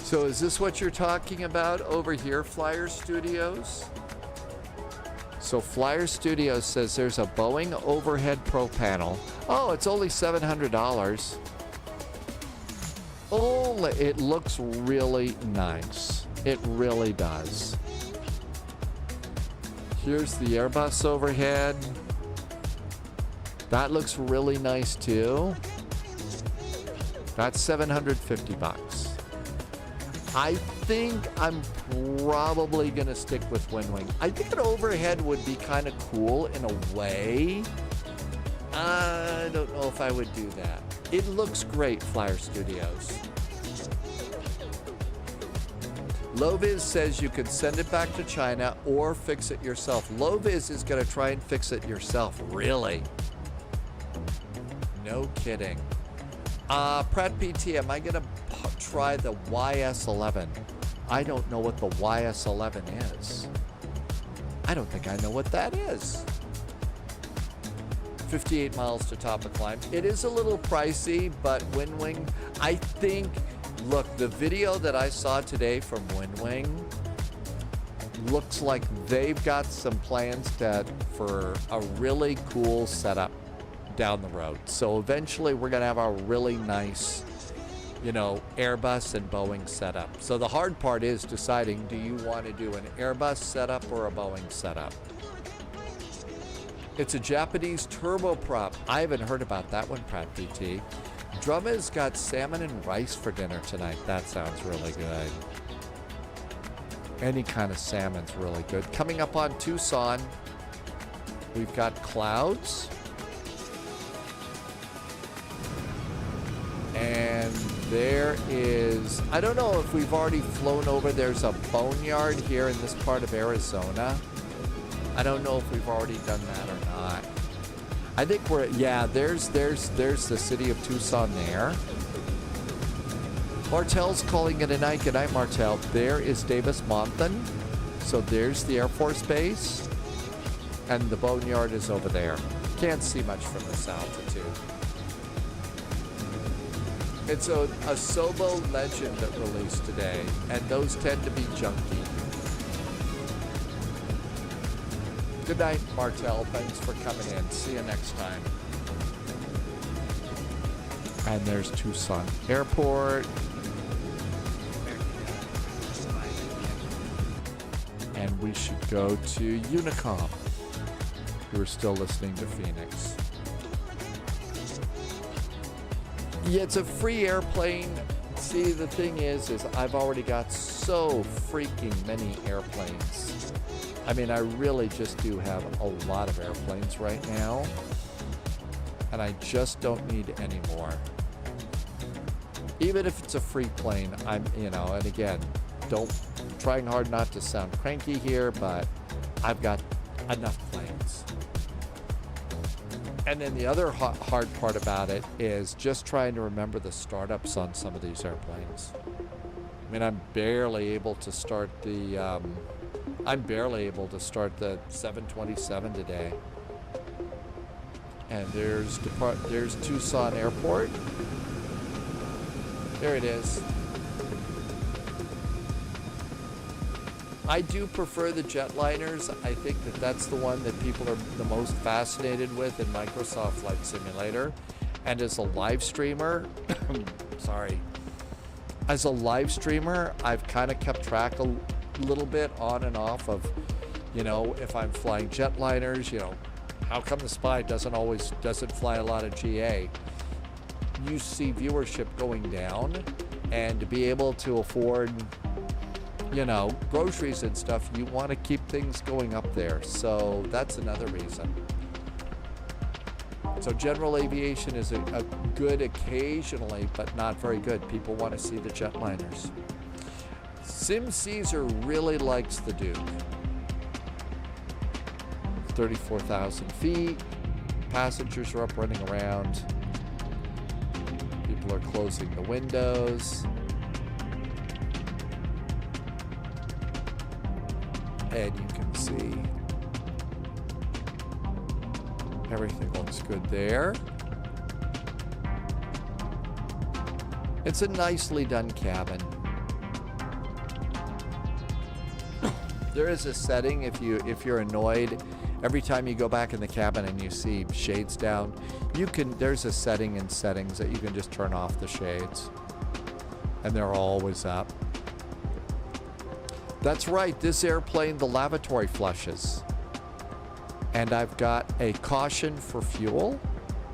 So is this what you're talking about over here, Flyer Studios? So Flyer Studios says there's a Boeing overhead pro panel. Oh, it's only $700. Oh, it looks really nice. It really does. Here's the Airbus overhead. That looks really nice too. That's $750. I think I'm probably gonna stick with WinWing. I think an overhead would be kind of cool in a way. I don't know if I would do that. It looks great, Flyer Studios. Loviz says you could send it back to China or fix it yourself. Loviz is gonna try and fix it yourself. Really? No kidding. Pratt PT, am I gonna try the YS11? I don't know what the YS11 is. I don't think I know what that is. 58 miles to top of climb. It is a little pricey, but WinWing, I think, look, the video that I saw today from WinWing looks like they've got some plans for a really cool setup down the road. So eventually we're gonna have a really nice, Airbus and Boeing setup. So the hard part is deciding, do you want to do an Airbus setup or a Boeing setup? It's a Japanese turboprop. I haven't heard about that one, Pratt PT. Druma's got salmon and rice for dinner tonight. That sounds really good. Any kind of salmon's really good. Coming up on Tucson, we've got clouds. And there is, I don't know if we've already flown over, there's a boneyard here in this part of Arizona. I don't know if we've already done that or not. I think there's the city of Tucson there. Martel's calling it a night. Good night, Martel. There is Davis-Monthan. So there's the Air Force Base. And the boneyard is over there. can't see much from this altitude. It's a Sobo Legend that released today, and those tend to be junky. Good night, Martel. Thanks for coming in. See you next time. And there's Tucson Airport. And we should go to Unicom. We're still listening to Phoenix. Yeah, it's a free airplane. See, the thing is I've already got so freaking many airplanes. I mean, I really just do have a lot of airplanes right now. And I just don't need any more. Even if it's a free plane, I'm, and again, trying hard not to sound cranky here, but I've got enough planes. And then the other hard part about it is just trying to remember the startups on some of these airplanes. I mean, I'm barely able to start the 727 today. And there's Tucson Airport. There it is. I do prefer the jetliners. I think that's the one that people are the most fascinated with in Microsoft Flight Simulator. And as a live streamer, as a live streamer, I've kind of kept track a little bit on and off of, if I'm flying jetliners, how come the Spy doesn't fly a lot of GA? You see viewership going down, and to be able to afford groceries and stuff, you want to keep things going up there. So that's another reason. So general aviation is a good occasionally, but not very good. People want to see the jetliners. Sim Caesar really likes the Duke. 34,000 feet. Passengers are up running around. People are closing the windows. And you can see everything looks good there. It's a nicely done cabin. There is a setting if you're annoyed every time you go back in the cabin and you see shades down, there's a setting in settings that you can just turn off the shades and they're always up. That's right, this airplane, the lavatory flushes. And I've got a caution for fuel.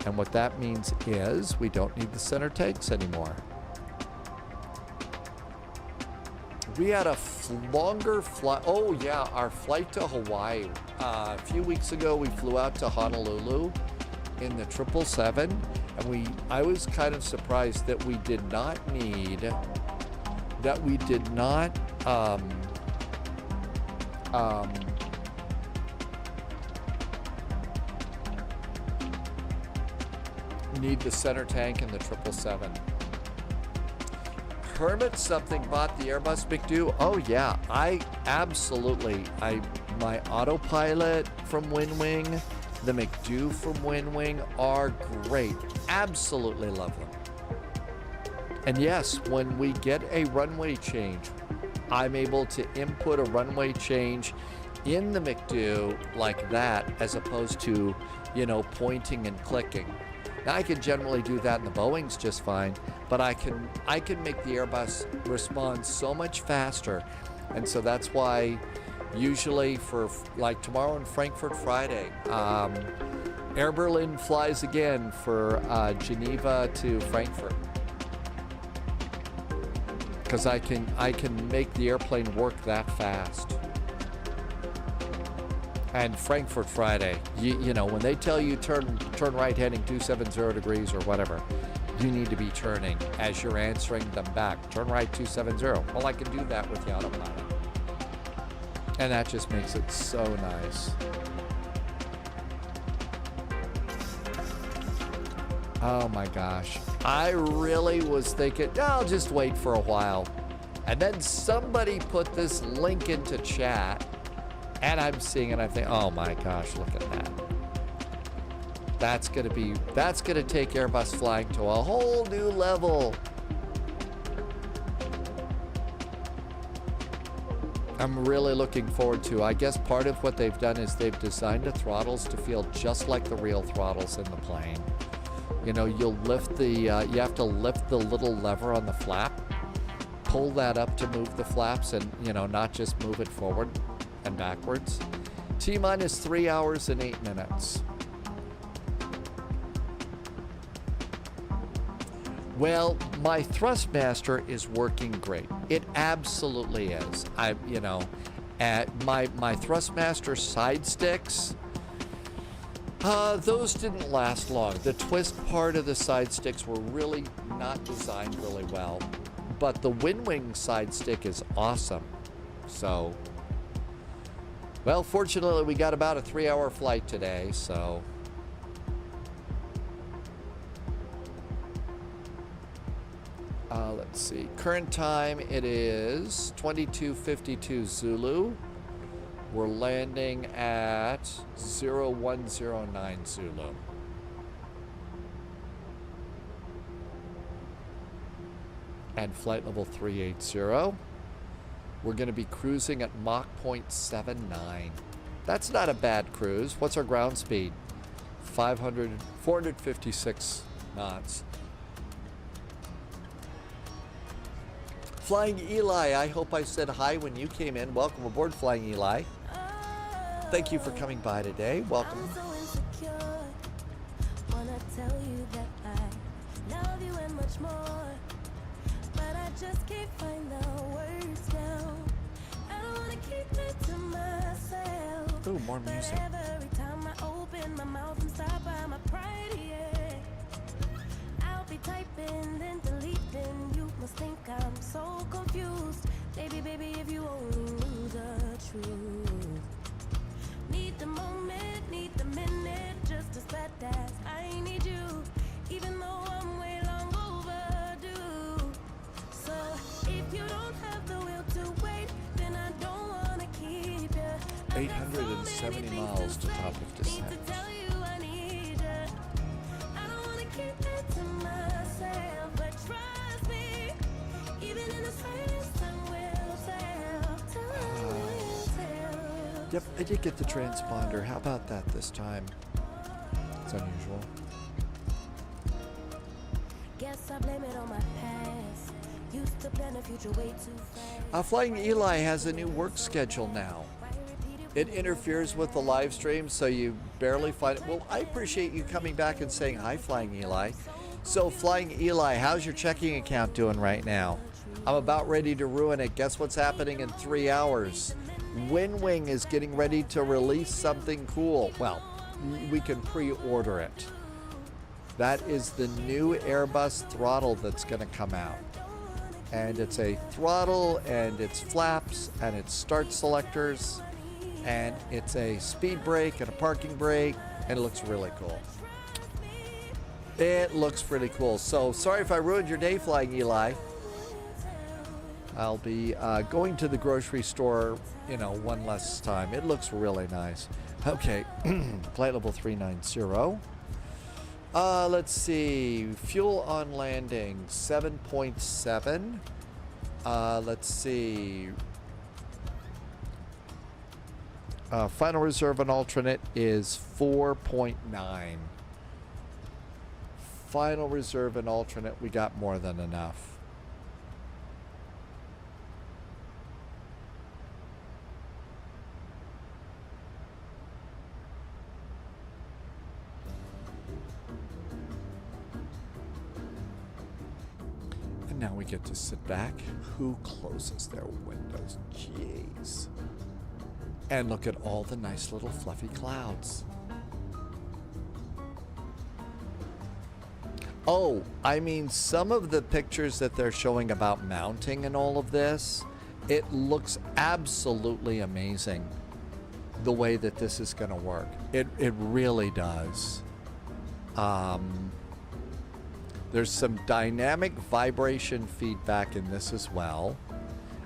And what that means is we don't need the center tanks anymore. We had a longer flight. Oh yeah, our flight to Hawaii. A few weeks ago, we flew out to Honolulu in the 777. And I was kind of surprised that we did not need the center tank in the 777. Hermit something bought the Airbus McDo. Oh yeah, my autopilot from WinWing, the McDo from WinWing are great. Absolutely love them. And yes, when we get a runway change, I'm able to input a runway change in the McDo like that, as opposed to, pointing and clicking. Now I can generally do that in the Boeings just fine, but I can make the Airbus respond so much faster. And so that's why usually for like tomorrow in Frankfurt Friday, Air Berlin flies again for Geneva to Frankfurt. Because I can make the airplane work that fast. And Frankfurt Friday, you know, when they tell you turn right heading 270 degrees or whatever, you need to be turning as you're answering them back. Turn right 270. Well, I can do that with the autopilot. And that just makes it so nice. Oh my gosh. I really was thinking, I'll just wait for a while. And then somebody put this link into chat, and I'm seeing it, I think, oh my gosh, look at that. That's gonna take Airbus flying to a whole new level. I'm really looking forward to. I guess part of what they've done is they've designed the throttles to feel just like the real throttles in the plane. You know, you'll lift the, you have to lift the little lever on the flap, pull that up to move the flaps, and, you know, not just move it forward and backwards. T-minus 3 hours and 8 minutes. Well, my Thrustmaster is working great. It absolutely is. My Thrustmaster side sticks, those didn't last long. The twist part of the side sticks were really not designed really well, but the WinWing side stick is awesome. So, well, fortunately we got about a 3-hour flight today, so. Let's see. Current time, it is 22:52 Zulu. We're landing at 0109 Zulu. And flight level 380. We're going to be cruising at Mach 0.79. That's not a bad cruise. What's our ground speed? 456 knots. Flying Eli, I hope I said hi when you came in. Welcome aboard, Flying Eli. Thank you for coming by today. Welcome. I'm so insecure. Wanna tell you that I love you and much more, but I just can't find the words now. I don't wanna keep it to myself. Ooh, more music. But every time I open my mouth and stop by my pride, yeah, I'll be typing then deleting. You must think I'm so confused. Baby, if you only knew the truth. Need the moment, need the minute, just as bad as I need you, even though I'm way long overdue. So if you don't have the will to wait, then I don't wanna keep you. 870 miles to top of descent. Need to tell you I need you. I don't wanna keep it to myself, but trust me, even in the silence, time will tell. Time will tell. Yep, I did get the transponder. How about that this time? It's unusual. Guess I blame it on my past. Used to plan the future way too fast. Flying Eli has a new work schedule now. It interferes with the live stream, so you barely find it. Well, I appreciate you coming back and saying hi, Flying Eli. So, Flying Eli, how's your checking account doing right now? I'm about ready to ruin it. Guess what's happening in 3 hours? WinWing is getting ready to release something cool. Well, we can pre-order it. That is the new Airbus throttle that's going to come out. And it's a throttle, and it's flaps, and it's start selectors, and it's a speed brake and a parking brake, and it looks really cool. It looks pretty cool. So, sorry if I ruined your day, Flying Eli. I'll be going to the grocery store, one less time. It looks really nice. Okay, flight level 390. Let's see. Fuel on landing, 7.7. Let's see. Final reserve and alternate is 4.9. Final reserve and alternate, we got more than enough. And now we get to sit back. Who closes their windows? Jeez. And look at all the nice little fluffy clouds. Oh, I mean, some of the pictures that they're showing about mounting and all of this, it looks absolutely amazing the way that this is going to work. It really does. There's some dynamic vibration feedback in this as well.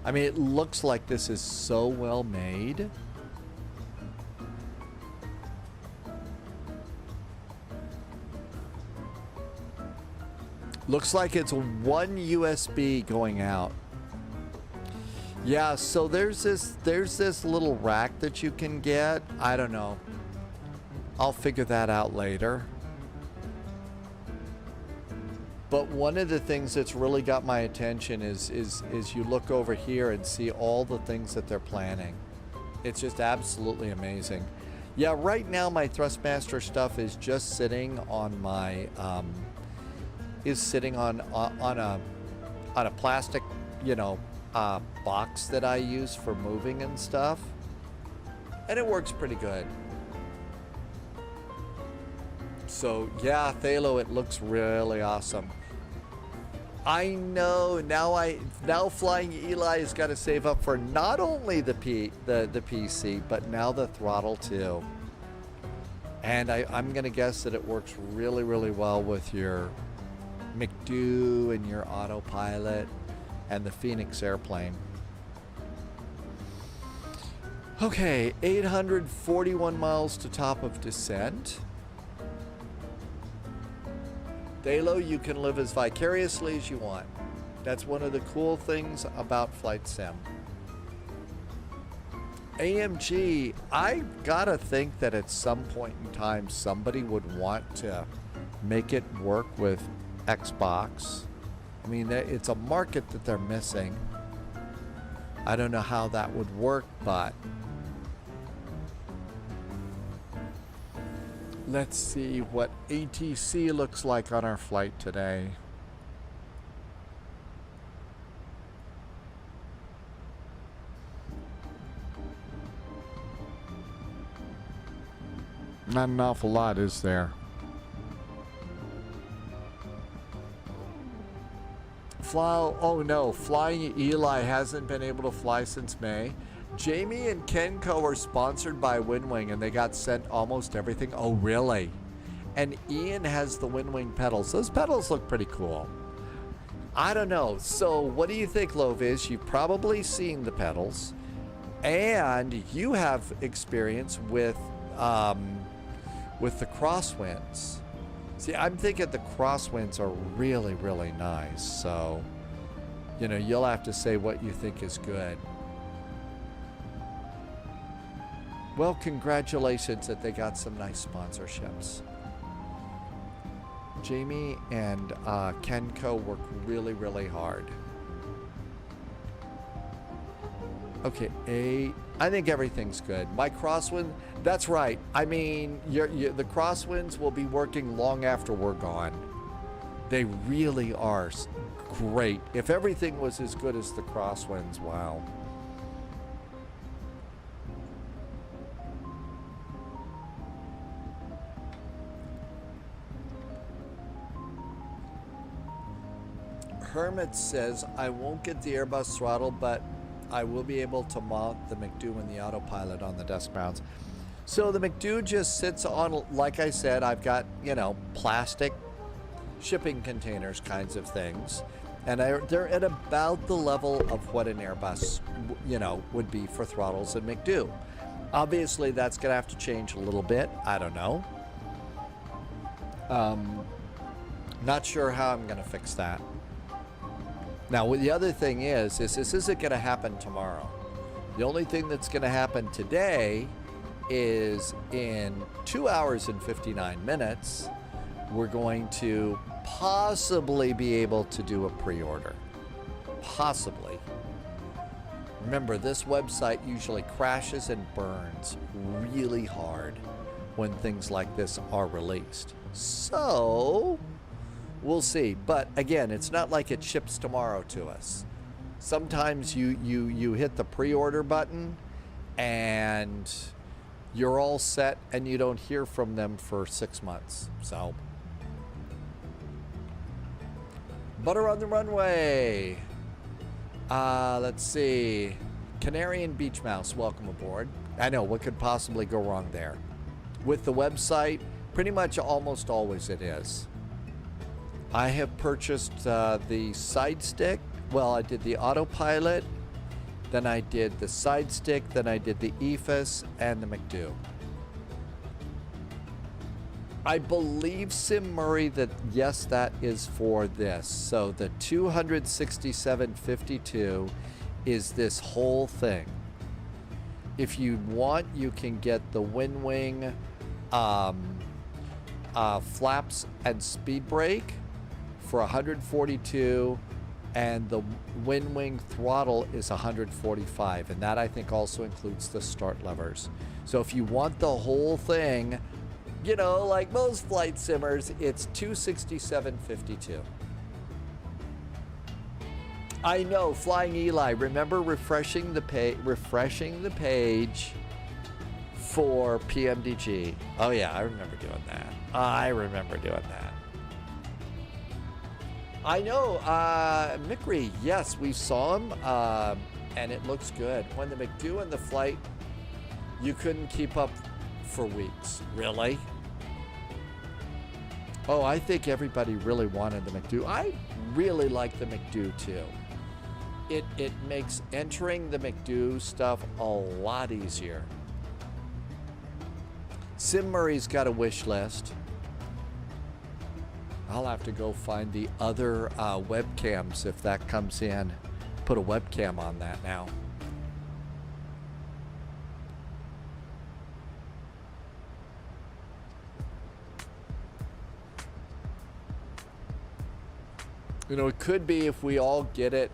I mean, it looks like this is so well made. Looks like it's one USB going out. Yeah, so there's this little rack that you can get. I don't know. I'll figure that out later. But one of the things that's really got my attention is you look over here and see all the things that they're planning. It's just absolutely amazing. Yeah, right now my Thrustmaster stuff is just sitting on my on a plastic, you know, box that I use for moving and stuff, and it works pretty good. So yeah, Thalo, it looks really awesome. I know now Flying Eli has got to save up for not only the PC, but now the throttle too. And I'm gonna guess that it works really, really well with your McDo and your autopilot and the Phoenix airplane. Okay, 841 miles to top of descent. Dalo, you can live as vicariously as you want. That's one of the cool things about Flight Sim. AMG, I gotta think that at some point in time somebody would want to make it work with Xbox. I mean, it's a market that they're missing. I don't know how that would work, but let's see what ATC looks like on our flight today. Not an awful lot, is there? Oh no, Flying Eli hasn't been able to fly since May. Jamie and Kenco are sponsored by Windwing and they got sent almost everything. Oh really? And Ian has the Windwing pedals. Those pedals look pretty cool. I don't know. So what do you think, Lovis? You've probably seen the pedals and you have experience with the crosswinds. See, I'm thinking the crosswinds are really, really nice. So, you know, you'll have to say what you think is good. Well, congratulations that they got some nice sponsorships. Jamie and Kenco work really, really hard. Okay, I think everything's good. My crosswind, that's right. I mean, the crosswinds will be working long after we're gone. They really are great. If everything was as good as the crosswinds, wow. Hermit says, I won't get the Airbus throttle, but I will be able to mount the McDo and the autopilot on the desk mounts. So the McDo just sits on, like I said, I've got, you know, plastic shipping containers kinds of things. And they're at about the level of what an Airbus, you know, would be for throttles and McDo. Obviously, that's going to have to change a little bit. I don't know. Not sure how I'm going to fix that. Now, the other thing is this isn't going to happen tomorrow. The only thing that's going to happen today is in 2 hours and 59 minutes, we're going to possibly be able to do a pre-order. Possibly. Remember, this website usually crashes and burns really hard when things like this are released. So we'll see. But again, it's not like it ships tomorrow to us. Sometimes you hit the pre-order button and you're all set and you don't hear from them for 6 months. So, butter on the runway. Let's see. Canarian Beach Mouse, welcome aboard. I know, what could possibly go wrong there? With the website, pretty much almost always it is. I have purchased the side stick. Well, I did the autopilot, then I did the side stick, then I did the EFIS and the McDo. I believe, Sim Murray, that yes, that is for this. So the 267.52 is this whole thing. If you want, you can get the wind wing flaps and speed brake for 142, and the wind wing throttle is 145, and that I think also includes the start levers. So if you want the whole thing, you know, like most flight simmers, it's 267.52. I know, Flying Eli. Remember refreshing the page for PMDG. Oh yeah, I remember doing that. I know, Micri. Yes, we saw him, and it looks good. When the McDo and the flight, you couldn't keep up for weeks. Really? Oh, I think everybody really wanted the McDo. I really like the McDo too. It makes entering the McDo stuff a lot easier. Sim Murray's got a wish list. I'll have to go find the other webcams if that comes in. Put a webcam on that now. You know, it could be if we all get it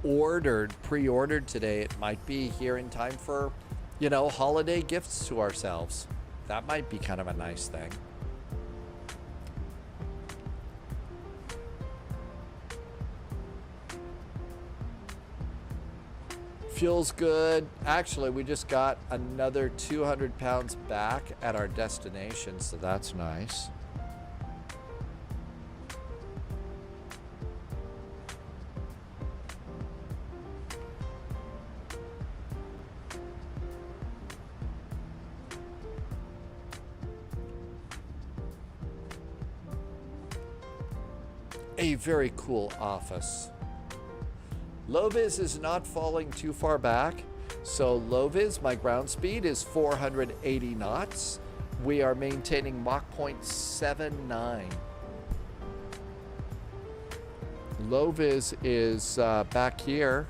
pre-ordered today, it might be here in time for, you know, holiday gifts to ourselves. That might be kind of a nice thing. Feels good. Actually, we just got another 200 pounds back at our destination, so that's nice. A very cool office. Low-vis is not falling too far back. So low-vis, my ground speed is 480 knots. We are maintaining Mach 0.79. Low-vis is back here.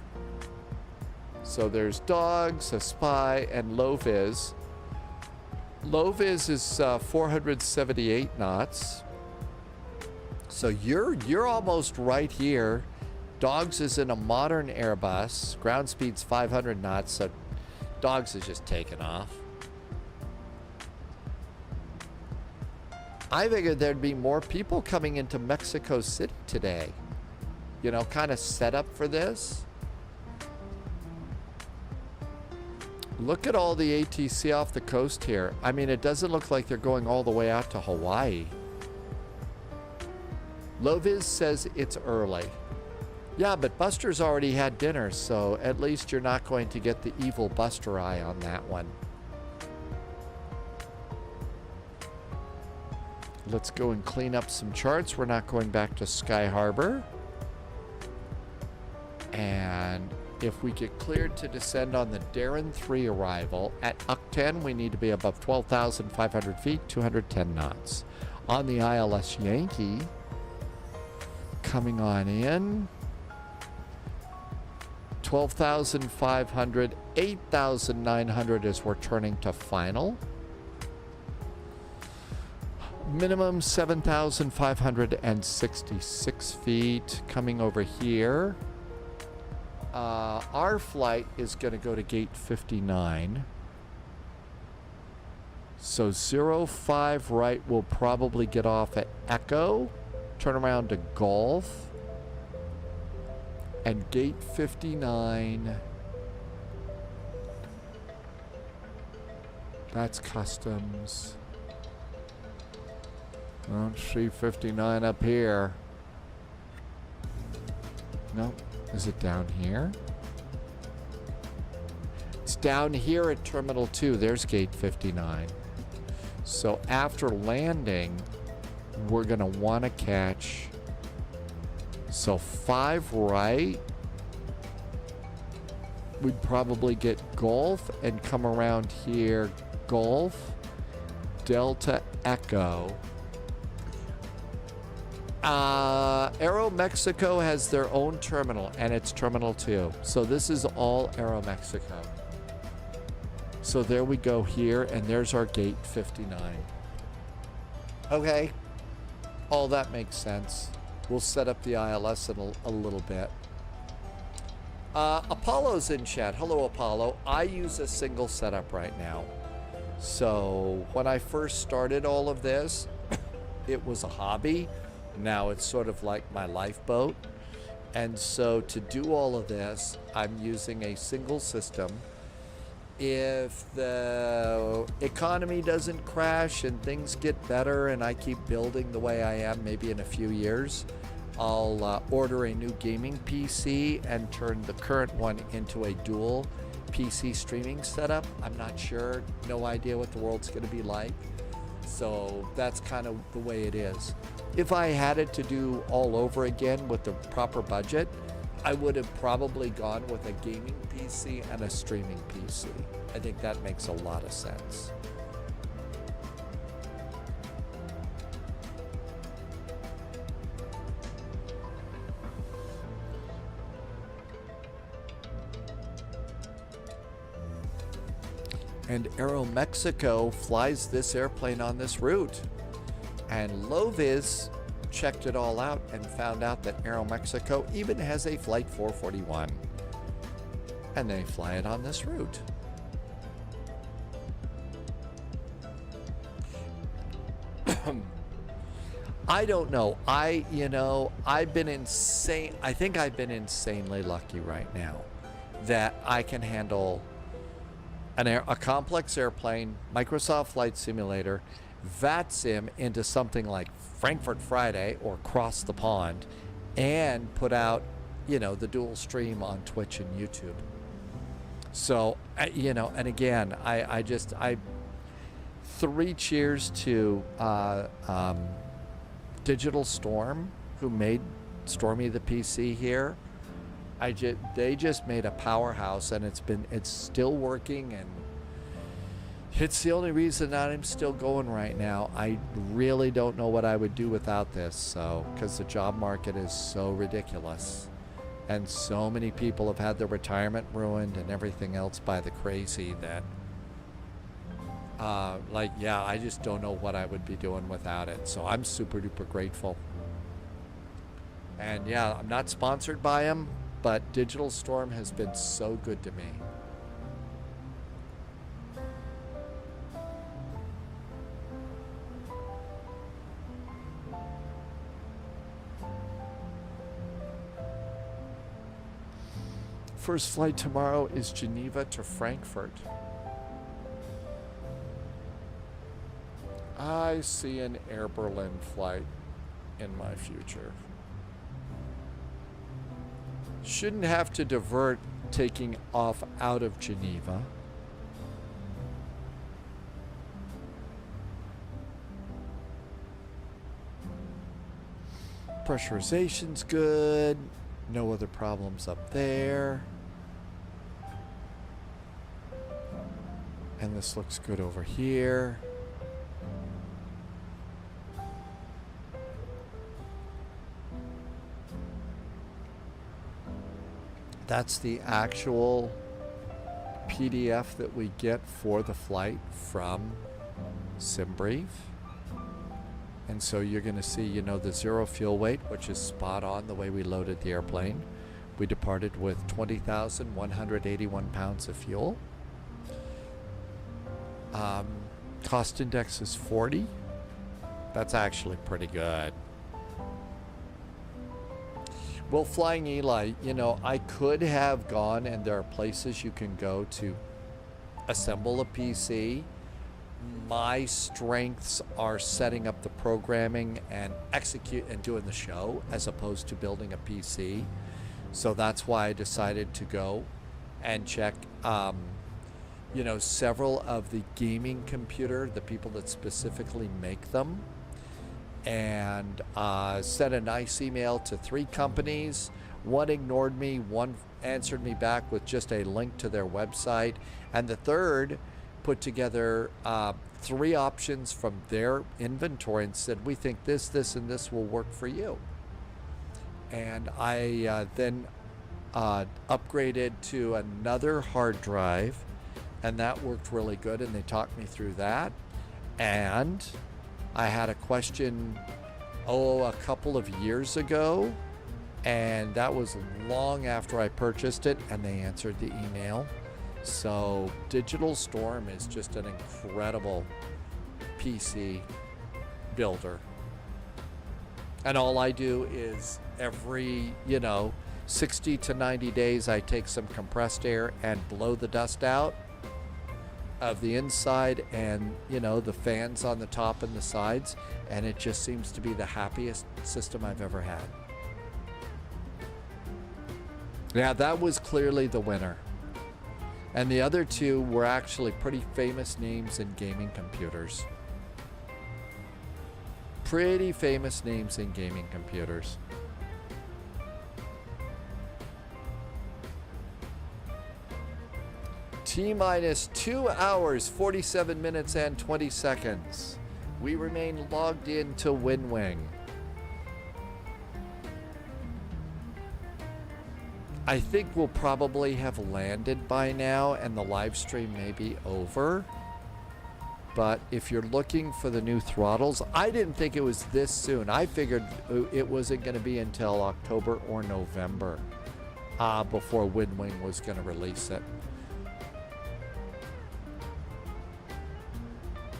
So there's dogs, a spy, and low-vis. Low-vis is 478 knots. So you're almost right here. Dogs is in a modern Airbus. Ground speed's 500 knots, so Dogs is just taking off. I figured there'd be more people coming into Mexico City today. You know, kind of set up for this. Look at all the ATC off the coast here. I mean, it doesn't look like they're going all the way out to Hawaii. Loviz says it's early. Yeah, but Buster's already had dinner, so at least you're not going to get the evil Buster eye on that one. Let's go and clean up some charts. We're not going back to Sky Harbor. And if we get cleared to descend on the Darren 3 arrival, at UC-10 we need to be above 12,500 feet, 210 knots. On the ILS Yankee, coming on in, 12,500, 8,900 as we're turning to final. Minimum 7,566 feet coming over here. Our flight is going to go to gate 59. So 05 right will probably get off at Echo, turn around to Golf, and gate 59. That's customs. I don't see 59 up here. Nope. Is it down here? It's down here at Terminal 2. There's gate 59. So after landing, we're going to want to catch... So 5 right. We'd probably get Golf and come around here. Golf, Delta, Echo. Aero Mexico has their own terminal, and it's Terminal 2. So this is all Aero Mexico. So there we go here, and there's our gate 59. Okay. All that makes sense. We'll set up the ILS in a little bit. Apollo's in chat. Hello, Apollo. I use a single setup right now. So when I first started all of this, it was a hobby. Now it's sort of like my lifeboat. And so to do all of this, I'm using a single system. If the economy doesn't crash and things get better and I keep building the way I am, maybe in a few years, I'll order a new gaming PC and turn the current one into a dual PC streaming setup. I'm not sure, no idea what the world's going to be like. So that's kind of the way it is. If I had it to do all over again with the proper budget, I would have probably gone with a gaming PC and a streaming PC. I think that makes a lot of sense. And Aero Mexico flies this airplane on this route. And Loviz checked it all out and found out that Aero Mexico even has a Flight 441. And they fly it on this route. I don't know. I've been insane. I think I've been insanely lucky right now that I can handle a complex airplane, Microsoft Flight Simulator, VATSIM into something like Frankfurt Friday or Cross the Pond, and put out, the dual stream on Twitch and YouTube. So, and again, I three cheers to Digital Storm, who made Stormy the PC here. They just made a powerhouse, and it's still working, and it's the only reason that I'm still going right now. I really don't know what I would do without this, so, because the job market is so ridiculous, and so many people have had their retirement ruined and everything else by the crazy that, I just don't know what I would be doing without it. So I'm super duper grateful. And yeah, I'm not sponsored by them, but Digital Storm has been so good to me. First flight tomorrow is Geneva to Frankfurt. I see an Air Berlin flight in my future. Shouldn't have to divert taking off out of Geneva. Pressurization's good. No other problems up there. And this looks good over here. That's the actual PDF that we get for the flight from SimBrief. And so you're going to see, the zero fuel weight, which is spot on the way we loaded the airplane. We departed with 20,181 pounds of fuel. Cost index is 40. That's actually pretty good. Well, Flying Eli, I could have gone, and there are places you can go to assemble a PC. My strengths are setting up the programming and execute and doing the show as opposed to building a PC. So that's why I decided to go and check, several of the gaming computer, the people that specifically make them, and sent a nice email to 3 companies. One ignored me, one answered me back with just a link to their website, and the third put together 3 options from their inventory and said, we think this, this, and this will work for you. And I then upgraded to another hard drive, and that worked really good, and they talked me through that. And I had a question, a couple of years ago, and that was long after I purchased it, and they answered the email. So Digital Storm is just an incredible PC builder. And all I do is every, 60 to 90 days, I take some compressed air and blow the dust out of the inside and, the fans on the top and the sides. And it just seems to be the happiest system I've ever had. Yeah, that was clearly the winner. And the other 2 were actually pretty famous names in gaming computers. Pretty famous names in gaming computers. T-minus 2 hours, 47 minutes, and 20 seconds. We remain logged in to WinWing. I think we'll probably have landed by now and the live stream may be over. But if you're looking for the new throttles, I didn't think it was this soon. I figured it wasn't going to be until October or November before WinWing was going to release it.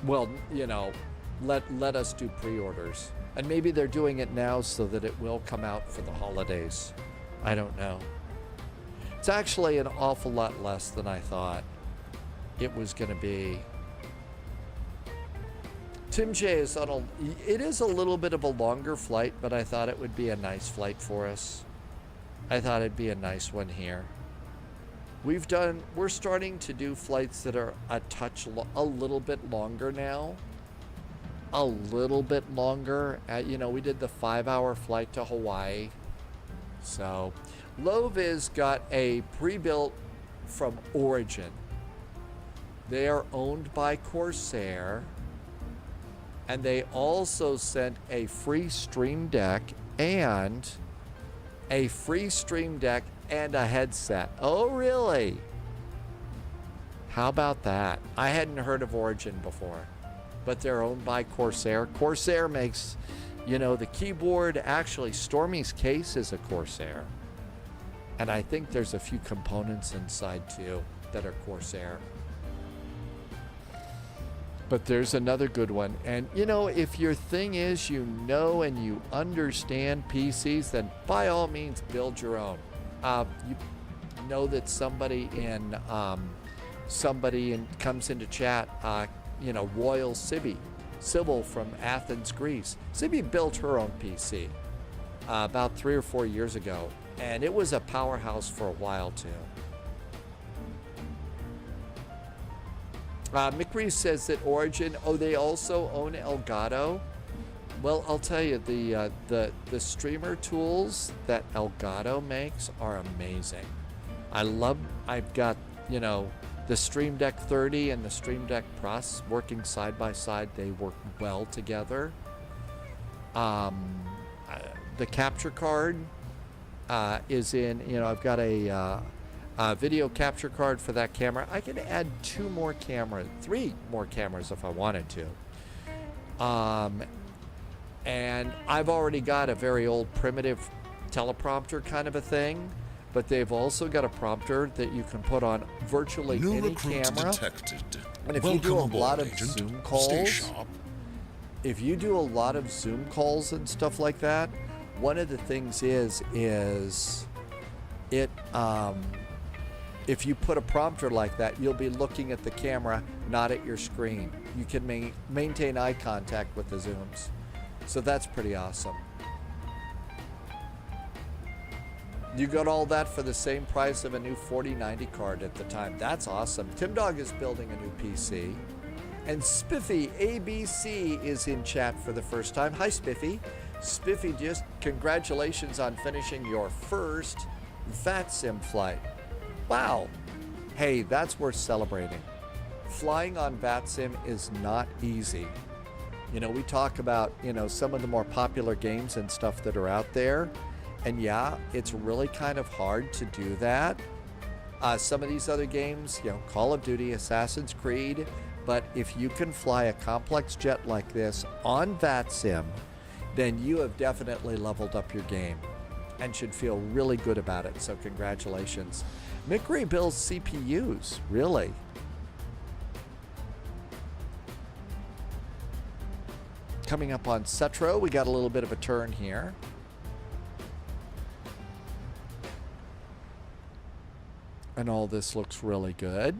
Well, let us do pre-orders. And maybe they're doing it now so that it will come out for the holidays. I don't know. It's actually an awful lot less than I thought it was going to be. Tim J is on it is a little bit of a longer flight, but I thought it would be a nice flight for us. I thought it'd be a nice one here. We're starting to do flights that are a little bit longer now. A little bit longer. We did the 5-hour flight to Hawaii. So, Loviz got a pre-built from Origin. They are owned by Corsair. And they also sent a free Stream Deck and a headset. Oh, really? How about that? I hadn't heard of Origin before, but they're owned by Corsair. Corsair makes, the keyboard. Actually, Stormy's case is a Corsair. And I think there's a few components inside, too, that are Corsair. But there's another good one. And, if your thing is and you understand PCs, then by all means, build your own. You know that somebody comes into chat, Royal Sybil from Athens, Greece. Sibi built her own PC about 3 or 4 years ago, and it was a powerhouse for a while, too. Mick Reeves says that Origin, they also own Elgato. Well, I'll tell you, the streamer tools that Elgato makes are amazing. I've got, the Stream Deck 30 and the Stream Deck Plus working side by side. They work well together. The capture card is in, I've got a video capture card for that camera. I can add 3 more cameras if I wanted to. And I've already got a very old primitive teleprompter kind of a thing, but they've also got a prompter that you can put on virtually any camera. Detected. And if you do a lot of Zoom calls, and stuff like that, one of the things is it if you put a prompter like that, you'll be looking at the camera, not at your screen. You can maintain eye contact with the zooms. So that's pretty awesome. You got all that for the same price of a new 4090 card at the time. That's awesome. Tim Dog is building a new PC. And Spiffy ABC is in chat for the first time. Hi, Spiffy. Spiffy, just congratulations on finishing your first VATSIM flight. Wow. Hey, that's worth celebrating. flying on VATSIM is not easy. You know, we talk about, you know, some of the more popular games and stuff that are out there. And yeah, it's really kind of hard to do that. Some of these other games, you know, Call of Duty, Assassin's Creed, but if you can fly a complex jet like this on VATSIM, then you have definitely leveled up your game and should feel really good about it. So congratulations. Mickery builds CPUs, really? Coming up on Cetro, we got a little bit of a turn here. And all this looks really good.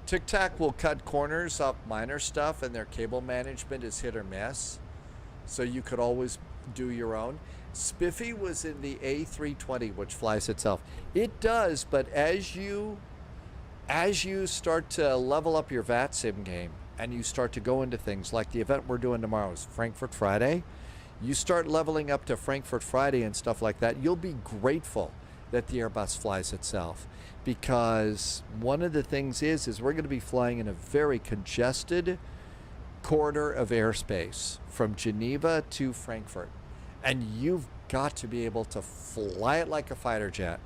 Tic Tac will cut corners off minor stuff, and their cable management is hit or miss. So you could always do your own. Spiffy was in the A320, which flies itself. It does, but as you start to level up your VATSIM game and you start to go into things like the event we're doing tomorrow is Frankfurt Friday, you start leveling up to Frankfurt Friday and stuff like that, you'll be grateful that the Airbus flies itself. Because one of the things is we're going to be flying in a very congested corridor of airspace from Geneva to Frankfurt. And you've got to be able to fly it like a fighter jet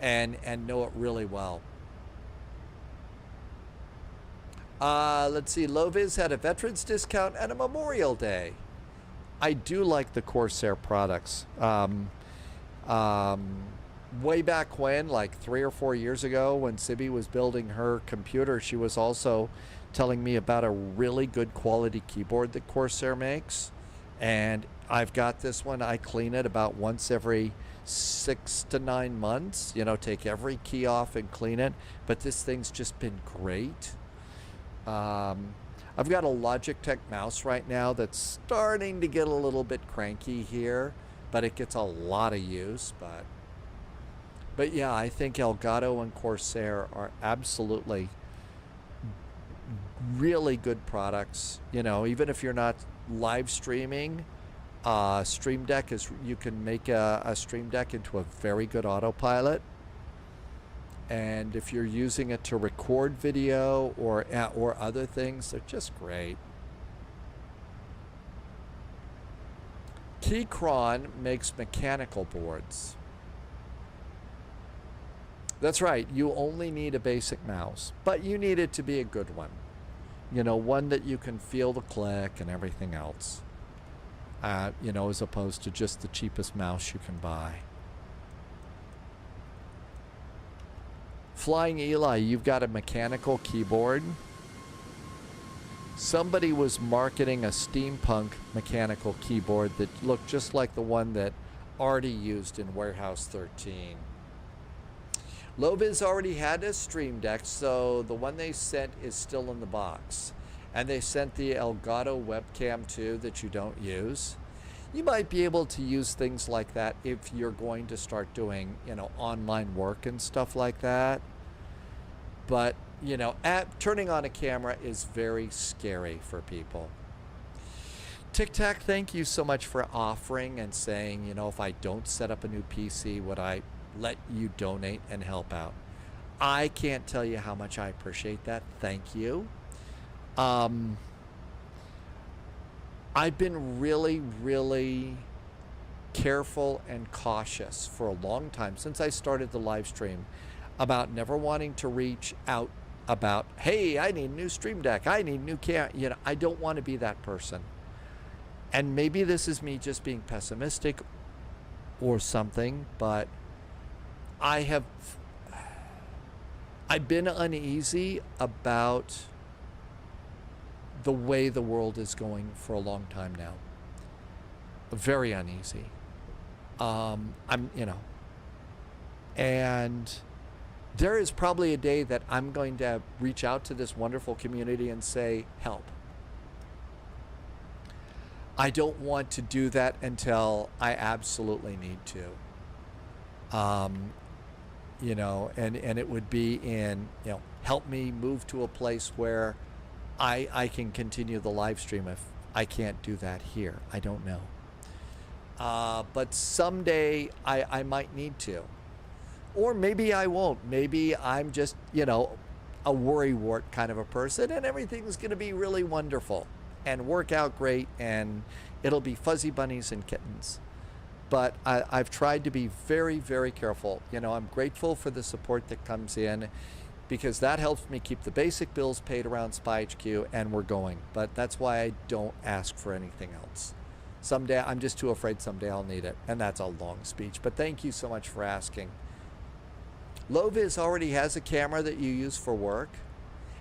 and know it really well. Let's see, Loviz had a veterans discount and a Memorial Day. I do like the Corsair products. Way back when, like 3 or 4 years ago, when Sibby was building her computer, she was also telling me about a really good quality keyboard that Corsair makes. And I've got this one. I clean it about once every 6 to 9 months. You know, take every key off and clean it. But this thing's just been great. I've got a Logitech mouse right now that's starting to get a little bit cranky here, but it gets a lot of use. But yeah, I think Elgato and Corsair are absolutely really good products. You know, even if you're not live streaming, Stream Deck is, you can make a Stream Deck into a very good autopilot. And if you're using it to record video or other things, they're just great. Keychron makes mechanical boards. That's right, you only need a basic mouse, but you need it to be a good one. You know, one that you can feel the click and everything else. You know, as opposed to just the cheapest mouse you can buy. Flying Eli, you've got a mechanical keyboard. Somebody was marketing a steampunk mechanical keyboard that looked just like the one that Artie used in Warehouse 13. Loviz already had a Stream Deck, so the one they sent is still in the box. And they sent the Elgato webcam too that you don't use. You might be able to use things like that if you're going to start doing, you know, online work and stuff like that. But, you know, turning on a camera is very scary for people. Tic Tac, thank you so much for offering and saying, you know, if I don't set up a new PC, would I let you donate and help out? I can't tell you how much I appreciate that. Thank you. I've been really, really careful and cautious for a long time since I started the live stream about never wanting to reach out about, hey, I need a new Stream Deck, I need a new camera. You know, I don't want to be that person. And maybe this is me just being pessimistic or something, but I've been uneasy about the way the world is going for a long time now. Very uneasy. You know, and there is probably a day that I'm going to reach out to this wonderful community and say, help. I don't want to do that until I absolutely need to. You know, and it would be in, you know, help me move to a place where I can continue the live stream if I can't do that here. I don't know. But someday I might need to. Or maybe I won't. Maybe I'm just, you know, a worrywart kind of a person, and everything's going to be really wonderful and work out great, and it'll be fuzzy bunnies and kittens. But I've tried to be very, very careful. You know, I'm grateful for the support that comes in, because that helps me keep the basic bills paid around Spy HQ, and we're going. But that's why I don't ask for anything else. Someday, I'm just too afraid someday I'll need it. And that's a long speech, but thank you so much for asking. Loviz already has a camera that you use for work.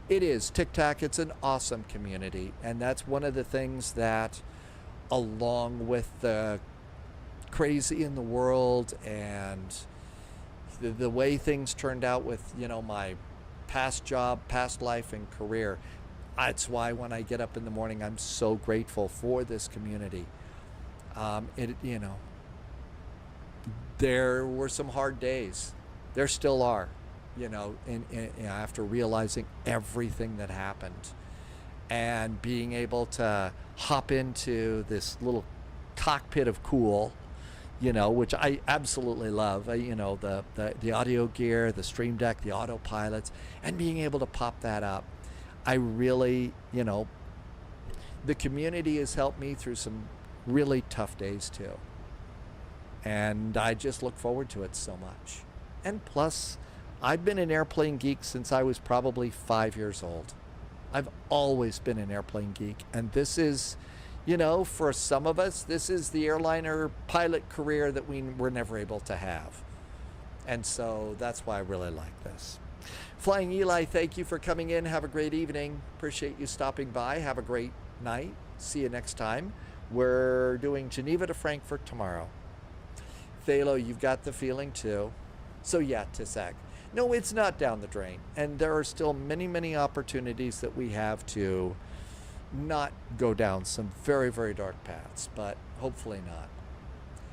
It is TikTok. It's an awesome community, and that's one of the things that, along with the crazy in the world and the way things turned out with, you know, my past job, past life, and career, that's why when I get up in the morning, I'm so grateful for this community. You know, there were some hard days. There still are, you know, after realizing everything that happened and being able to hop into this little cockpit of cool, you know, which I absolutely love. You know, the audio gear, the stream deck, the autopilots, and being able to pop that up. I really, you know, the community has helped me through some really tough days too. And I just look forward to it so much. And plus, I've been an airplane geek since I was probably 5 years old. I've always been an airplane geek. And this is, you know, for some of us, this is the airliner pilot career that we were never able to have. And so that's why I really like this. Flying Eli, thank you for coming in. Have a great evening. Appreciate you stopping by. Have a great night. See you next time. We're doing Geneva to Frankfurt tomorrow. Thalo, you've got the feeling too. So yeah, Tisak. No, it's not down the drain. And there are still many, many opportunities that we have to not go down some very, very dark paths, but hopefully not.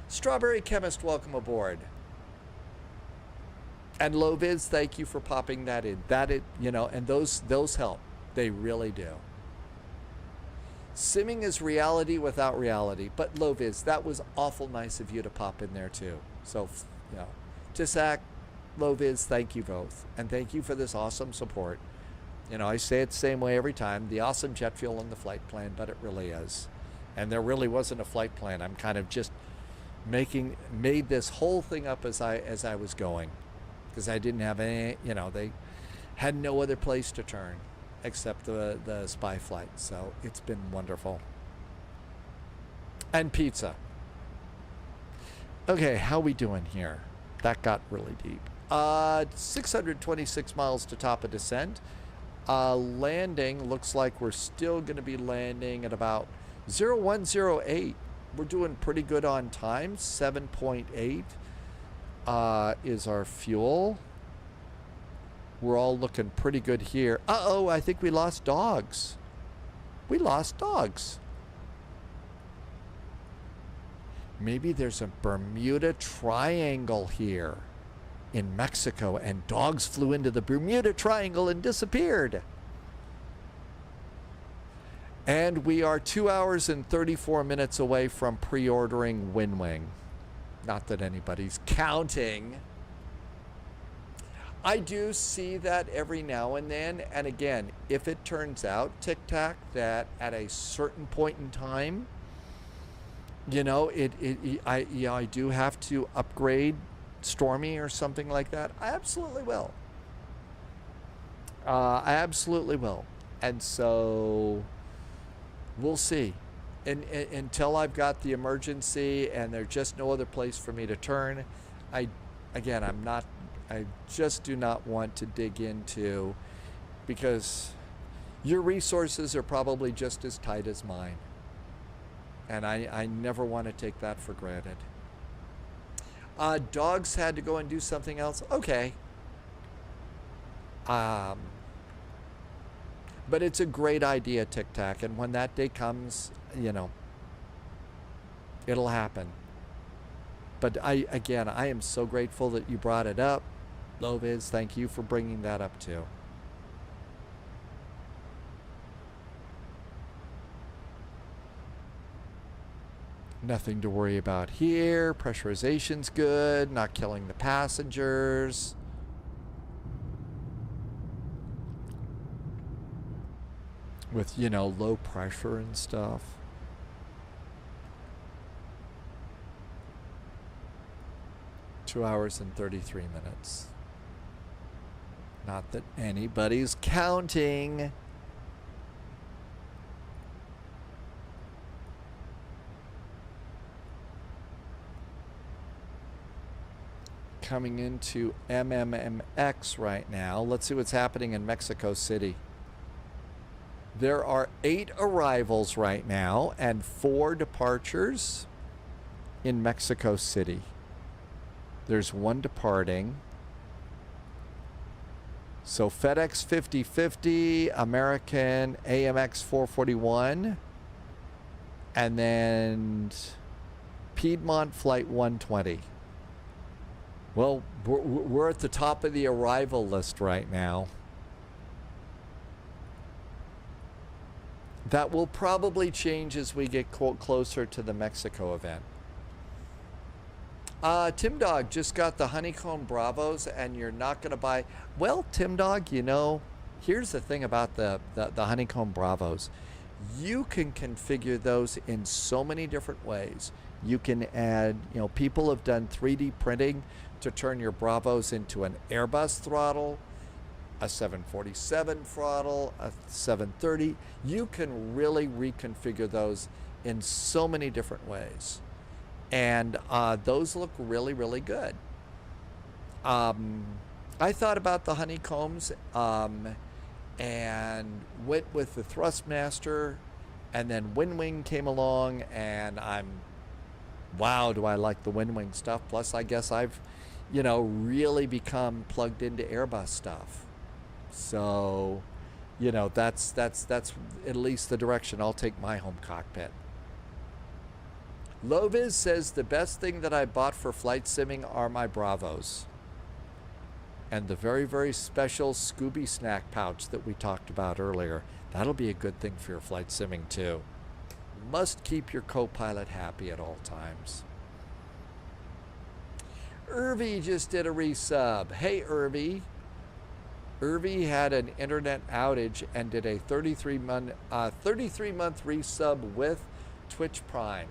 Strawberry Chemist, welcome aboard. And Loviz, thank you for popping that in. You know, and those help. They really do. Simming is reality without reality. But Loviz, that was awful nice of you to pop in there too. So, you know, Tisak, Loviz, thank you both. And thank you for this awesome support. You know, I say it the same way every time. The awesome jet fuel in the flight plan, but it really is. And there really wasn't a flight plan. I'm kind of just made this whole thing up as I was going. Because I didn't have any, you know, they had no other place to turn except the spy flight. So it's been wonderful. And pizza. Okay, how we doing here? That got really deep. 626 miles to top of descent. Landing looks like we're still going to be landing at about 0108. We're doing pretty good on time. 7.8 is our fuel. We're all looking pretty good here. Uh-oh, I think we lost dogs. We lost dogs. Maybe there's a Bermuda Triangle here in Mexico, and dogs flew into the Bermuda Triangle and disappeared. And we are 2 hours and 34 minutes away from pre-ordering WinWing. Not that anybody's counting. I do see that every now and then, and again, if it turns out, TikTok, that at a certain point in time, you know, I do have to upgrade Stormy or something like that, I absolutely will. I absolutely will. And so we'll see. And until I've got the emergency and there's just no other place for me to turn, I just do not want to dig into, because your resources are probably just as tight as mine. And I never want to take that for granted. Dogs had to go and do something else. Okay. But it's a great idea, TikTok. And when that day comes, you know, it'll happen. But I am so grateful that you brought it up. Loviz, thank you for bringing that up too. Nothing to worry about here. Pressurization's good. Not killing the passengers. With, you know, low pressure and stuff. Two hours and 33 minutes. Not that anybody's counting. Coming into MMMX right now. Let's see what's happening in Mexico City. There are 8 arrivals right now and 4 departures in Mexico City. There's 1 departing. So FedEx 5050, American AMX 441, and then Piedmont Flight 120. Well, we're at the top of the arrival list right now. That will probably change as we get closer to the Mexico event. Tim Dog just got the Honeycomb Bravos, and you're not going to buy... Well, Tim Dog, you know, here's the thing about the Honeycomb Bravos. You can configure those in so many different ways. You can add, you know, people have done 3D printing to turn your Bravos into an Airbus throttle, a 747 throttle, a 730. You can really reconfigure those in so many different ways. And those look really, really good. I thought about the Honeycombs and went with the Thrustmaster, and then Windwing came along, and wow, do I like the Windwing stuff. Plus, I guess I've, you know, really become plugged into Airbus stuff. So, you know, that's at least the direction I'll take my home cockpit. Loviz says the best thing that I bought for flight simming are my Bravos. And the very, very special Scooby snack pouch that we talked about earlier. That'll be a good thing for your flight simming too. Must keep your co-pilot happy at all times. Irvy just did a resub. Hey, Irvy. Irvy had an internet outage and did a 33-month resub with Twitch Prime.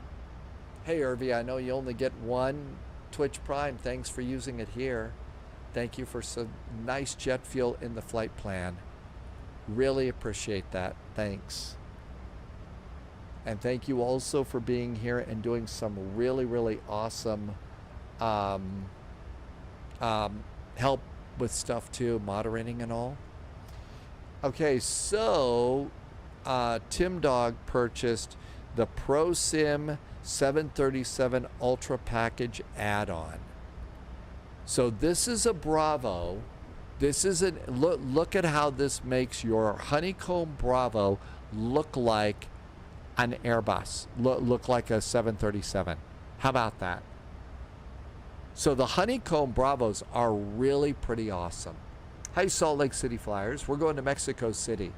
Hey, Irvy, I know you only get one Twitch Prime. Thanks for using it here. Thank you for some nice jet fuel in the flight plan. Really appreciate that. Thanks. And thank you also for being here and doing some really, really awesome help with stuff too, moderating and all. Okay, so Tim Dog purchased the ProSim 737 Ultra Package add-on. So this is a Bravo. This is a look at how this makes your Honeycomb Bravo look like an Airbus, look like a 737. How about that? So the Honeycomb Bravos are really pretty awesome. Hi, Salt Lake City Flyers. We're going to Mexico City.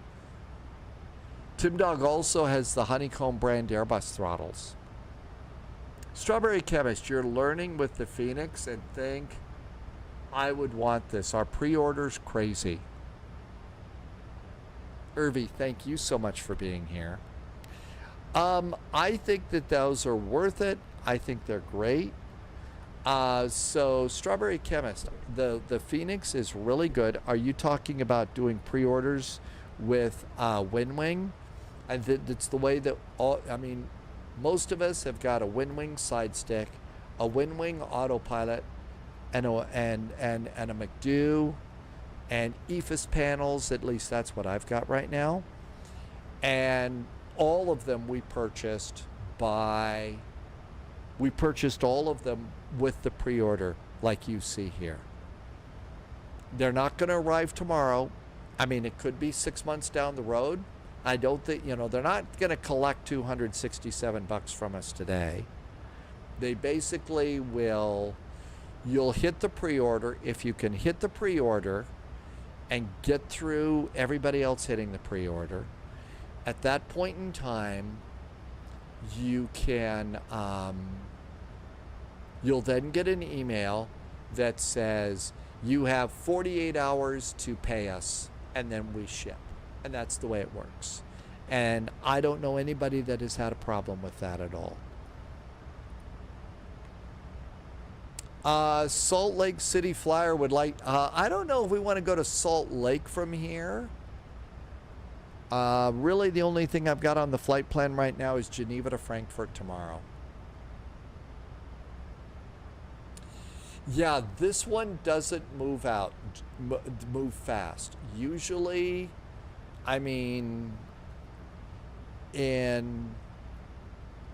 Tim Dog also has the Honeycomb brand Airbus throttles. Strawberry Chemist, you're learning with the Phoenix and think, I would want this. Our pre-order's crazy. Irvy, thank you so much for being here. I think that those are worth it. I think they're great. So Strawberry Chemist, the Phoenix is really good. Are you talking about doing pre-orders with Windwing? And it's the way that most of us have got a Windwing side stick, a Windwing autopilot, and a McDo, and EFIS panels. At least that's what I've got right now. And all of them we purchased all of them with the pre-order, like you see here. They're not going to arrive tomorrow. I mean, it could be 6 months down the road. I don't think, they're not going to collect $267 from us today. They basically will, you'll hit the pre-order. If you can hit the pre-order and get through everybody else hitting the pre-order, at that point in time, you can, you'll then get an email that says you have 48 hours to pay us, and then we ship. And that's the way it works. And I don't know anybody that has had a problem with that at all. Salt Lake City Flyer would like, I don't know if we want to go to Salt Lake from here. Really the only thing I've got on the flight plan right now is Geneva to Frankfurt tomorrow. Yeah, this one doesn't move fast. Usually, I mean, in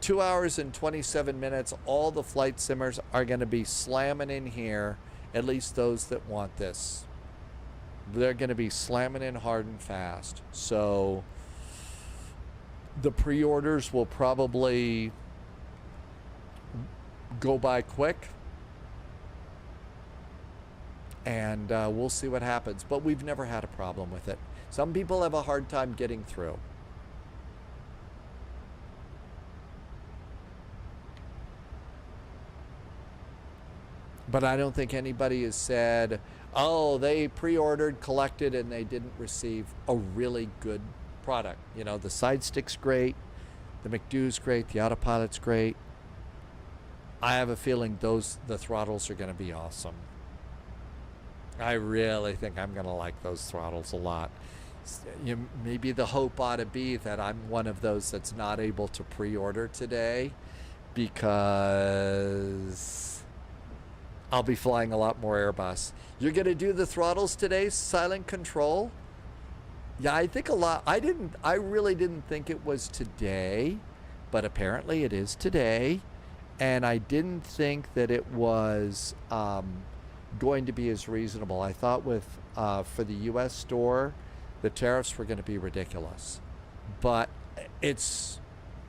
2 hours and 27 minutes, all the flight simmers are going to be slamming in here, at least those that want this. They're going to be slamming in hard and fast. So the pre-orders will probably go by quick. And we'll see what happens. But we've never had a problem with it. Some people have a hard time getting through. But I don't think anybody has said, oh, they pre-ordered, collected, and they didn't receive a really good product. You know, the side stick's great, the McDo's great, the autopilot's great. I have a feeling the throttles are going to be awesome. I really think I'm going to like those throttles a lot. Maybe the hope ought to be that I'm one of those that's not able to pre-order today, because I'll be flying a lot more Airbus. You're going to do the throttles today, silent control? Yeah, I think a lot. I really didn't think it was today, but apparently it is today. And I didn't think that it was going to be as reasonable. I thought for the US store, the tariffs were going to be ridiculous. But it's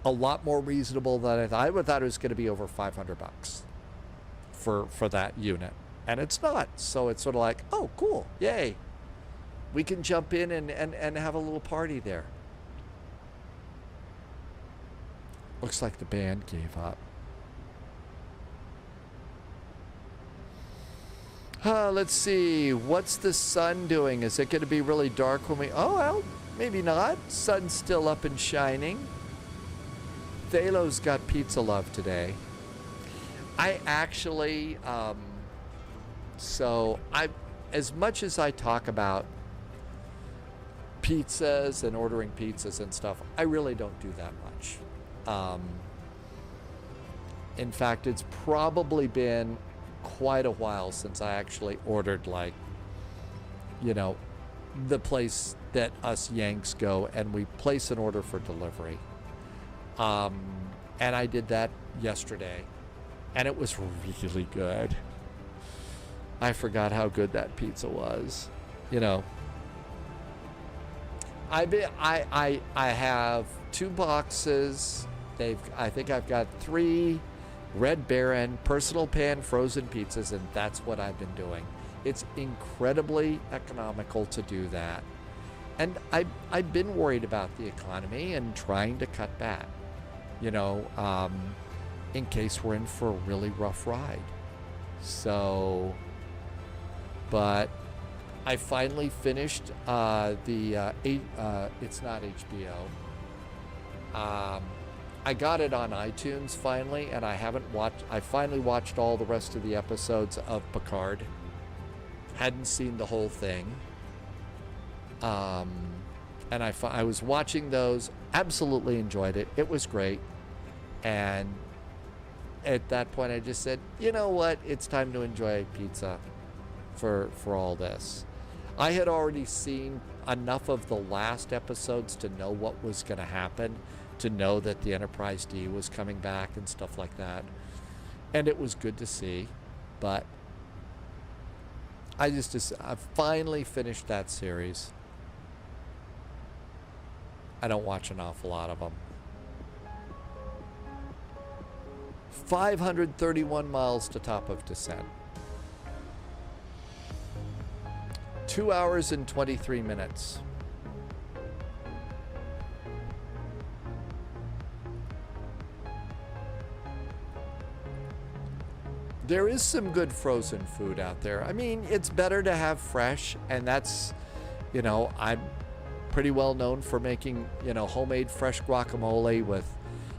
a lot more reasonable than I thought. I thought it was going to be over $500 for that unit. And it's not. So it's sort of like, oh, cool. Yay. We can jump in and have a little party there. Looks like the band gave up. Let's see. What's the sun doing? Is it going to be really dark when we... Oh, well, maybe not. Sun's still up and shining. Thalo's got pizza love today. I actually... as much as I talk about pizzas and ordering pizzas and stuff, I really don't do that much. In fact, it's probably been quite a while since I actually ordered, like, you know, the place that us Yanks go and we place an order for delivery. And I did that yesterday, and it was really good. I forgot how good that pizza was. You know, I have 2 boxes. I think I've got 3 Red Baron personal pan frozen pizzas, and that's what I've been doing. It's incredibly economical to do that. And I've been worried about the economy and trying to cut back, you know, in case we're in for a really rough ride. So, but I finally finished it's not HBO. I got it on iTunes finally, and I finally watched all the rest of the episodes of Picard. Hadn't seen the whole thing. And I was watching those, absolutely enjoyed it. It was great. And at that point I just said, you know what? It's time to enjoy pizza for all this. I had already seen enough of the last episodes to know what was going to happen, to know that the Enterprise D was coming back and stuff like that. And it was good to see. But I finally finished that series. I don't watch an awful lot of them. 531 miles to top of descent. 2 hours and 23 minutes. There is some good frozen food out there. I mean, it's better to have fresh, and that's, you know, I'm pretty well known for making, you know, homemade fresh guacamole with,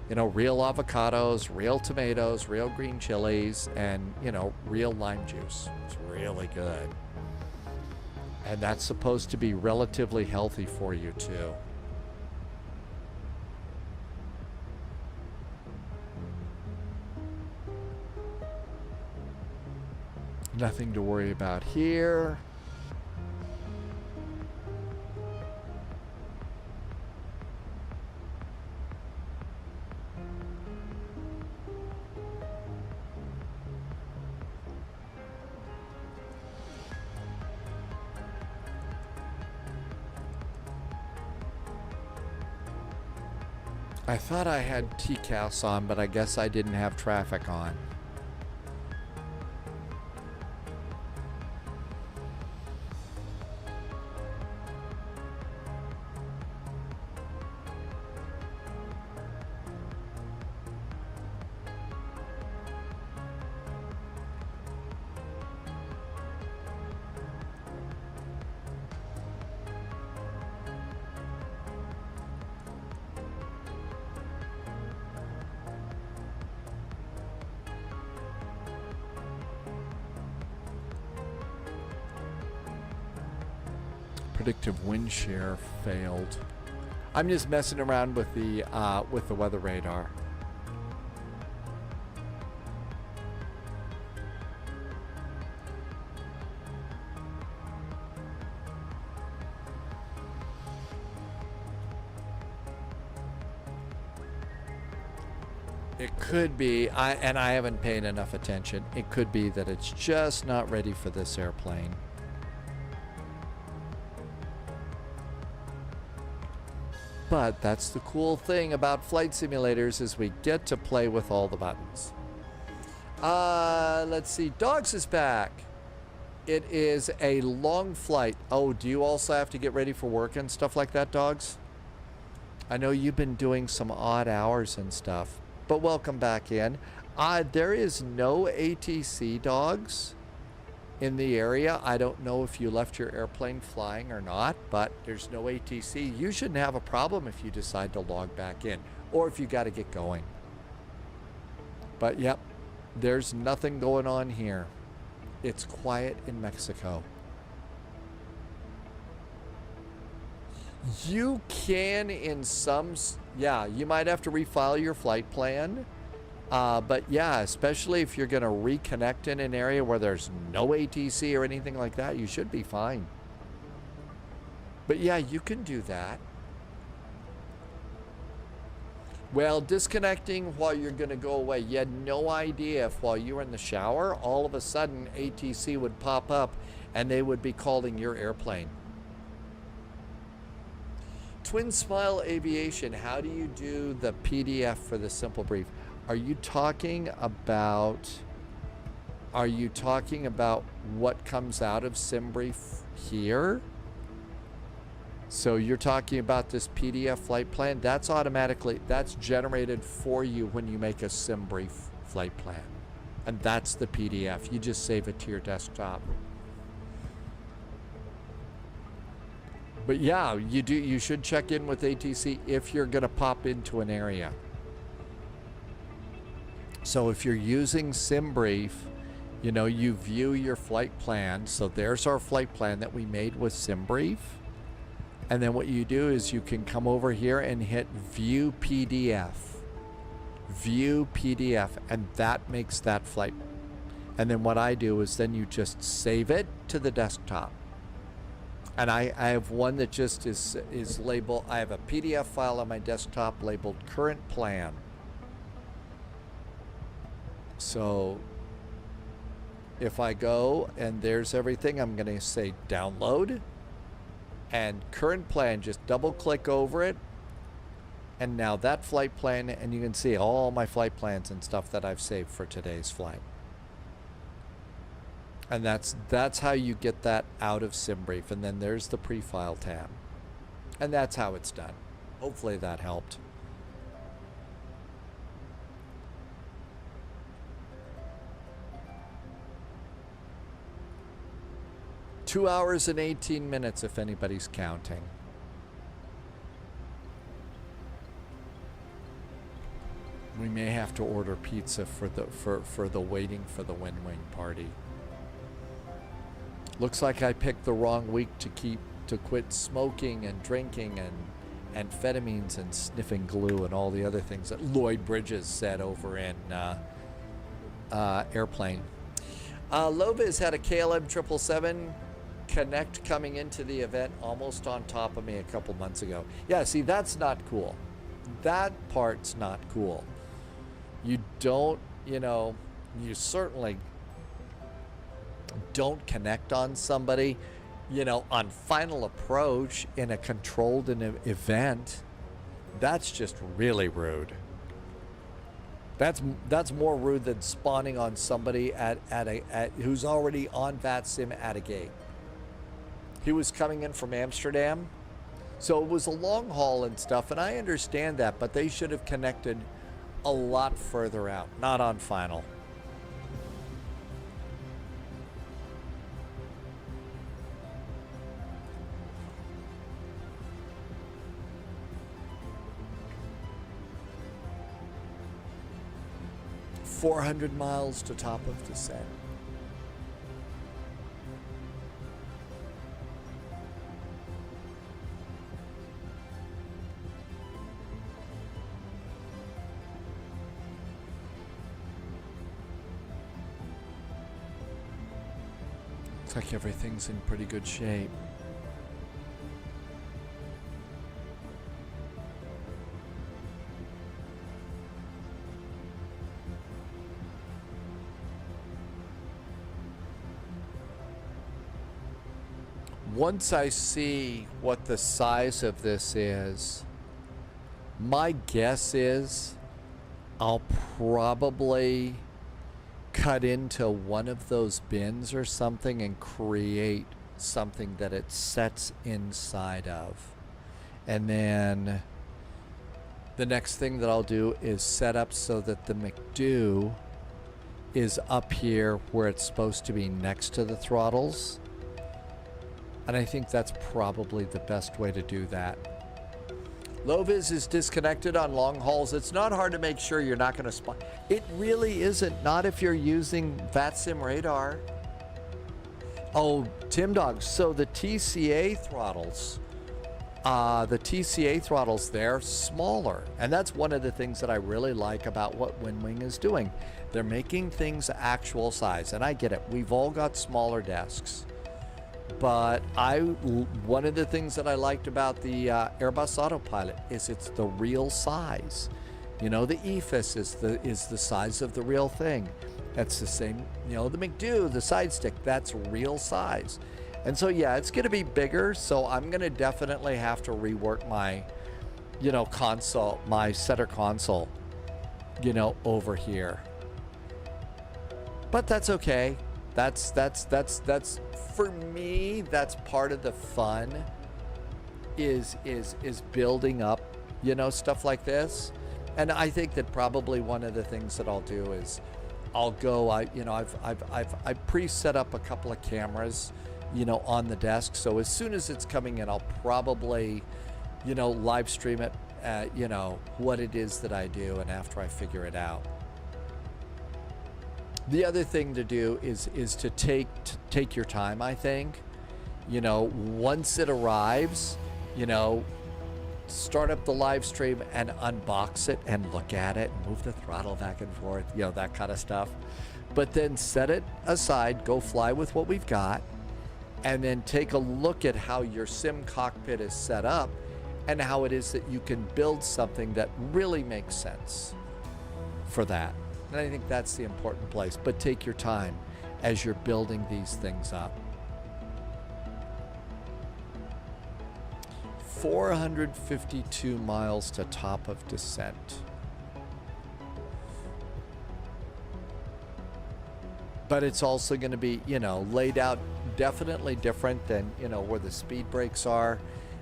you know, real avocados, real tomatoes, real green chilies, and, you know, real lime juice. It's really good. And that's supposed to be relatively healthy for you too. Nothing to worry about here. I thought I had TCAS on, but I guess I didn't have traffic on. Predictive wind shear failed. I'm just messing around with the weather radar. It could be, and I haven't paid enough attention. It could be that it's just not ready for this airplane. But that's the cool thing about flight simulators is we get to play with all the buttons. Let's see. Dogs is back. It is a long flight. Oh, do you also have to get ready for work and stuff like that, Dogs? I know you've been doing some odd hours and stuff, but welcome back in. There is no ATC, Dogs, in the area. I don't know if you left your airplane flying or not, but there's no ATC. You shouldn't have a problem if you decide to log back in or if you got to get going. But yep, there's nothing going on here. It's quiet in Mexico. You can in some, yeah, you might have to refile your flight plan. But yeah, especially if you're going to reconnect in an area where there's no ATC or anything like that, you should be fine. But yeah, you can do that. Well, disconnecting while you're going to go away, you had no idea if while you were in the shower, all of a sudden ATC would pop up and they would be calling your airplane. Twin Smile Aviation, how do you do the PDF for the simple brief? Are you talking about what comes out of SimBrief here? So you're talking about this PDF flight plan? That's generated for you when you make a SimBrief flight plan. And that's the PDF. You just save it to your desktop. But yeah, you should check in with ATC if you're going to pop into an area. So if you're using SimBrief, you know, you view your flight plan. So there's our flight plan that we made with SimBrief. And then what you do is you can come over here and hit View PDF. View PDF, and that makes that flight. And then what I do is then you just save it to the desktop. And I have one that just is labeled, I have a PDF file on my desktop labeled Current Plan. So if I go and there's everything, I'm going to say download and current plan, just double click over it. And now that flight plan, and you can see all my flight plans and stuff that I've saved for today's flight. And that's how you get that out of SimBrief. And then there's the pre-file tab. And that's how it's done. Hopefully that helped. 2 hours and 18 minutes if anybody's counting. We may have to order pizza for the waiting for the Win Wing party. Looks like I picked the wrong week to quit smoking and drinking and amphetamines and sniffing glue and all the other things that Lloyd Bridges said over in Airplane. Loviz had a KLM 777 Connect coming into the event almost on top of me a couple months ago. Yeah, see, that's not cool. That part's not cool. You don't, you certainly don't connect on somebody, on final approach in a controlled event. That's just really rude. That's more rude than spawning on somebody at who's already on VATSIM at a gate. He was coming in from Amsterdam, so it was a long haul and stuff, and I understand that, but they should have connected a lot further out, not on final. $400 miles to top of descent. Looks like everything's in pretty good shape. Once I see what the size of this is, my guess is I'll probably cut into one of those bins or something and create something that it sets inside of. And then the next thing that I'll do is set up so that the McDo is up here where it's supposed to be next to the throttles. And I think that's probably the best way to do that. Loviz is disconnected on long hauls. It's not hard to make sure you're not going to spot. It really isn't. Not if you're using VATSIM radar. Oh, Tim Dog. So the TCA throttles, they're smaller. And that's one of the things that I really like about what WinWing is doing. They're making things actual size. And I get it. We've all got smaller desks. But one of the things that I liked about the Airbus Autopilot is it's the real size. The EFIS is the size of the real thing. That's the same, the McDo, the side stick, that's real size. And so, yeah, it's going to be bigger. So I'm going to definitely have to rework my, console, my center console, over here. But that's okay. That's for me, that's part of the fun is building up, stuff like this. And I think that probably one of the things that I'll do is I'll go, I've pre-set up a couple of cameras, on the desk. So as soon as it's coming in, I'll probably, live stream it, what it is that I do, and after I figure it out. The other thing to do is to take your time, I think. Once it arrives, start up the live stream and unbox it and look at it, move the throttle back and forth, that kind of stuff. But then set it aside, go fly with what we've got, and then take a look at how your sim cockpit is set up and how it is that you can build something that really makes sense for that. And I think that's the important place. But take your time as you're building these things up. 452 miles to top of descent. But it's also going to be, laid out definitely different than, where the speed brakes are.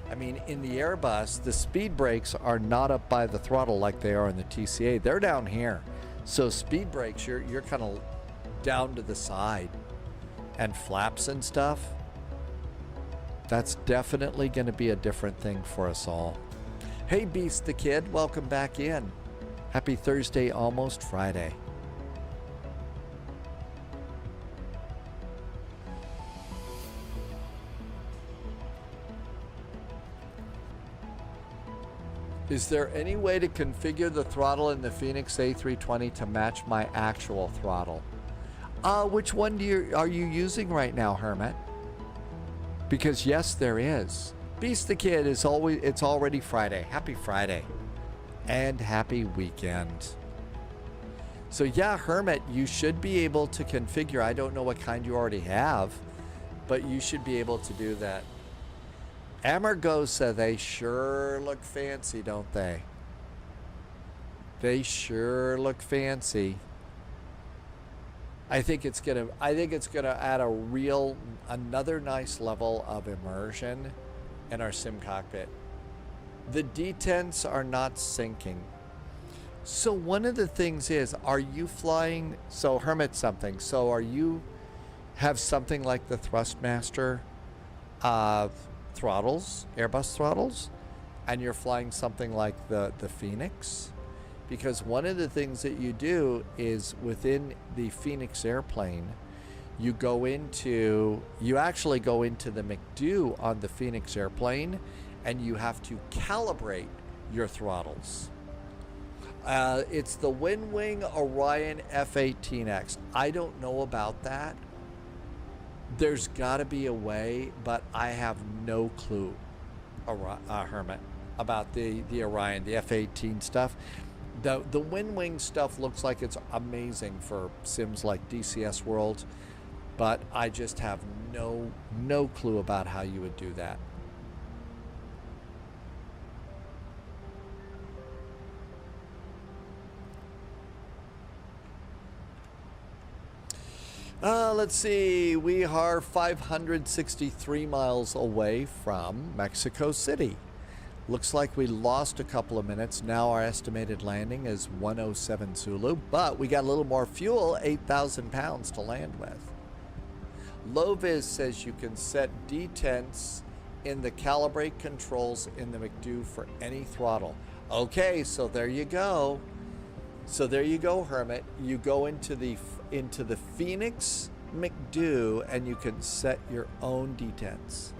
I mean, in the Airbus, the speed brakes are not up by the throttle like they are in the TCA. They're down here. So speed brakes, you're kind of down to the side, and flaps and stuff. That's definitely going to be a different thing for us all. Hey, Beast the Kid, welcome back in. Happy Thursday, almost Friday. Is there any way to configure the throttle in the Phoenix A320 to match my actual throttle? Which one are you using right now, Hermit? Because yes, there is. Beast the Kid is it's already Friday. Happy Friday. And happy weekend. So yeah, Hermit, you should be able to configure. I don't know what kind you already have, but you should be able to do that. Amargosa, they sure look fancy, don't they? They sure look fancy. I think it's gonna add another nice level of immersion in our sim cockpit. The detents are not sinking. So one of the things is, are you flying, so Hermit something, so are you have something like the Thrustmaster throttles, Airbus throttles, and you're flying something like the Phoenix? Because one of the things that you do is within the Phoenix airplane, you actually go into the McDo on the Phoenix airplane, and you have to calibrate your throttles. It's the WinWing Orion F-18X. I don't know about that. There's got to be a way, but I have no clue, Hermit, about the Orion, the F-18 stuff. The WinWing stuff looks like it's amazing for sims like DCS World, but I just have no clue about how you would do that. Let's see. We are 563 miles away from Mexico City. Looks like we lost a couple of minutes. Now our estimated landing is 107 Zulu, but we got a little more fuel, 8,000 pounds to land with. Loviz says you can set detents in the calibrate controls in the McDo for any throttle. Okay, so there you go. So there you go, Hermit. You go into the Phoenix McDo and you can set your own detents.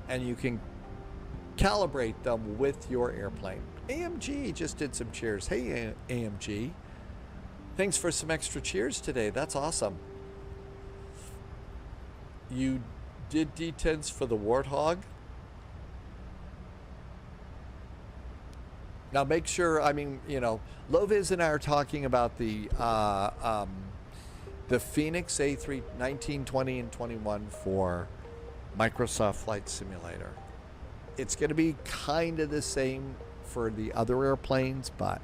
And you can calibrate them with your airplane. AMG just did some cheers. Hey, AMG. Thanks for some extra cheers today. That's awesome. You did detents for the Warthog? Now make sure, I mean, you know, Loviz and I are talking about the Phoenix A3 19, 20, and 21 for Microsoft Flight Simulator. It's going to be kind of the same for the other airplanes, but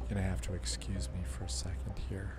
gonna have to excuse me for a second here.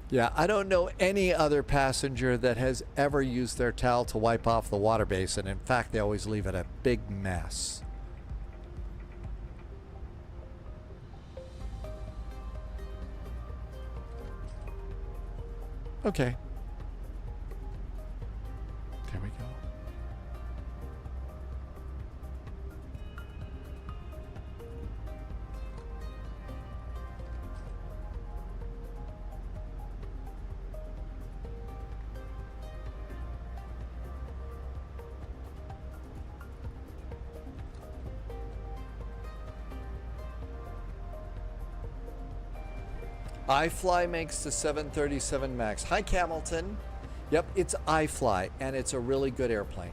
Yeah, I don't know any other passenger that has ever used their towel to wipe off the water basin. In fact, they always leave it a big mess. Okay. There we go. iFly makes the 737 MAX. Hi, Hamilton. Yep, it's iFly, and it's a really good airplane.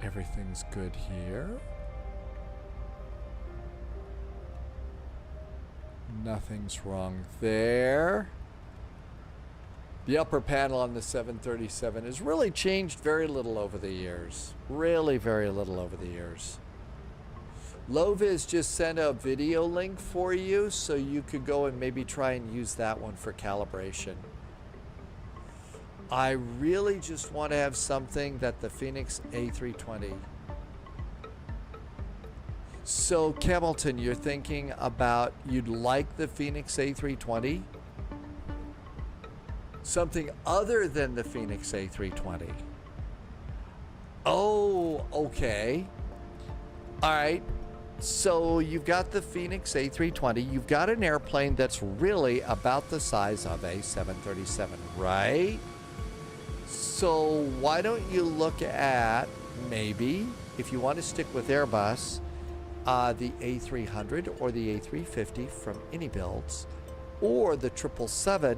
Everything's good here. Nothing's wrong there. The upper panel on the 737 has really changed very little over the years. Really very little over the years. Loviz just sent a video link for you so you could go and maybe try and use that one for calibration. I really just want to have something that the Phoenix A320. So, Hamilton, you're thinking about you'd like the Phoenix A320? Something other than the Phoenix A320. Oh, okay. All right. So you've got the Phoenix A320. You've got an airplane that's really about the size of a 737, right? So why don't you look at, maybe, if you want to stick with Airbus, the A300 or the A350 from iniBuilds, or the 777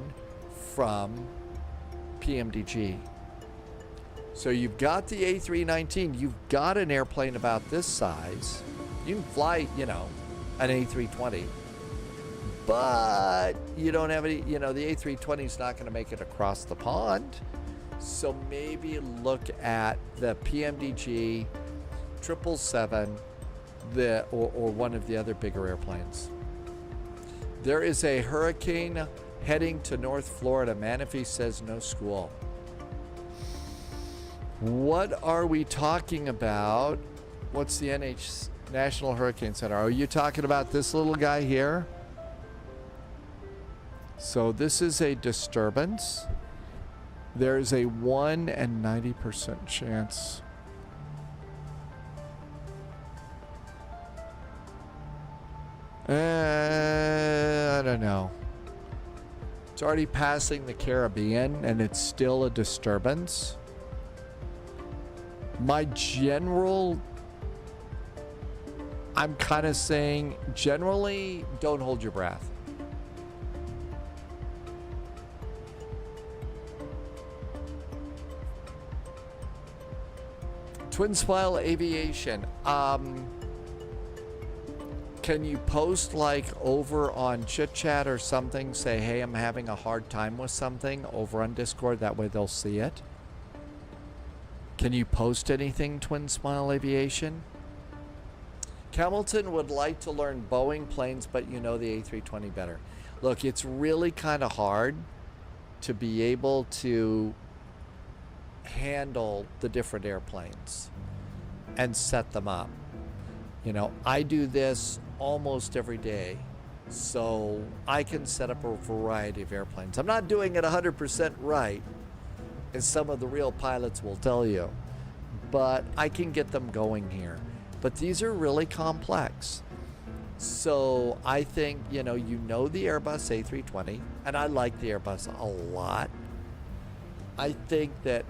from PMDG. So you've got the A319. You've got an airplane about this size. You can fly, you know, an A320. But you don't have any, you know, the A320 is not going to make it across the pond. So maybe look at the PMDG 777, or one of the other bigger airplanes. There is a hurricane heading to North Florida. Manafee says no school. What are we talking about? What's the National Hurricane Center? Are you talking about this little guy here? So this is a disturbance. There's a 1 in 90% chance. I don't know. It's already passing the Caribbean and it's still a disturbance. My general, I'm kind of saying, generally, don't hold your breath. Twin Smile Aviation. Can you post like over on Chit Chat or something? Say, hey, I'm having a hard time with something over on Discord. That way they'll see it. Can you post anything, Twin Smile Aviation? Hamilton would like to learn Boeing planes, but you know the A320 better. Look, it's really kind of hard to be able to handle the different airplanes and set them up. You know, I do this almost every day, so I can set up a variety of airplanes. I'm not doing it 100% right, as some of the real pilots will tell you, but I can get them going here. But these are really complex. So I think, you know the Airbus A320, and I like the Airbus a lot. I think that,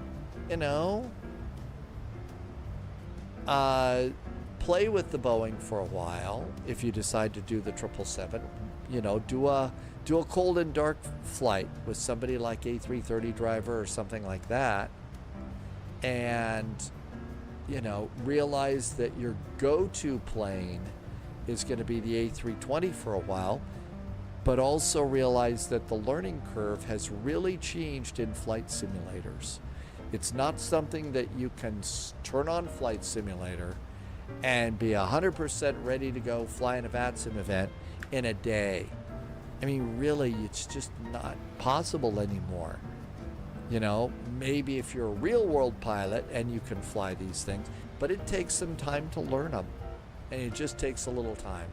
play with the Boeing for a while. If you decide to do the 777, do a cold and dark flight with somebody like A330 driver or something like that, and realize that your go-to plane is going to be the A320 for a while, but also realize that the learning curve has really changed in flight simulators. It's not something that you can turn on Flight Simulator and be 100% ready to go fly in a VATSIM event in a day. I mean, really, it's just not possible anymore. Maybe if you're a real world pilot and you can fly these things, but it takes some time to learn them, and it just takes a little time.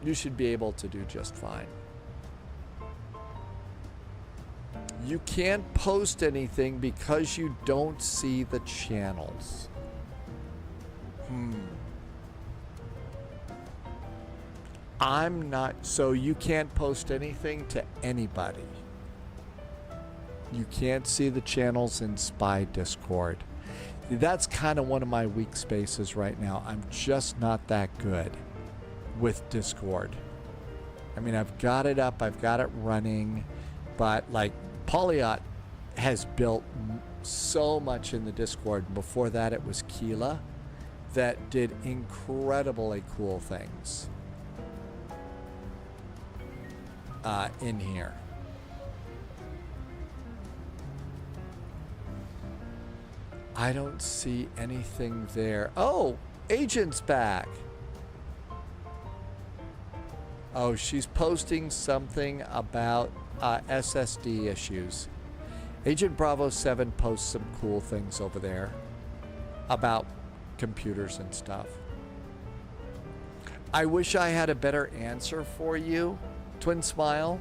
you should be able to do just fine. You can't post anything because you don't see the channels. I'm not, so you can't post anything to anybody. You can't see the channels in Spy Discord. That's kind of one of my weak spaces right now. I'm just not that good with Discord. I mean, I've got it up, I've got it running, but like Polyot has built so much in the Discord. Before that, it was Keela that did incredibly cool things in here. I don't see anything there. Oh, Agent's back. Oh, she's posting something about SSD issues. Agent Bravo 7 posts some cool things over there about computers and stuff. I wish I had a better answer for you, Twin Smile.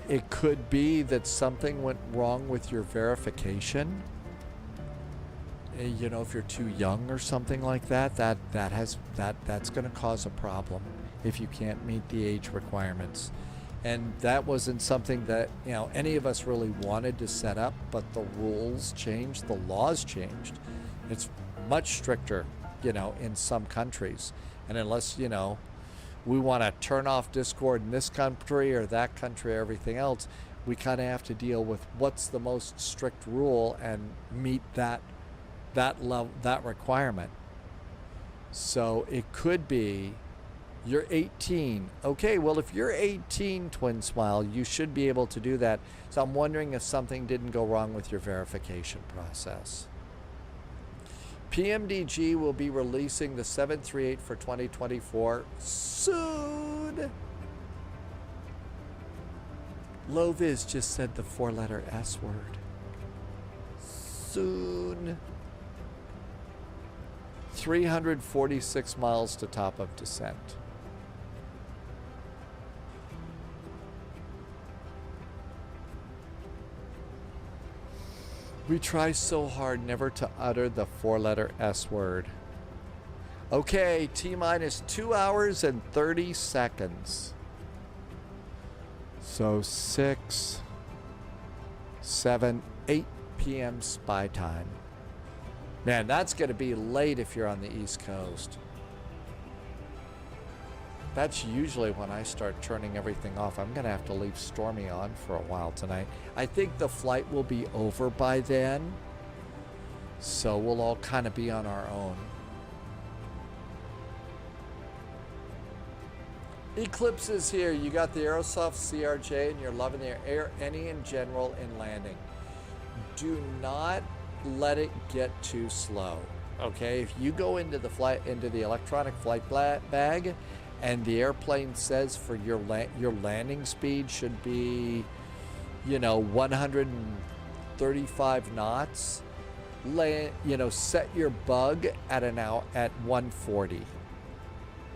It could be that something went wrong with your verification. You know, if you're too young or something like that, that's going to cause a problem if you can't meet the age requirements. And that wasn't something that, you know, any of us really wanted to set up, but the rules changed, the laws changed. It's much stricter, you know, in some countries. And unless, you know, we want to turn off Discord in this country or that country or everything else, we kind of have to deal with what's the most strict rule and meet that level, that requirement. So it could be you're 18. Okay, well, if you're 18, Twin Smile, you should be able to do that. So I'm wondering if something didn't go wrong with your verification process. PMDG will be releasing the 738 for 2024 soon. Loviz just said the 4-letter S word. Soon. 346 miles to top of descent. We try so hard never to utter the 4-letter S word. Okay, T-minus 2 hours and 30 seconds. So 6, 7, 8 p.m. spy time. Man, that's going to be late if you're on the East Coast. That's usually when I start turning everything off. I'm going to have to leave Stormy on for a while tonight. I think the flight will be over by then. So we'll all kind of be on our own. Eclipse is here. You got the Aerosoft CRJ and you're loving the Air Any in general in landing. Do not let it get too slow. Okay, if you go into the electronic flight bag and the airplane says for your landing speed should be, you know, 135 knots, set your bug at at 140.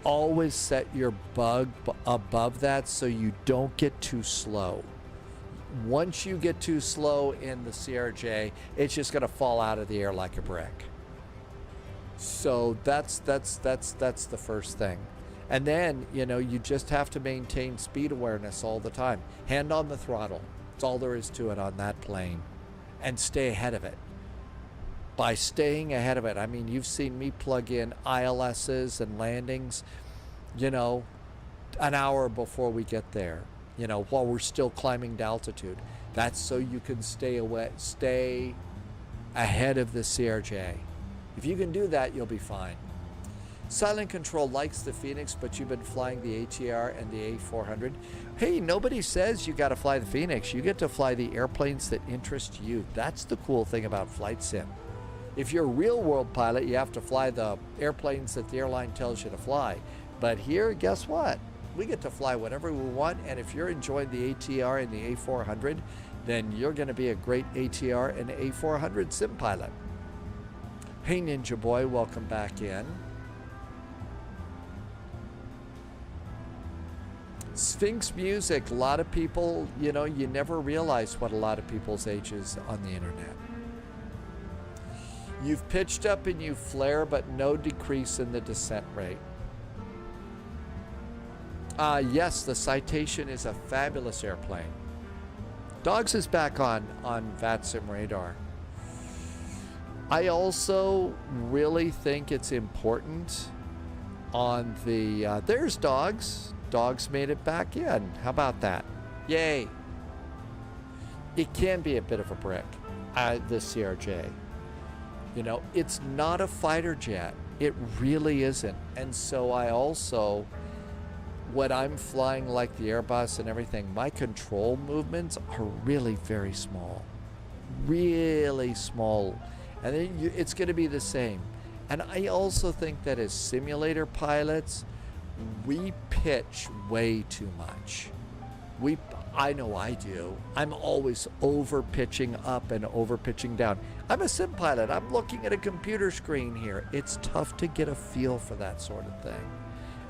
Always set your bug above that so you don't get too slow. Once you get too slow in the CRJ, it's just going to fall out of the air like a brick. So that's the first thing. And then, you know, you just have to maintain speed awareness all the time. Hand on the throttle. That's all there is to it on that plane. And stay ahead of it. By staying ahead of it, I mean, you've seen me plug in ILSs and landings, you know, an hour before we get there, you know, while we're still climbing to altitude. That's so you can stay ahead of the CRJ. If you can do that, you'll be fine. Silent Control likes the Phoenix, but you've been flying the ATR and the A400. Hey, nobody says you got to fly the Phoenix. You get to fly the airplanes that interest you. That's the cool thing about Flight Sim. If you're a real-world pilot, you have to fly the airplanes that the airline tells you to fly. But here, guess what? We get to fly whatever we want, and if you're enjoying the ATR and the A400, then you're going to be a great ATR and A400 sim pilot. Hey, Ninja Boy, welcome back in. Sphinx Music, a lot of people, you know, you never realize what a lot of people's age is on the internet. You've pitched up and you flare, but no decrease in the descent rate. Yes, the Citation is a fabulous airplane. Dogs is back on VATSIM radar. I also really think it's important on the, there's Dogs. Dogs made it back in. How about that? Yay. It can be a bit of a brick, the CRJ. You know, it's not a fighter jet. It really isn't. And so I also, when I'm flying like the Airbus and everything, my control movements are really very small. Really small. And then it's going to be the same. And I also think that as simulator pilots, we pitch way too much. I know I do. I'm always over pitching up and over pitching down. I'm a sim pilot. I'm looking at a computer screen here. It's tough to get a feel for that sort of thing.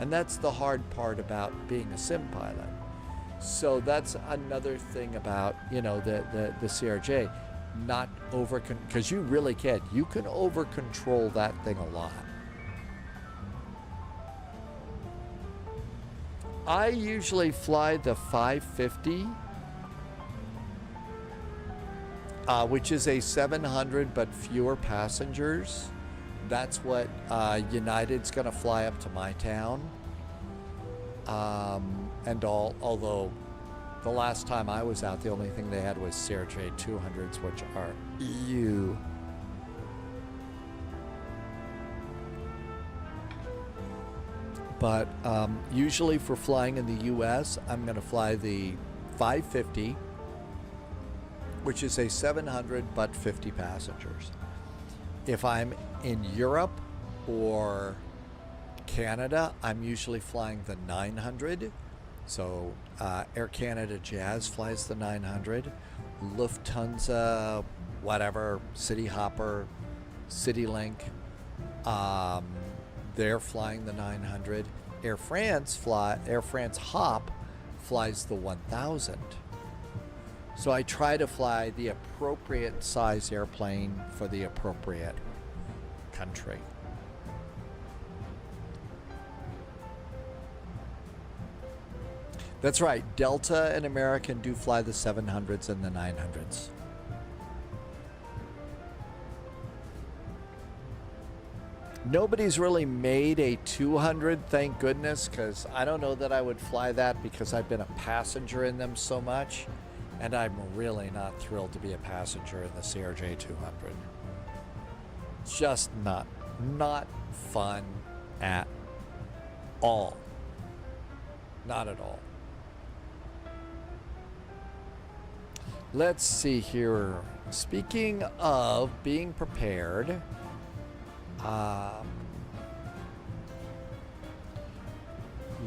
And that's the hard part about being a sim pilot. So that's another thing about, you know, the CRJ. Not over, because you really can. You can over control that thing a lot. I usually fly the 550, which is a 700 but fewer passengers. That's what United's going to fly up to my town. Although the last time I was out, the only thing they had was CRJ 200s, which are EU. But usually for flying in the US, I'm going to fly the 550, which is a 700 but 50 passengers. If I'm in Europe or Canada, I'm usually flying the 900. So Air Canada Jazz flies the 900. Lufthansa, whatever, City Hopper, CityLink, they're flying the 900. Air France Hop flies the 1000. So I try to fly the appropriate size airplane for the appropriate country. That's right. Delta and American do fly the 700s and the 900s. Nobody's really made a 200, thank goodness, because I don't know that I would fly that because I've been a passenger in them so much, and I'm really not thrilled to be a passenger in the CRJ 200. Just not fun at all. Not at all. Let's see here. Speaking of being prepared,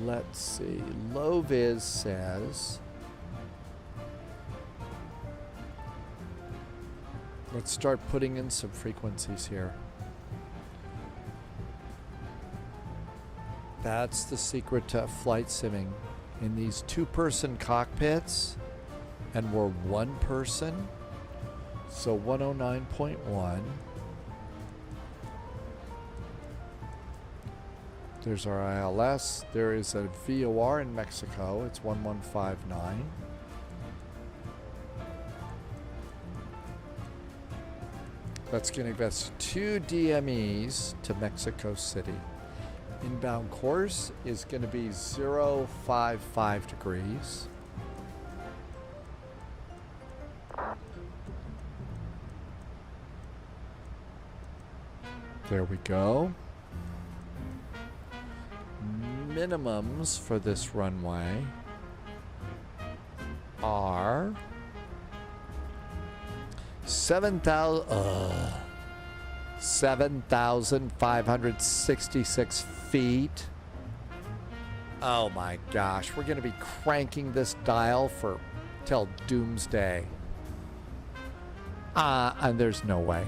let's see. Loviz says, let's start putting in some frequencies here. That's the secret to flight simming. In these two-person cockpits, and we're one person, so 109.1. There's our ILS. There is a VOR in Mexico. It's 1159. That's going to give us 2 DMEs to Mexico City. Inbound course is going to be 055 degrees. There we go. Minimums for this runway are 7,566 feet. Oh my gosh, we're going to be cranking this dial for till doomsday. And there's no way.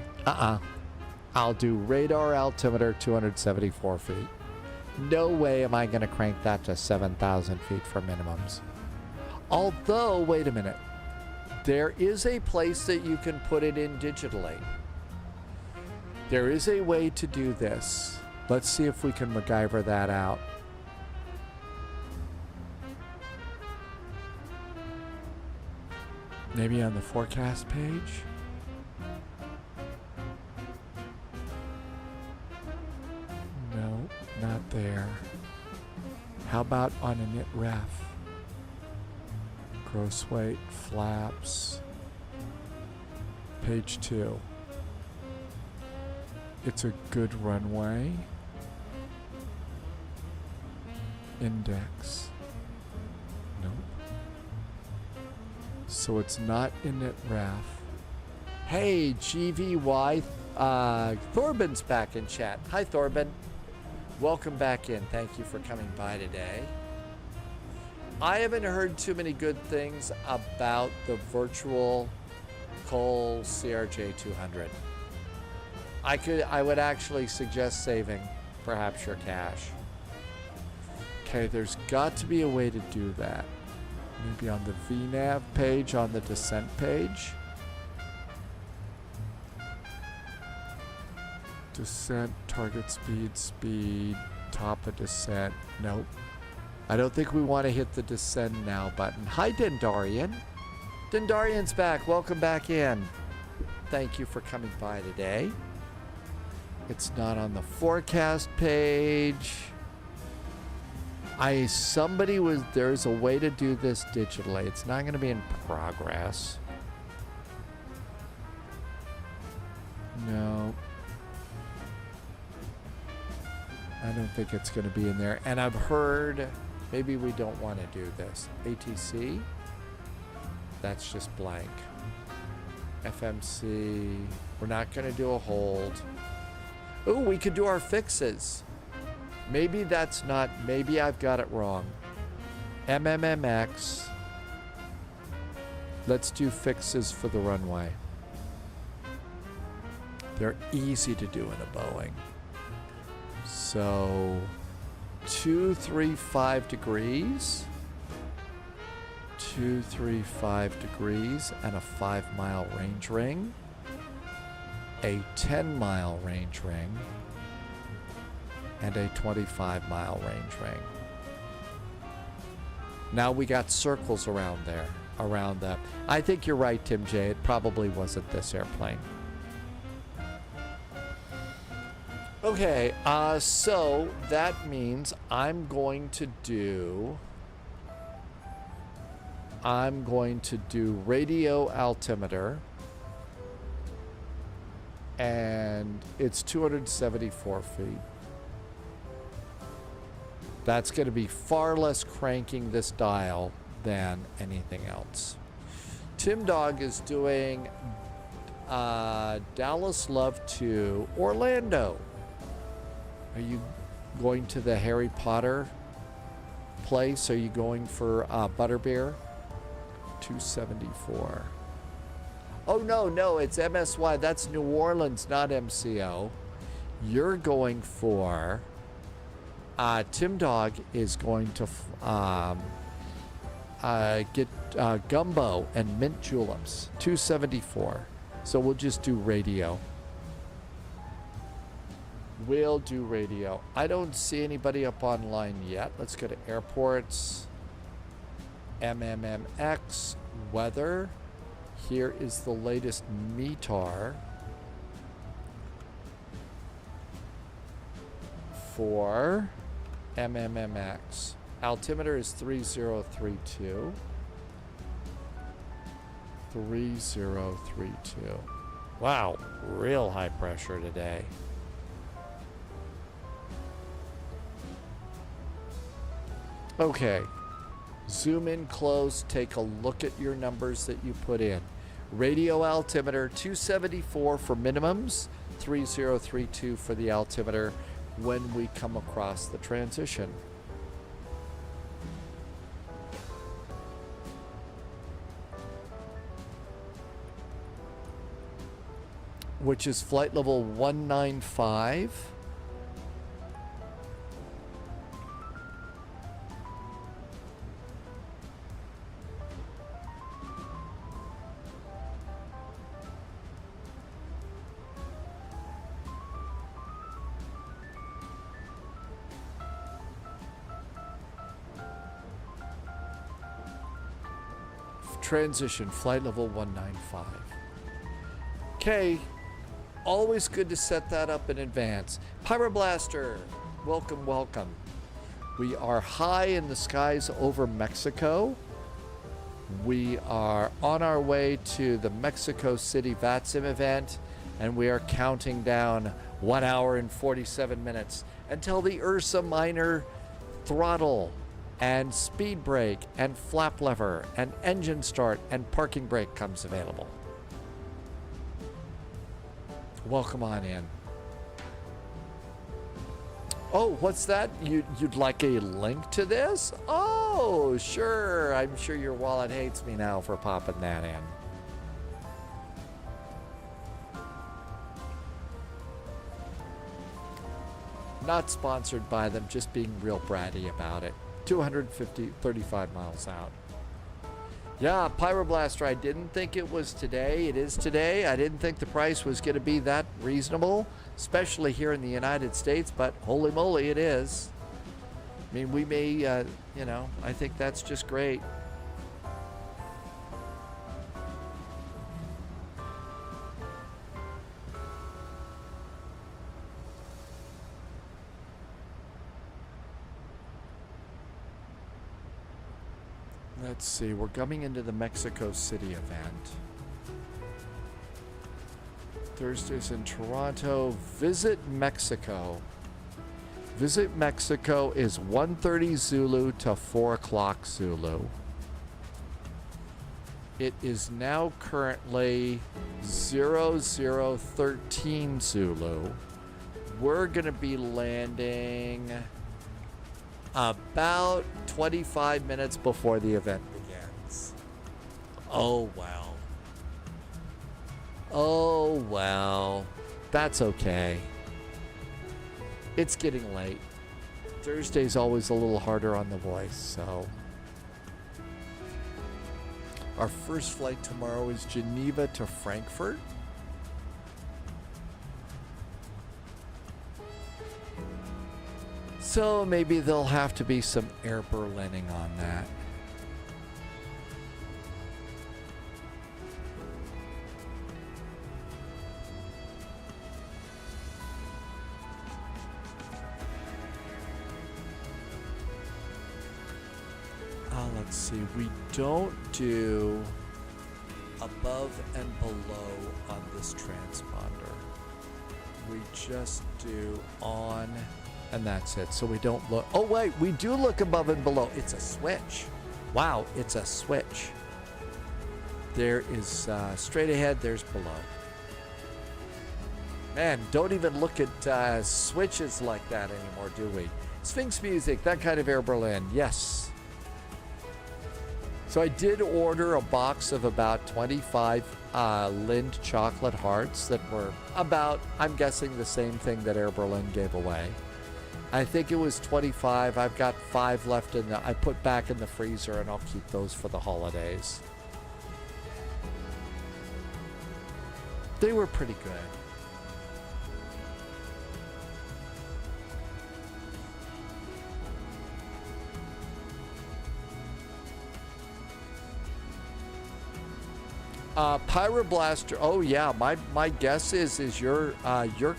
I'll do radar altimeter 274 feet. No way am I going to crank that to 7,000 feet for minimums. Although, wait a minute. There is a place that you can put it in digitally. There is a way to do this. Let's see if we can MacGyver that out. Maybe on the forecast page? No, not there. How about on init ref? Gross weight, flaps. Page 2. It's a good runway. Index. Nope. So it's not init ref. Hey, GVY. Thorben's back in chat. Hi, Thorben. Welcome back in. Thank you for coming by today. I haven't heard too many good things about the virtual Cole CRJ 200. I would actually suggest saving perhaps your cash. Okay, there's got to be a way to do that. Maybe on the VNAV page, on the descent page. Descent, target speed, top of descent. Nope. I don't think we want to hit the descend now button. Hi, Dendarian. Dendarian's back. Welcome back in. Thank you for coming by today. It's not on the forecast page. There's a way to do this digitally. It's not going to be in progress. No. I don't think it's going to be in there. And I've heard maybe we don't want to do this. ATC, that's just blank. FMC, we're not going to do a hold. Oh, we could do our fixes. Maybe that's not, maybe I've got it wrong. MMMX. Let's do fixes for the runway. They're easy to do in a Boeing. So 235 degrees. 235 degrees and a 5-mile range ring. A 10-mile range ring. And a 25-mile range ring. Now we got circles around there, around that. I think you're right, Tim J. It probably wasn't this airplane. Okay, so that means I'm going to do radio altimeter, and it's 274 feet. That's going to be far less cranking this dial than anything else. Tim Dog is doing Dallas Love to Orlando. Are you going to the Harry Potter place? Are you going for Butterbeer? 274. Oh, no, it's MSY. That's New Orleans, not MCO. You're going for... Tim Dog is going to get gumbo and mint juleps. 274. So we'll just do radio. We'll do radio. I don't see anybody up online yet. Let's go to airports. MMMX. Weather. Here is the latest METAR for MMMX. Altimeter is 3032. 3032. Wow, real high pressure today. Okay, zoom in close, take a look at your numbers that you put in. Radio altimeter 274 for minimums, 3032 for the altimeter when we come across the transition. Which is flight level 195. Transition, flight level 195. Okay, always good to set that up in advance. Pyroblaster, welcome, welcome. We are high in the skies over Mexico. We are on our way to the Mexico City VATSIM event, and we are counting down 1 hour and 47 minutes until the Ursa Minor throttle and speed brake and flap lever and engine start and parking brake comes available. Welcome on in. Oh, what's that? You'd like a link to this? Oh, sure. I'm sure your wallet hates me now for popping that in. Not sponsored by them, just being real bratty about it. 35 miles out. Yeah, Pyroblaster, I didn't think it was today. It is today. I didn't think the price was going to be that reasonable, especially here in the United States, but holy moly, it is. I mean, we may, you know, I think that's just great. Let's see, we're coming into the Mexico City event. Thursdays in Toronto. Visit Mexico. Visit Mexico is 1:30 Zulu to 4 o'clock Zulu. It is now currently 0013 Zulu. We're going to be landing about 25 minutes before the event begins. Oh, well. Oh, well. That's okay. It's getting late. Thursday's always a little harder on the voice, so. Our first flight tomorrow is Geneva to Frankfurt. So maybe there'll have to be some air Berlining on that. Let's see, we don't do above and below on this transponder. We just do on, and that's it. So we don't look, oh wait, we do look above and below. It's a switch. Wow, it's a switch. There is straight ahead, there's below. Man, don't even look at switches like that anymore, do we? Sphinx music, that kind of Air Berlin, yes. So I did order a box of about 25 Lind chocolate hearts that were about, I'm guessing, the same thing that Air Berlin gave away. I think it was 25. I've got 5 left in the, I put back in the freezer, and I'll keep those for the holidays. They were pretty good. Pyroblaster. Oh yeah, my guess is your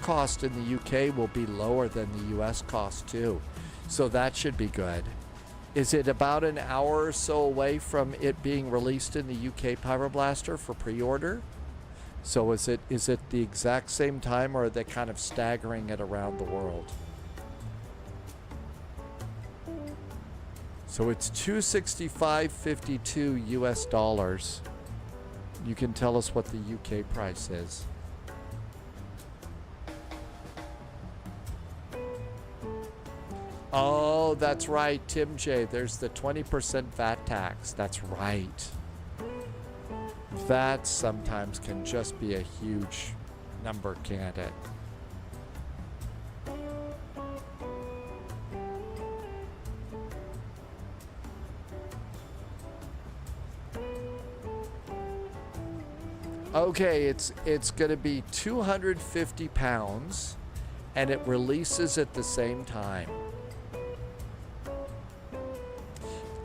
cost in the UK will be lower than the US cost too, so that should be good. Is it about an hour or so away from it being released in the UK, Pyroblaster, for pre-order? So is it the exact same time, or are they kind of staggering it around the world? So it's $265.52 US dollars. You can tell us what the UK price is. Oh, that's right, Tim J. There's the 20% VAT tax. That's right. That sometimes can just be a huge number, can't it? Okay, it's going to be 250 pounds, and it releases at the same time.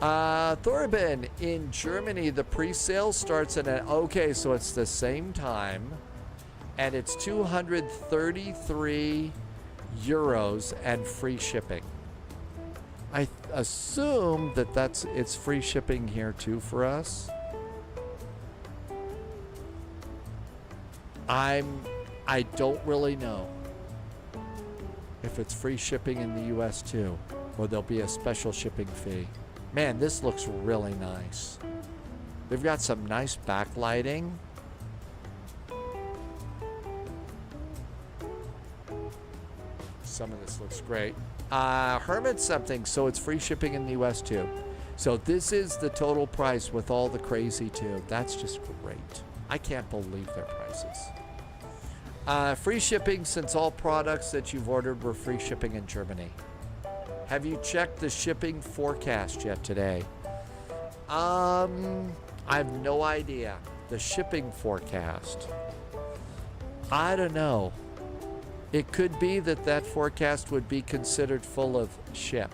Thorben, in Germany, the pre-sale starts at okay, so it's the same time, and it's 233 euros and free shipping. I assume that it's free shipping here too for us. I don't really know if it's free shipping in the US too, or there'll be a special shipping fee. Man, this looks really nice. They've got some nice backlighting. Some of this looks great. Hermit something, so it's free shipping in the US too. So this is the total price with all the crazy too. That's just great. I can't believe their prices. Free shipping since all products that you've ordered were free shipping in Germany. Have you checked the shipping forecast yet today? I have no idea. The shipping forecast. I don't know. It could be that forecast would be considered full of ship.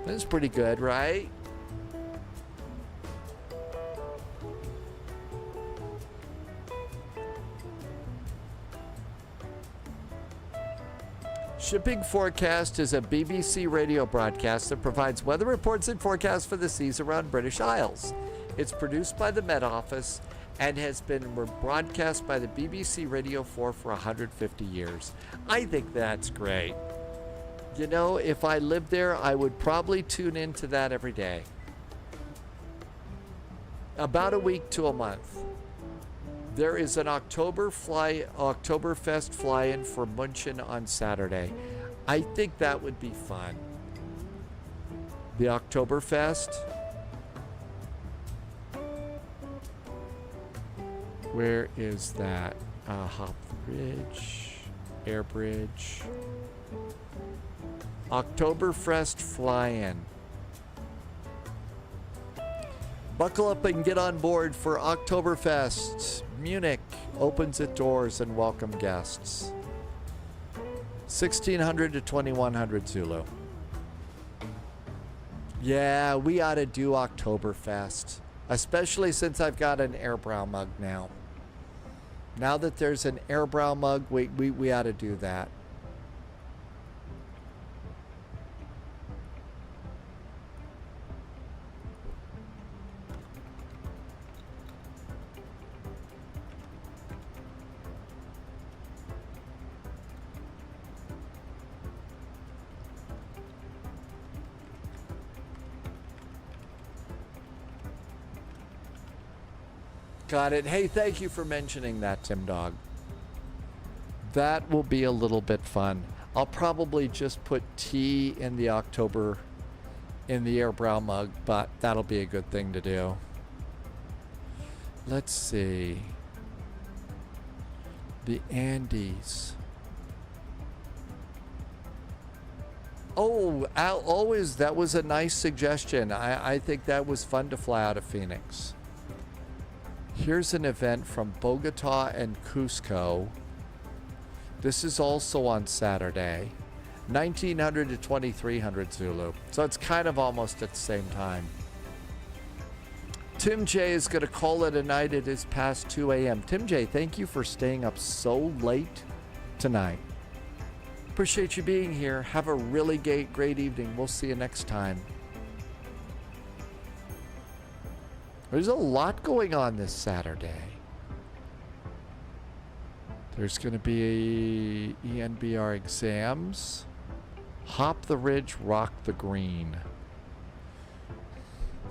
That's pretty good, right? Shipping Forecast is a BBC radio broadcast that provides weather reports and forecasts for the seas around British Isles. It's produced by the Met Office and has been broadcast by the BBC Radio 4 for 150 years. I think that's great. You know, if I lived there, I would probably tune into that every day. About a week to a month. There is an Oktoberfest fly-in for München on Saturday. I think that would be fun. The Oktoberfest. Where is that? Hop Bridge, Air Bridge. Oktoberfest fly-in. Buckle up and get on board for Oktoberfest. Munich opens its doors and welcome guests. 1600 to 2100 Zulu. Yeah, we ought to do Oktoberfest. Especially since I've got an Airbrow mug now. Now that there's an Airbrow mug, we ought to do that. Got it. Hey, thank you for mentioning that, Tim Dog. That will be a little bit fun. I'll probably just put tea in the Airbrow mug, but that'll be a good thing to do. Let's see. The Andes. Oh, always, that was a nice suggestion. I think that was fun to fly out of Phoenix. Here's an event from Bogota and Cusco. This is also on Saturday. 1900 to 2300 Zulu. So it's kind of almost at the same time. Tim J is going to call it a night. It is past 2 a.m. Tim J, thank you for staying up so late tonight. Appreciate you being here. Have a really great evening. We'll see you next time. There's a lot going on this Saturday. There's going to be ENBR exams. Hop the Ridge, Rock the Green.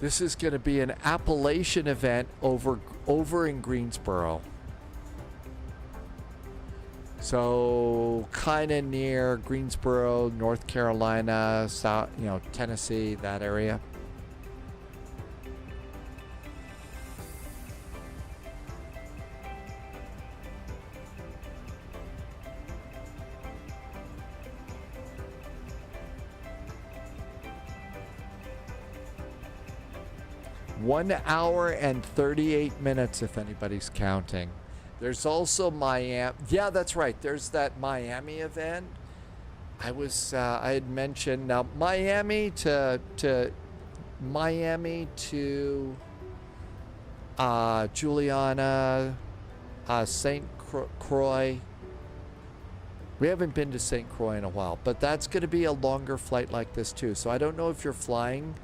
This is going to be an Appalachian event over in Greensboro. So kind of near Greensboro, North Carolina, South, Tennessee, that area. One hour and 38 minutes if anybody's counting. There's also Miami. Yeah, that's right. There's that Miami event. I had mentioned now Miami to Juliana, St. Croix. We haven't been to St. Croix in a while, but that's going to be a longer flight like this too. So I don't know if you're finding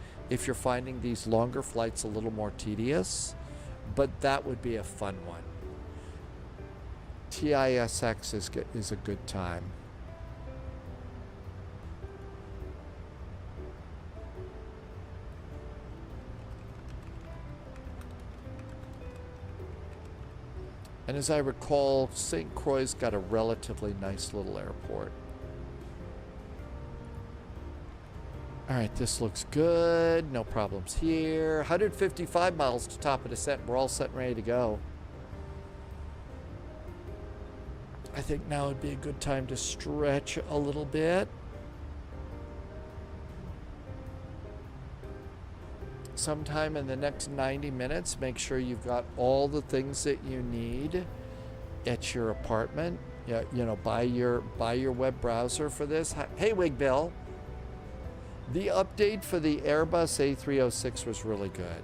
these longer flights a little more tedious, but that would be a fun one. TISX is a good time. And as I recall, St. Croix's got a relatively nice little airport. All right, this looks good. No problems here. 155 miles to top of descent. We're all set and ready to go. I think now would be a good time to stretch a little bit. Sometime in the next 90 minutes, make sure you've got all the things that you need at your apartment. Yeah, you know, buy your web browser for this. Hey, Wig Bill. The update for the Airbus A306 was really good.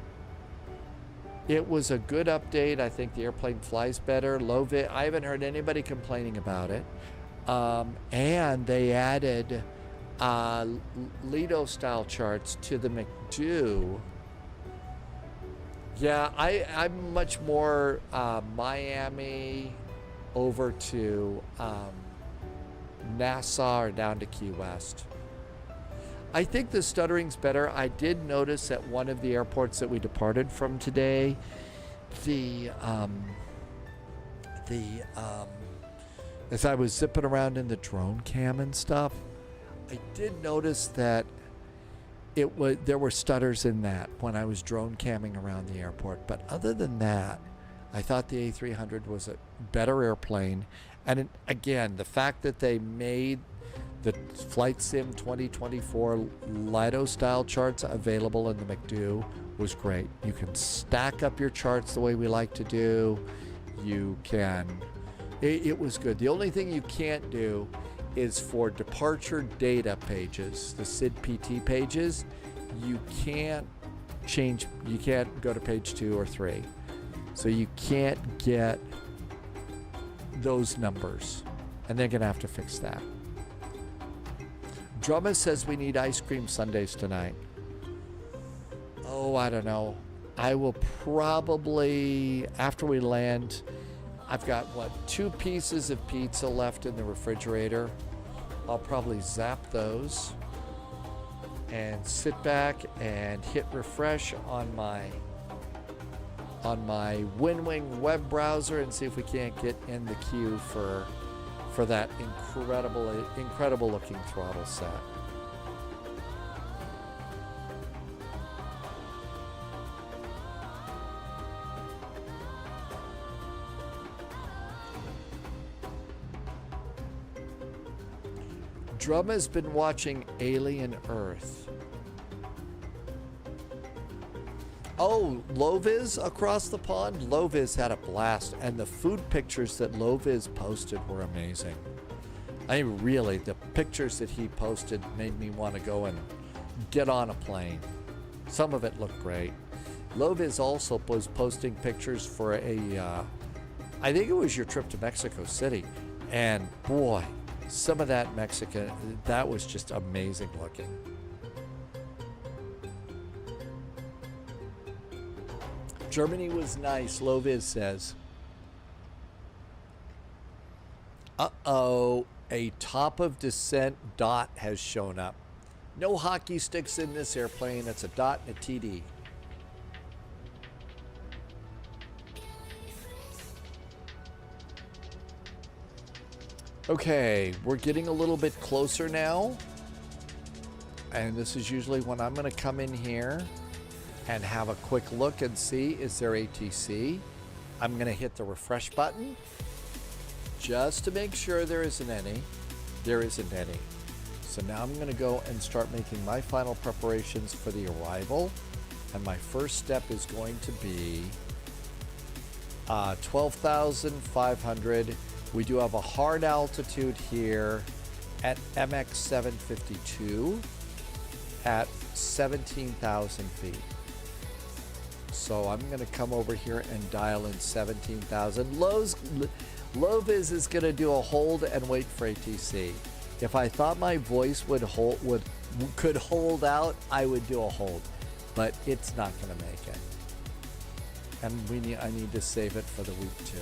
It was a good update. I think the airplane flies better. I haven't heard anybody complaining about it. And they added Lido style charts to the McDo. Yeah, I'm much more Miami over to Nassau or down to Key West. I think the stuttering's better. I did notice at one of the airports that we departed from today, as I was zipping around in the drone cam and stuff, I did notice that there were stutters in that when I was drone camming around the airport. But other than that, I thought the A300 was a better airplane. And again, the fact that they made the Flight Sim 2024 Lido style charts available in the McDo was great. You can stack up your charts the way we like to do. You can, it was good. The only thing you can't do is for departure data pages, the SID-PT pages, you can't go to page 2 or 3. So you can't get those numbers, and they're gonna have to fix that. Drummer says we need ice cream sundaes tonight. Oh, I don't know. I will probably, after we land, I've got, 2 pieces of pizza left in the refrigerator. I'll probably zap those and sit back and hit refresh on my WinWing web browser and see if we can't get in the queue for that incredible looking throttle set. Drum has been watching Alien Earth. Oh, Loviz across the pond? Loviz had a blast, and the food pictures that Loviz posted were amazing. I mean, really, the pictures that he posted made me want to go and get on a plane. Some of it looked great. Loviz also was posting pictures for I think it was your trip to Mexico City, and boy, some of that Mexican, that was just amazing looking. Germany was nice, Loviz says. Uh-oh, a top of descent dot has shown up. No hockey sticks in this airplane, it's a dot and a TD. Okay, we're getting a little bit closer now. And this is usually when I'm gonna come in here and have a quick look and see, is there ATC? I'm gonna hit the refresh button just to make sure there isn't any. There isn't any. So now I'm gonna go and start making my final preparations for the arrival. And my first step is going to be 12,500. We do have a hard altitude here at MX752 at 17,000 feet. So I'm going to come over here and dial in 17,000. Low vis is going to do a hold and wait for ATC. If I thought my voice could hold out, I would do a hold, but it's not going to make it. And I need to save it for the week too.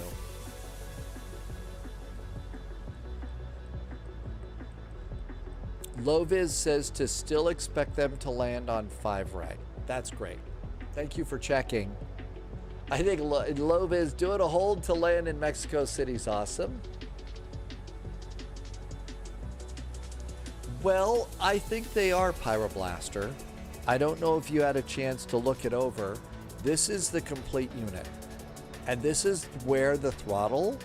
Low vis says to still expect them to land on 5 right. That's great. Thank you for checking. I think low vis doing a hold to land in Mexico City is awesome. Well, I think they are Pyroblaster. I don't know if you had a chance to look it over. This is the complete unit. And this is where the throttle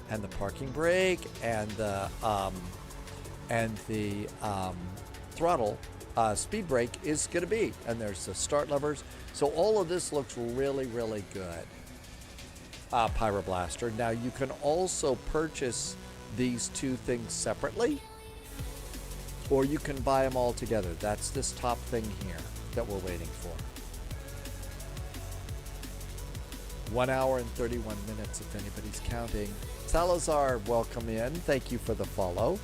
and the parking brake and the throttle speed brake is going to be. And there's the start levers. So all of this looks really, really good. Pyroblaster. Now you can also purchase these two things separately, or you can buy them all together. That's this top thing here that we're waiting for. 1 hour and 31 minutes if anybody's counting. Salazar, welcome in. Thank you for the follow.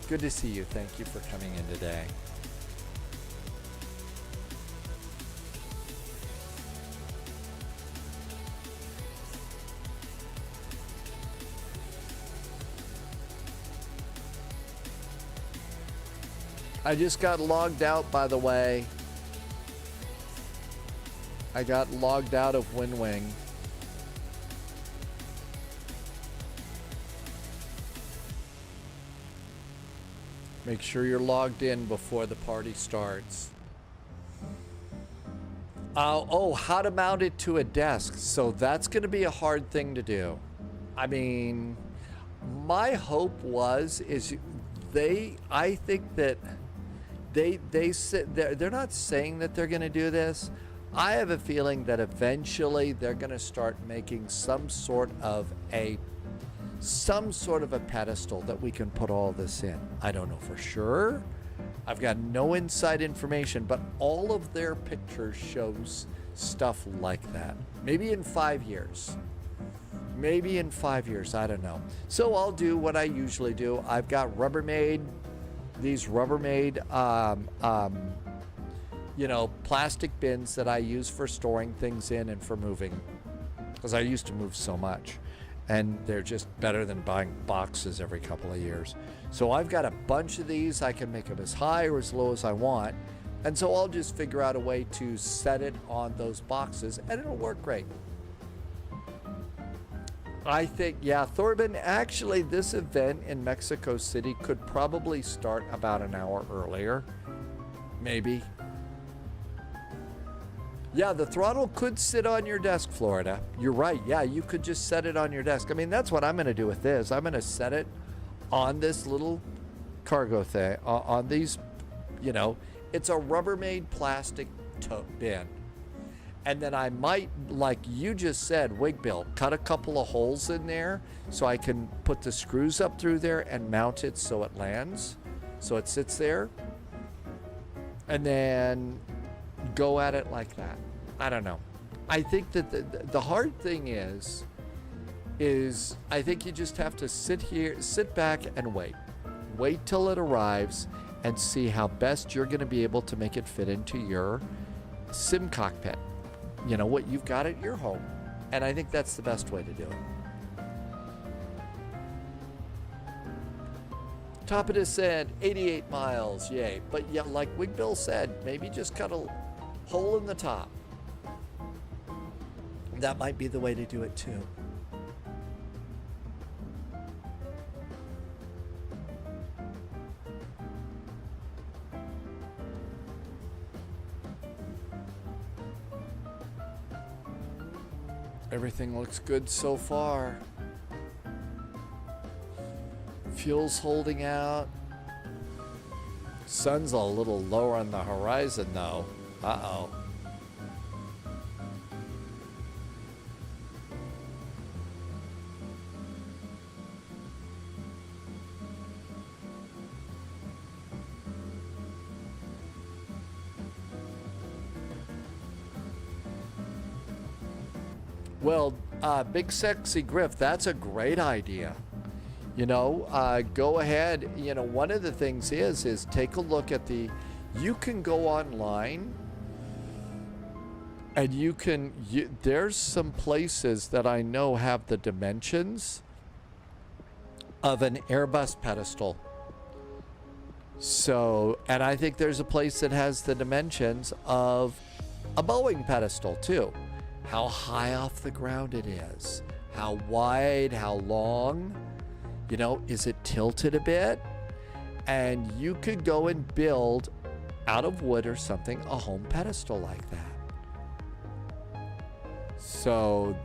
Good to see you. Thank you for coming in today. I just got logged out, by the way. I got logged out of WinWing. Make sure you're logged in before the party starts. Oh, how to mount it to a desk. So that's going to be a hard thing to do. I mean, my hope I think that they're not saying that they're going to do this. I have a feeling that eventually they're going to start making some sort of a pedestal that we can put all this in. I don't know for sure. I've got no inside information, but all of their pictures shows stuff like that. Maybe in 5 years. Maybe in 5 years, I don't know. So I'll do what I usually do. I've got these Rubbermaid, plastic bins that I use for storing things in and for moving, because I used to move so much, and they're just better than buying boxes every couple of years. So I've got a bunch of these. I can make them as high or as low as I want, and so I'll just figure out a way to set it on those boxes, and it'll work great. I think, yeah, Thorben, actually this event in Mexico City could probably start about an hour earlier. Maybe. Yeah, the throttle could sit on your desk, Florida. You're right. Yeah, you could just set it on your desk. I mean, that's what I'm going to do with this. I'm going to set it on this little cargo thing, on these, it's a Rubbermaid plastic bin. And then I might, like you just said, Wig Bill, cut a couple of holes in there so I can put the screws up through there and mount it so it lands, so it sits there. And then go at it like that. I don't know. I think that the hard thing is I think you just have to sit back and wait. Wait till it arrives and see how best you're going to be able to make it fit into your sim cockpit. What you've got at your home. And I think that's the best way to do it. Top of descent, 88 miles, yay. But yeah, like Wig Bill said, maybe just cut a hole in the top. That might be the way to do it too. Everything looks good so far. Fuel's holding out. Sun's a little lower on the horizon though. Uh-oh. Well, Big Sexy Griff, that's a great idea. You know, go ahead. You know, one of the things is take a look at you can go online and there's some places that I know have the dimensions of an Airbus pedestal. So, and I think there's a place that has the dimensions of a Boeing pedestal too. How high off the ground it is, how wide, how long, you know, is it tilted a bit? And you could go and build out of wood or something a home pedestal like that. So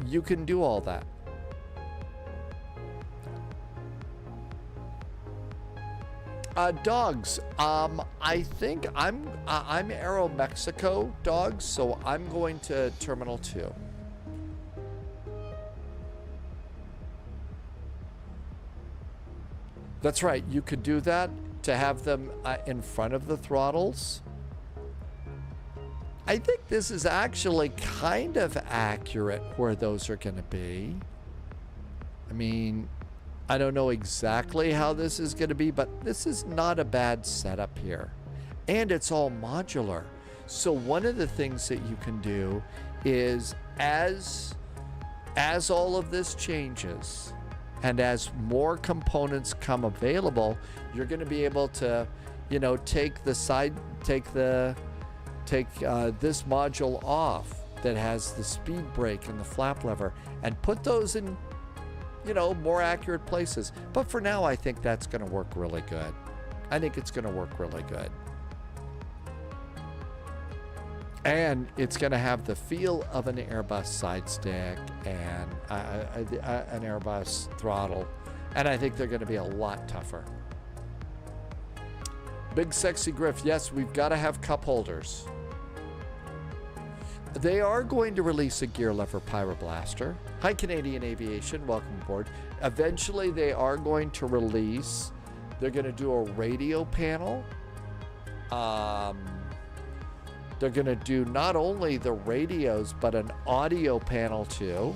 you can do all that. Dogs. I think I'm Aero Mexico dogs, so I'm going to Terminal 2. That's right. You could do that to have them in front of the throttles. I think this is actually kind of accurate where those are going to be. I mean, I don't know exactly how this is going to be, but this is not a bad setup here. And it's all modular. So one of the things that you can do is as all of this changes and as more components come available, you're going to be able to, you know, take this module off that has the speed brake and the flap lever and put those in, you know, more accurate places. But for now, I think that's going to work really good. I think it's going to work really good. And it's going to have the feel of an Airbus side stick and an Airbus throttle. And I think they're going to be a lot tougher. Big Sexy Griff, yes, we've got to have cup holders. They are going to release a gear lever pyroblaster. Hi, Canadian Aviation, welcome aboard. Eventually, they are going to release, they're going to do a radio panel. They're going to do not only the radios, but an audio panel too.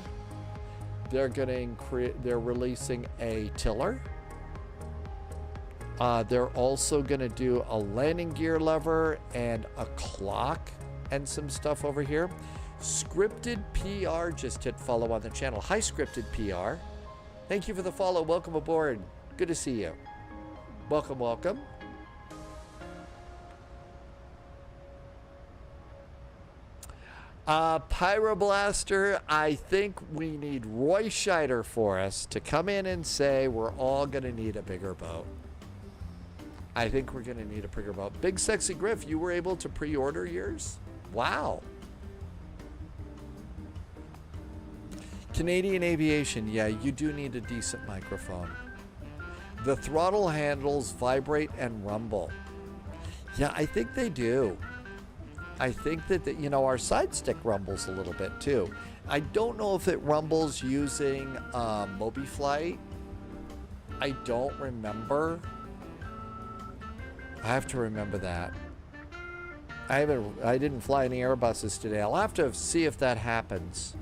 They're releasing a tiller. They're also going to do a landing gear lever and a clock and some stuff over here. Scripted PR just hit follow on the channel. Hi, Scripted PR. Thank you for the follow. Welcome aboard. Good to see you. Welcome, welcome. Pyroblaster, I think we need Roy Scheider for us to come in and say we're all going to need a bigger boat. I think we're going to need a bigger boat. Big Sexy Griff, you were able to pre-order yours? Wow. Canadian Aviation, yeah, you do need a decent microphone. The throttle handles vibrate and rumble. Yeah, I think they do. I think that, you know, our side stick rumbles a little bit too. I don't know if it rumbles using MobiFlight. I don't remember. I have to remember that. I didn't fly any Airbuses today. I'll have to see if that happens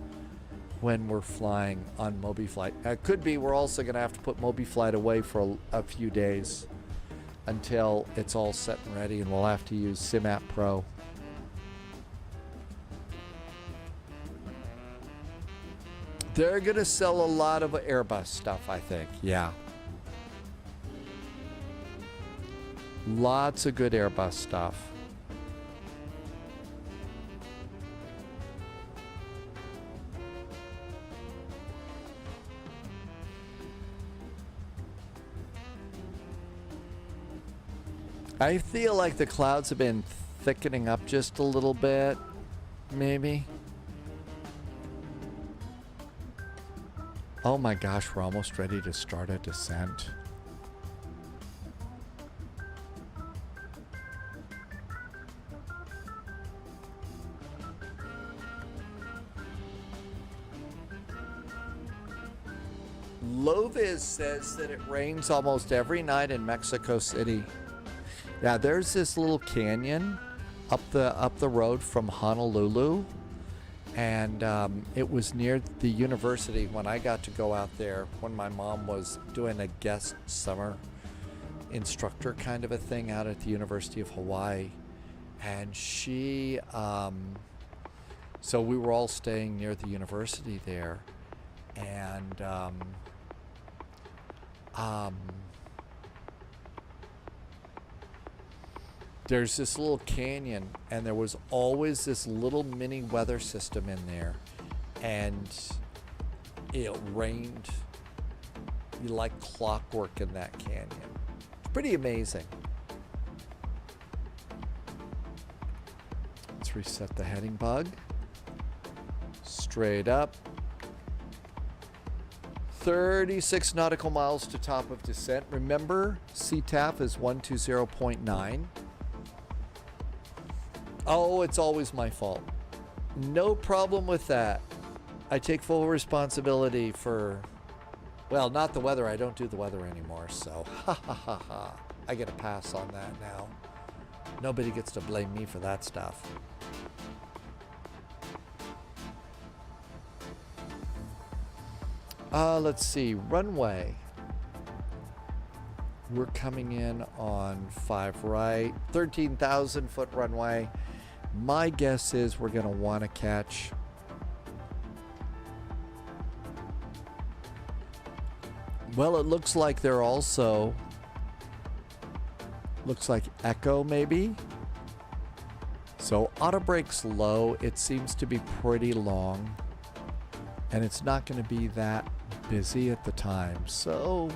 when we're flying on MobiFlight. It could be we're also going to have to put MobiFlight away for a few days until it's all set and ready, and we'll have to use SimApp Pro. They're going to sell a lot of Airbus stuff, I think. Yeah. Lots of good Airbus stuff. I feel like the clouds have been thickening up just a little bit, maybe. Oh my gosh, we're almost ready to start a descent. Loviz says that it rains almost every night in Mexico City. Yeah, there's this little canyon up the road from Honolulu, And it was near the university when I got to go out there when my mom was doing a guest summer instructor kind of a thing out at the University of Hawaii. And she, so we were all staying near the university there. And there's this little canyon, and there was always this little mini weather system in there, and it rained like clockwork in that canyon. It's pretty amazing. Let's reset the heading bug. Straight up. 36 nautical miles to top of descent. Remember, CTAF is 120.9. Oh, it's always my fault. No problem with that. I take full responsibility for, well, not the weather. I don't do the weather anymore, so ha ha ha ha. I get a pass on that now. Nobody gets to blame me for that stuff. Let's see, runway. We're coming in on 5 right, 13,000 foot runway. My guess is we're going to want to catch well, it looks like they're also looks like echo maybe. So auto brake's low. It seems to be pretty long, and it's not going to be that busy at the time. So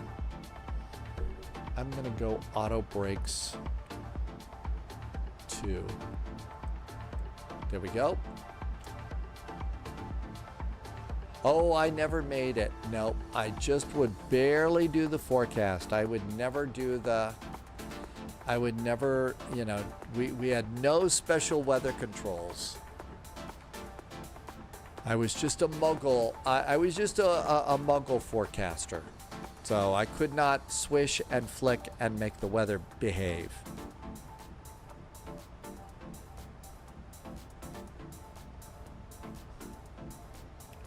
I'm going to go auto brakes 2. There we go. Oh, I never made it. Nope. I just would barely do the forecast. I would never do the, I would never, you know, we had no special weather controls. I was just a muggle. I was just a muggle forecaster. So I could not swish and flick and make the weather behave.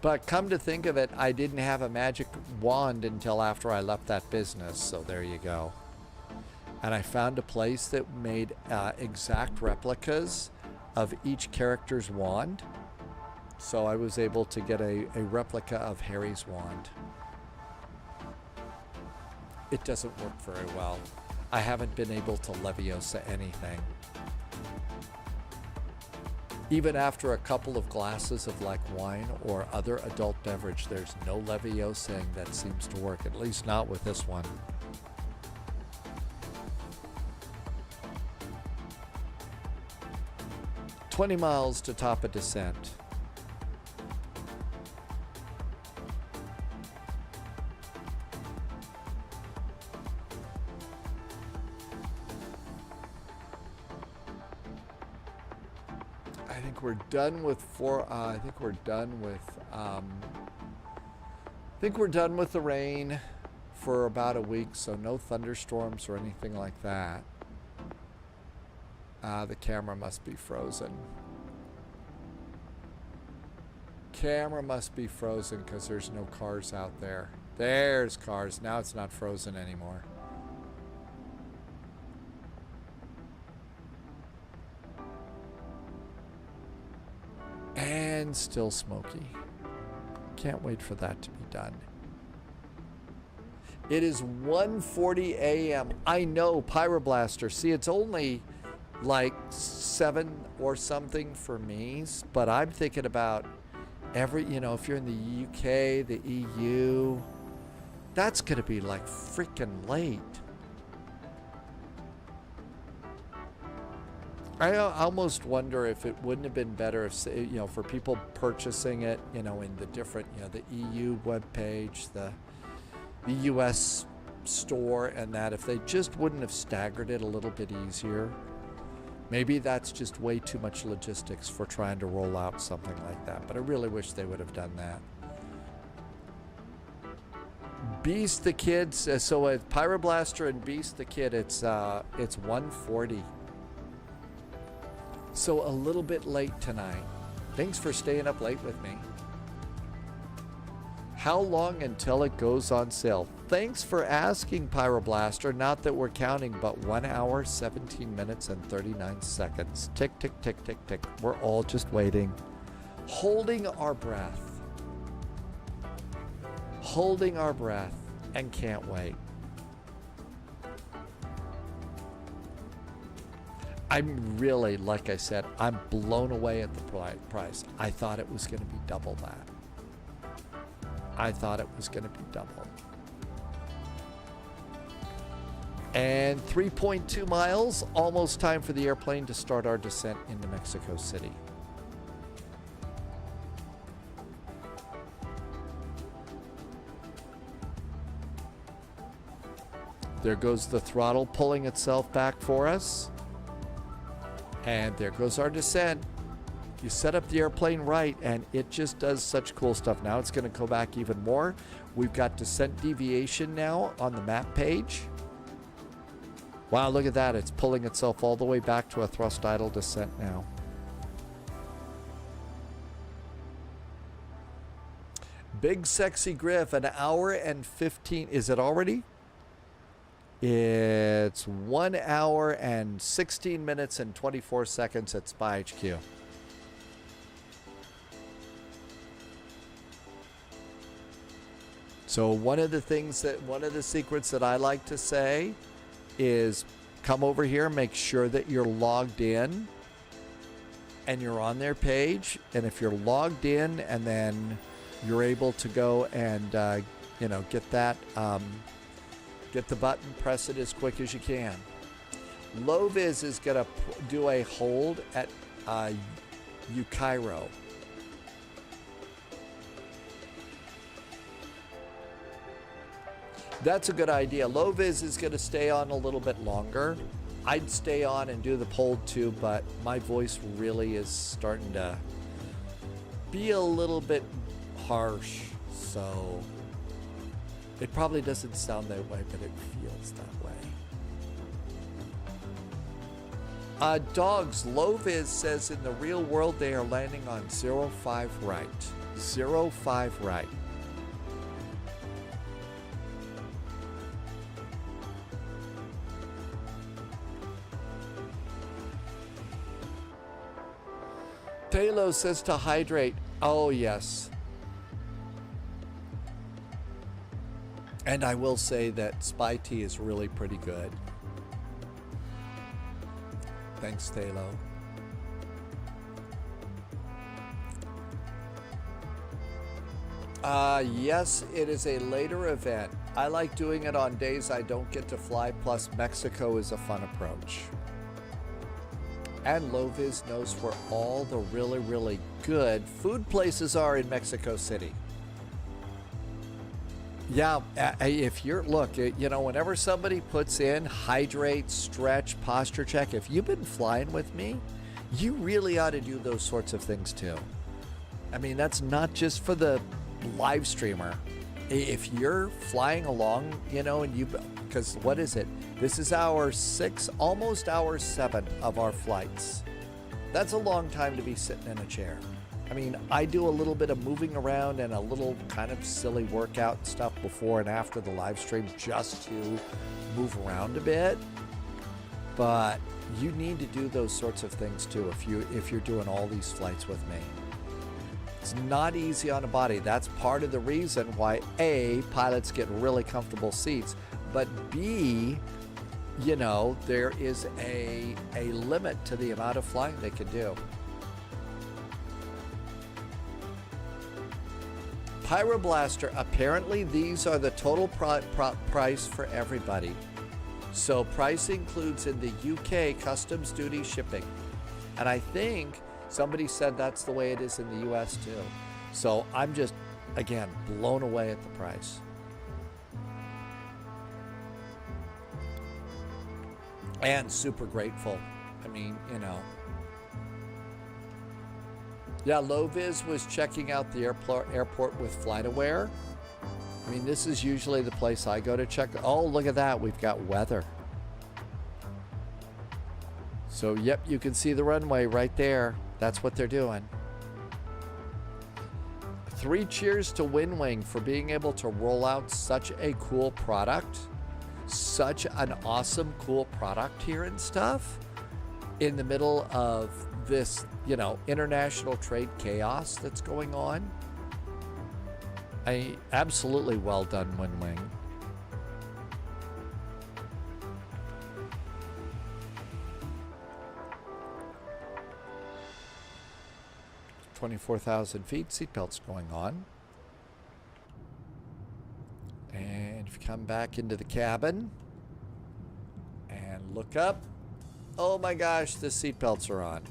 But come to think of it, I didn't have a magic wand until after I left that business. So there you go. And I found a place that made exact replicas of each character's wand. So I was able to get a replica of Harry's wand. It doesn't work very well. I haven't been able to Leviosa anything. Even after a couple of glasses of like wine or other adult beverage, there's no Leviosing that seems to work, at least not with this one. $20 miles to top of descent. I think we're done with I think we're done with the rain for about a week, so no thunderstorms or anything like that. The camera must be frozen. Camera must be frozen because there's no cars out there. There's cars. Now it's not frozen anymore. And still smoky. Can't wait for that to be done. It is 1:40 a.m. I know, Pyroblaster. See, it's only like 7 or something for me, but I'm thinking about you know, if you're in the UK, the EU, that's going to be like freaking late. I almost wonder if it wouldn't have been better if, you know, for people purchasing it, you know, in the different, you know, the EU webpage, the US store, and that if they just wouldn't have staggered it a little bit easier. Maybe that's just way too much logistics for trying to roll out something like that, but I really wish they would have done that. Beast the Kids, so with Pyroblaster and Beast the Kid, it's 1:40. So a little bit late tonight. Thanks for staying up late with me. How long until it goes on sale? Thanks for asking, Pyroblaster. Not that we're counting, but 1 hour, 17 minutes, and 39 seconds. Tick, tick, tick, tick, tick. We're all just waiting. Holding our breath. Holding our breath and can't wait. I'm really, like I said, I'm blown away at the price. I thought it was going to be double that. I thought it was going to be double. And 3.2 miles, almost time for the airplane to start our descent into Mexico City. There goes the throttle pulling itself back for us. And there goes our descent. You set up the airplane right, and it just does such cool stuff. Now it's going to go back even more. We've got descent deviation now on the map page. Wow, look at that. It's pulling itself all the way back to a thrust idle descent now. Big Sexy Griff, an hour and 15. Is it already? It's 1 hour and 16 minutes and 24 seconds at Spy HQ. So one of the secrets that I like to say is come over here, make sure that you're logged in and you're on their page. And if you're logged in and then you're able to go and, get that, get the button, press it as quick as you can. Loviz is going to do a hold at Ucairo. That's a good idea. Loviz is going to stay on a little bit longer. I'd stay on and do the hold too, but my voice really is starting to be a little bit harsh, so it probably doesn't sound that way, but it feels that way. Dogs, Loviz says in the real world they are landing on 05 right. 05 right. Talo says to hydrate. Oh, yes. And I will say that Spy Tea is really pretty good. Thanks, Talo. Yes, it is a later event. I like doing it on days I don't get to fly, plus Mexico is a fun approach. And Loviz knows where all the really, really good food places are in Mexico City. Yeah, if you're, look, whenever somebody puts in hydrate, stretch, posture check, if you've been flying with me, you really ought to do those sorts of things too. I mean, that's not just for the live streamer. If you're flying along, and because what is it? This is hour 6, almost hour 7 of our flights. That's a long time to be sitting in a chair. I mean, I do a little bit of moving around and a little kind of silly workout stuff before and after the live stream just to move around a bit. But you need to do those sorts of things too if you're doing all these flights with me. It's not easy on a body. That's part of the reason why A, pilots get really comfortable seats, but B, there is a limit to the amount of flying they can do. Pyroblaster, apparently these are the total price for everybody. So price includes in the UK customs duty shipping. And I think somebody said that's the way it is in the US too. So I'm just, again, blown away at the price. And super grateful. I mean, Yeah, Loviz was checking out the airport with FlightAware. I mean, this is usually the place I go to check. Oh, look at that. We've got weather. So, yep, you can see the runway right there. That's what they're doing. 3 cheers to WinWing for being able to roll out such a cool product, such an awesome, cool product here and stuff in the middle of this, you know, international trade chaos that's going on. Absolutely well done, WinWing. $24,000 feet, seatbelts going on. And if you come back into the cabin and look up, oh my gosh, the seatbelts are on.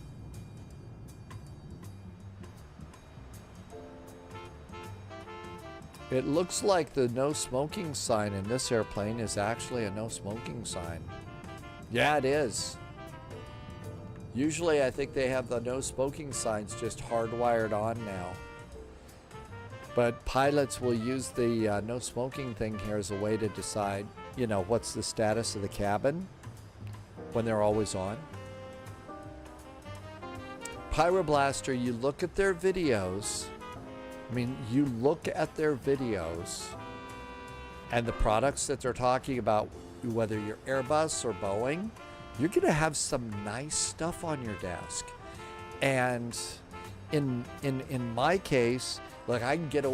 It looks like the no smoking sign in this airplane is actually a no smoking sign. Yeah, it is. Usually I think they have the no smoking signs just hardwired on now. But pilots will use the no smoking thing here as a way to decide, you know, what's the status of the cabin when they're always on. Pyroblaster, you look at their videos. I mean, you look at their videos and the products that they're talking about, whether you're Airbus or Boeing, you're going to have some nice stuff on your desk. And in my case, like I can get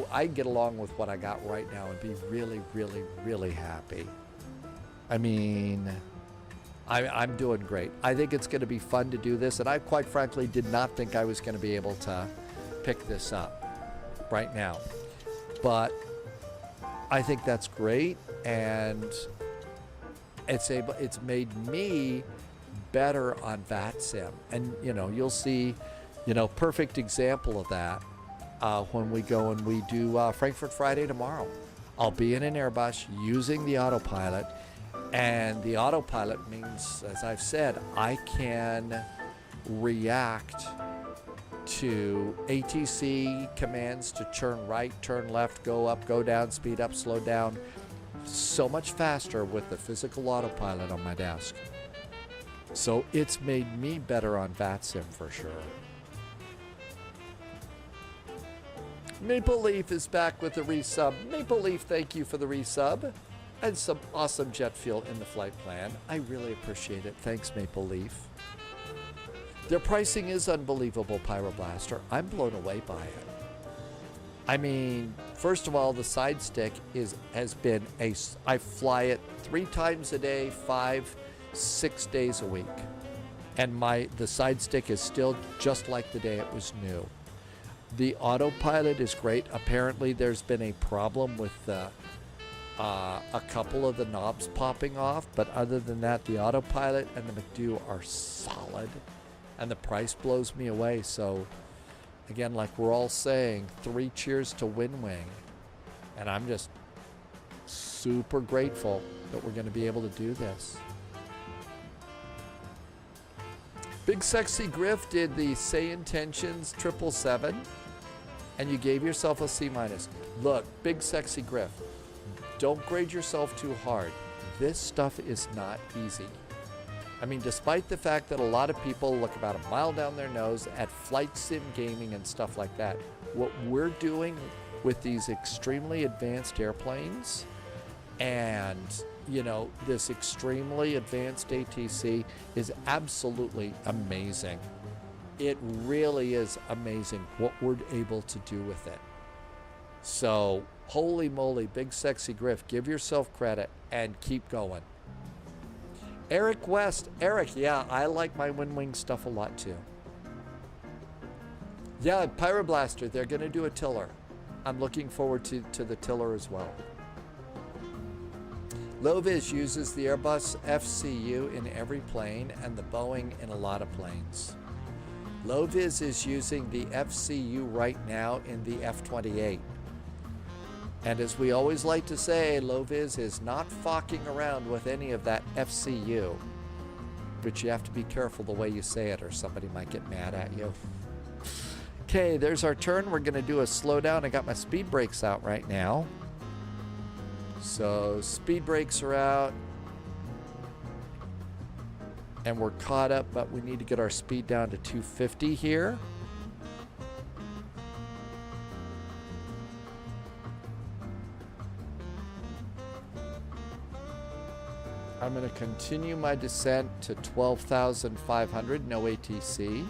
along with what I got right now and be really, really, really happy. I mean, I'm doing great. I think it's going to be fun to do this, and I quite frankly did not think I was going to be able to pick this up right now. But I think that's great, and it's made me better on VATSIM. And you know, you'll see, you know, perfect example of that when we go and we do Frankfurt Friday tomorrow. I'll be in an Airbus using the autopilot, and the autopilot means, as I've said, I can react to ATC commands to turn right, turn left, go up, go down, speed up, slow down, so much faster with the physical autopilot on my desk. So it's made me better on VATSIM for sure. Maple Leaf is back with a resub. Maple Leaf, thank you for the resub and some awesome jet fuel in the flight plan. I really appreciate it. Thanks, Maple Leaf. Their pricing is unbelievable, Pyroblaster. I'm blown away by it. I mean, first of all, the side stick has been I fly it 3 times a day, 5-6 days a week. And the side stick is still just like the day it was new. The autopilot is great. Apparently there's been a problem with a couple of the knobs popping off, but other than that, the autopilot and the McDo are solid, and the price blows me away. So again, like we're all saying, 3 cheers to WinWing, and I'm just super grateful that we're going to be able to do this. Big Sexy Griff did the Say Intentions 777, and you gave yourself a C-. Look, Big Sexy Griff, don't grade yourself too hard. This stuff is not easy. I mean, despite the fact that a lot of people look about a mile down their nose at flight sim gaming and stuff like that, what we're doing with these extremely advanced airplanes and, you know, this extremely advanced ATC is absolutely amazing. It really is amazing what we're able to do with it. So, holy moly, Big Sexy Griff, give yourself credit and keep going. Eric West, Eric, yeah, I like my WinWing stuff a lot too. Yeah, Pyroblaster, they're going to do a tiller. I'm looking forward to the tiller as well. Loviz uses the Airbus FCU in every plane and the Boeing in a lot of planes. Loviz is using the FCU right now in the F-28. And as we always like to say, Loviz is not fucking around with any of that FCU. But you have to be careful the way you say it or somebody might get mad at you. Okay, there's our turn. We're going to do a slowdown. I got my speed brakes out right now. So speed brakes are out. And we're caught up, but we need to get our speed down to 250 here. I'm going to continue my descent to 12,500, no ATC.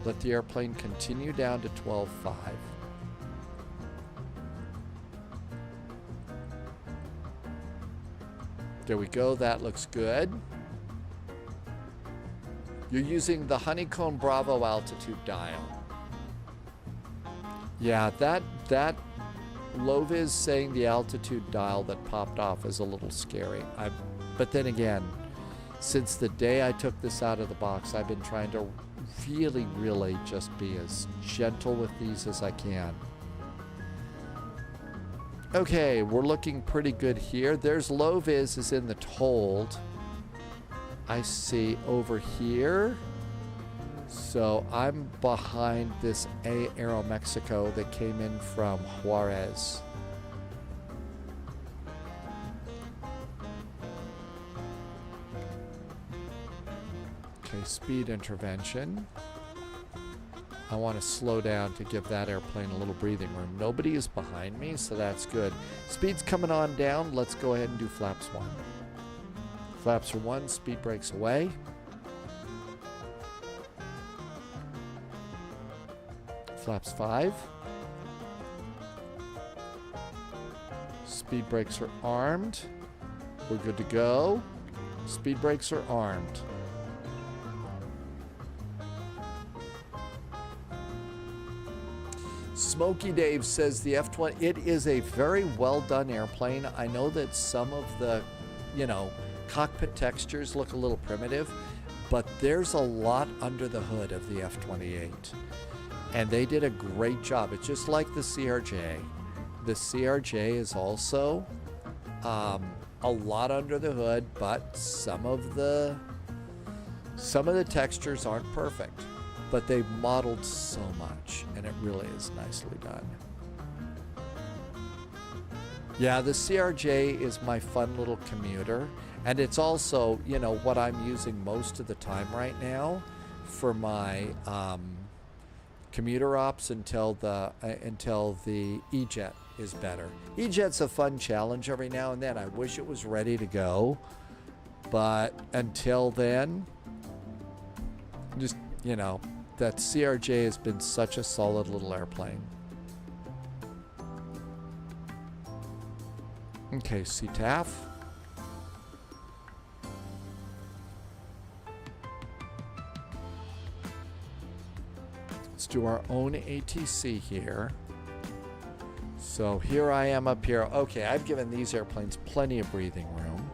Let the airplane continue down to 12.5. There we go, that looks good. You're using the Honeycomb Bravo altitude dial. Yeah, that low-vis saying the altitude dial that popped off is a little scary. But then again, since the day I took this out of the box, I've been trying to really just be as gentle with these as I can. Okay, we're looking pretty good here. There's low-vis is in the hold. I see over here. So I'm behind this Aeromexico that came in from Juarez. Okay, speed intervention. I want to slow down to give that airplane a little breathing room. Nobody is behind me, so that's good. Speed's coming on down. Let's go ahead and do flaps 1. Flaps are 1, speed brakes away. Flaps 5. Speed brakes are armed. We're good to go. Speed brakes are armed. Smokey Dave says the F-20, it is a very well done airplane. I know that some of the, cockpit textures look a little primitive, but there's a lot under the hood of the F-28. And they did a great job. It's just like the CRJ. The CRJ is also a lot under the hood, but some of the textures aren't perfect. But they've modeled so much, and it really is nicely done. Yeah, the CRJ is my fun little commuter, and it's also, what I'm using most of the time right now for my commuter ops until the E-Jet is better. E-Jet's a fun challenge every now and then. I wish it was ready to go, but until then, just, that CRJ has been such a solid little airplane. Okay, CTAF. Let's do our own ATC here. So here I am up here. Okay, I've given these airplanes plenty of breathing room.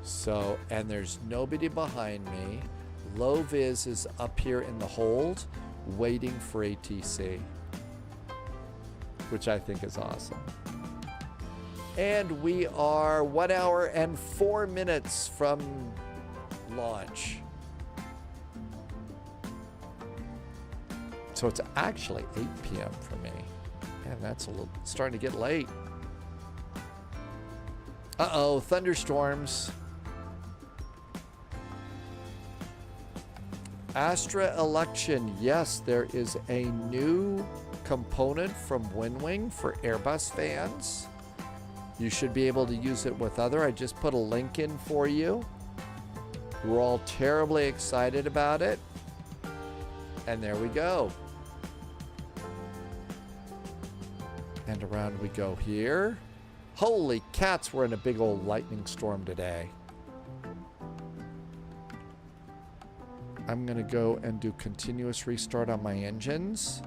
So, and there's nobody behind me. Low vis is up here in the hold, waiting for ATC, which I think is awesome. And we are 1 hour and 4 minutes from launch. So it's actually 8 p.m. for me. Man, that's starting to get late. Uh-oh, thunderstorms. Astra election, yes, there is a new component from WinWing for Airbus fans. You should be able to use it with other. I just put a link in for you. We're all terribly excited about it. And there we go. And around we go here. Holy cats, we're in a big old lightning storm today. I'm going to go and do continuous restart on my engines,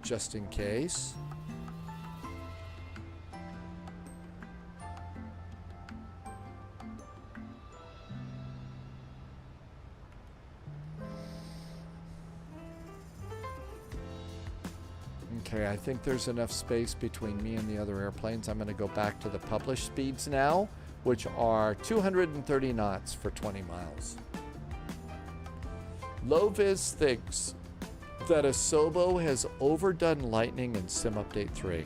just in case. Okay, I think there's enough space between me and the other airplanes. I'm going to go back to the published speeds now, which are 230 knots for 20 miles. Low-vis thinks that Asobo has overdone lightning in Sim Update 3.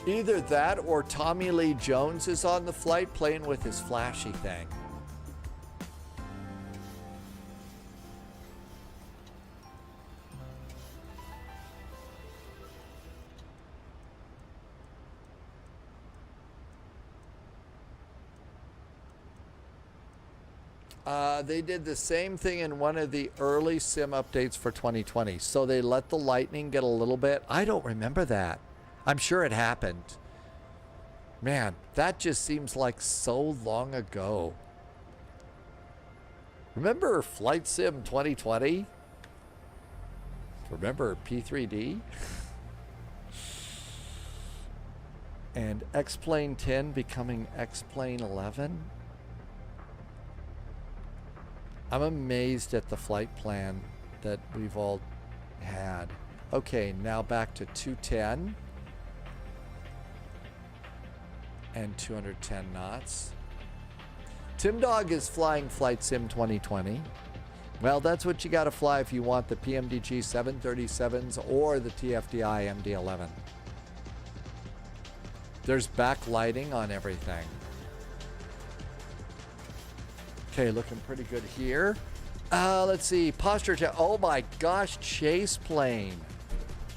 Either that or Tommy Lee Jones is on the flight playing with his flashy thing. They did the same thing in one of the early sim updates for 2020. So they let the lightning get a little bit. I don't remember that. I'm sure it happened. Man, that just seems like so long ago. Remember Flight Sim 2020? Remember P3D? And X-Plane 10 becoming X-Plane 11? I'm amazed at the flight plan that we've all had. Okay, now back to 210 and 210 knots. Tim Dog is flying Flight Sim 2020. Well, that's what you got to fly if you want the PMDG 737s or the TFDI MD-11. There's backlighting on everything. Okay, looking pretty good here. Let's see. Posture check. Oh my gosh, chase plane.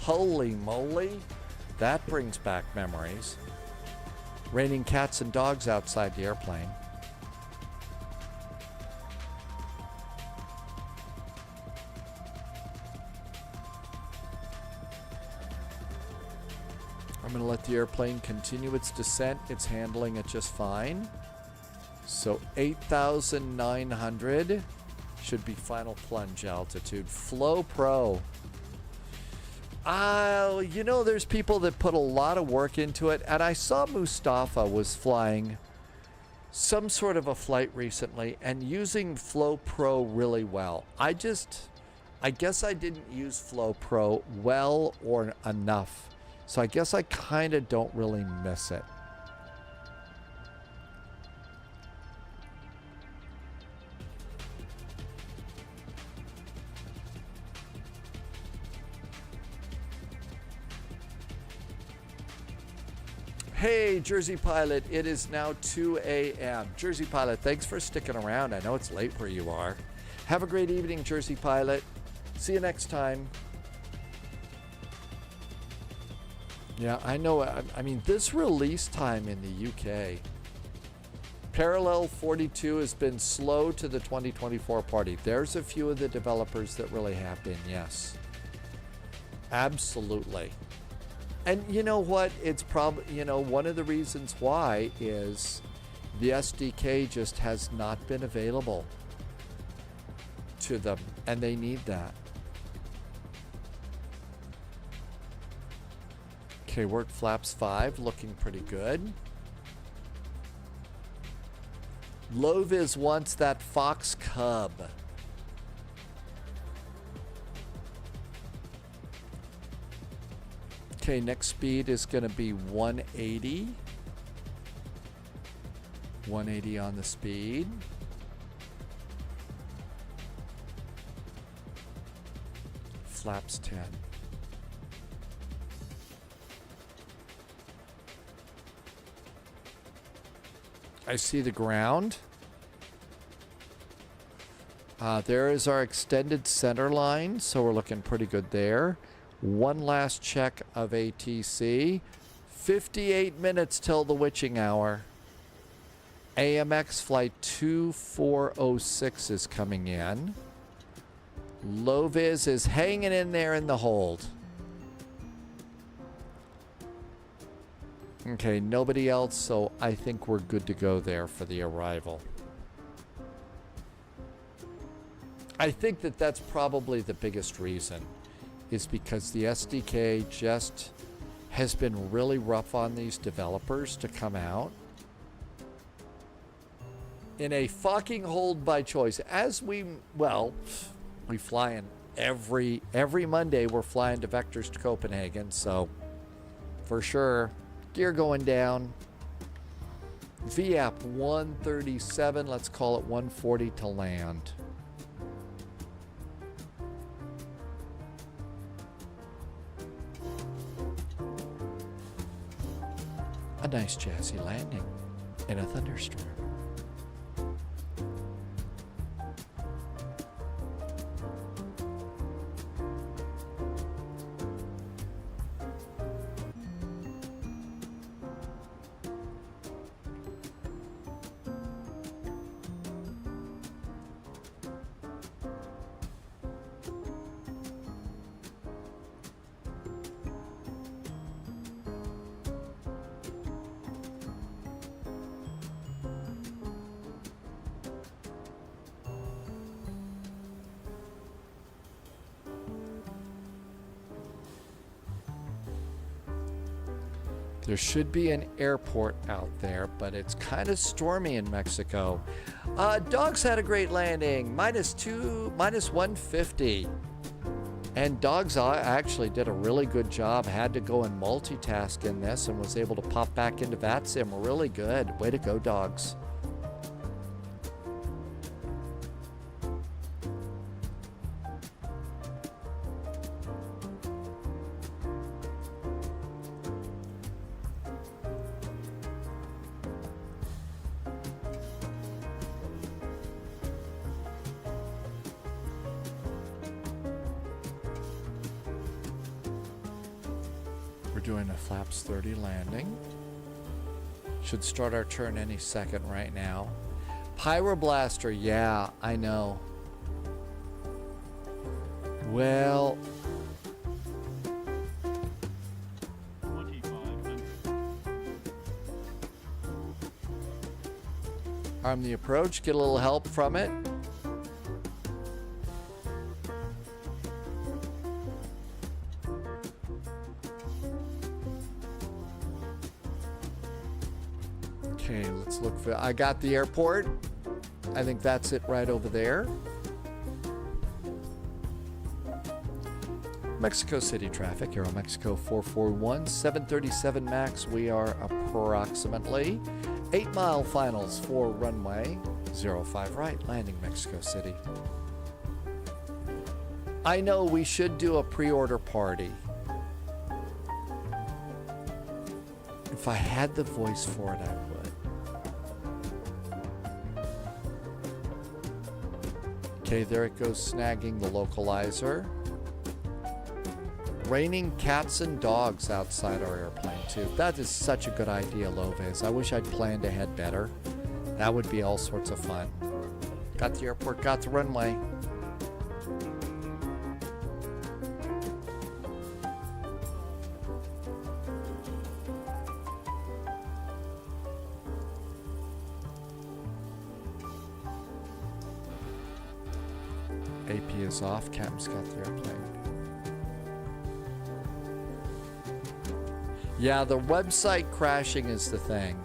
Holy moly. That brings back memories. Raining cats and dogs outside the airplane. I'm going to let the airplane continue its descent. It's handling it just fine. So 8,900 should be final plunge altitude. Flow Pro. You know, there's people that put a lot of work into it. And I saw Mustafa was flying some sort of a flight recently and using Flow Pro really well. I guess I didn't use Flow Pro well or enough. So I guess I kind of don't really miss it. Hey, Jersey Pilot, it is now 2 a.m. Jersey Pilot, thanks for sticking around. I know it's late where you are. Have a great evening, Jersey Pilot. See you next time. Yeah, I know. I mean, this release time in the UK. Parallel 42 has been slow to the 2024 party. There's a few of the developers that really have been, yes. Absolutely. And you know what? It's probably, you know, one of the reasons why is the SDK just has not been available to them, and they need that. Okay, work flaps 5, looking pretty good. Loviz wants that Fox Cub. Okay, next speed is going to be 180. 180 on the speed. Flaps 10. I see the ground. There is our extended center line, so we're looking pretty good there. One last check of ATC. 58 minutes till the witching hour. AMX flight 2406 is coming in. Loviz is hanging in there in the hold. Okay, nobody else, so I think we're good to go there for the arrival. I think that that's probably the biggest reason, is because the SDK just has been really rough on these developers to come out in a fucking hold by choice. As we fly in every Monday. We're flying to Vectors to Copenhagen, so for sure, gear going down. VAP 137, let's call it 140 to land. A nice jazzy landing in a thunderstorm. There should be an airport out there, but it's kind of stormy in Mexico. Dogs had a great landing, minus 150. And Dogs actually did a really good job, had to go and multitask in this and was able to pop back into VATSIM. Really good. Way to go, Dogs. Doing a flaps 30 landing. Should start our turn any second right now. Pyroblaster, yeah, I know. Well, arm the approach, get a little help from it. Okay, let's look for, I got the airport. I think that's it right over there. Mexico City traffic, Aero Mexico 441, 737 max. We are approximately 8 mile finals for runway 05 right, landing Mexico City. I know we should do a pre-order party. If I had the voice for it, I would. Okay, there it goes, snagging the localizer. Raining cats and dogs outside our airplane, too. That is such a good idea, Loves. I wish I'd planned ahead better. That would be all sorts of fun. Got the airport, got the runway. AP is off, Captain's got the airplane. Yeah, the website crashing is the thing.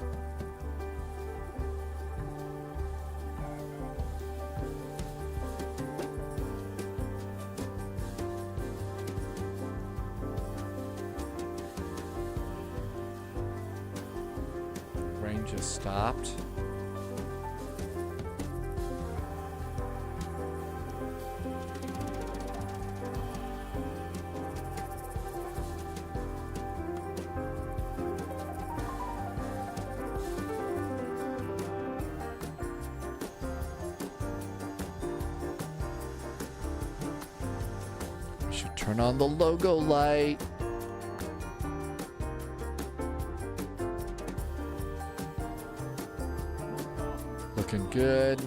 Rain just stopped. Turn on the logo light. Looking good.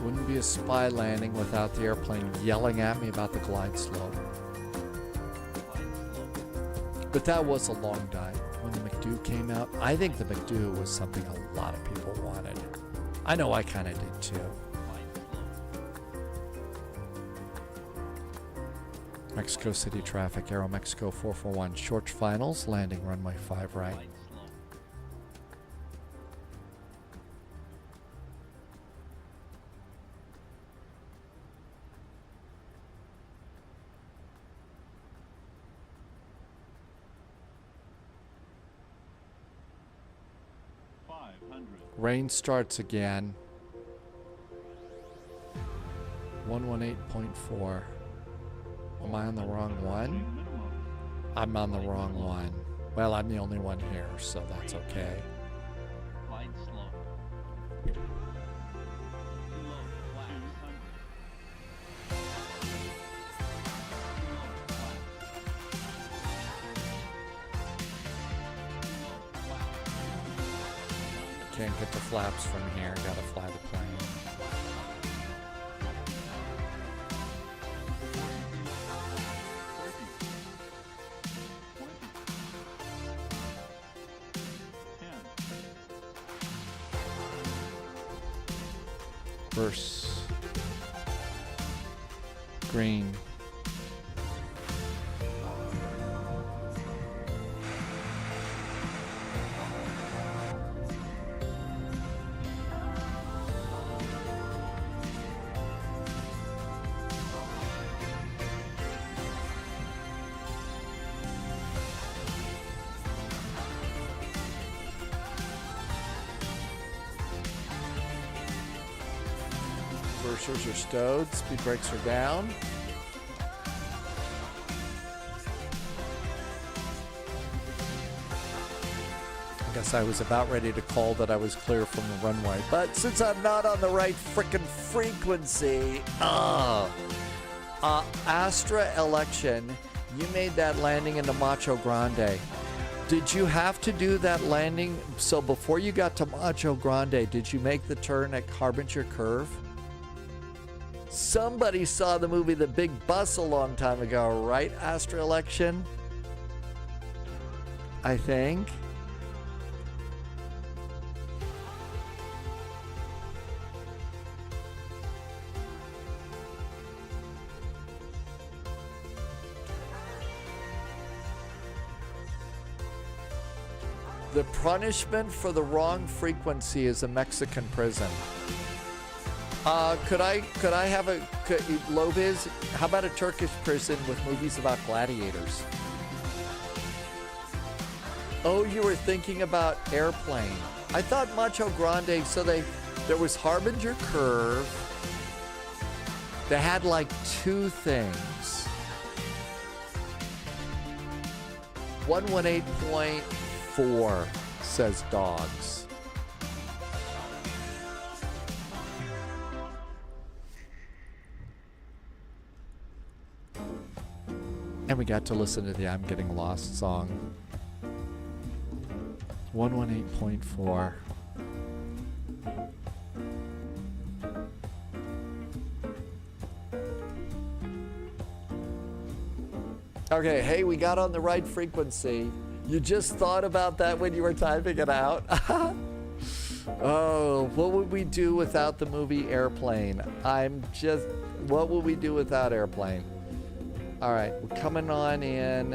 Wouldn't be a spy landing without the airplane yelling at me about the glide slope. But that was a long dive. When the McDo came out, I think the McDo was something a lot of people wanted. I know I kind of did too. Mexico City traffic, Aero Mexico 441, short finals, landing runway 5 right. Rain starts again. 118.4. Am I on the wrong one? I'm on the wrong one. Well, I'm the only one here, so that's okay. Glide slow. Low, flat, 100. Can't get the flaps from here. Gotta fly the plane. Verse. Green. Reversers are stowed, speed brakes are down. I guess I was about ready to call that I was clear from the runway, but since I'm not on the right frickin' frequency, Astra election, you made that landing into Macho Grande. Did you have to do that landing? So before you got to Macho Grande, did you make the turn at Harbinger Curve? Somebody saw the movie The Big Bus a long time ago, right? Astra election? I think. The punishment for the wrong frequency is a Mexican prison. Could I have a low vis? How about a Turkish prison with movies about gladiators? Oh, you were thinking about Airplane. I thought Macho Grande. So there was Harbinger Curve. They had like two things. 118.4 says dogs. And we got to listen to the I'm Getting Lost song. 118.4. Okay, hey, we got on the right frequency. You just thought about that when you were typing it out? Oh, what would we do without the movie Airplane? What would we do without Airplane? All right, we're coming on in.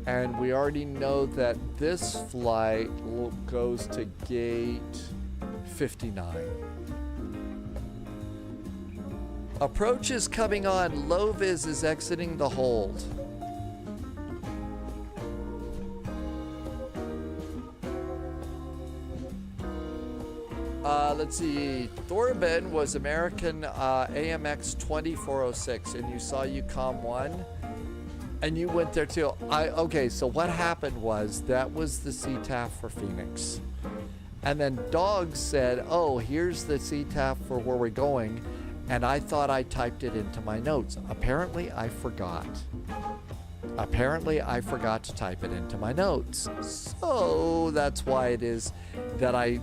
And we already know that this flight goes to gate 59. Approach is coming on. Low vis is exiting the hold. Let's see. Thorben was American AMX 2406, and you saw UCOM 1, and you went there too. Okay, so what happened was that was the CTAF for Phoenix. And then Dog said, oh, here's the CTAF for where we're going. And I thought I typed it into my notes. Apparently, I forgot. Apparently, I forgot to type it into my notes. So that's why it is that I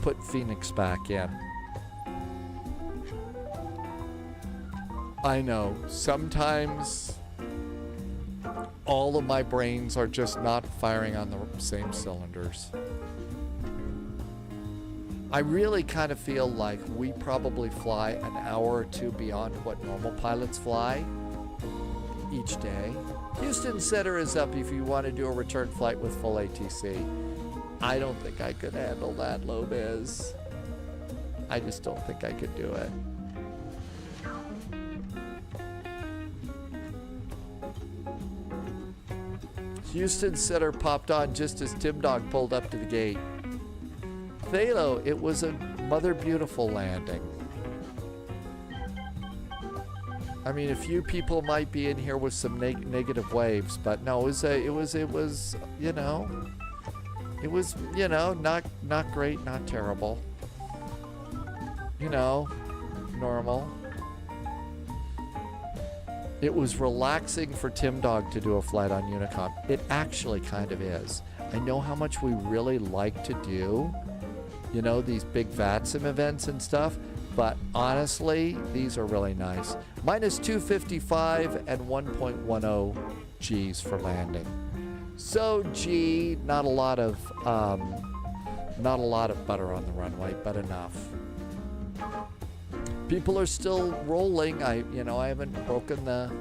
put Phoenix back in. I know, sometimes all of my brains are just not firing on the same cylinders. I really kind of feel like we probably fly an hour or two beyond what normal pilots fly each day. Houston Center is up if you want to do a return flight with full ATC. I don't think I could handle that, low biz. I just don't think I could do it. Houston Center popped on just as Tim Dog pulled up to the gate. Thalo, it was a Mother Beautiful landing. I mean, a few people might be in here with some negative waves, but no, it was, you know, not great, not terrible. You know, normal. It was relaxing for Tim Dog to do a flight on Unicom. It actually kind of is. I know how much we really like to do, you know, these big VATSIM events and stuff, but honestly, these are really nice. Minus 255 and 1.10 Gs for landing. So G, not a lot of butter on the runway, but enough. People are still rolling. I haven't broken the.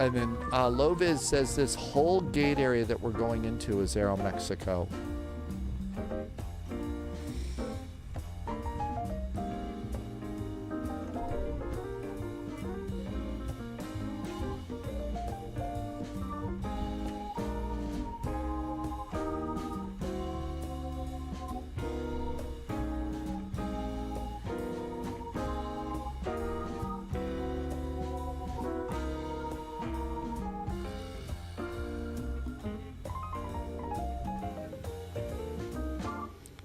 And then Loviz says this whole gate area that we're going into is Aeromexico.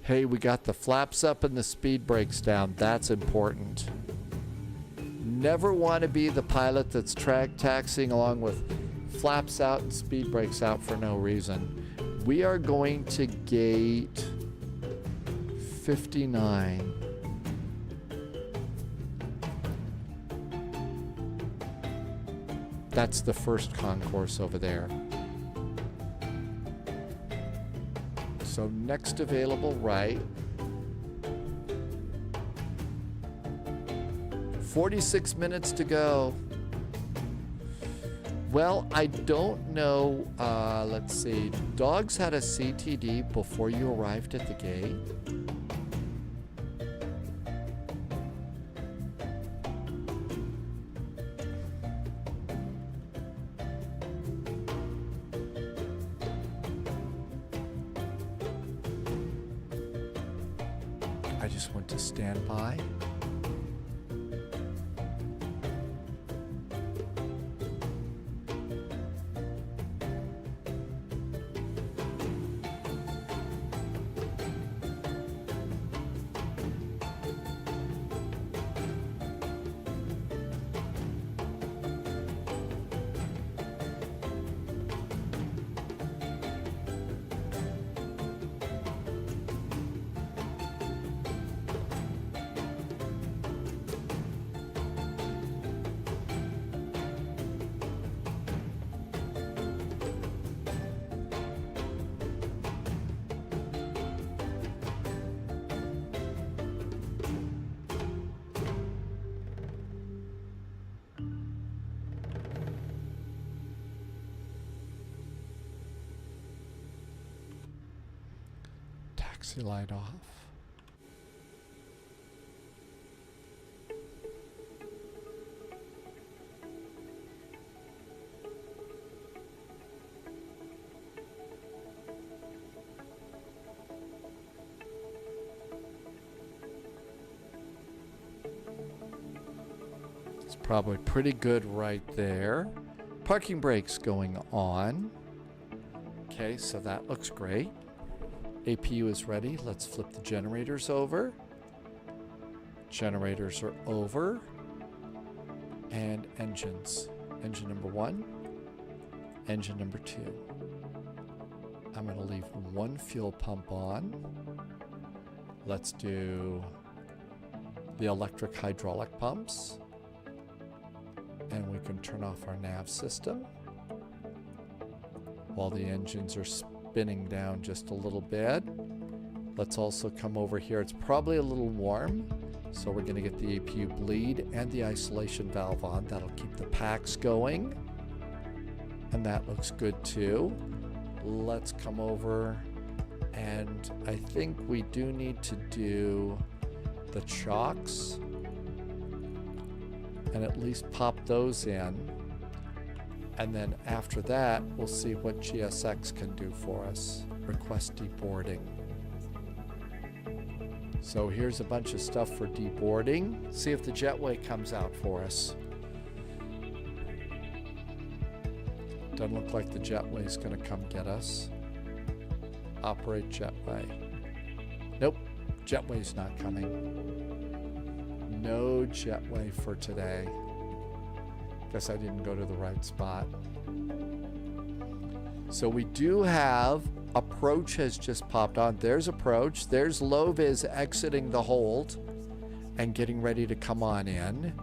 Hey, we got the flaps up and the speed brakes down. That's important. Never want to be the pilot that's taxiing along with flaps out and speed brakes out for no reason. We are going to gate 59. That's the first concourse over there. So next available right. 46 minutes to go. Well, I don't know. Let's see. Dogs had a CTD before you arrived at the gate. I just went to standby. Taxi light off. It's probably pretty good right there. Parking brakes going on. Okay, so that looks great. APU is ready. Let's flip the generators over. Generators are over. And engines. Engine number 1. Engine number 2. I'm going to leave one fuel pump on. Let's do the electric hydraulic pumps. And we can turn off our nav system while the engines are spinning down just a little bit. Let's also come over here. It's probably a little warm, so we're going to get the APU bleed and the isolation valve on. That'll keep the packs going, and that looks good too. Let's come over, and I think we do need to do the chocks and at least pop those in. And then after that, we'll see what GSX can do for us. Request deboarding. So here's a bunch of stuff for deboarding. See if the jetway comes out for us. Doesn't look like the jetway's going to come get us. Operate jetway. Nope, jetway's not coming. No jetway for today. Guess I didn't go to the right spot. So we do have approach has just popped on. There's approach. There's low vis exiting the hold and getting ready to come on in.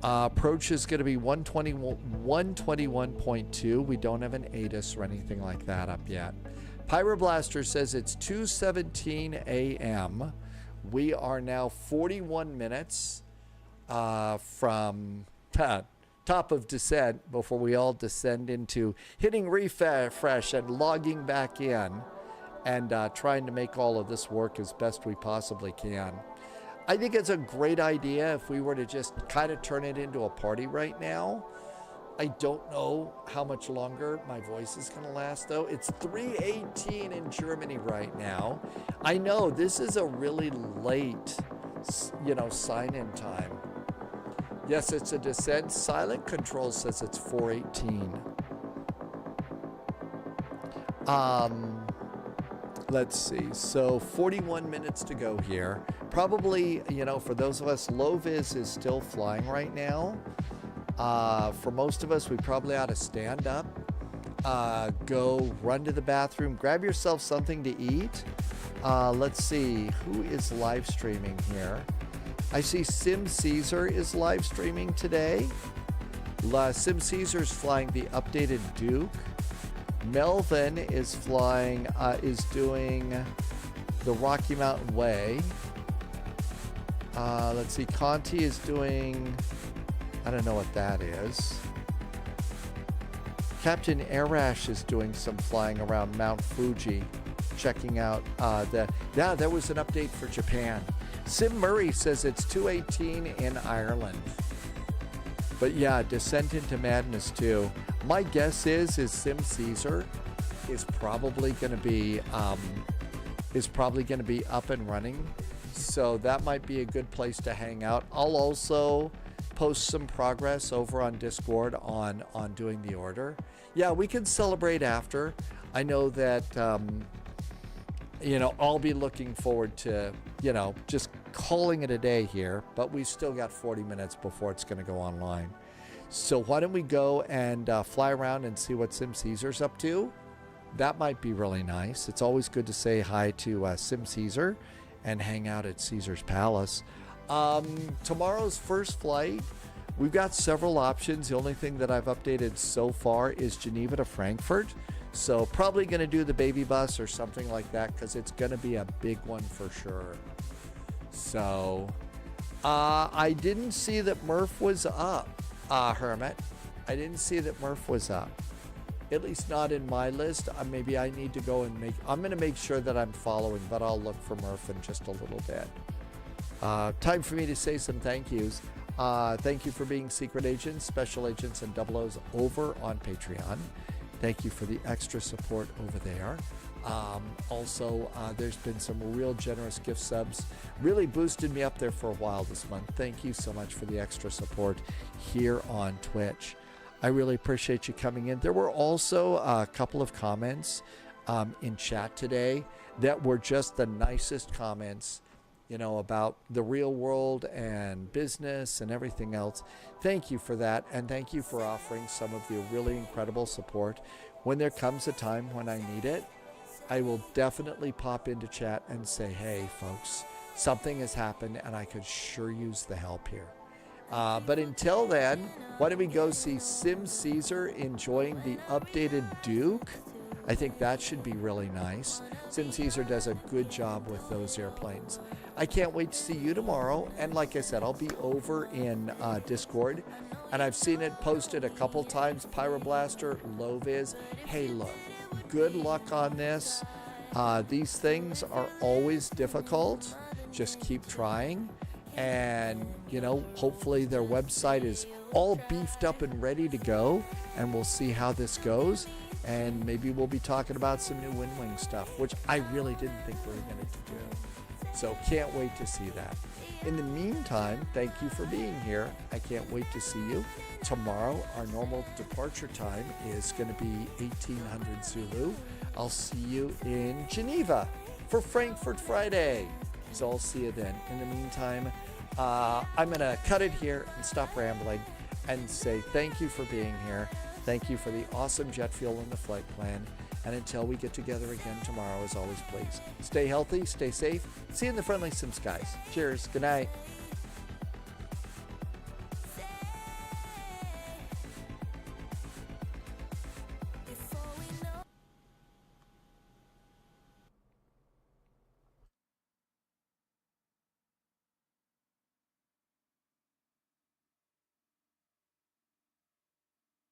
Approach is going to be 121.2. We don't have an ATIS or anything like that up yet. Pyroblaster says it's 2:17 a.m. We are now 41 minutes from top of descent before we all descend into hitting refresh and logging back in and trying to make all of this work as best we possibly can. I think it's a great idea if we were to just kind of turn it into a party right now. I don't know how much longer my voice is going to last, though. It's 3:18 in Germany right now. I know this is a really late, sign-in time. Yes, it's a descent. Silent Control says it's 4:18. Let's see. So 41 minutes to go here. Probably, for those of us, low vis is still flying right now. For most of us, we probably ought to stand up, go run to the bathroom, grab yourself something to eat. Let's see. Who is live streaming here? I see Sim Caesar is live streaming today. Sim Caesar's flying the updated Duke. Melvin is flying, is doing the Rocky Mountain Way. Let's see, Conti is doing, I don't know what that is. Captain Arash is doing some flying around Mount Fuji, checking out there was an update for Japan. Sim Murray says it's 2:18 in Ireland. But yeah, Descent into Madness too. My guess is Sim Caesar is probably going to be up and running. So that might be a good place to hang out. I'll also post some progress over on Discord on doing the order. Yeah, we can celebrate after. I know that I'll be looking forward to just calling it a day here, but we've still got 40 minutes before it's going to go online. So why don't we go and fly around and see what Sim Caesar's up to? That might be really nice. It's always good to say hi to Sim Caesar and hang out at Caesar's Palace. Tomorrow's first flight, we've got several options. The only thing that I've updated so far is Geneva to Frankfurt. So probably going to do the baby bus or something like that because it's going to be a big one for sure. So I didn't see that Murph was up. Hermit, I didn't see that Murph was up, at least not in my list. Maybe I need to go and I'm going to make sure that I'm following, but I'll look for Murph in just a little bit. Time for me to say some thank yous. Thank you for being secret agents, special agents, and double O's over on Patreon. Thank you for the extra support over there. Also, there's been some real generous gift subs. Really boosted me up there for a while this month. Thank you so much for the extra support here on Twitch. I really appreciate you coming in. There were also a couple of comments in chat today that were just the nicest comments, about the real world and business and everything else. Thank you for that, and thank you for offering some of your really incredible support. When there comes a time when I need it, I will definitely pop into chat and say, hey, folks, something has happened and I could sure use the help here. But until then, why don't we go see Sim Caesar enjoying the updated Duke? I think that should be really nice. Sim Caesar does a good job with those airplanes. I can't wait to see you tomorrow. And like I said, I'll be over in Discord. And I've seen it posted a couple times. Pyroblaster, low vis. Hey, look. Good luck on this. These things are always difficult. Just keep trying. And, hopefully their website is all beefed up and ready to go. And we'll see how this goes. And maybe we'll be talking about some new WinWing stuff, which I really didn't think we were going to do. So can't wait to see that. In the meantime, thank you for being here. I can't wait to see you. Tomorrow, our normal departure time is going to be 1800 Zulu. I'll see you in Geneva for Frankfurt Friday. So I'll see you then. In the meantime, I'm going to cut it here and stop rambling and say thank you for being here. Thank you for the awesome jet fuel and the flight plan. And until we get together again tomorrow, as always, please stay healthy, stay safe. See you in the friendly sim skies. Cheers. Good night.